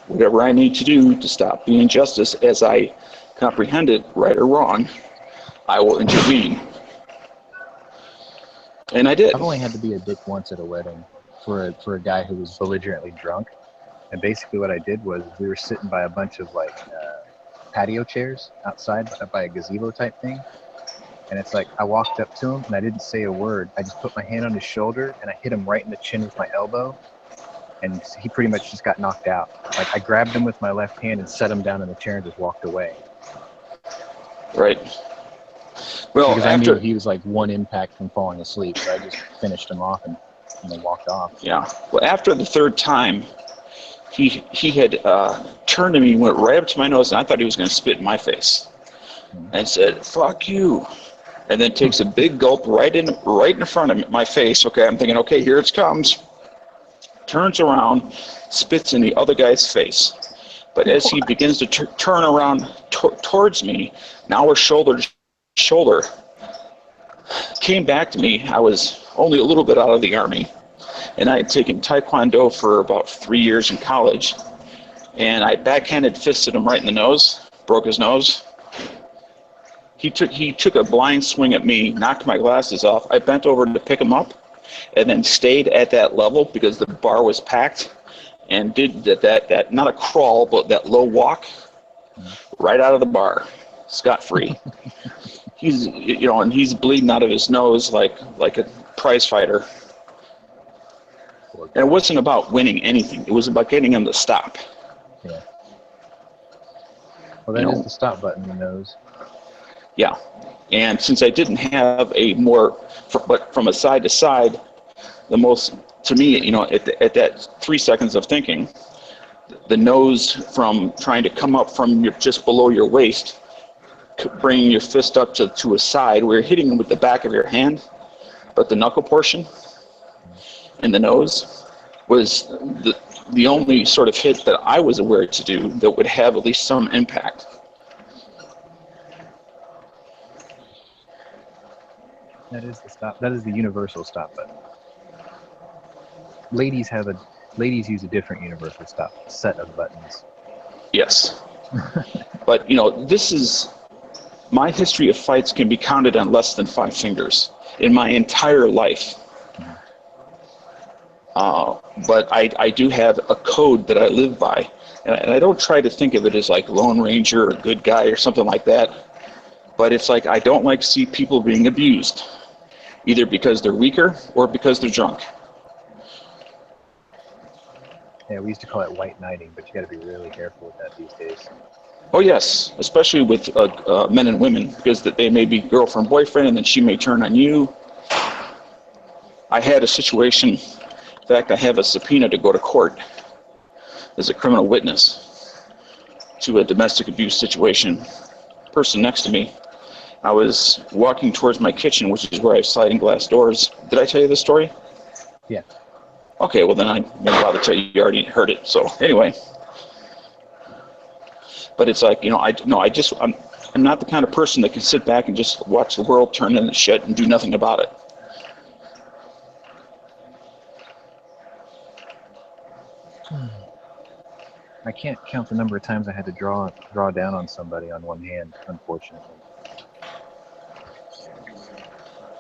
whatever I need to do to stop the injustice as I comprehend it, right or wrong, I will intervene. And I did. I've only had to be a dick once at a wedding for a guy who was belligerently drunk. And basically what I did was we were sitting by a bunch of patio chairs outside by a gazebo type thing. And it's like I walked up to him and I didn't say a word. I just put my hand on his shoulder and I hit him right in the chin with my elbow. And he pretty much just got knocked out. Like I grabbed him with my left hand and set him down in the chair and just walked away. Right. Well, because I knew he was like one impact from falling asleep, so I just finished him off and then walked off. Yeah. Well, after the third time, he had turned to me, went right up to my nose, and I thought he was going to spit in my face, and said, "Fuck you," and then takes a big gulp right in front of my face. Okay, I'm thinking, okay, here it comes. Turns around, spits in the other guy's face. But as he begins to turn around towards me, now we're shoulder to shoulder, came back to me. I was only a little bit out of the Army, and I had taken Taekwondo for about 3 years in college, and I backhanded fisted him right in the nose, broke his nose. He took a blind swing at me, knocked my glasses off. I bent over to pick him up, and then stayed at that level because the bar was packed, and did that not a crawl, but that low walk right out of the bar, scot-free. He's and he's bleeding out of his nose like a prize fighter. And it wasn't about winning anything. It was about getting him to stop. Yeah. Well, that is the stop button, he knows. Yeah. And since I didn't have but from a side to side, the most, to me, at that 3 seconds of thinking, the nose from trying to come up from just below your waist, bringing your fist up to a side, where you're hitting him with the back of your hand, but the knuckle portion and the nose was the only sort of hit that I was aware to do that would have at least some impact. That is the stop. That is the universal stop button. Ladies use a different universal stop set of buttons. Yes. But, you know, this is, my history of fights can be counted on less than 5 fingers in my entire life. But I do have a code that I live by. And I don't try to think of it as like Lone Ranger or good guy or something like that. But it's like I don't like to see people being abused, either because they're weaker or because they're drunk. Yeah, we used to call it white knighting, but you got to be really careful with that these days. Oh yes, especially with men and women, because they may be girlfriend, boyfriend, and then she may turn on you. I had a situation, in fact, I have a subpoena to go to court as a criminal witness to a domestic abuse situation. Person next to me, I was walking towards my kitchen, which is where I have sliding glass doors. Did I tell you this story? Yeah. Okay, well then I'm not allowed to tell you. You already heard it. So anyway, but it's like, you know, I'm not the kind of person that can sit back and just watch the world turn into shit and do nothing about it. I can't count the number of times I had to draw down on somebody on one hand, unfortunately.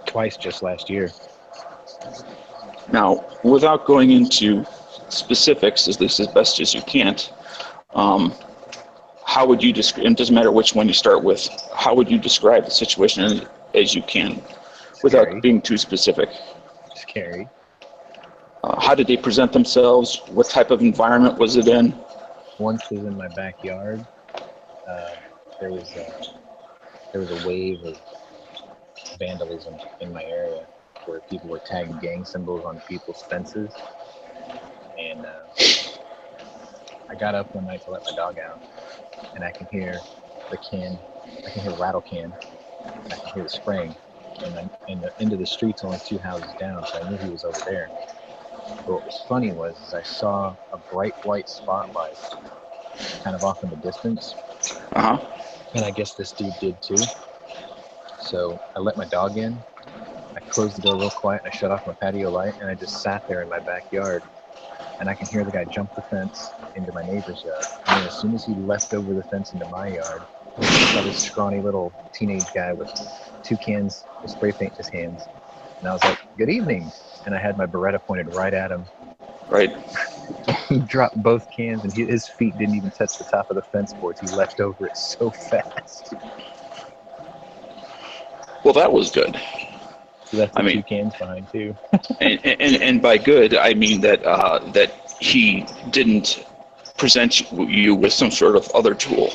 Twice just last year. Now, without going into specifics, at least as best as you can't, how would you describe, it doesn't matter which one you start with, how would you describe the situation as you can, without Scary. being too specific? Scary. How did they present themselves? What type of environment was it in? Once was in my backyard. There was a wave of vandalism in my area where people were tagging gang symbols on people's fences, and I got up one night to let my dog out, and I can hear the rattle can, and I can hear the spraying, and the end of the street's only 2 houses down, so I knew he was over there. But what was funny was I saw a bright white spotlight kind of off in the distance. And I guess this dude did too. So I let my dog in, I closed the door real quiet, and I shut off my patio light, and I just sat there in my backyard, and I can hear the guy jump the fence into my neighbor's yard. And then as soon as he left over the fence into my yard, I saw this scrawny little teenage guy with 2 cans of spray paint in his hands. And I was like, good evening. And I had my Beretta pointed right at him. Right. He dropped both cans, and his feet didn't even touch the top of the fence boards. He leapt over it so fast. Well, that was good. He left the 2 cans behind too. and by good, I mean that he didn't present you with some sort of other tool.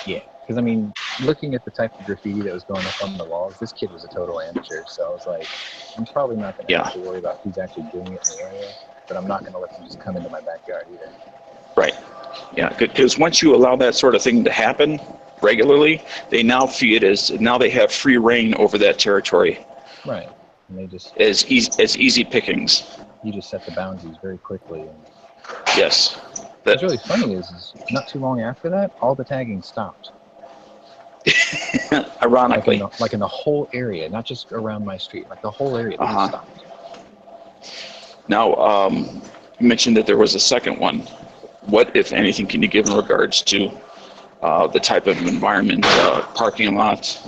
Yeah, because I mean, looking at the type of graffiti that was going up on the walls, this kid was a total amateur. So I was like, I'm probably not going to have to worry about who's actually doing it in the area, but I'm not going to let them just come into my backyard either. Right. Yeah, because once you allow that sort of thing to happen regularly, they now see it as, now they have free reign over that territory. Right. And they just as easy pickings. You just set the boundaries very quickly. And yes. What's really funny is not too long after that, all the tagging stopped. Ironically. Like in the whole area, not just around my street, like the whole area just stopped. Now, you mentioned that there was a second one. What, if anything, can you give in regards to the type of environment, parking lot,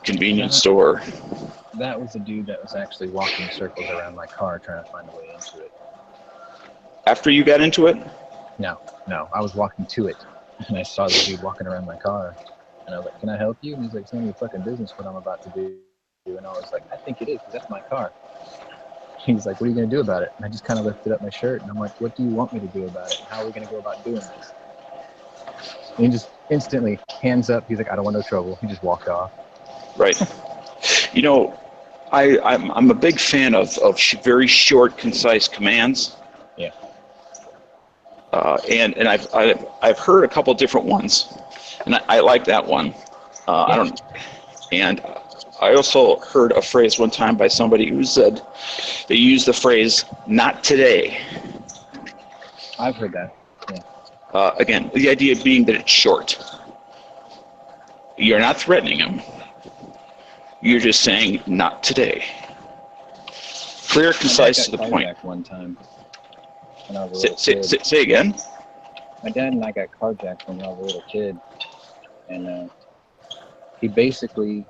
convenience store? That was a dude that was actually walking circles around my car trying to find a way into it. After you got into it? No, I was walking to it, and I saw the dude walking around my car, and I was like, can I help you? And he's like, it's none of your fucking business what I'm about to do. And I was like, I think it is, because that's my car. He's like, what are you going to do about it? And I just kind of lifted up my shirt, and I'm like, what do you want me to do about it? How are we going to go about doing this? And he just instantly, hands up, he's like, I don't want no trouble. He just walked off. Right. You know, I'm a big fan of very short, concise commands. Yeah. And I've heard a couple different ones, and I like that one. And I also heard a phrase one time by somebody who said they used the phrase "not today." I've heard that. Yeah. Again, the idea being that it's short. You're not threatening him. You're just saying, not today. Clear, concise, to the point. One time when I was a little kid. Say again? My dad and I got carjacked when I was a little kid, and he basically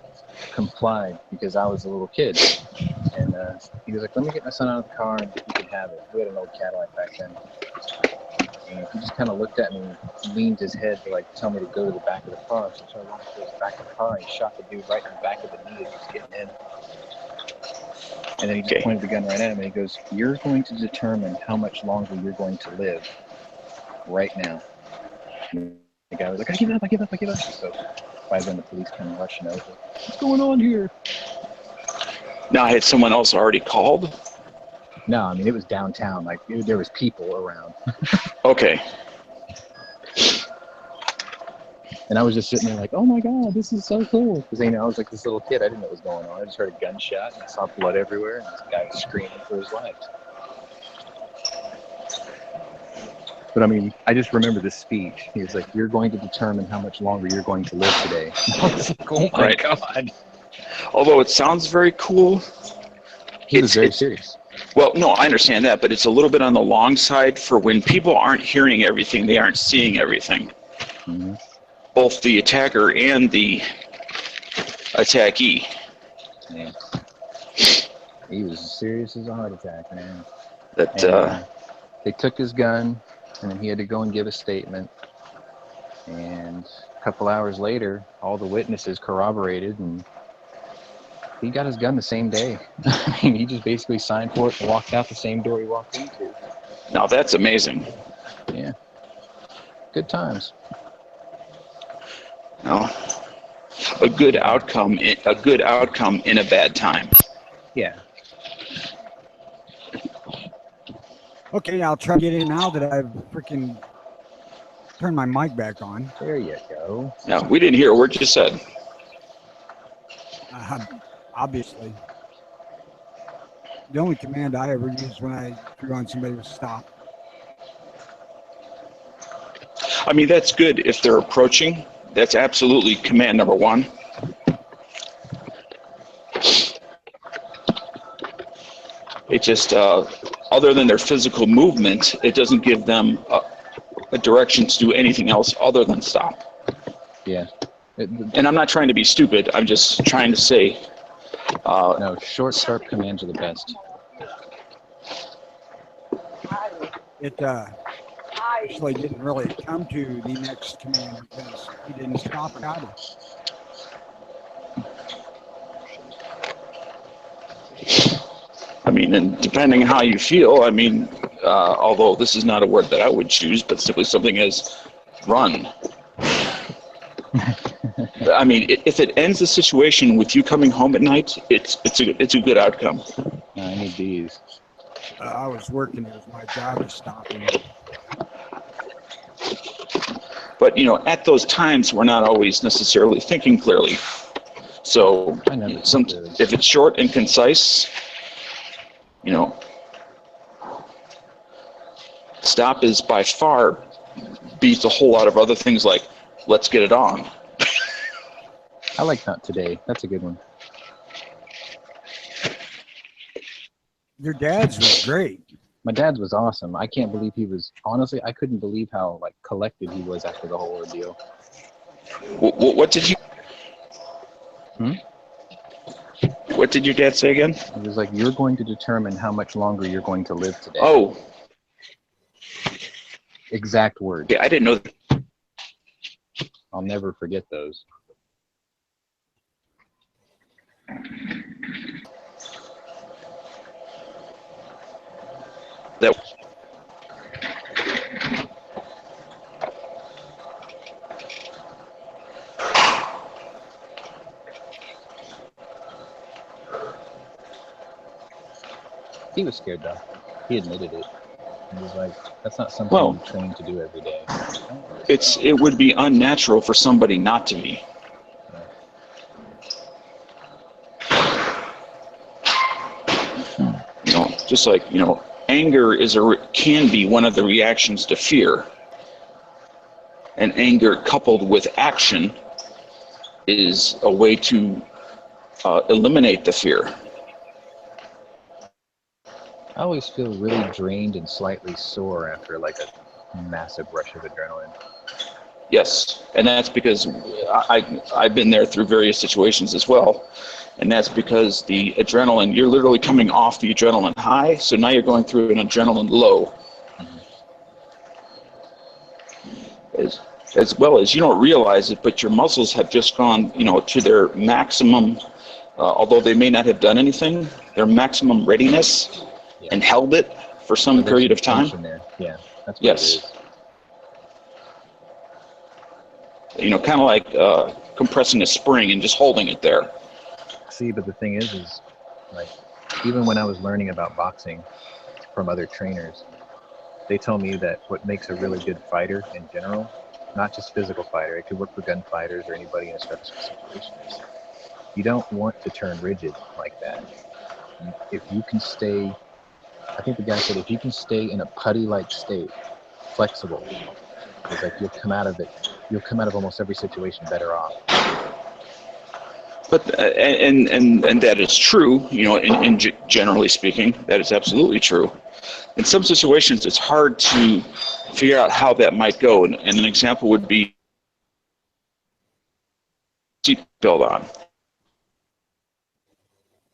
complied because I was a little kid. And he was like, let me get my son out of the car and you can have it. We had an old Cadillac back then. And he just kind of looked at me and leaned his head to like tell me to go to the back of the car. So I started walking towards the back of the car and he shot the dude right in the back of the knee as he was getting in. And then he just pointed the gun right at him and he goes, you're going to determine how much longer you're going to live right now. And the guy was like, I give up. So by then the police came rushing over. What's going on here? Now, had someone else already called? No, I mean, it was downtown. Like, there was people around. Okay. And I was just sitting there like, oh my God, this is so cool. Because, I was like this little kid. I didn't know what was going on. I just heard a gunshot and I saw blood everywhere. And this guy was screaming for his life. But, I mean, I just remember this speech. He was like, you're going to determine how much longer you're going to live today. I was like, oh my God. Although it sounds very cool. He was very serious. Well, no, I understand that, but it's a little bit on the long side for when people aren't hearing everything, they aren't seeing everything. Mm-hmm. Both the attacker and the attackee. Yeah. He was as serious as a heart attack, man. They took his gun, and then he had to go and give a statement. And a couple hours later, all the witnesses corroborated, and he got his gun the same day. I mean, he just basically signed for it and walked out the same door he walked into. Now that's amazing. Yeah. Good times. No. A good outcome in a bad time. Yeah. Okay, I'll try to get in now that I've freaking turned my mic back on. There you go. No, we didn't hear a word you said. Obviously. The only command I ever used when I threw on somebody was stop. I mean, that's good if they're approaching. That's absolutely command number one. It just, other than their physical movement, it doesn't give them a direction to do anything else other than stop. Yeah. And I'm not trying to be stupid. I'm just trying to say. No, short, sharp commands are the best. It actually didn't really come to the next command because he didn't stop or got it. I mean, and depending on how you feel, I mean, although this is not a word that I would choose, but simply something as run. I mean, if it ends the situation with you coming home at night, it's a good outcome. No, I need these. I was working. It was my job to stop him. But, at those times, we're not always necessarily thinking clearly. So if it's short and concise, stop is by far beats a whole lot of other things like, let's get it on. I like not today. That's a good one. Your dad's was great. My dad's was awesome. I can't believe he was, honestly, I couldn't believe how collected he was after the whole ordeal. What did you? What did your dad say again? It was like, you're going to determine how much longer you're going to live today. Oh. Exact words. Yeah, I didn't know that. I'll never forget those. He was scared though. He admitted it. He was like, that's not something you train to do every day. It would be unnatural for somebody not to be. Just like, anger can be one of the reactions to fear. And anger coupled with action is a way to eliminate the fear. I always feel really drained and slightly sore after like a massive rush of adrenaline. Yes, and that's because I've been there through various situations as well, and that's because the adrenaline, you're literally coming off the adrenaline high, so now you're going through an adrenaline low. As well as you don't realize it, but your muscles have just gone, to their maximum, although they may not have done anything, their maximum readiness, and held it for some period of time. There. Yeah, that's what yes. it is. Kind of like compressing a spring and just holding it there. See, but the thing is like, even when I was learning about boxing from other trainers, they told me that what makes a really good fighter in general, not just physical fighter, it could work for gunfighters or anybody in a stressful situation, is you don't want to turn rigid like that. If you can stay, I think the guy said, if you can stay in a putty-like state, flexible, it's like you'll come out of almost every situation better off. But and that is true, in generally speaking, that is absolutely true. In some situations, it's hard to figure out how that might go, and an example would be seatbelt on.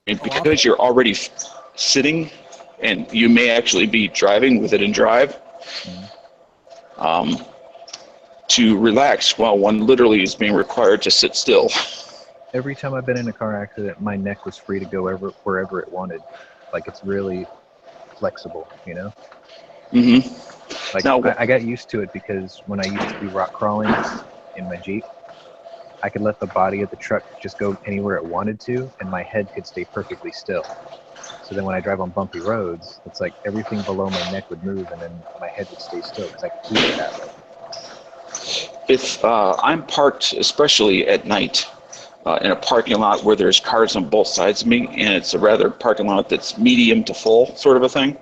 And because you're already sitting, and you may actually be driving with it in drive, to relax while one literally is being required to sit still. Every time I've been in a car accident, my neck was free to go wherever it wanted. Like, it's really flexible, Mm-hmm. Like, now, I got used to it because when I used to do rock crawling in my Jeep, I could let the body of the truck just go anywhere it wanted to, and my head could stay perfectly still. So then when I drive on bumpy roads, it's like everything below my neck would move, and then my head would stay still because I could keep it that way. If I'm parked, especially at night, in a parking lot where there's cars on both sides of me, and it's a rather parking lot that's medium to full sort of a thing,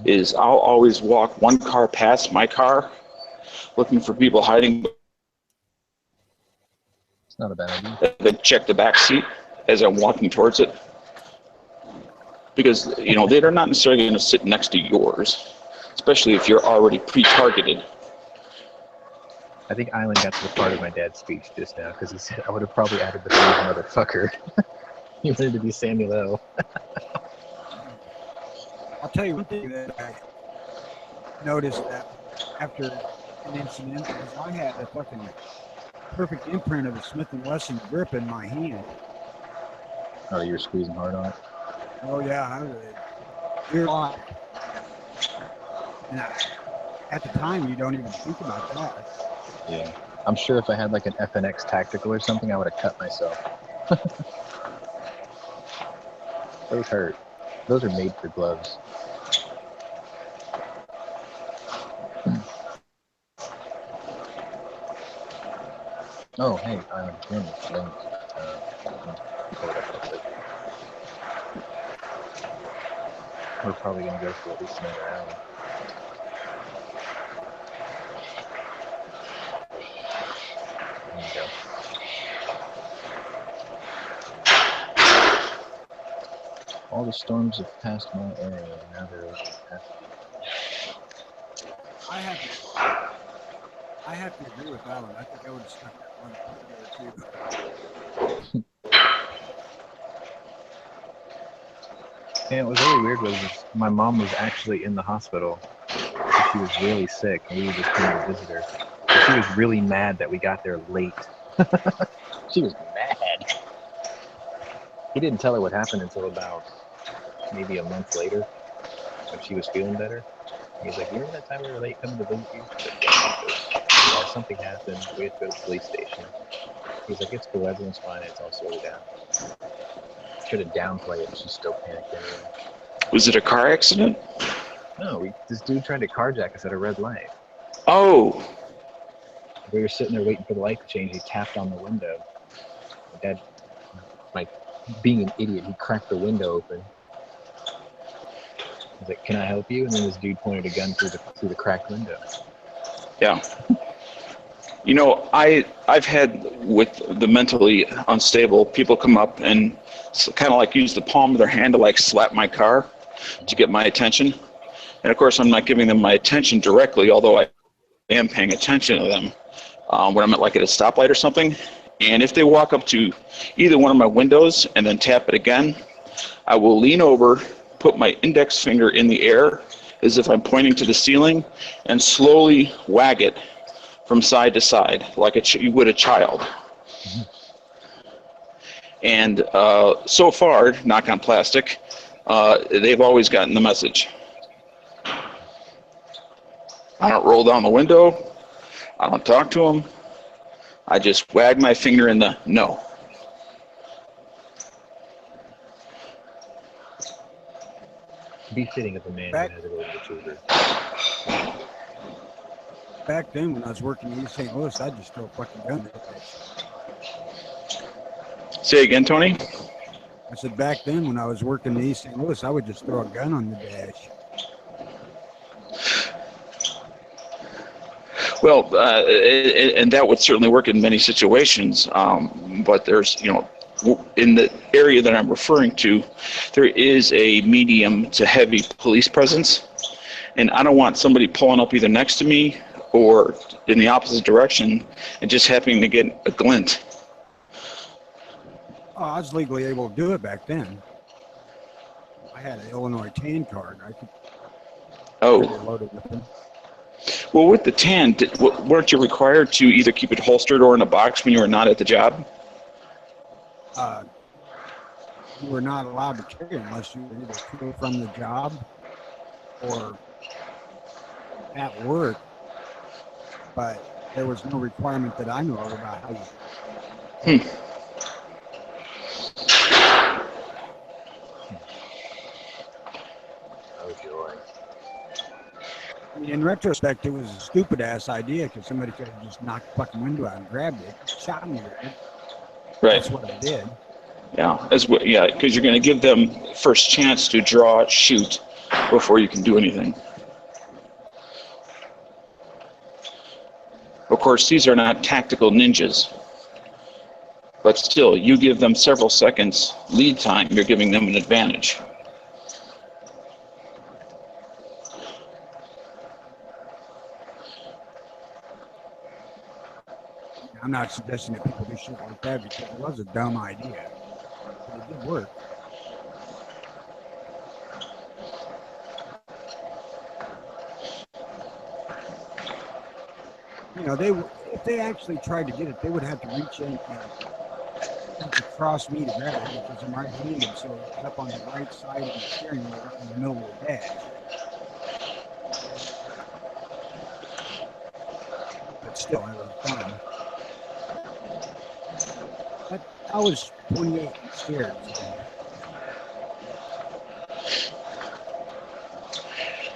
is I'll always walk one car past my car, looking for people hiding. It's not a bad idea. Then check the back seat as I'm walking towards it, because they're not necessarily going to sit next to yours, especially if you're already pre-targeted. I think Island got to the part of my dad's speech just now because he said I would have probably added the phrase motherfucker. He wanted to be Samuel L. I'll tell you one thing that I noticed that after an incident is I had a fucking perfect imprint of a Smith & Wesson grip in my hand. Oh, you were squeezing hard on it? Oh, yeah. You're lying. And at the time, you don't even think about that. Yeah. I'm sure if I had like an FNX Tactical or something, I would have cut myself. Those hurt. Those are made for gloves. Oh, hey, I'm joining this link. Pull it up real quick. We're probably going to go for at least another hour. There you go. All the storms have passed my area, and now they're over past me. I have to agree with Alan. I think I would have stuck that one there too. Yeah, what was really weird was my mom was actually in the hospital. She was really sick, and we were just coming to visit her. And she was really mad that we got there late. She was mad. He didn't tell her what happened until about maybe a month later, when she was feeling better. He was like, "You remember that time we were late coming to visit you?" She said, "Yeah, something happened. We had to go to the police station." He's like, "It's cool. Everyone's fine. It's all sorted out." Should have downplayed it, but she's still panicked anyway. Was it a car accident? No, this dude tried to carjack us at a red light. Oh. We were sitting there waiting for the light to change. He tapped on the window. My dad, like, being an idiot, he cracked the window open. He's like, "Can I help you?" And then this dude pointed a gun through the cracked window. Yeah. You know, I've had with the mentally unstable people come up and kind of like use the palm of their hand to like slap my car to get my attention. And of course, I'm not giving them my attention directly, although I am paying attention to them when I'm at like at a stoplight or something. And if they walk up to either one of my windows and then tap it again, I will lean over, put my index finger in the air as if I'm pointing to the ceiling, and slowly wag it from side to side like you would a child. And so far, knock on plastic, they've always gotten the message. I don't roll down the window. I don't talk to them. I just wag my finger in the no. Be sitting at the man Back- who has a golden retriever. Back then, when I was working in East St. Louis, I'd just throw a fucking gun in the dash. Say again, Tony? I said back then, when I was working in East St. Louis, I would just throw a gun on the dash. Well, and that would certainly work in many situations. But there's, you know, in the area that I'm referring to, there is a medium to heavy police presence. And I don't want somebody pulling up either next to me or in the opposite direction and just happening to get a glint. Oh, I was legally able to do it back then. I had an Illinois tan card. I could Oh, load it with them. well, with the tan, weren't you required to either keep it holstered or in a box when you were not at the job? You were not allowed to carry it unless you were either to and from the job or at work. But there was no requirement that I know of about how you. Oh joy. I mean, in retrospect, it was a stupid ass idea because somebody could have just knocked the fucking window out and grabbed it, shot me with it. Right. That's what I did. Yeah, because you're going to give them first chance to draw, shoot, before you can do anything. Of course, these are not tactical ninjas, but still, you give them several seconds lead time, you're giving them an advantage. I'm not suggesting that people do shit like that because it was a dumb idea, but it did work. You know, if they actually tried to get it, they would have to reach in and reach across me to grab it because I'm right-handed, so it was up on the right side of the steering wheel in the middle of the dash. But still, it was fun. But I was 28 and scared. So.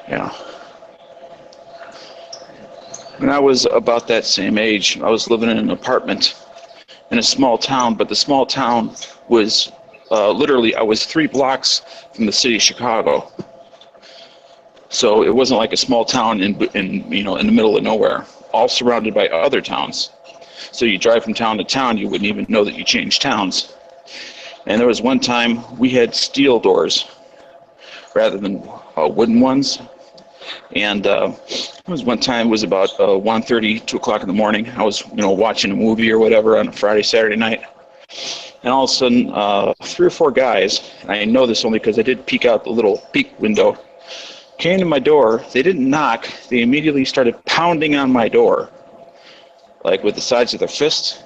Yeah. When I was about that same age, I was living in an apartment in a small town, but the small town was literally, I was 3 blocks from the city of Chicago. So it wasn't like a small town in the middle of nowhere, all surrounded by other towns. So you drive from town to town, you wouldn't even know that you changed towns. And there was one time we had steel doors rather than wooden ones. And it was one time, it was about 1:30, 2 o'clock in the morning. I was, watching a movie or whatever on a Friday, Saturday night. And all of a sudden, 3 or 4 guys, and I know this only because I did peek out the little peek window, came to my door. They didn't knock. They immediately started pounding on my door, like with the sides of their fists.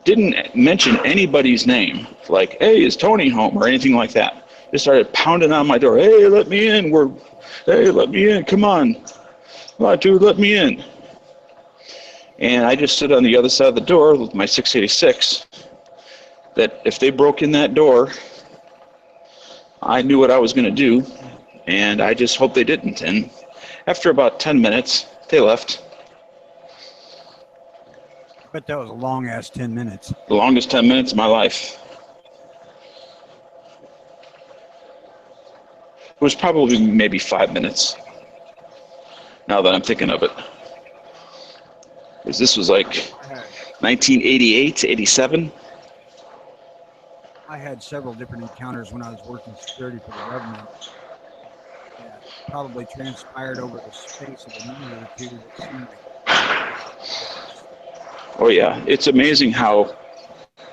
Didn't mention anybody's name, like, hey, is Tony home, or anything like that. They started pounding on my door. Hey, let me in. Hey, let me in. Come on, dude, let me in. And I just stood on the other side of the door with my 686. That if they broke in that door, I knew what I was going to do, and I just hoped they didn't. And after about 10 minutes, they left. I bet that was a long-ass 10 minutes. The longest 10 minutes of my life. It was probably maybe 5 minutes, now that I'm thinking of it. 'Cause this was like 1988, 87. I had several different encounters when I was working security for the government that probably transpired over the space of a minute or two that seemed like Oh yeah, it's amazing how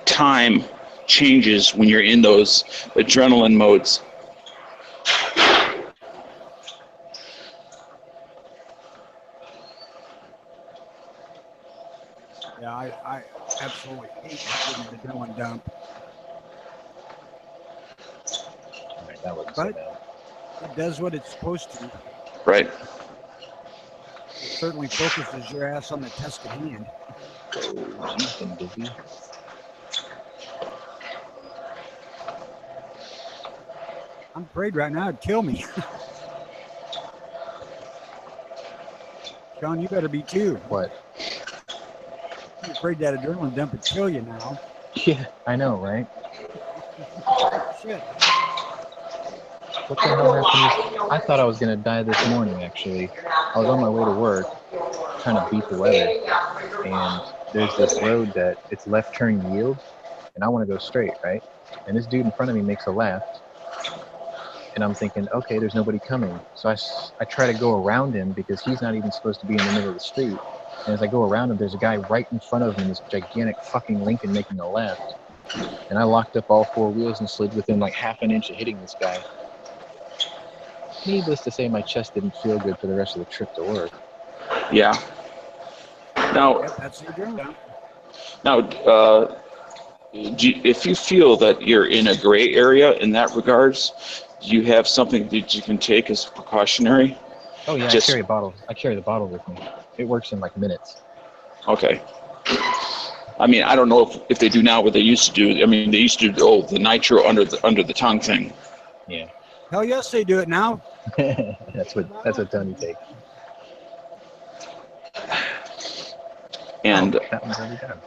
time changes when you're in those adrenaline modes. yeah, I absolutely hate getting an adrenaline dump. All right, that wasn't so But bad. it does what it's supposed to. Right. It certainly focuses your ass on the task at hand. Oh, she's been busy. I'm afraid right now it'd kill me. Sean, you better be too. What? I'm afraid that adrenaline dump would kill you now. Yeah, I know, right? Shit. What the hell happened? I thought I was gonna die this morning. Actually, I was on my way to work, trying to beat the weather, and there's this road that it's left turn yield, and I want to go straight, right? And this dude in front of me makes a left, and I'm thinking, okay, there's nobody coming. So I try to go around him because he's not even supposed to be in the middle of the street. And as I go around him, there's a guy right in front of me, this gigantic fucking Lincoln making a left. And I locked up all four wheels and slid within like half an inch of hitting this guy. Needless to say, my chest didn't feel good for the rest of the trip to work. Yeah. Now, Yep, that's the adrenaline dump. now, if you feel that you're in a gray area in that regards, do you have something that you can take as precautionary? Oh yeah, Just- I carry a bottle. I carry the bottle with me. It works in like minutes. Okay. I mean, I don't know if they do now what they used to do. I mean, they used to do the nitro under the tongue thing. Yeah. Hell yes, they do it now. that's what Tony takes. And that one's already done.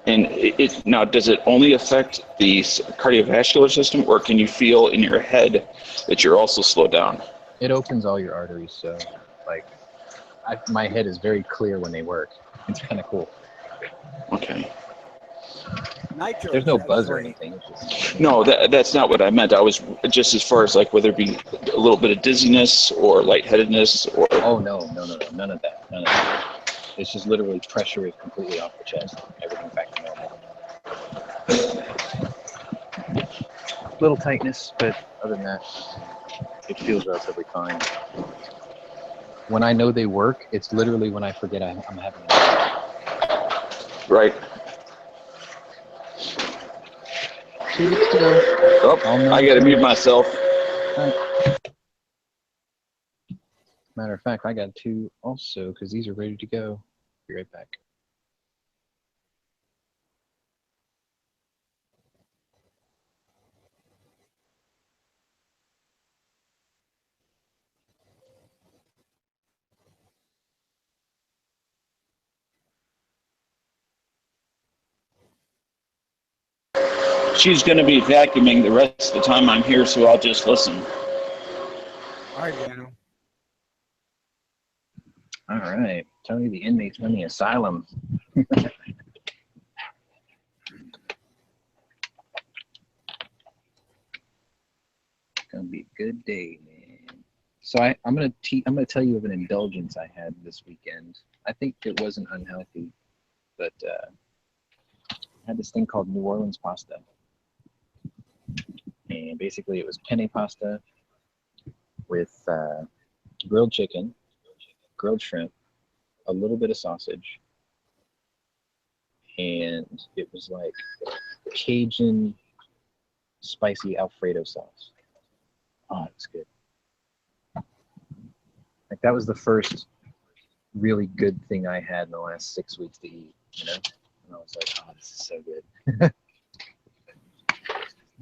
and it now, does it only affect the cardiovascular system, or can you feel in your head that you're also slowed down? It opens all your arteries, so like my head is very clear when they work. It's kind of cool. Okay. Nitro. There's no buzz or actually- anything. It's just, No, that's not what I meant. I was just as far as like whether it be a little bit of dizziness or lightheadedness or. oh no, none of that. It's just literally pressure is completely off the chest. Everything's back to normal. Little tightness, but other than that, it feels relatively fine. When I know they work, it's literally when I forget I'm having an attack. Right. Oh, I gotta mute myself. Matter of fact, I got two also because these are ready to go. Be right back. She's gonna be vacuuming the rest of the time I'm here, so I'll just listen. All right, Daniel. All right, Tony, the inmates in the asylum. Gonna be a good day, man. So I'm gonna tell you of an indulgence I had this weekend. I think it wasn't unhealthy, but I had this thing called New Orleans pasta, and basically it was penne pasta with grilled chicken, grilled shrimp, a little bit of sausage, and it was like Cajun spicy Alfredo sauce. Oh, it was good. Like that was the first really good thing I had in the last 6 weeks to eat, you know? And I was like, oh, this is so good.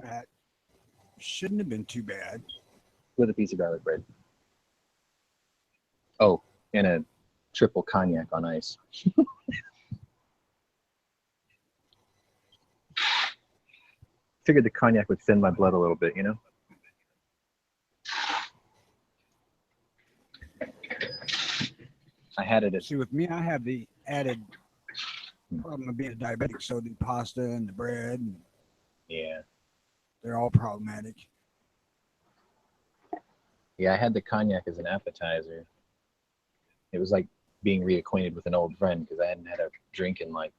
That shouldn't have been too bad. With a piece of garlic bread. Oh, and a triple cognac on ice. Figured the cognac would thin my blood a little bit, you know? I had it at See, with me, I have the added problem of being a diabetic, so the pasta and the bread, and yeah. they're all problematic. Yeah, I had the cognac as an appetizer. It was like being reacquainted with an old friend because I hadn't had a drink in like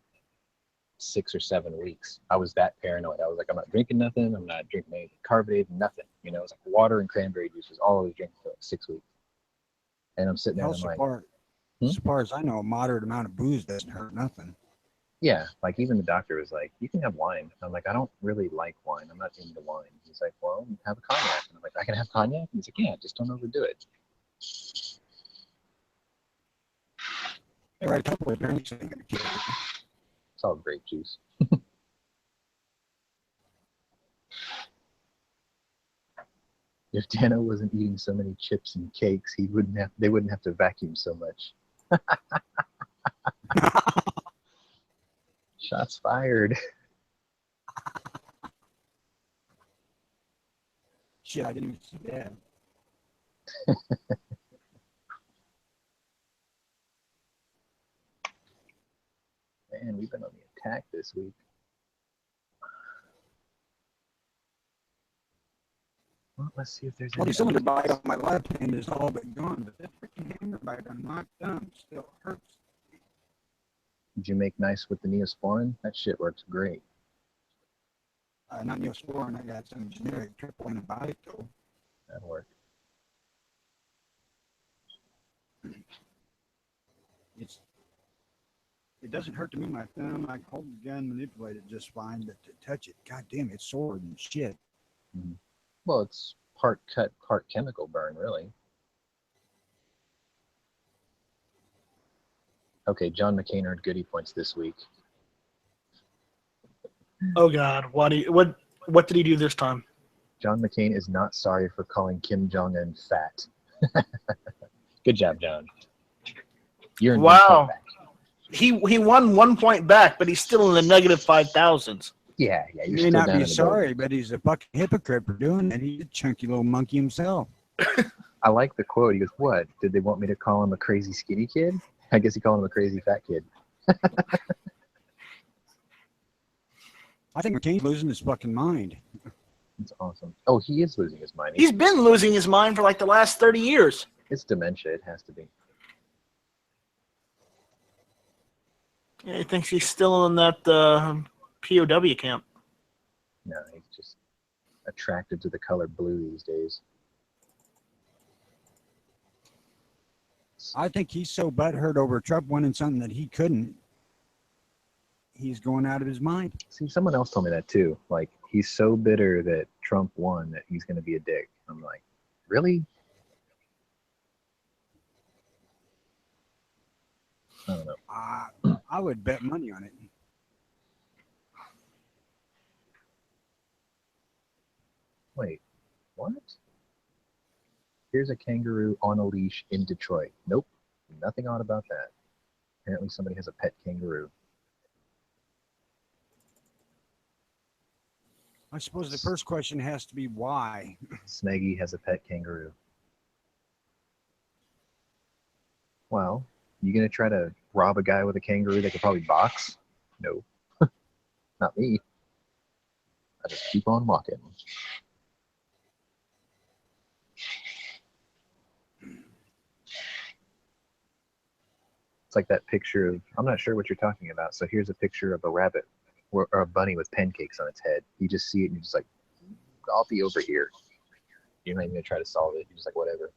6 or 7 weeks. I was that paranoid. I was like, I'm not drinking nothing. I'm not drinking anything carbonated, nothing. You know, it was like water and cranberry juice was all I was drinking for like 6 weeks. And I'm sitting there Hell, and I'm so like, far, Hmm? so far as I know, a moderate amount of booze doesn't hurt nothing. yeah, like even the doctor was like, you can have wine. I'm like, I don't really like wine. I'm not into wine. He's like, well, have a cognac. And I'm like, I can have cognac? And he's like, yeah, just don't overdo it. They write a couple of drinks ain't gonna kill you. It's all grape juice. If Dano wasn't eating so many chips and cakes, they wouldn't have to vacuum so much. Shots fired. Shit, I didn't even see that. Man, we've been on the attack this week. Well, let's see if there's Well, any. the cylinder bite on my left hand is all but gone, but that freaking hammer bite on my thumb still hurts. Did you make nice with the Neosporin? That shit works great. Not Neosporin, I got some generic triple antibiotic though. That'll work. It doesn't hurt to move my thumb. I can hold the gun, manipulate it just fine, but to touch it, god damn, it's sore and shit. Mm-hmm. Well, it's part cut, part chemical burn, really. Okay, John McCain earned goodie points this week. Oh God, what did he do this time? John McCain is not sorry for calling Kim Jong-un fat. Good job, John. You're in 1 point Wow. back. He won 1 point back, but he's still in the negative 5,000s. Yeah. He You're may still not down be in the sorry, but he's a fucking hypocrite for doing it. He's a chunky little monkey himself. I like the quote. He goes, "What? Did they want me to call him a crazy skinny kid? I guess he called him a crazy fat kid." I think McCain's losing his fucking mind. It's awesome. Oh, he is losing his mind. He's been losing his mind for like the last 30 years. It's dementia. It has to be. Yeah, he thinks he's still in that POW camp. No, he's just attracted to the color blue these days. I think he's so butthurt over Trump winning something that he couldn't. He's going out of his mind. See, someone else told me that too. Like, he's so bitter that Trump won that he's going to be a dick. I'm like, really? I don't know. I would bet money on it. Wait, what? Here's a kangaroo on a leash in Detroit. Nope, nothing odd about that. Apparently somebody has a pet kangaroo. I suppose the first question has to be why. Smeggy has a pet kangaroo. Well, you gonna try to rob a guy with a kangaroo that could probably box? No, not me. I just keep on walking. It's like that picture of, I'm not sure what you're talking about. So here's a picture of a rabbit or a bunny with pancakes on its head. You just see it and you're just like, I'll be over here. You're not even gonna try to solve it. You're just like, whatever.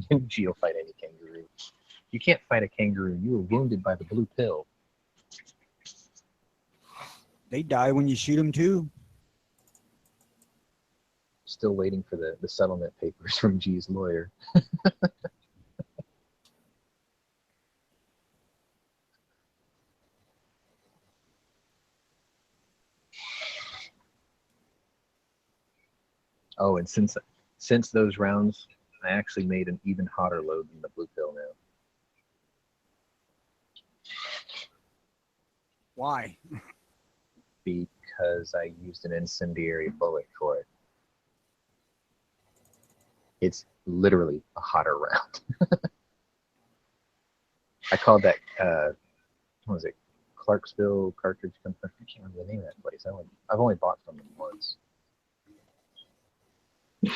You'll fight any kangaroo. You can't fight a kangaroo. You were wounded by the blue pill. They die when you shoot them too. Still waiting for the settlement papers from G's lawyer. Oh, and since those rounds, I actually made an even hotter load than the blue pill now. Why? Because I used an incendiary bullet for it. It's literally a hotter round. I called that, what was it, Clarksville Cartridge Company? I can't remember the name of that place. I've only bought from them once. It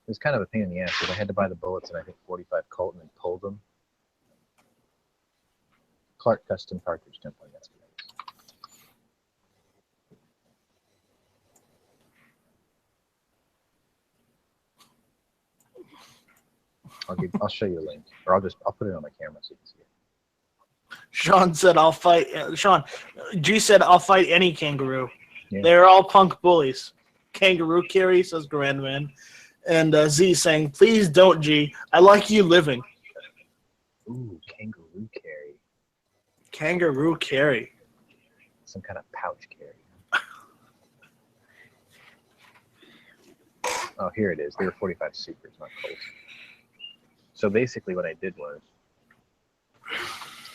was kind of a pain in the ass because I had to buy the bullets and I think 45 Colton and pulled them. Clark Custom Cartridge Company, that's what it is. I'll show you a link, or I'll put it on my camera so you can see it. Sean said, "I'll fight." Sean G said, "I'll fight any kangaroo." Yeah. They're all punk bullies. Kangaroo carry, says Grandman, and Z saying, "Please don't, G. I like you living." Ooh, kangaroo carry. Kangaroo carry. Some kind of pouch carry. Oh, here it is. They were 45 Supers, not Colts. So basically what I did was,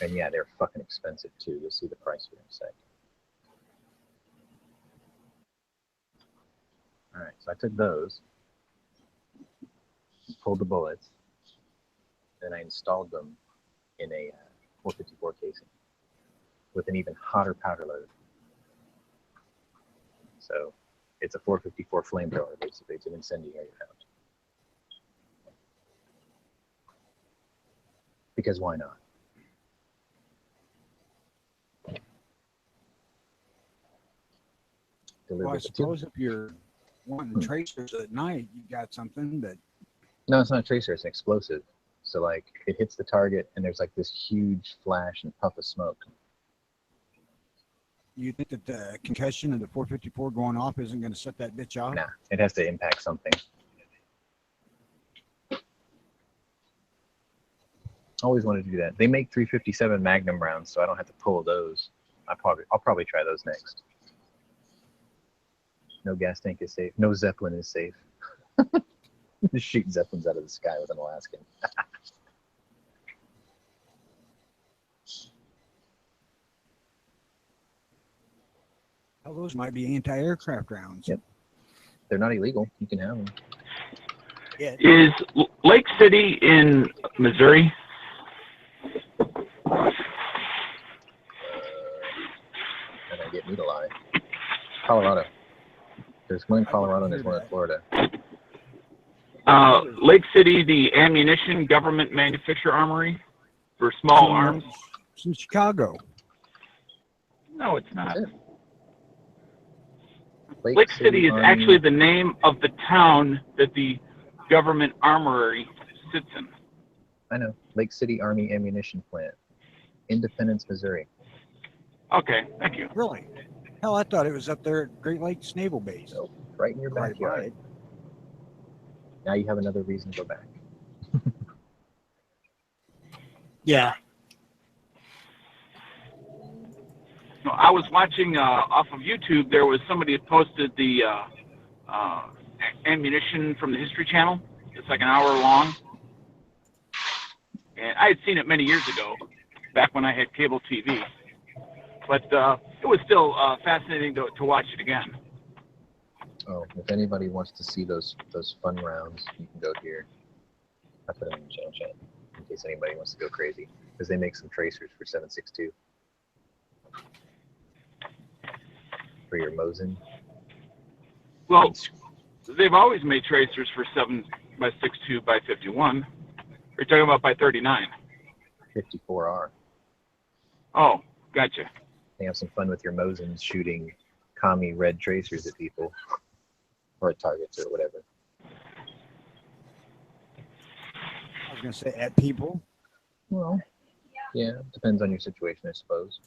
and yeah, they're fucking expensive too. You'll see the price here in a sec. All right, so I took those, pulled the bullets, then I installed them in a 454 casing with an even hotter powder load. So it's a 454 flamethrower, basically. It's an incendiary round. Because why not? Well, I suppose if you're wanting tracers at night, you got something that... No, it's not a tracer. It's an explosive. So, like, it hits the target, and there's, like, this huge flash and puff of smoke. You think that the concussion of the 454 going off isn't going to set that bitch off? Nah, it has to impact something. Always wanted to do that. They make 357 Magnum rounds, so I don't have to pull those. I'll probably try those next. No gas tank is safe. No Zeppelin is safe. Just shoot Zeppelins out of the sky with an Alaskan. Well, those might be anti-aircraft rounds. Yep. They're not illegal. You can have them. Yeah. Is Lake City in Missouri? And I get me to lie. Colorado. There's one in Colorado and there's one in Florida. Lake City, the ammunition government manufacturer armory for small arms? It's in Chicago. No, it's not. Lake City is Army. actually the name of the town that the government armory sits in. I know. Lake City Army Ammunition Plant. Independence, Missouri. Okay, thank you. Really? Hell, I thought it was up there at Great Lakes Naval Base. Nope. Right in your backyard. Right. Now you have another reason to go back. Yeah. No, I was watching off of YouTube. There was somebody that posted the ammunition from the History Channel. It's like an hour long. And I had seen it many years ago, back when I had cable TV. But it was still fascinating to watch it again. Oh, if anybody wants to see those fun rounds, you can go here. I put them in the channel chat in case anybody wants to go crazy. Because they make some tracers for 7.62. For your Mosin. Well, they've always made tracers for 7x62 by 51. You're talking about by 39. 54R. Oh, gotcha. They have some fun with your Mosins shooting commie red tracers at people. Or at targets or whatever. I was going to say at people. Well, yeah, depends on your situation, I suppose.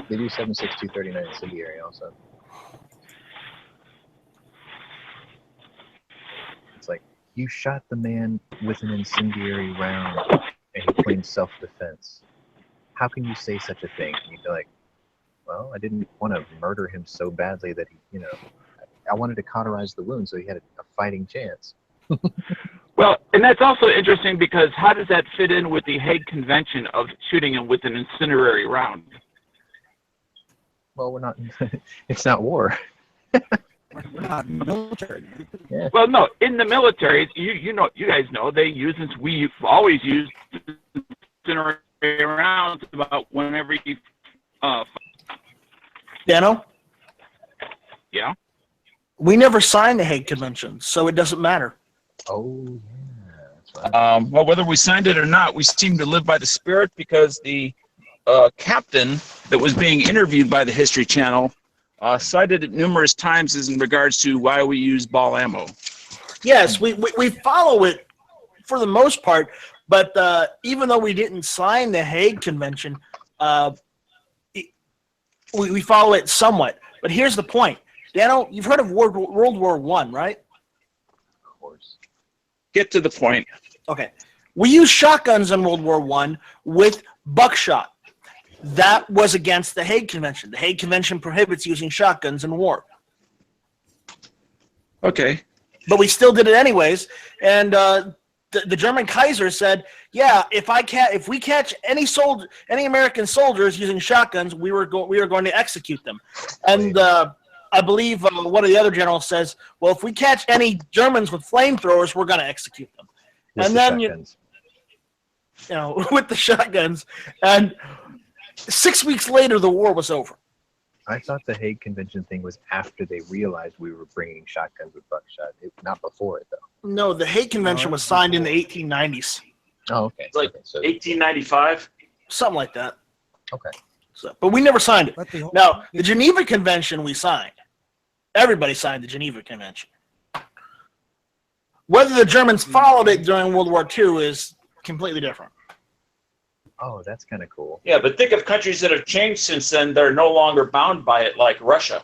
They do 7.62 39 incendiary also. It's like, you shot the man with an incendiary round and he claimed self-defense. How can you say such a thing? And you'd be like, well, I didn't want to murder him so badly that he, I wanted to cauterize the wound so he had a fighting chance. Well, and that's also interesting because how does that fit in with the Hague Convention of shooting him with an incendiary round? Well, we're not, it's not war. We're not in the military. Yeah. Well, no, in the military, you guys know they use, and we've always used around about whenever you, Dano, yeah. we never signed the Hague Convention, so it doesn't matter. Oh, yeah. That's right. Well, whether we signed it or not, we seem to live by the spirit because the captain that was being interviewed by the History Channel cited it numerous times as in regards to why we use ball ammo. Yes, we follow it for the most part, but even though we didn't sign the Hague Convention, we follow it somewhat. But here's the point. Dano, you've heard of World War I, right? Of course. Get to the point. Okay. We used shotguns in World War I with buckshot. That was against the Hague Convention. The Hague Convention prohibits using shotguns in war. Okay. But we still did it anyways. And the German Kaiser said, "Yeah, if we catch any American soldiers using shotguns, we are going to execute them." And I believe one of the other generals says, "Well, if we catch any Germans with flamethrowers, we're going to execute them." With and the then shotguns. with the shotguns, and 6 weeks later, the war was over. I thought the Hague Convention thing was after they realized we were bringing shotguns with buckshot. Not before it, though. No, the Hague Convention was signed in the 1890s, Oh, okay. Like okay, so 1895. something like that. okay. So, but we never signed it. But the whole, Now, the Geneva Convention we signed. Everybody signed the Geneva Convention. Whether the Germans followed it during World War II is completely different. Oh, that's kind of cool. Yeah, but think of countries that have changed since then. They're no longer bound by it, like Russia.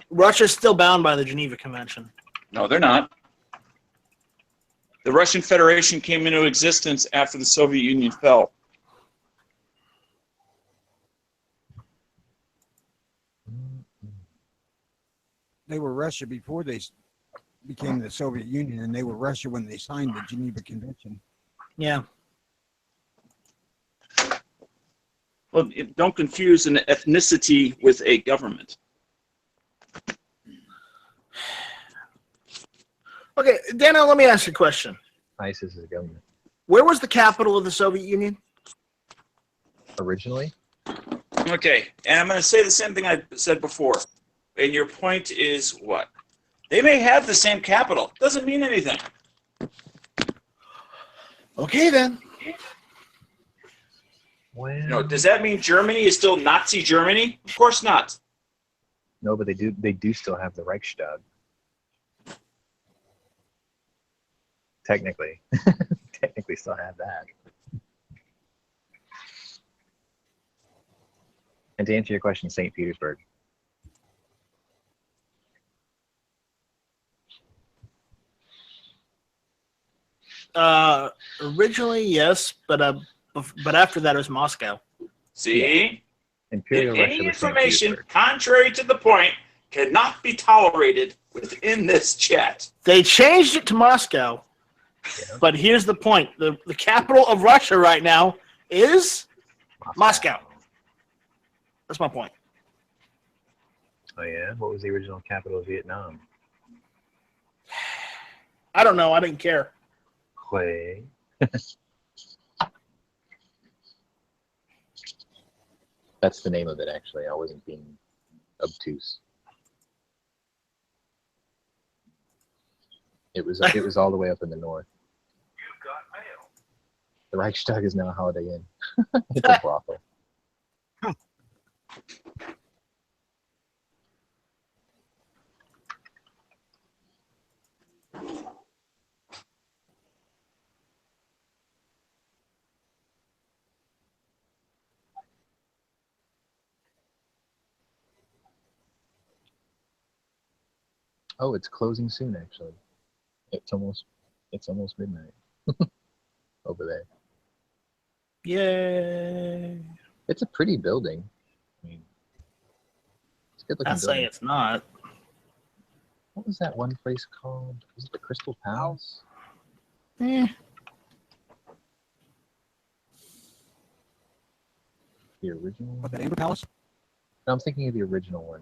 Russia's still bound by the Geneva Convention. No, they're not. The Russian Federation came into existence after the Soviet Union fell. they were Russia before they became the Soviet Union, and they were Russia when they signed the Geneva Convention. Yeah. Well, don't confuse an ethnicity with a government. Okay, Daniel, let me ask you a question. ISIS is a government. Where was the capital of the Soviet Union? Originally? Okay, and I'm going to say the same thing I said before. And your point is what? They may have the same capital. Doesn't mean anything. Okay, then. Well, No, does that mean Germany is still Nazi Germany? Of course not. no, but they do still have the Reichstag. Technically. Technically still have that. And to answer your question, St. Petersburg. Originally, yes, but after that it was Moscow. See? Imperial Russia Any was St. information Petersburg. contrary to the point cannot be tolerated within this chat. They changed it to Moscow, Yeah. but here's the point: the capital of Russia right now is Moscow. That's my point. Oh yeah? What was the original capital of Vietnam? I don't know. I didn't care. Hue. That's the name of it, actually. I wasn't being obtuse. It was all the way up in the north. The Reichstag is now a Holiday Inn. It's a brothel. Oh, it's closing soon, actually. It's almost midnight over there. Yay! It's a pretty building. I mean, it's a good looking I'd say building. it's not. What was that one place called? Was it the Crystal Palace? Eh. The original one? What, the Amber Palace? No, I'm thinking of the original one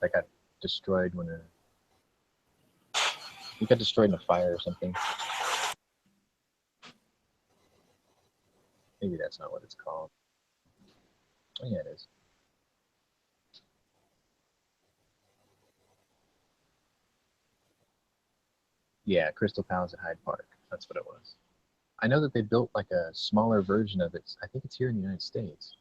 that got destroyed when it got destroyed in a fire or something. Maybe that's not what it's called. Oh yeah, it is. Yeah, Crystal Palace at Hyde Park. That's what it was. I know that they built like a smaller version of it. I think it's here in the United States.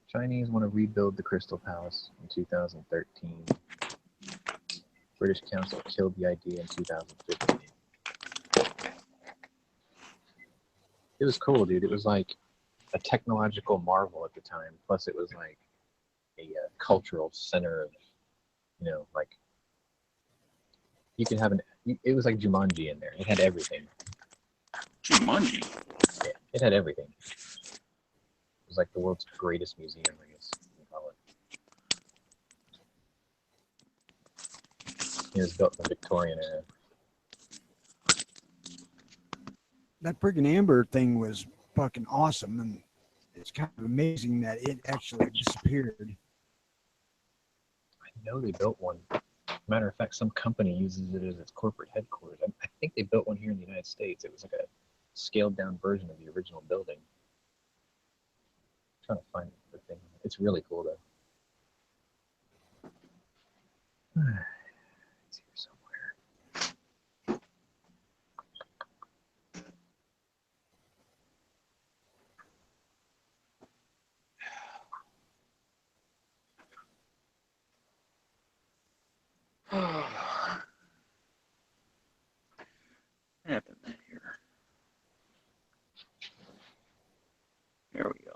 Chinese want to rebuild the Crystal Palace in 2013. British Council killed the idea in 2015. It was cool, dude. It was like a technological marvel at the time. Plus, it was like a cultural center of, you know, like you could have it was like Jumanji in there. It had everything. Jumanji. Yeah, it had everything. It was like the world's greatest museum, I guess you can call it. It was built in the Victorian era. That friggin' Amber thing was fucking awesome, and it's kind of amazing that it actually disappeared. I know they built one. Matter of fact, some company uses it as its corporate headquarters. I think they built one here in the United States. It was like a scaled down version of the original building. I'm trying to find the thing. It's really cool though. It's here somewhere. What happened here? There we go.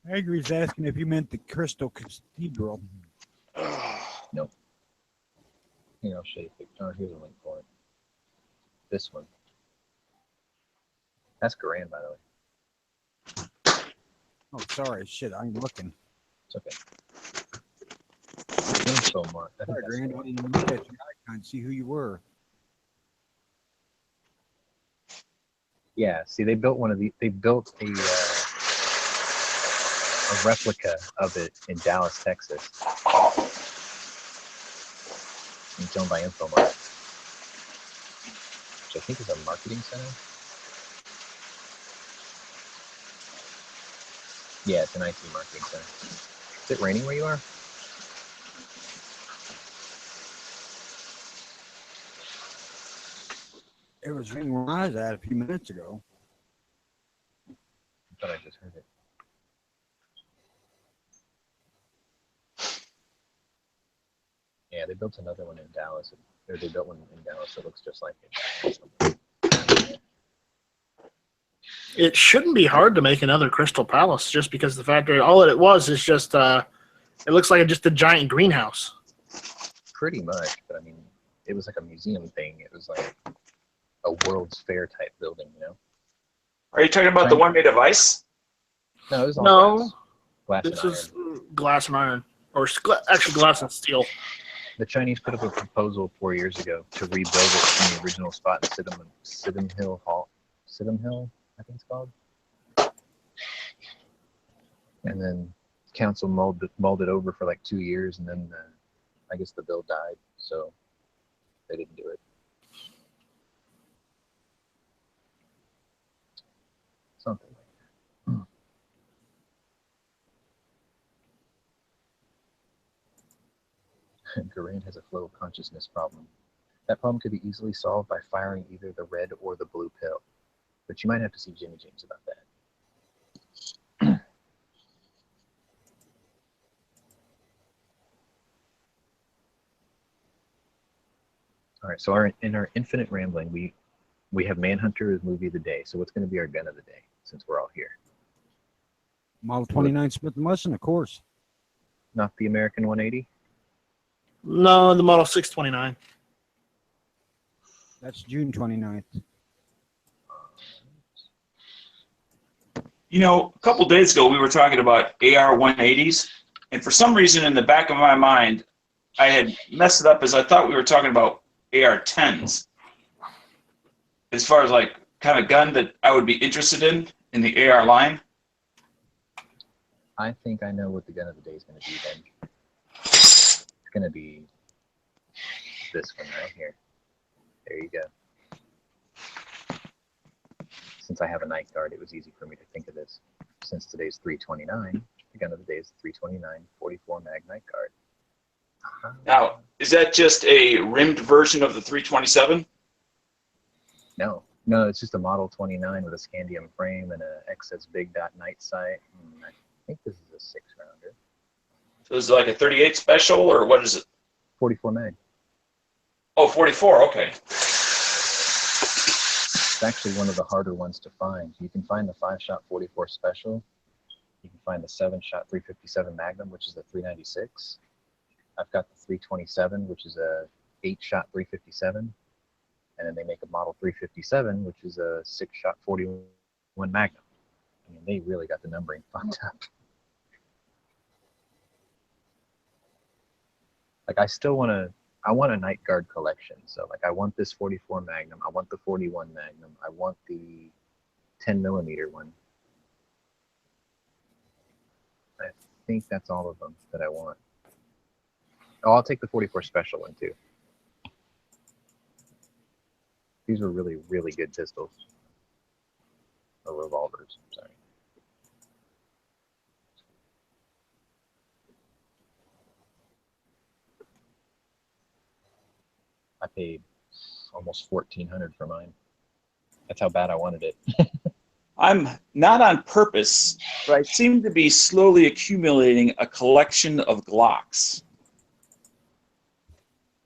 Agri's asking if you meant the Crystal Cathedral. Nope. Here, I'll show you a picture. Oh, here's a link for it. This one. That's Garan, by the way. Oh, sorry, shit, I'm looking. It's okay. Info mark. I think Sorry, that's Grand, the I one. didn't look at your icon and see who you were. Yeah, see, they built one of the. They built a replica of it in Dallas, Texas. It's owned by Infomark, which I think is a marketing center. Yeah, it's an IT marketing center. Is it raining where you are? It was ringing where I was at a few minutes ago. I thought I just heard it. Yeah, they built another one in Dallas. Or they built one in Dallas that looks just like it. It shouldn't be hard to make another Crystal Palace just because the fact that all it was is just it looks like just a giant greenhouse. Pretty much, but I mean, it was like a museum thing. It was like a World's Fair type building, you know? Are you talking about the one made of ice? No, it was all No, glass this and is iron. glass and iron, or actually glass and steel. The Chinese put up a proposal 4 years ago to rebuild it in the original spot in Sydenham Hill Hall. Sydenham Hill, I think it's called. And then council mulled it over for like 2 years, and then I guess the bill died, so they didn't do it. Something like that. Garan has a flow of consciousness problem. That problem could be easily solved by firing either the red or the blue pill, but you might have to see Jimmy James about that. All right, so in our infinite rambling, we have Manhunter as movie of the day. So what's going to be our gun of the day since we're all here? Model 29 Smith & Wesson, of course. Not the American 180? No, the Model 629. That's June 29th. You know, a couple days ago we were talking about AR-180s, and for some reason in the back of my mind, I had messed it up as I thought we were talking about AR-10s. As far as like kind of gun that I would be interested in the AR line. I think I know what the gun of the day is going to be then. It's going to be this one right here. There you go. Since I have a night guard, it was easy for me to think of this. Since today's 329, the gun of the day is 329 44 mag night guard. Now, is that just a rimmed version of the 327? No, it's just a Model 29 with a scandium frame and a XS Big Dot night sight. I think this is a 6-rounder. So is it like a 38 special, or what is it? 44 mag. Oh, 44, okay. It's actually one of the harder ones to find. You can find the 5-shot 44 special. You can find the 7-shot 357 Magnum, which is the 396. I've got the 327, which is a 8-shot 357. And then they make a Model 357, which is a 6-shot 41 Magnum. I mean, they really got the numbering fucked up. Like, I want a night guard collection. So, like, I want this 44 Magnum. I want the 41 Magnum. I want the 10mm one. I think that's all of them that I want. Oh, I'll take the 44 special one, too. These were really, really good pistols. Or revolvers, sorry. I paid almost $1,400 for mine. That's how bad I wanted it. I'm not on purpose, but I seem to be slowly accumulating a collection of Glocks.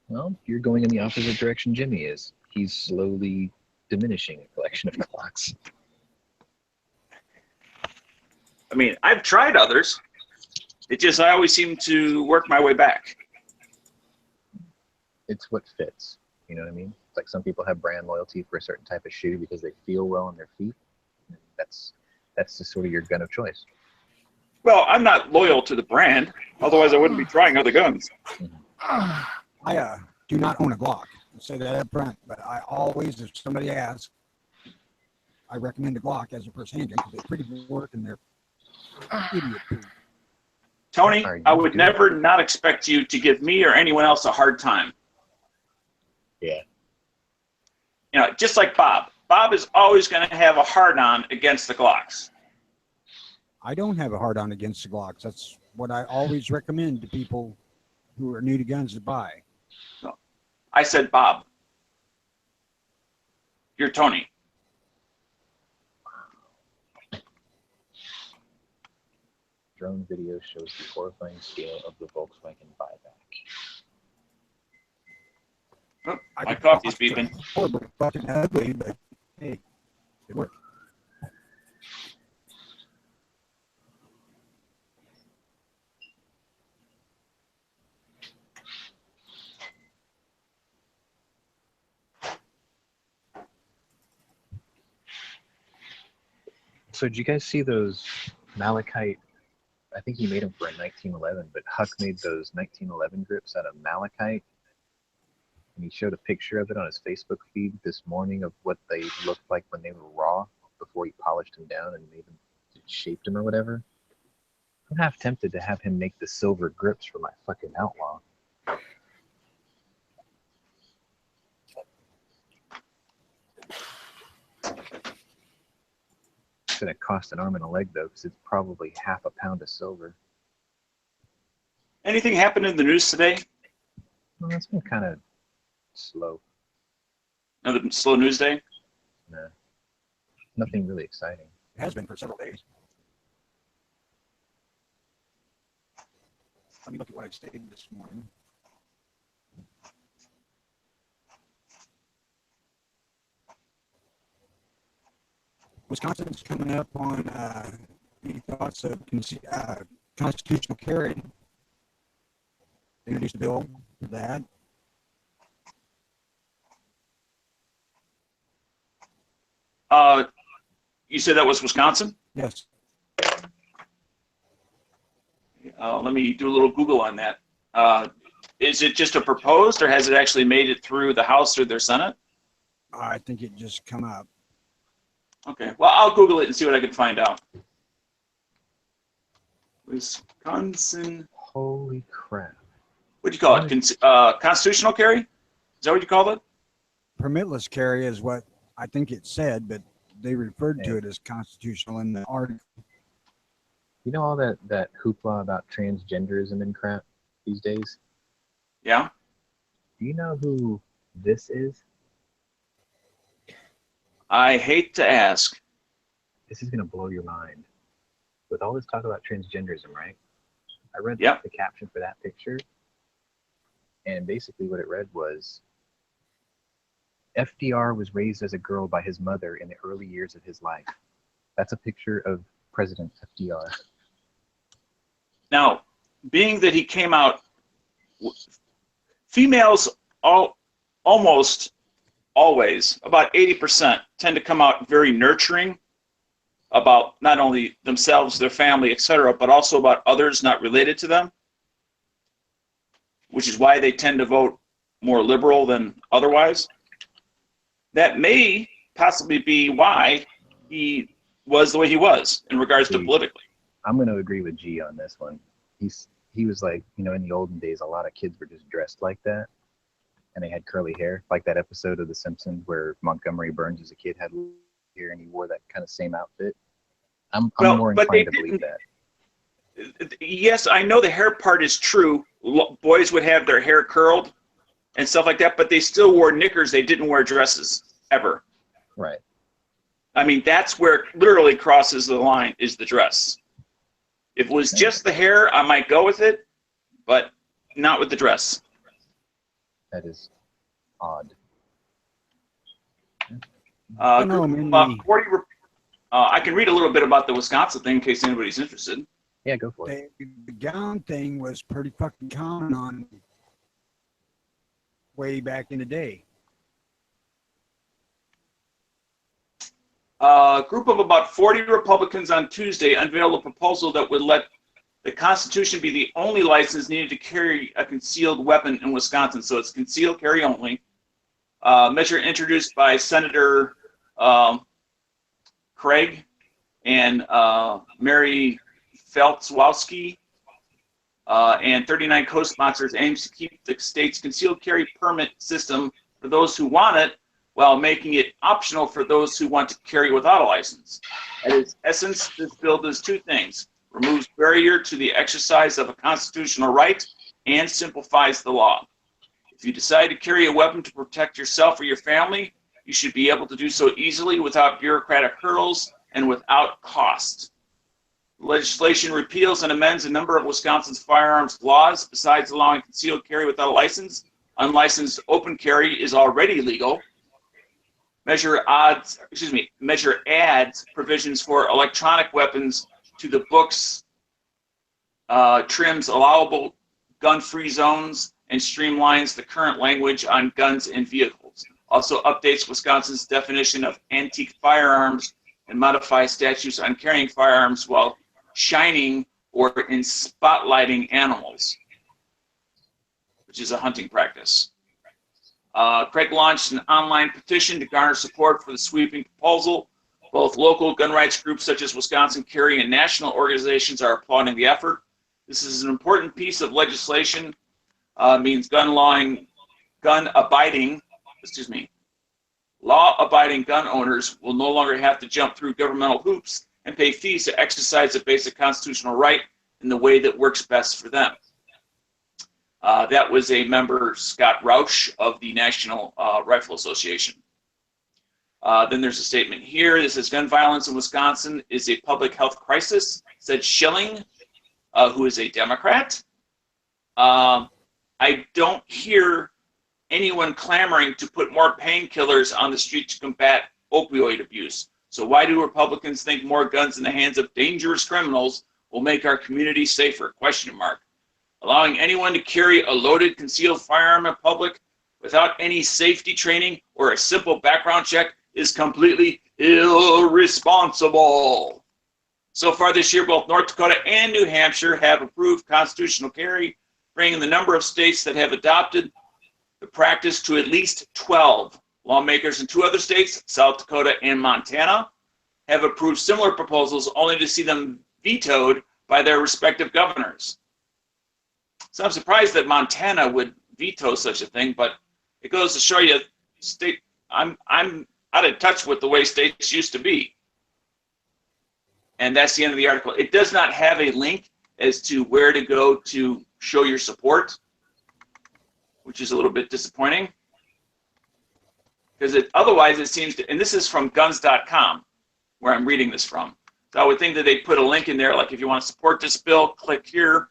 Well, you're going in the opposite direction Jimmy is. He's slowly diminishing a collection of Glocks. I mean, I've tried others. It just, I always seem to work my way back. It's what fits. You know what I mean? It's like some people have brand loyalty for a certain type of shoe because they feel well on their feet. And that's just sort of your gun of choice. Well, I'm not loyal to the brand. Otherwise, I wouldn't be trying other guns. I do not own a Glock. I'll say that up front, but I always, if somebody asks, I recommend a Glock as a first handgun because they're pretty good work and they're idiot proof. Tony, I would never not expect you to give me or anyone else a hard time. Yeah. You know, just like Bob. Bob is always going to have a hard-on against the Glocks. I don't have a hard-on against the Glocks. That's what I always recommend to people who are new to guns to buy. No, I said Bob. You're Tony. Drone video shows the horrifying scale of the Volkswagen buyback. Oh, my coffee's beeping. Horrible, fucking ugly, but hey, it worked. So did you guys see those malachite? I think he made them for a 1911, but Huck made those 1911 grips out of malachite. And he showed a picture of it on his Facebook feed this morning of what they looked like when they were raw before he polished them down and made them, shaped them or whatever. I'm half tempted to have him make the silver grips for my fucking Outlaw. It's gonna cost an arm and a leg though, because it's probably half a pound of silver. Anything happened in the news today? Well, it's been kind of slow. Another slow news day? Nah. Nothing really exciting. It has been for several days. Let me look at what I stated this morning. Wisconsin's coming up on any thoughts of constitutional carry. They introduced a bill for that. You said that was Wisconsin? Yes. Let me do a little Google on that. is it just a proposed, or has it actually made it through the House or their Senate? I think it just come up. Okay, well, I'll Google it and see what I can find out. Wisconsin. Holy crap. What'd you call it? Constitutional carry? Is that what you called it? Permitless carry is what I think it said, but they referred to it as constitutional in the article. You know all that hoopla about transgenderism and crap these days? Yeah. Do you know who this is? I hate to ask. This is going to blow your mind. With all this talk about transgenderism, right? I read Yep. the caption for that picture, and basically what it read was, FDR was raised as a girl by his mother in the early years of his life. That's a picture of President FDR. Now, being that he came out, females almost always, about 80%, tend to come out very nurturing about not only themselves, their family, etc., but also about others not related to them, which is why they tend to vote more liberal than otherwise. That may possibly be why he was the way he was in regards to politically. I'm going to agree with G on this one. He was like, you know, in the olden days, a lot of kids were just dressed like that, and they had curly hair, like that episode of The Simpsons where Montgomery Burns as a kid had hair and he wore that kind of same outfit. I'm more inclined to believe that. Yes, I know the hair part is true. Boys would have their hair curled and stuff like that, but they still wore knickers. They didn't wear dresses ever. Right. I mean, that's where it literally crosses the line, is the dress. If it was just the hair, I might go with it, but not with the dress. That is odd. I can read a little bit about the Wisconsin thing in case anybody's interested. Yeah, go for it. The gown thing was pretty fucking common on way back in the day. A group of about 40 Republicans on Tuesday unveiled a proposal that would let the Constitution be the only license needed to carry a concealed weapon in Wisconsin. So it's concealed carry only. Measure introduced by Senator Craig and Mary Feltzwowski and 39 co-sponsors aims to keep the state's concealed carry permit system for those who want it, while making it optional for those who want to carry without a license. At its essence, this bill does two things: removes barrier to the exercise of a constitutional right and simplifies the law. If you decide to carry a weapon to protect yourself or your family, you should be able to do so easily without bureaucratic hurdles and without cost. The legislation repeals and amends a number of Wisconsin's firearms laws. Besides allowing concealed carry without a license, unlicensed open carry is already legal. Measure adds provisions for electronic weapons to the books, trims allowable gun-free zones, and streamlines the current language on guns and vehicles. Also updates Wisconsin's definition of antique firearms and modifies statutes on carrying firearms while shining or in spotlighting animals, which is a hunting practice. Craig launched an online petition to garner support for the sweeping proposal. Both local gun rights groups such as Wisconsin Carry and national organizations are applauding the effort. This is an important piece of legislation. Means law-abiding gun owners will no longer have to jump through governmental hoops and pay fees to exercise a basic constitutional right in the way that works best for them. That was a member, Scott Rausch, of the National Rifle Association. Then there's a statement here. This says, gun violence in Wisconsin is a public health crisis, said Schilling, who is a Democrat. I don't hear anyone clamoring to put more painkillers on the street to combat opioid abuse. So why do Republicans think more guns in the hands of dangerous criminals will make our community safer? ? Allowing anyone to carry a loaded concealed firearm in public without any safety training or a simple background check is completely irresponsible. So far this year, both North Dakota and New Hampshire have approved constitutional carry. bringing the number of states that have adopted the practice to at least 12. Lawmakers in 2 other states, South Dakota and Montana, have approved similar proposals only to see them vetoed by their respective governors. So I'm surprised that Montana would veto such a thing, but it goes to show you, I'm out of touch with the way states used to be. And that's the end of the article. It does not have a link as to where to go to show your support, which is a little bit disappointing. Because otherwise it seems to, and this is from guns.com, where I'm reading this from. So I would think that they put a link in there, like if you want to support this bill, click here.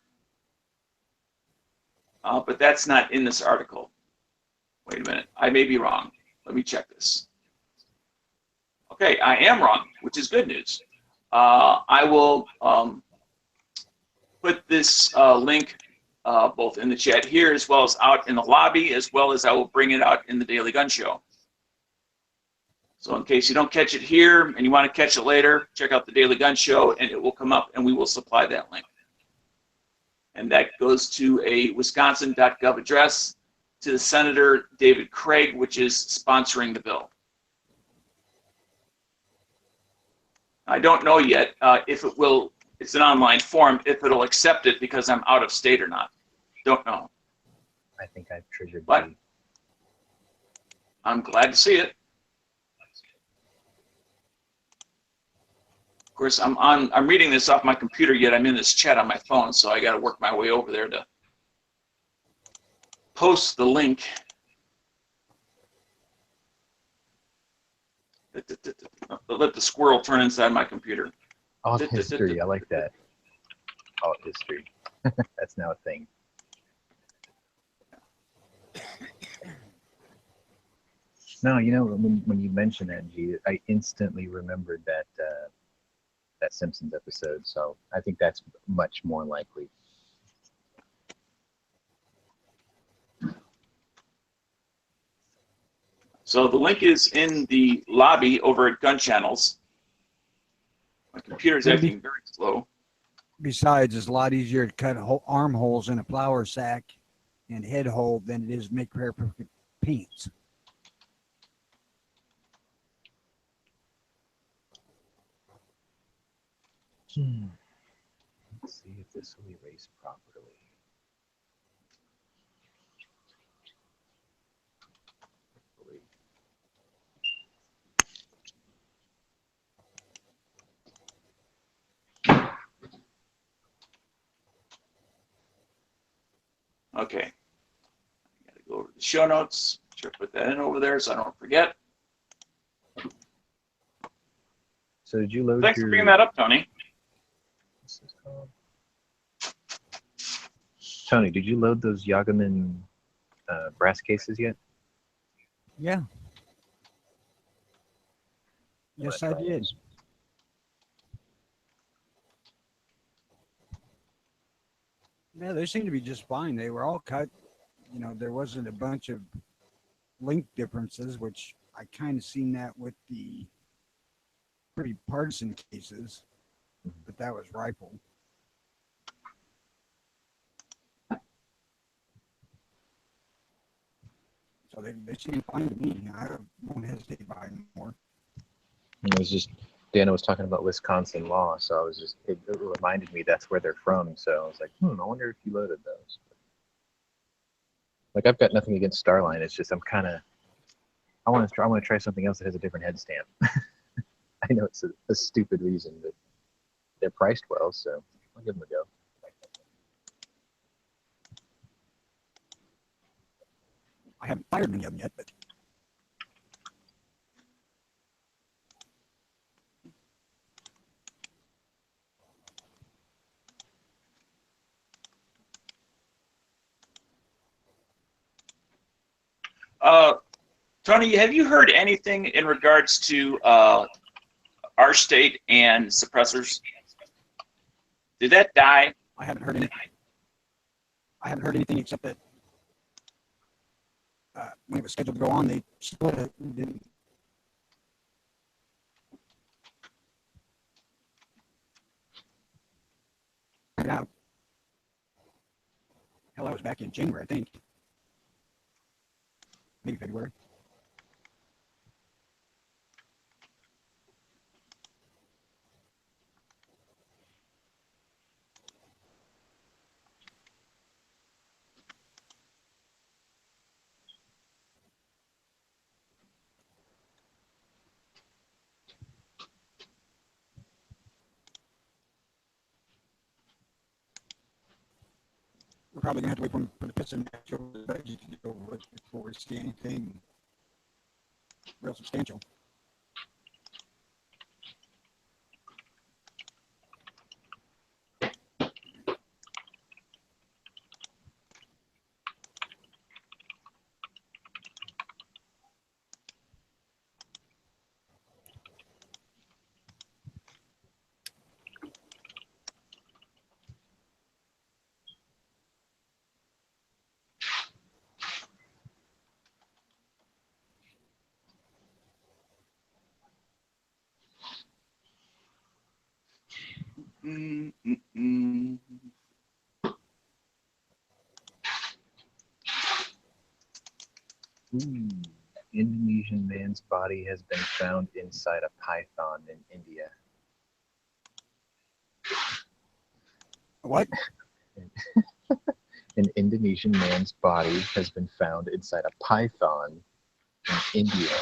But that's not in this article. Wait a minute, I may be wrong. Let me check this. Okay, I am wrong, which is good news. I will put this link both in the chat here as well as out in the lobby, as well as I will bring it out in the Daily Gun Show. So in case you don't catch it here and you want to catch it later, check out the Daily Gun Show and it will come up and we will supply that link. And that goes to a wisconsin.gov address to the Senator David Craig, which is sponsoring the bill. I don't know yet if it will, it's an online form, if it'll accept it because I'm out of state or not. Don't know. I think I've triggered. But I'm glad to see it. Of course, I'm reading this off my computer, yet I'm in this chat on my phone, so I got to work my way over there to post the link. Let the squirrel turn inside my computer. Alt history, I like that. Alt history. That's now a thing. No, you know, when you mentioned that, G, I instantly remembered that that Simpsons episode. So I think that's much more likely. So the link is in the lobby over at Gunchannels. My computer is acting very slow. Besides, it's a lot easier to cut armholes in a flour sack and head hole than it is to make perfect paints. Let's see if this will erase properly. Okay. I got to go over to the show notes. Sure, put that in over there so I don't forget. So did you load Thanks your... for bringing that up, Tony. What's this called? Tony, did you load those Yagaman brass cases yet? Yeah. Yes, I did. Yeah, they seem to be just fine. They were all cut. You know, there wasn't a bunch of length differences, which I kind of seen that with the pretty partisan cases, but that was rifle. So they seem fine to me. I won't hesitate by anymore. It was just, Dana was talking about Wisconsin law, so I was just, it reminded me that's where they're from, so I was like, I wonder if you loaded those. Like, I've got nothing against Starline, it's just I'm kind of, I want to try something else that has a different head stamp. I know it's a stupid reason, but they're priced well, so I'll give them a go. I haven't fired any of them yet, but Tony, have you heard anything in regards to our state and suppressors? Did that die? I haven't heard anything. I haven't heard anything except that when it was scheduled to go on, they split it and didn't. Out. Hell, I was was back in January, I think. Maybe February. We're probably going to have to wait for the piston match over the veggies to get over with before we see anything real substantial. Ooh. Indonesian man's body has been found inside a python in India. What? An Indonesian man's body has been found inside a python in India.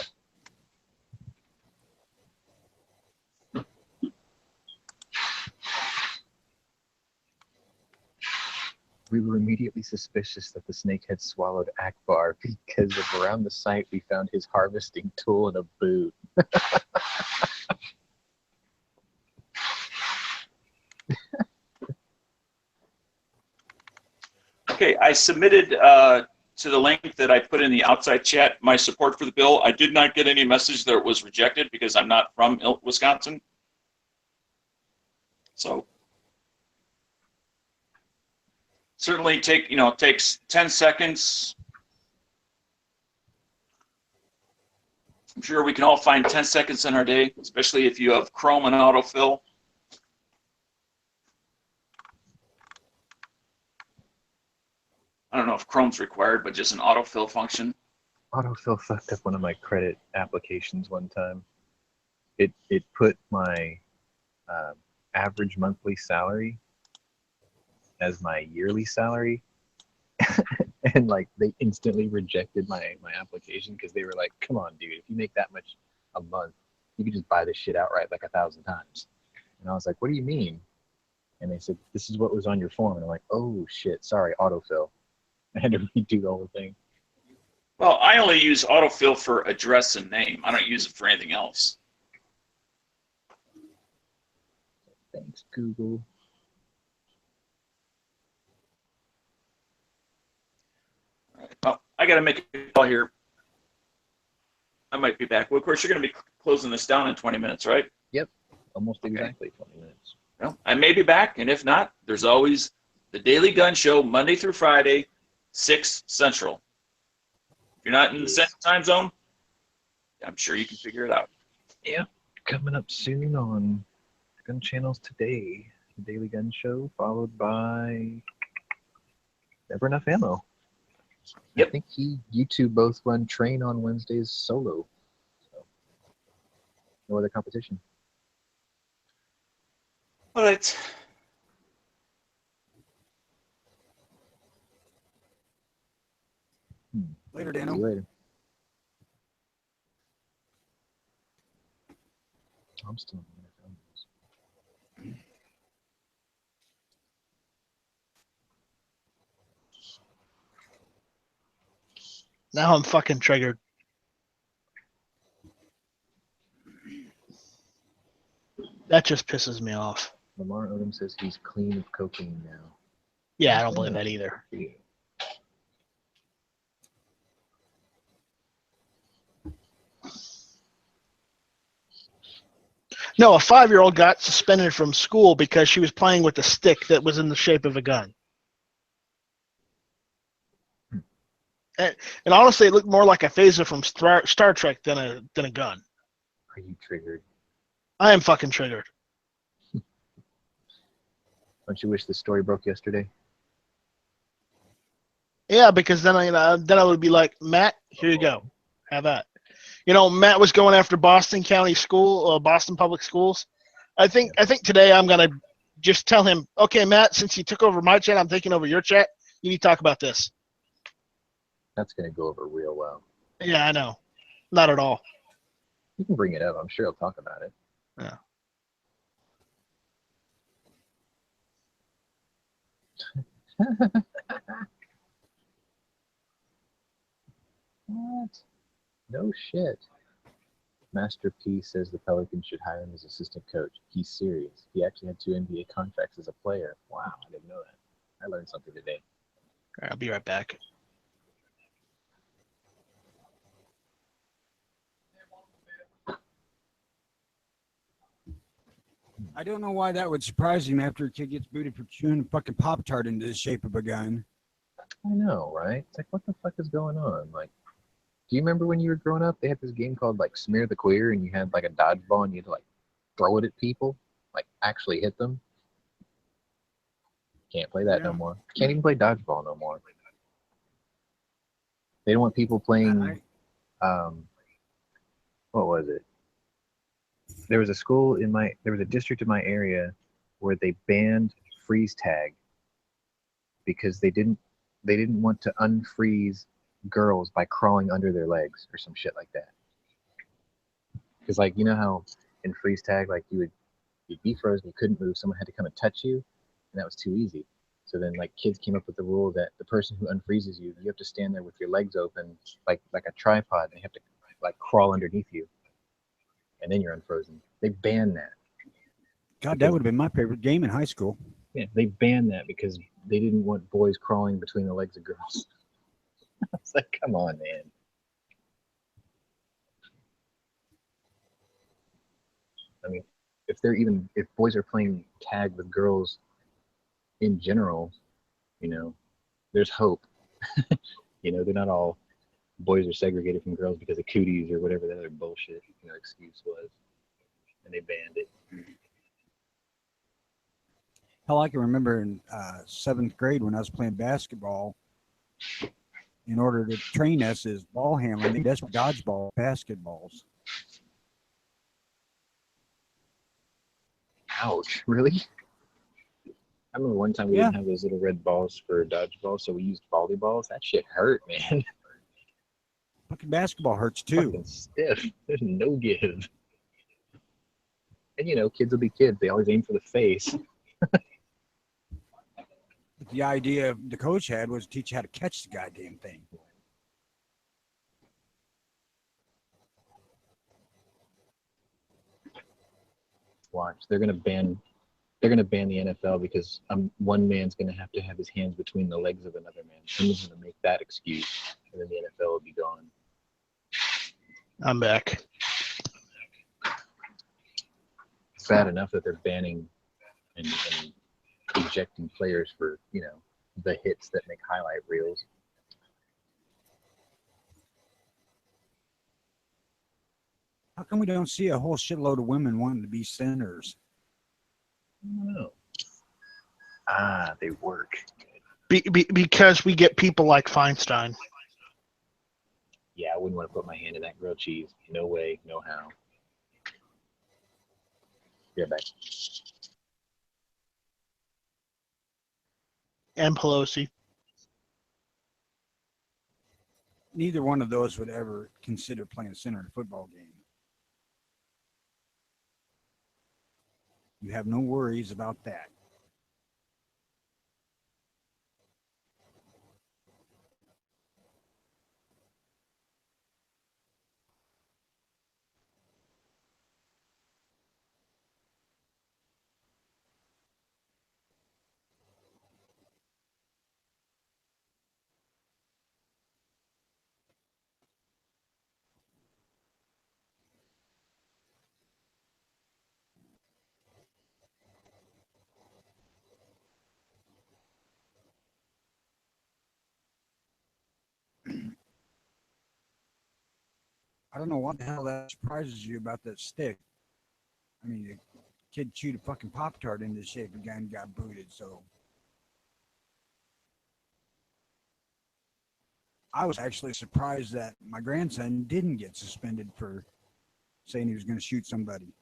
We were immediately suspicious that the snake had swallowed Akbar because of around the site we found his harvesting tool and a boot. Okay, I submitted to the link that I put in the outside chat my support for the bill. I did not get any message that it was rejected because I'm not from Wisconsin. So certainly takes 10 seconds. I'm sure we can all find 10 seconds in our day, especially if you have Chrome and autofill. I don't know if Chrome's required, but just an autofill function. Autofill fucked up one of my credit applications one time. It put my average monthly salary as my yearly salary, and like they instantly rejected my application because they were like, "Come on, dude! If you make that much a month, you could just buy this shit outright like 1,000 times." And I was like, "What do you mean?" And they said, "This is what was on your form." And I'm like, "Oh shit! Sorry, autofill." I had to redo the whole thing. Well, I only use autofill for address and name. I don't use it for anything else. Thanks, Google. All right. Well, I got to make a call here. I might be back. Well, of course, you're going to be closing this down in 20 minutes, right? Yep, almost Okay. exactly 20 minutes. Well, I may be back, and if not, there's always the Daily Gun Show, Monday through Friday, 6 Central. If you're not in the Central time zone, I'm sure you can figure it out. Yeah, coming up soon on Gunchannels Today, the Daily Gun Show, followed by Never Enough Ammo. Yep. I think you two both run Train on Wednesdays solo. So, no other competition. All right. Later, See Dano. you later. I'm still on my phone. Now I'm fucking triggered. That just pisses me off. Lamar Odom says he's clean of cocaine now. Yeah, I don't believe that either. Yeah. No, a 5-year-old got suspended from school because she was playing with a stick that was in the shape of a gun. And honestly, it looked more like a phaser from Star Trek than a gun. Are you triggered? I am fucking triggered. Don't you wish the story broke yesterday? Yeah, because then I would be like, Matt, here you go, have that. Matt was going after Boston County Boston Public Schools. I think today I'm gonna just tell him, okay, Matt, since you took over my chat, I'm taking over your chat. You need to talk about this. That's gonna go over real well. Yeah, I know. Not at all. You can bring it up. I'm sure he'll talk about it. Yeah. What? No shit. Master P says the Pelicans should hire him as assistant coach. He's serious. He actually had 2 NBA contracts as a player. Wow, I didn't know that. I learned something today. All right, I'll be right back. I don't know why that would surprise him after a kid gets booted for chewing a fucking Pop-Tart into the shape of a gun. I know, right? It's like, what the fuck is going on? Like, do you remember when you were growing up, they had this game called, like, Smear the Queer, and you had, like, a dodgeball, and you had to, like, throw it at people? Like, actually hit them? Can't play that no more. Can't even play dodgeball no more. They don't want people playing, what was it? There was a district in my area where they banned freeze tag because they didn't want to unfreeze girls by crawling under their legs or some shit like that. Because, like, you know how in freeze tag, like, you'd be frozen, you couldn't move, someone had to come and touch you, and that was too easy. So then, like, kids came up with the rule that the person who unfreezes you, you have to stand there with your legs open, like a tripod, and they have to, like, crawl underneath you, and then you're unfrozen. They banned that. God, that would have been my favorite game in high school. Yeah, they banned that because they didn't want boys crawling between the legs of girls. It's like, come on, man. I mean, if boys are playing tag with girls in general, there's hope. They're not all boys are segregated from girls because of cooties or whatever the other bullshit, excuse was. And they banned it. Hell, I can remember in 7th grade when I was playing basketball, in order to train us as ball handling, that's dodgeball basketballs. Ouch, really? I remember one time we didn't have those little red balls for dodgeball, so we used volleyballs. That shit hurt, man. Fucking basketball hurts too. Fucking stiff. There's no give. And kids will be kids. They always aim for the face. The idea the coach had was to teach you how to catch the goddamn thing. Watch. They're gonna ban the NFL because one man's gonna have to have his hands between the legs of another man. Someone's gonna make that excuse, and then the NFL will be gone. I'm back. It's bad enough that they're banning and ejecting players for the hits that make highlight reels. How come we don't see a whole shitload of women wanting to be centers? I don't know. They work. Because we get people like Feinstein. Yeah, I wouldn't want to put my hand in that grilled cheese. No way, no how. Yeah, back. And Pelosi. Neither one of those would ever consider playing center in a football game. You have no worries about that. I don't know what the hell that surprises you about that stick. I mean, the kid chewed a fucking Pop-Tart into the shape of a gun and got booted, so. I was actually surprised that my grandson didn't get suspended for saying he was going to shoot somebody.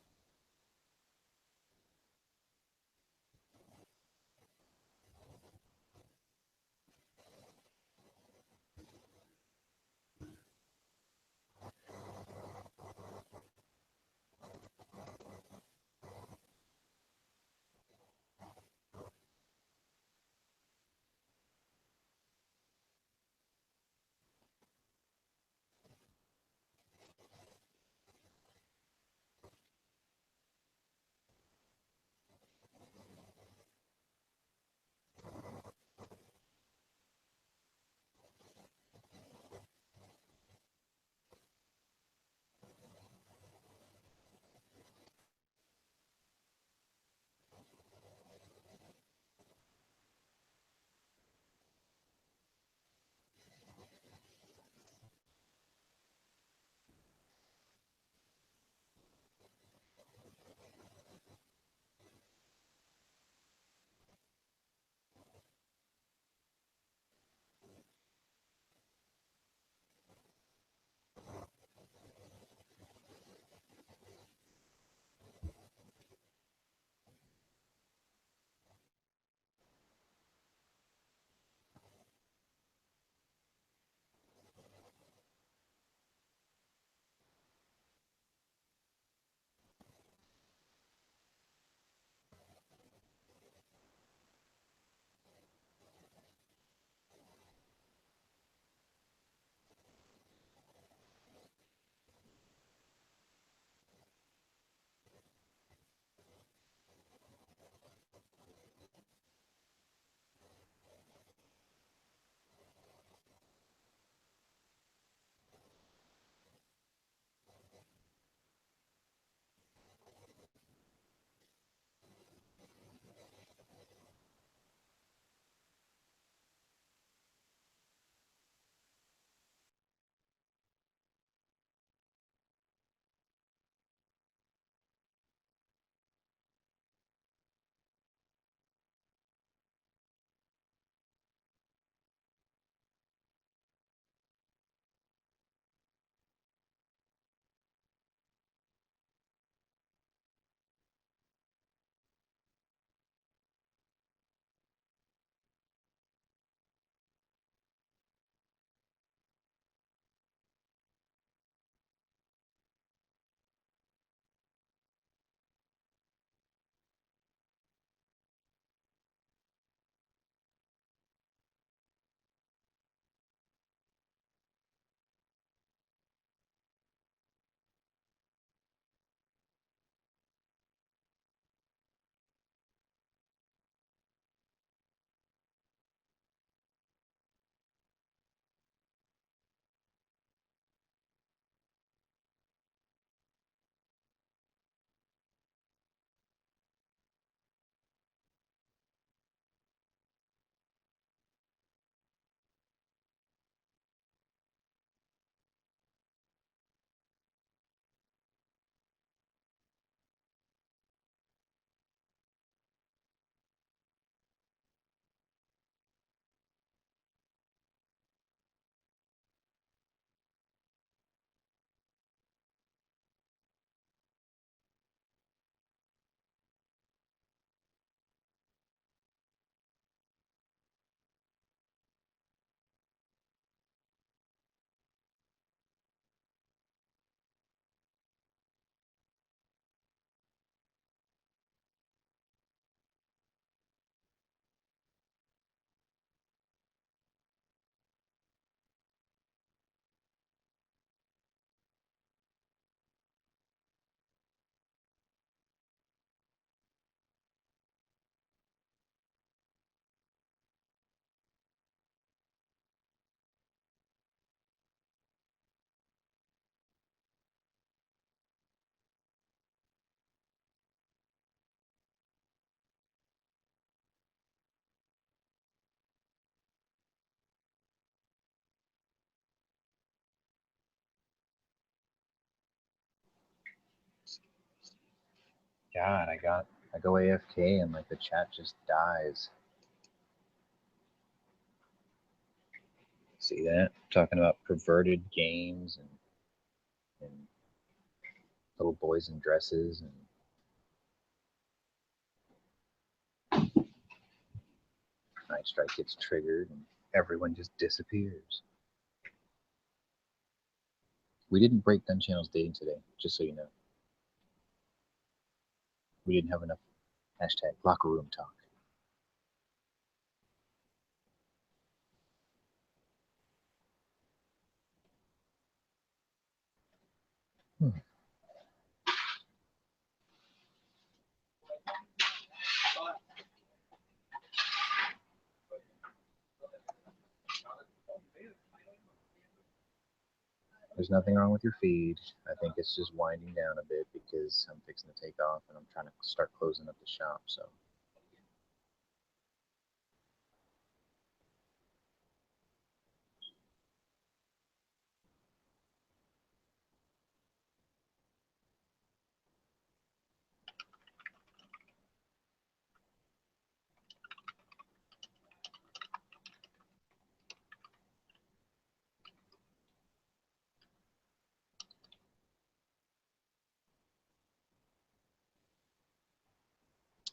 God, I go AFK and like the chat just dies. See that? Talking about perverted games and little boys in dresses and Night Strike gets triggered and everyone just disappears. We didn't break Gunchannels dating today, just so you know. We didn't have enough hashtag locker room talk. There's nothing wrong with your feed. I think it's just winding down a bit because I'm fixing to take off and I'm trying to start closing up the shop. So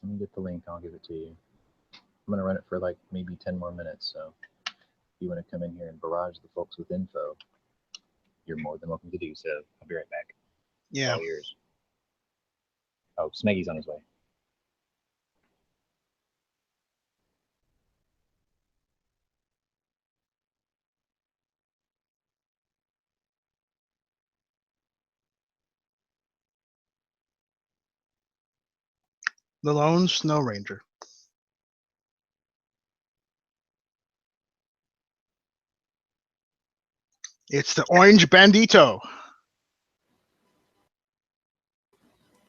let me get the link. I'll give it to you. I'm going to run it for like maybe 10 more minutes. So if you want to come in here and barrage the folks with info, you're more than welcome to do so. I'll be right back. Yeah. All yours. Oh, Smeggy's on his way. The Lone Snow Ranger. It's the Orange Bandito.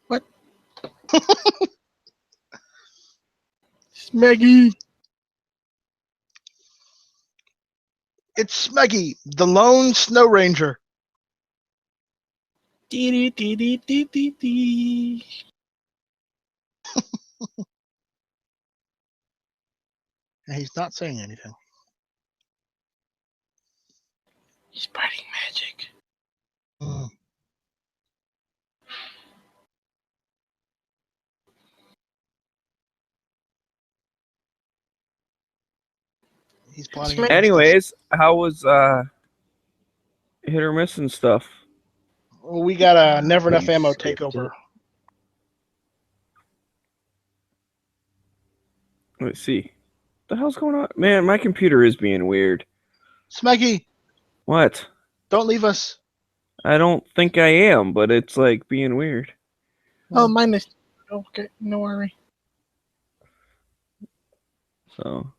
What? Smeggy. It's Smeggy, the Lone Snow Ranger. Dee dee dee dee dee dee. And he's not saying anything. He's spreading magic. Mm. He's plotting. against us. Anyways, how was hit or miss and stuff? Well, we got a Never Enough Ammo takeover. Let's see. What the hell's going on? Man, my computer is being weird. Smeggy, What? don't leave us. I don't think I am, but it's like being weird. Oh, mine is. Okay, no worry. So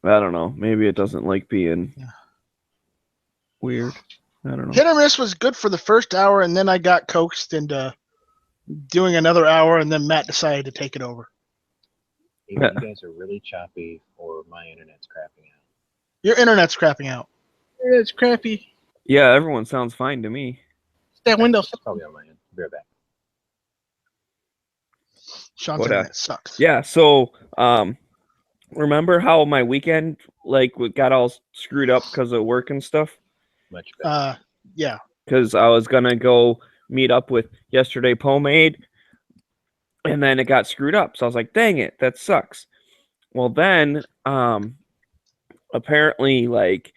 I don't know. Maybe it doesn't like being weird. I don't know. Hit or miss was good for the first hour, and then I got coaxed into doing another hour, and then Matt decided to take it over. Either you guys are really choppy or my internet's crapping out. Your internet's crapping out. It's crappy. Yeah, everyone sounds fine to me. It's that Windows. Probably on my end. Be right back. Sean's What, internet sucks. Yeah, so remember how my weekend like got all screwed up because of work and stuff? Much better. Yeah. Because I was gonna go meet up with Yesterday Pomade, and then it got screwed up. So I was like, dang it, that sucks. Well, then apparently like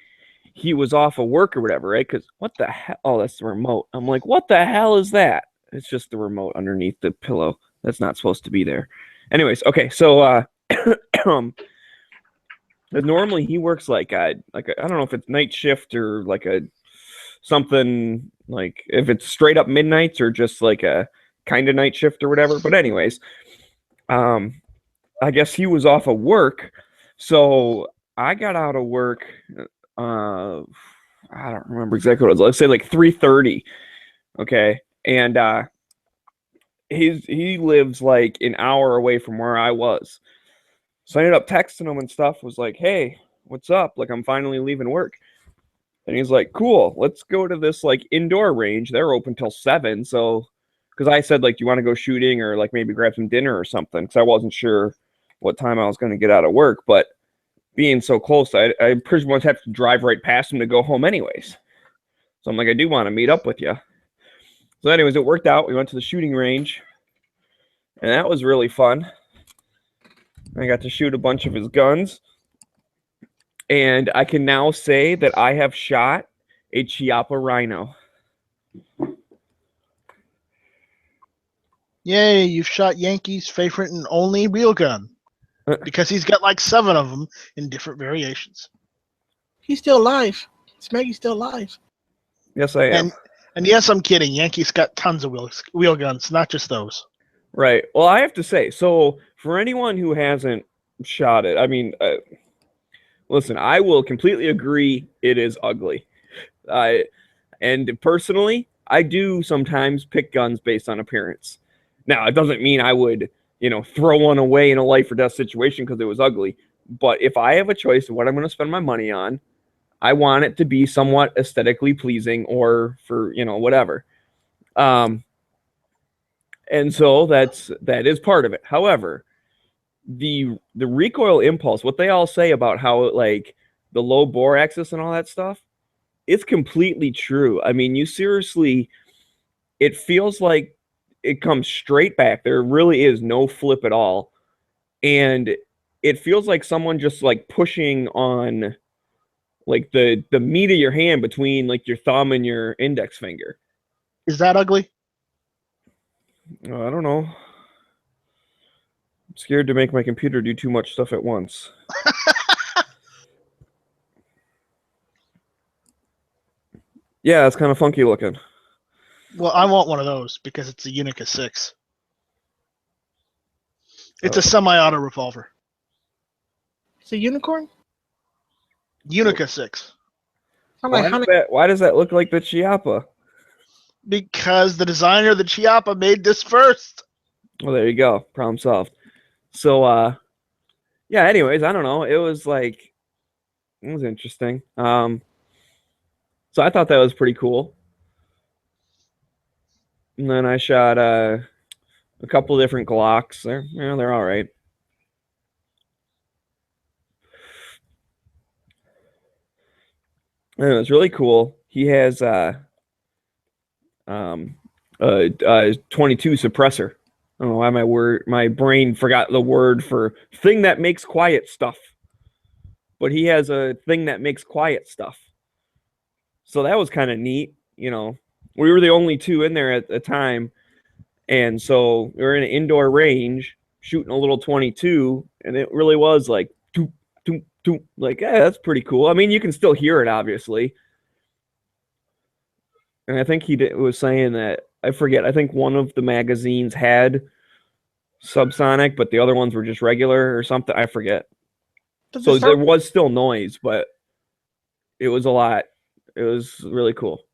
he was off of work or whatever, right? Because what the hell? Oh, that's the remote. I'm like, what the hell is that? It's just the remote underneath the pillow. That's not supposed to be there. Anyways, okay, so normally he works like a I don't know if it's night shift or like a something like if it's straight up midnights or just like a kind of night shift or whatever. But anyways, I guess he was off of work, so I got out of work. I don't remember exactly what it was. Let's say like 3:30. Okay, and he lives like an hour away from where I was. So I ended up texting him and stuff. Was like, hey, what's up? Like, I'm finally leaving work. And he's like, cool, let's go to this like indoor range. They're open till 7. So, because I said, like, do you want to go shooting or like maybe grab some dinner or something? Because I wasn't sure what time I was going to get out of work. But being so close, I pretty much have to drive right past him to go home anyways. So I'm like, I do want to meet up with you. So anyways, it worked out. We went to the shooting range, and that was really fun. I got to shoot a bunch of his guns, and I can now say that I have shot a Chiappa rhino. Yay, you've shot Yankee's favorite and only real gun. Because he's got like 7 of them in different variations. He's still alive. Smeggy's still alive. Yes, I am. And yes, I'm kidding. Yankee's got tons of wheel guns, not just those. Right. Well, I have to say, so for anyone who hasn't shot it, I mean, listen, I will completely agree it is ugly. And personally, I do sometimes pick guns based on appearance. Now, it doesn't mean I would, throw one away in a life or death situation because it was ugly. But if I have a choice of what I'm going to spend my money on, I want it to be somewhat aesthetically pleasing or for, whatever. And so that is part of it. However, the recoil impulse, what they all say about how like the low bore axis and all that stuff, it's completely true. I mean, you seriously, it feels like it comes straight back. There really is no flip at all. And it feels like someone just like pushing on like the meat of your hand between like your thumb and your index finger. Is that ugly? I don't know. I'm scared to make my computer do too much stuff at once. Yeah, it's kind of funky looking. Well, I want one of those because it's a Unica 6. It's a semi-auto revolver. It's a unicorn? Unica 6. Why does that look like the Chiappa? Because the designer of the Chiappa made this first. Well, there you go. Problem solved. So, yeah, anyways, I don't know. It was interesting. So I thought that was pretty cool. And then I shot a couple different Glocks. They're all right. And it was really cool. He has a 22 suppressor. I don't know why my brain forgot the word for thing that makes quiet stuff. But he has a thing that makes quiet stuff. So that was kind of neat. We were the only 2 in there at the time. And so we were in an indoor range shooting a little 22, and it really was like, toop, toop, toop, like, yeah, that's pretty cool. I mean, you can still hear it, obviously. And I think he was saying that, I forget, I think one of the magazines had subsonic, but the other ones were just regular or something. I forget. So there was still noise, but it was a lot. It was really cool.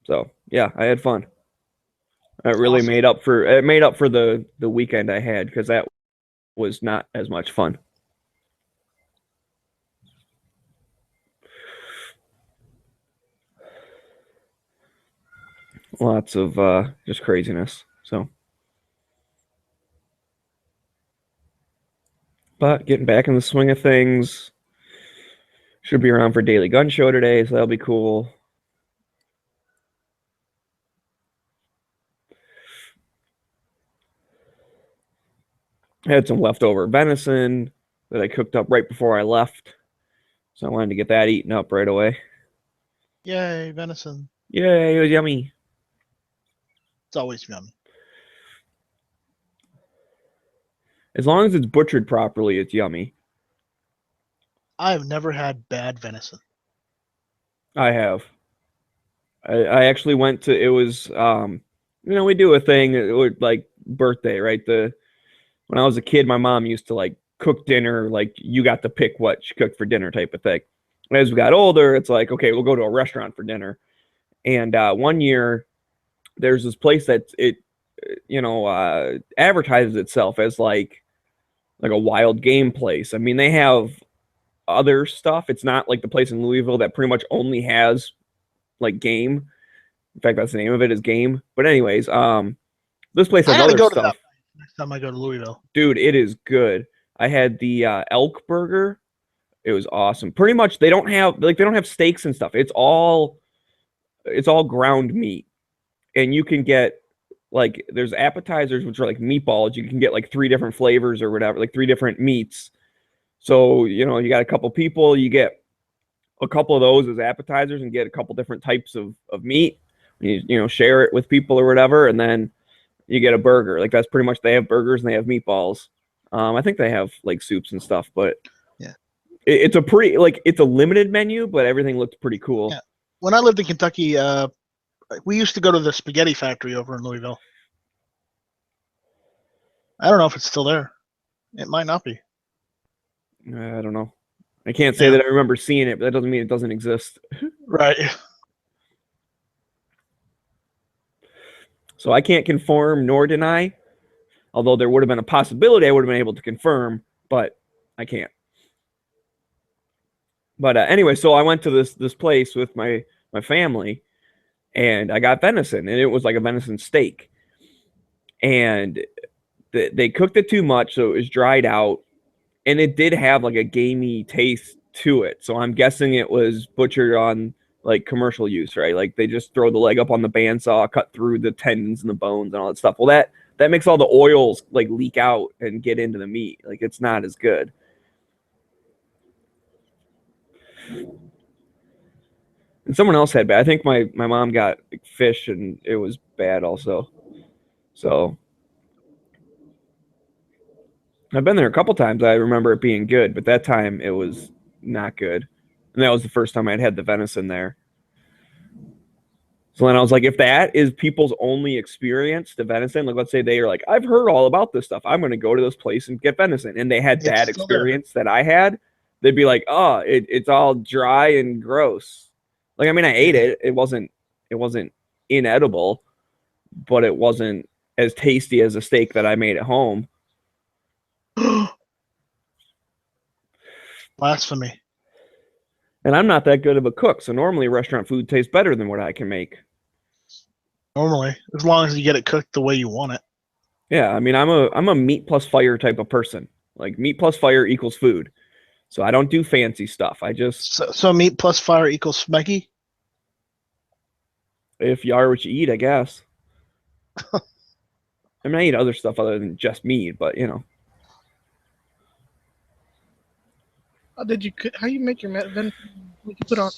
So yeah, I had fun. It really awesome. made up for the weekend I had because that was not as much fun. Lots of just craziness. So, but getting back in the swing of things. Should be around for Daily Gun Show today, so that'll be cool. I had some leftover venison that I cooked up right before I left. So I wanted to get that eaten up right away. Yay, venison. Yay, it was yummy. It's always yummy. As long as it's butchered properly, it's yummy. I've never had bad venison. I have. I actually went to, it was, we do a thing, like birthday, right? When I was a kid, my mom used to like cook dinner, like you got to pick what she cooked for dinner type of thing. And as we got older, it's like, okay, we'll go to a restaurant for dinner. And one year, there's this place that advertises itself as like a wild game place. I mean, they have other stuff. It's not like the place in Louisville that pretty much only has like game. In fact, that's the name of it, is game. But anyways, This place has I gotta other go to that stuff. next time I go to Louisville. Dude, it is good. I had the elk burger. It was awesome. Pretty much they don't have steaks and stuff. It's all ground meat. And you can get like there's appetizers which are like meatballs. You can get like 3 different flavors or whatever, like 3 different meats. So, you know, you got a couple people, you get a couple of those as appetizers and get a couple different types of meat. You know, share it with people or whatever, and then you get a burger. Like that's pretty much, they have burgers and they have meatballs. I think they have like soups and stuff, but yeah, it's a pretty it's a limited menu, but everything looked pretty cool. Yeah. When I lived in Kentucky, we used to go to the spaghetti factory over in Louisville. I don't know if it's still there. It might not be. I don't know. I can't say that I remember seeing it, but that doesn't mean it doesn't exist. Right. So I can't confirm nor deny, although there would have been a possibility I would have been able to confirm, but I can't. But anyway, so I went to this place with my family, and I got venison, and it was like a venison steak. And they cooked it too much, so it was dried out, and it did have like a gamey taste to it. So I'm guessing it was butchered on like commercial use, right? Like they just throw the leg up on the bandsaw, cut through the tendons and the bones and all that stuff. Well, that makes all the oils like leak out and get into the meat. Like it's not as good. And someone else had bad. I think my mom got like, fish, and it was bad also. So I've been there a couple times. I remember it being good, but that time it was not good. And that was the first time I'd had the venison there. So then I was like, if that is people's only experience to venison, like let's say they are like, I've heard all about this stuff, I'm going to go to this place and get venison, and they had that experience that I had, they'd be like, oh, it's all dry and gross. Like, I mean, I ate it. It wasn't inedible, but it wasn't as tasty as a steak that I made at home. Blasphemy. And I'm not that good of a cook, so normally restaurant food tastes better than what I can make. Normally, as long as you get it cooked the way you want it. Yeah, I mean, I'm a meat plus fire type of person. Like meat plus fire equals food. So I don't do fancy stuff. I just so meat plus fire equals smeggy. If you are what you eat, I guess. I mean, I eat other stuff other than just meat, but you know. How you make your venison? What you put on?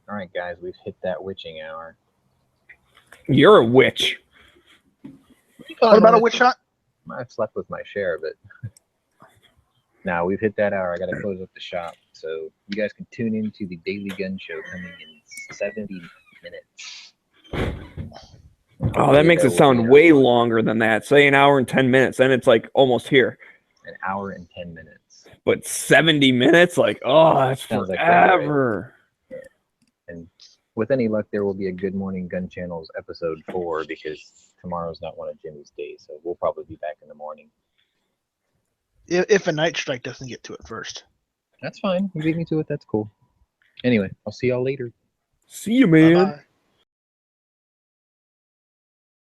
All right, guys, we've hit that witching hour. You're a witch. What about a witch hunt? I've slept with my share, but now we've hit that hour. I got to close up the shop. So you guys can tune into the Daily Gun Show coming in 70 minutes. Oh, that makes it sound way longer than that. Say an hour and 10 minutes. Then it's like almost here. An hour and 10 minutes. But 70 minutes? Like, oh, that's forever. Like and with any luck, there will be a Good Morning Gun Channels episode 4 because tomorrow's not one of Jimmy's days. So we'll probably be back in the morning. If a night strike doesn't get to it first. That's fine. You beat me to it. That's cool. Anyway, I'll see y'all later. See you, man. Bye-bye.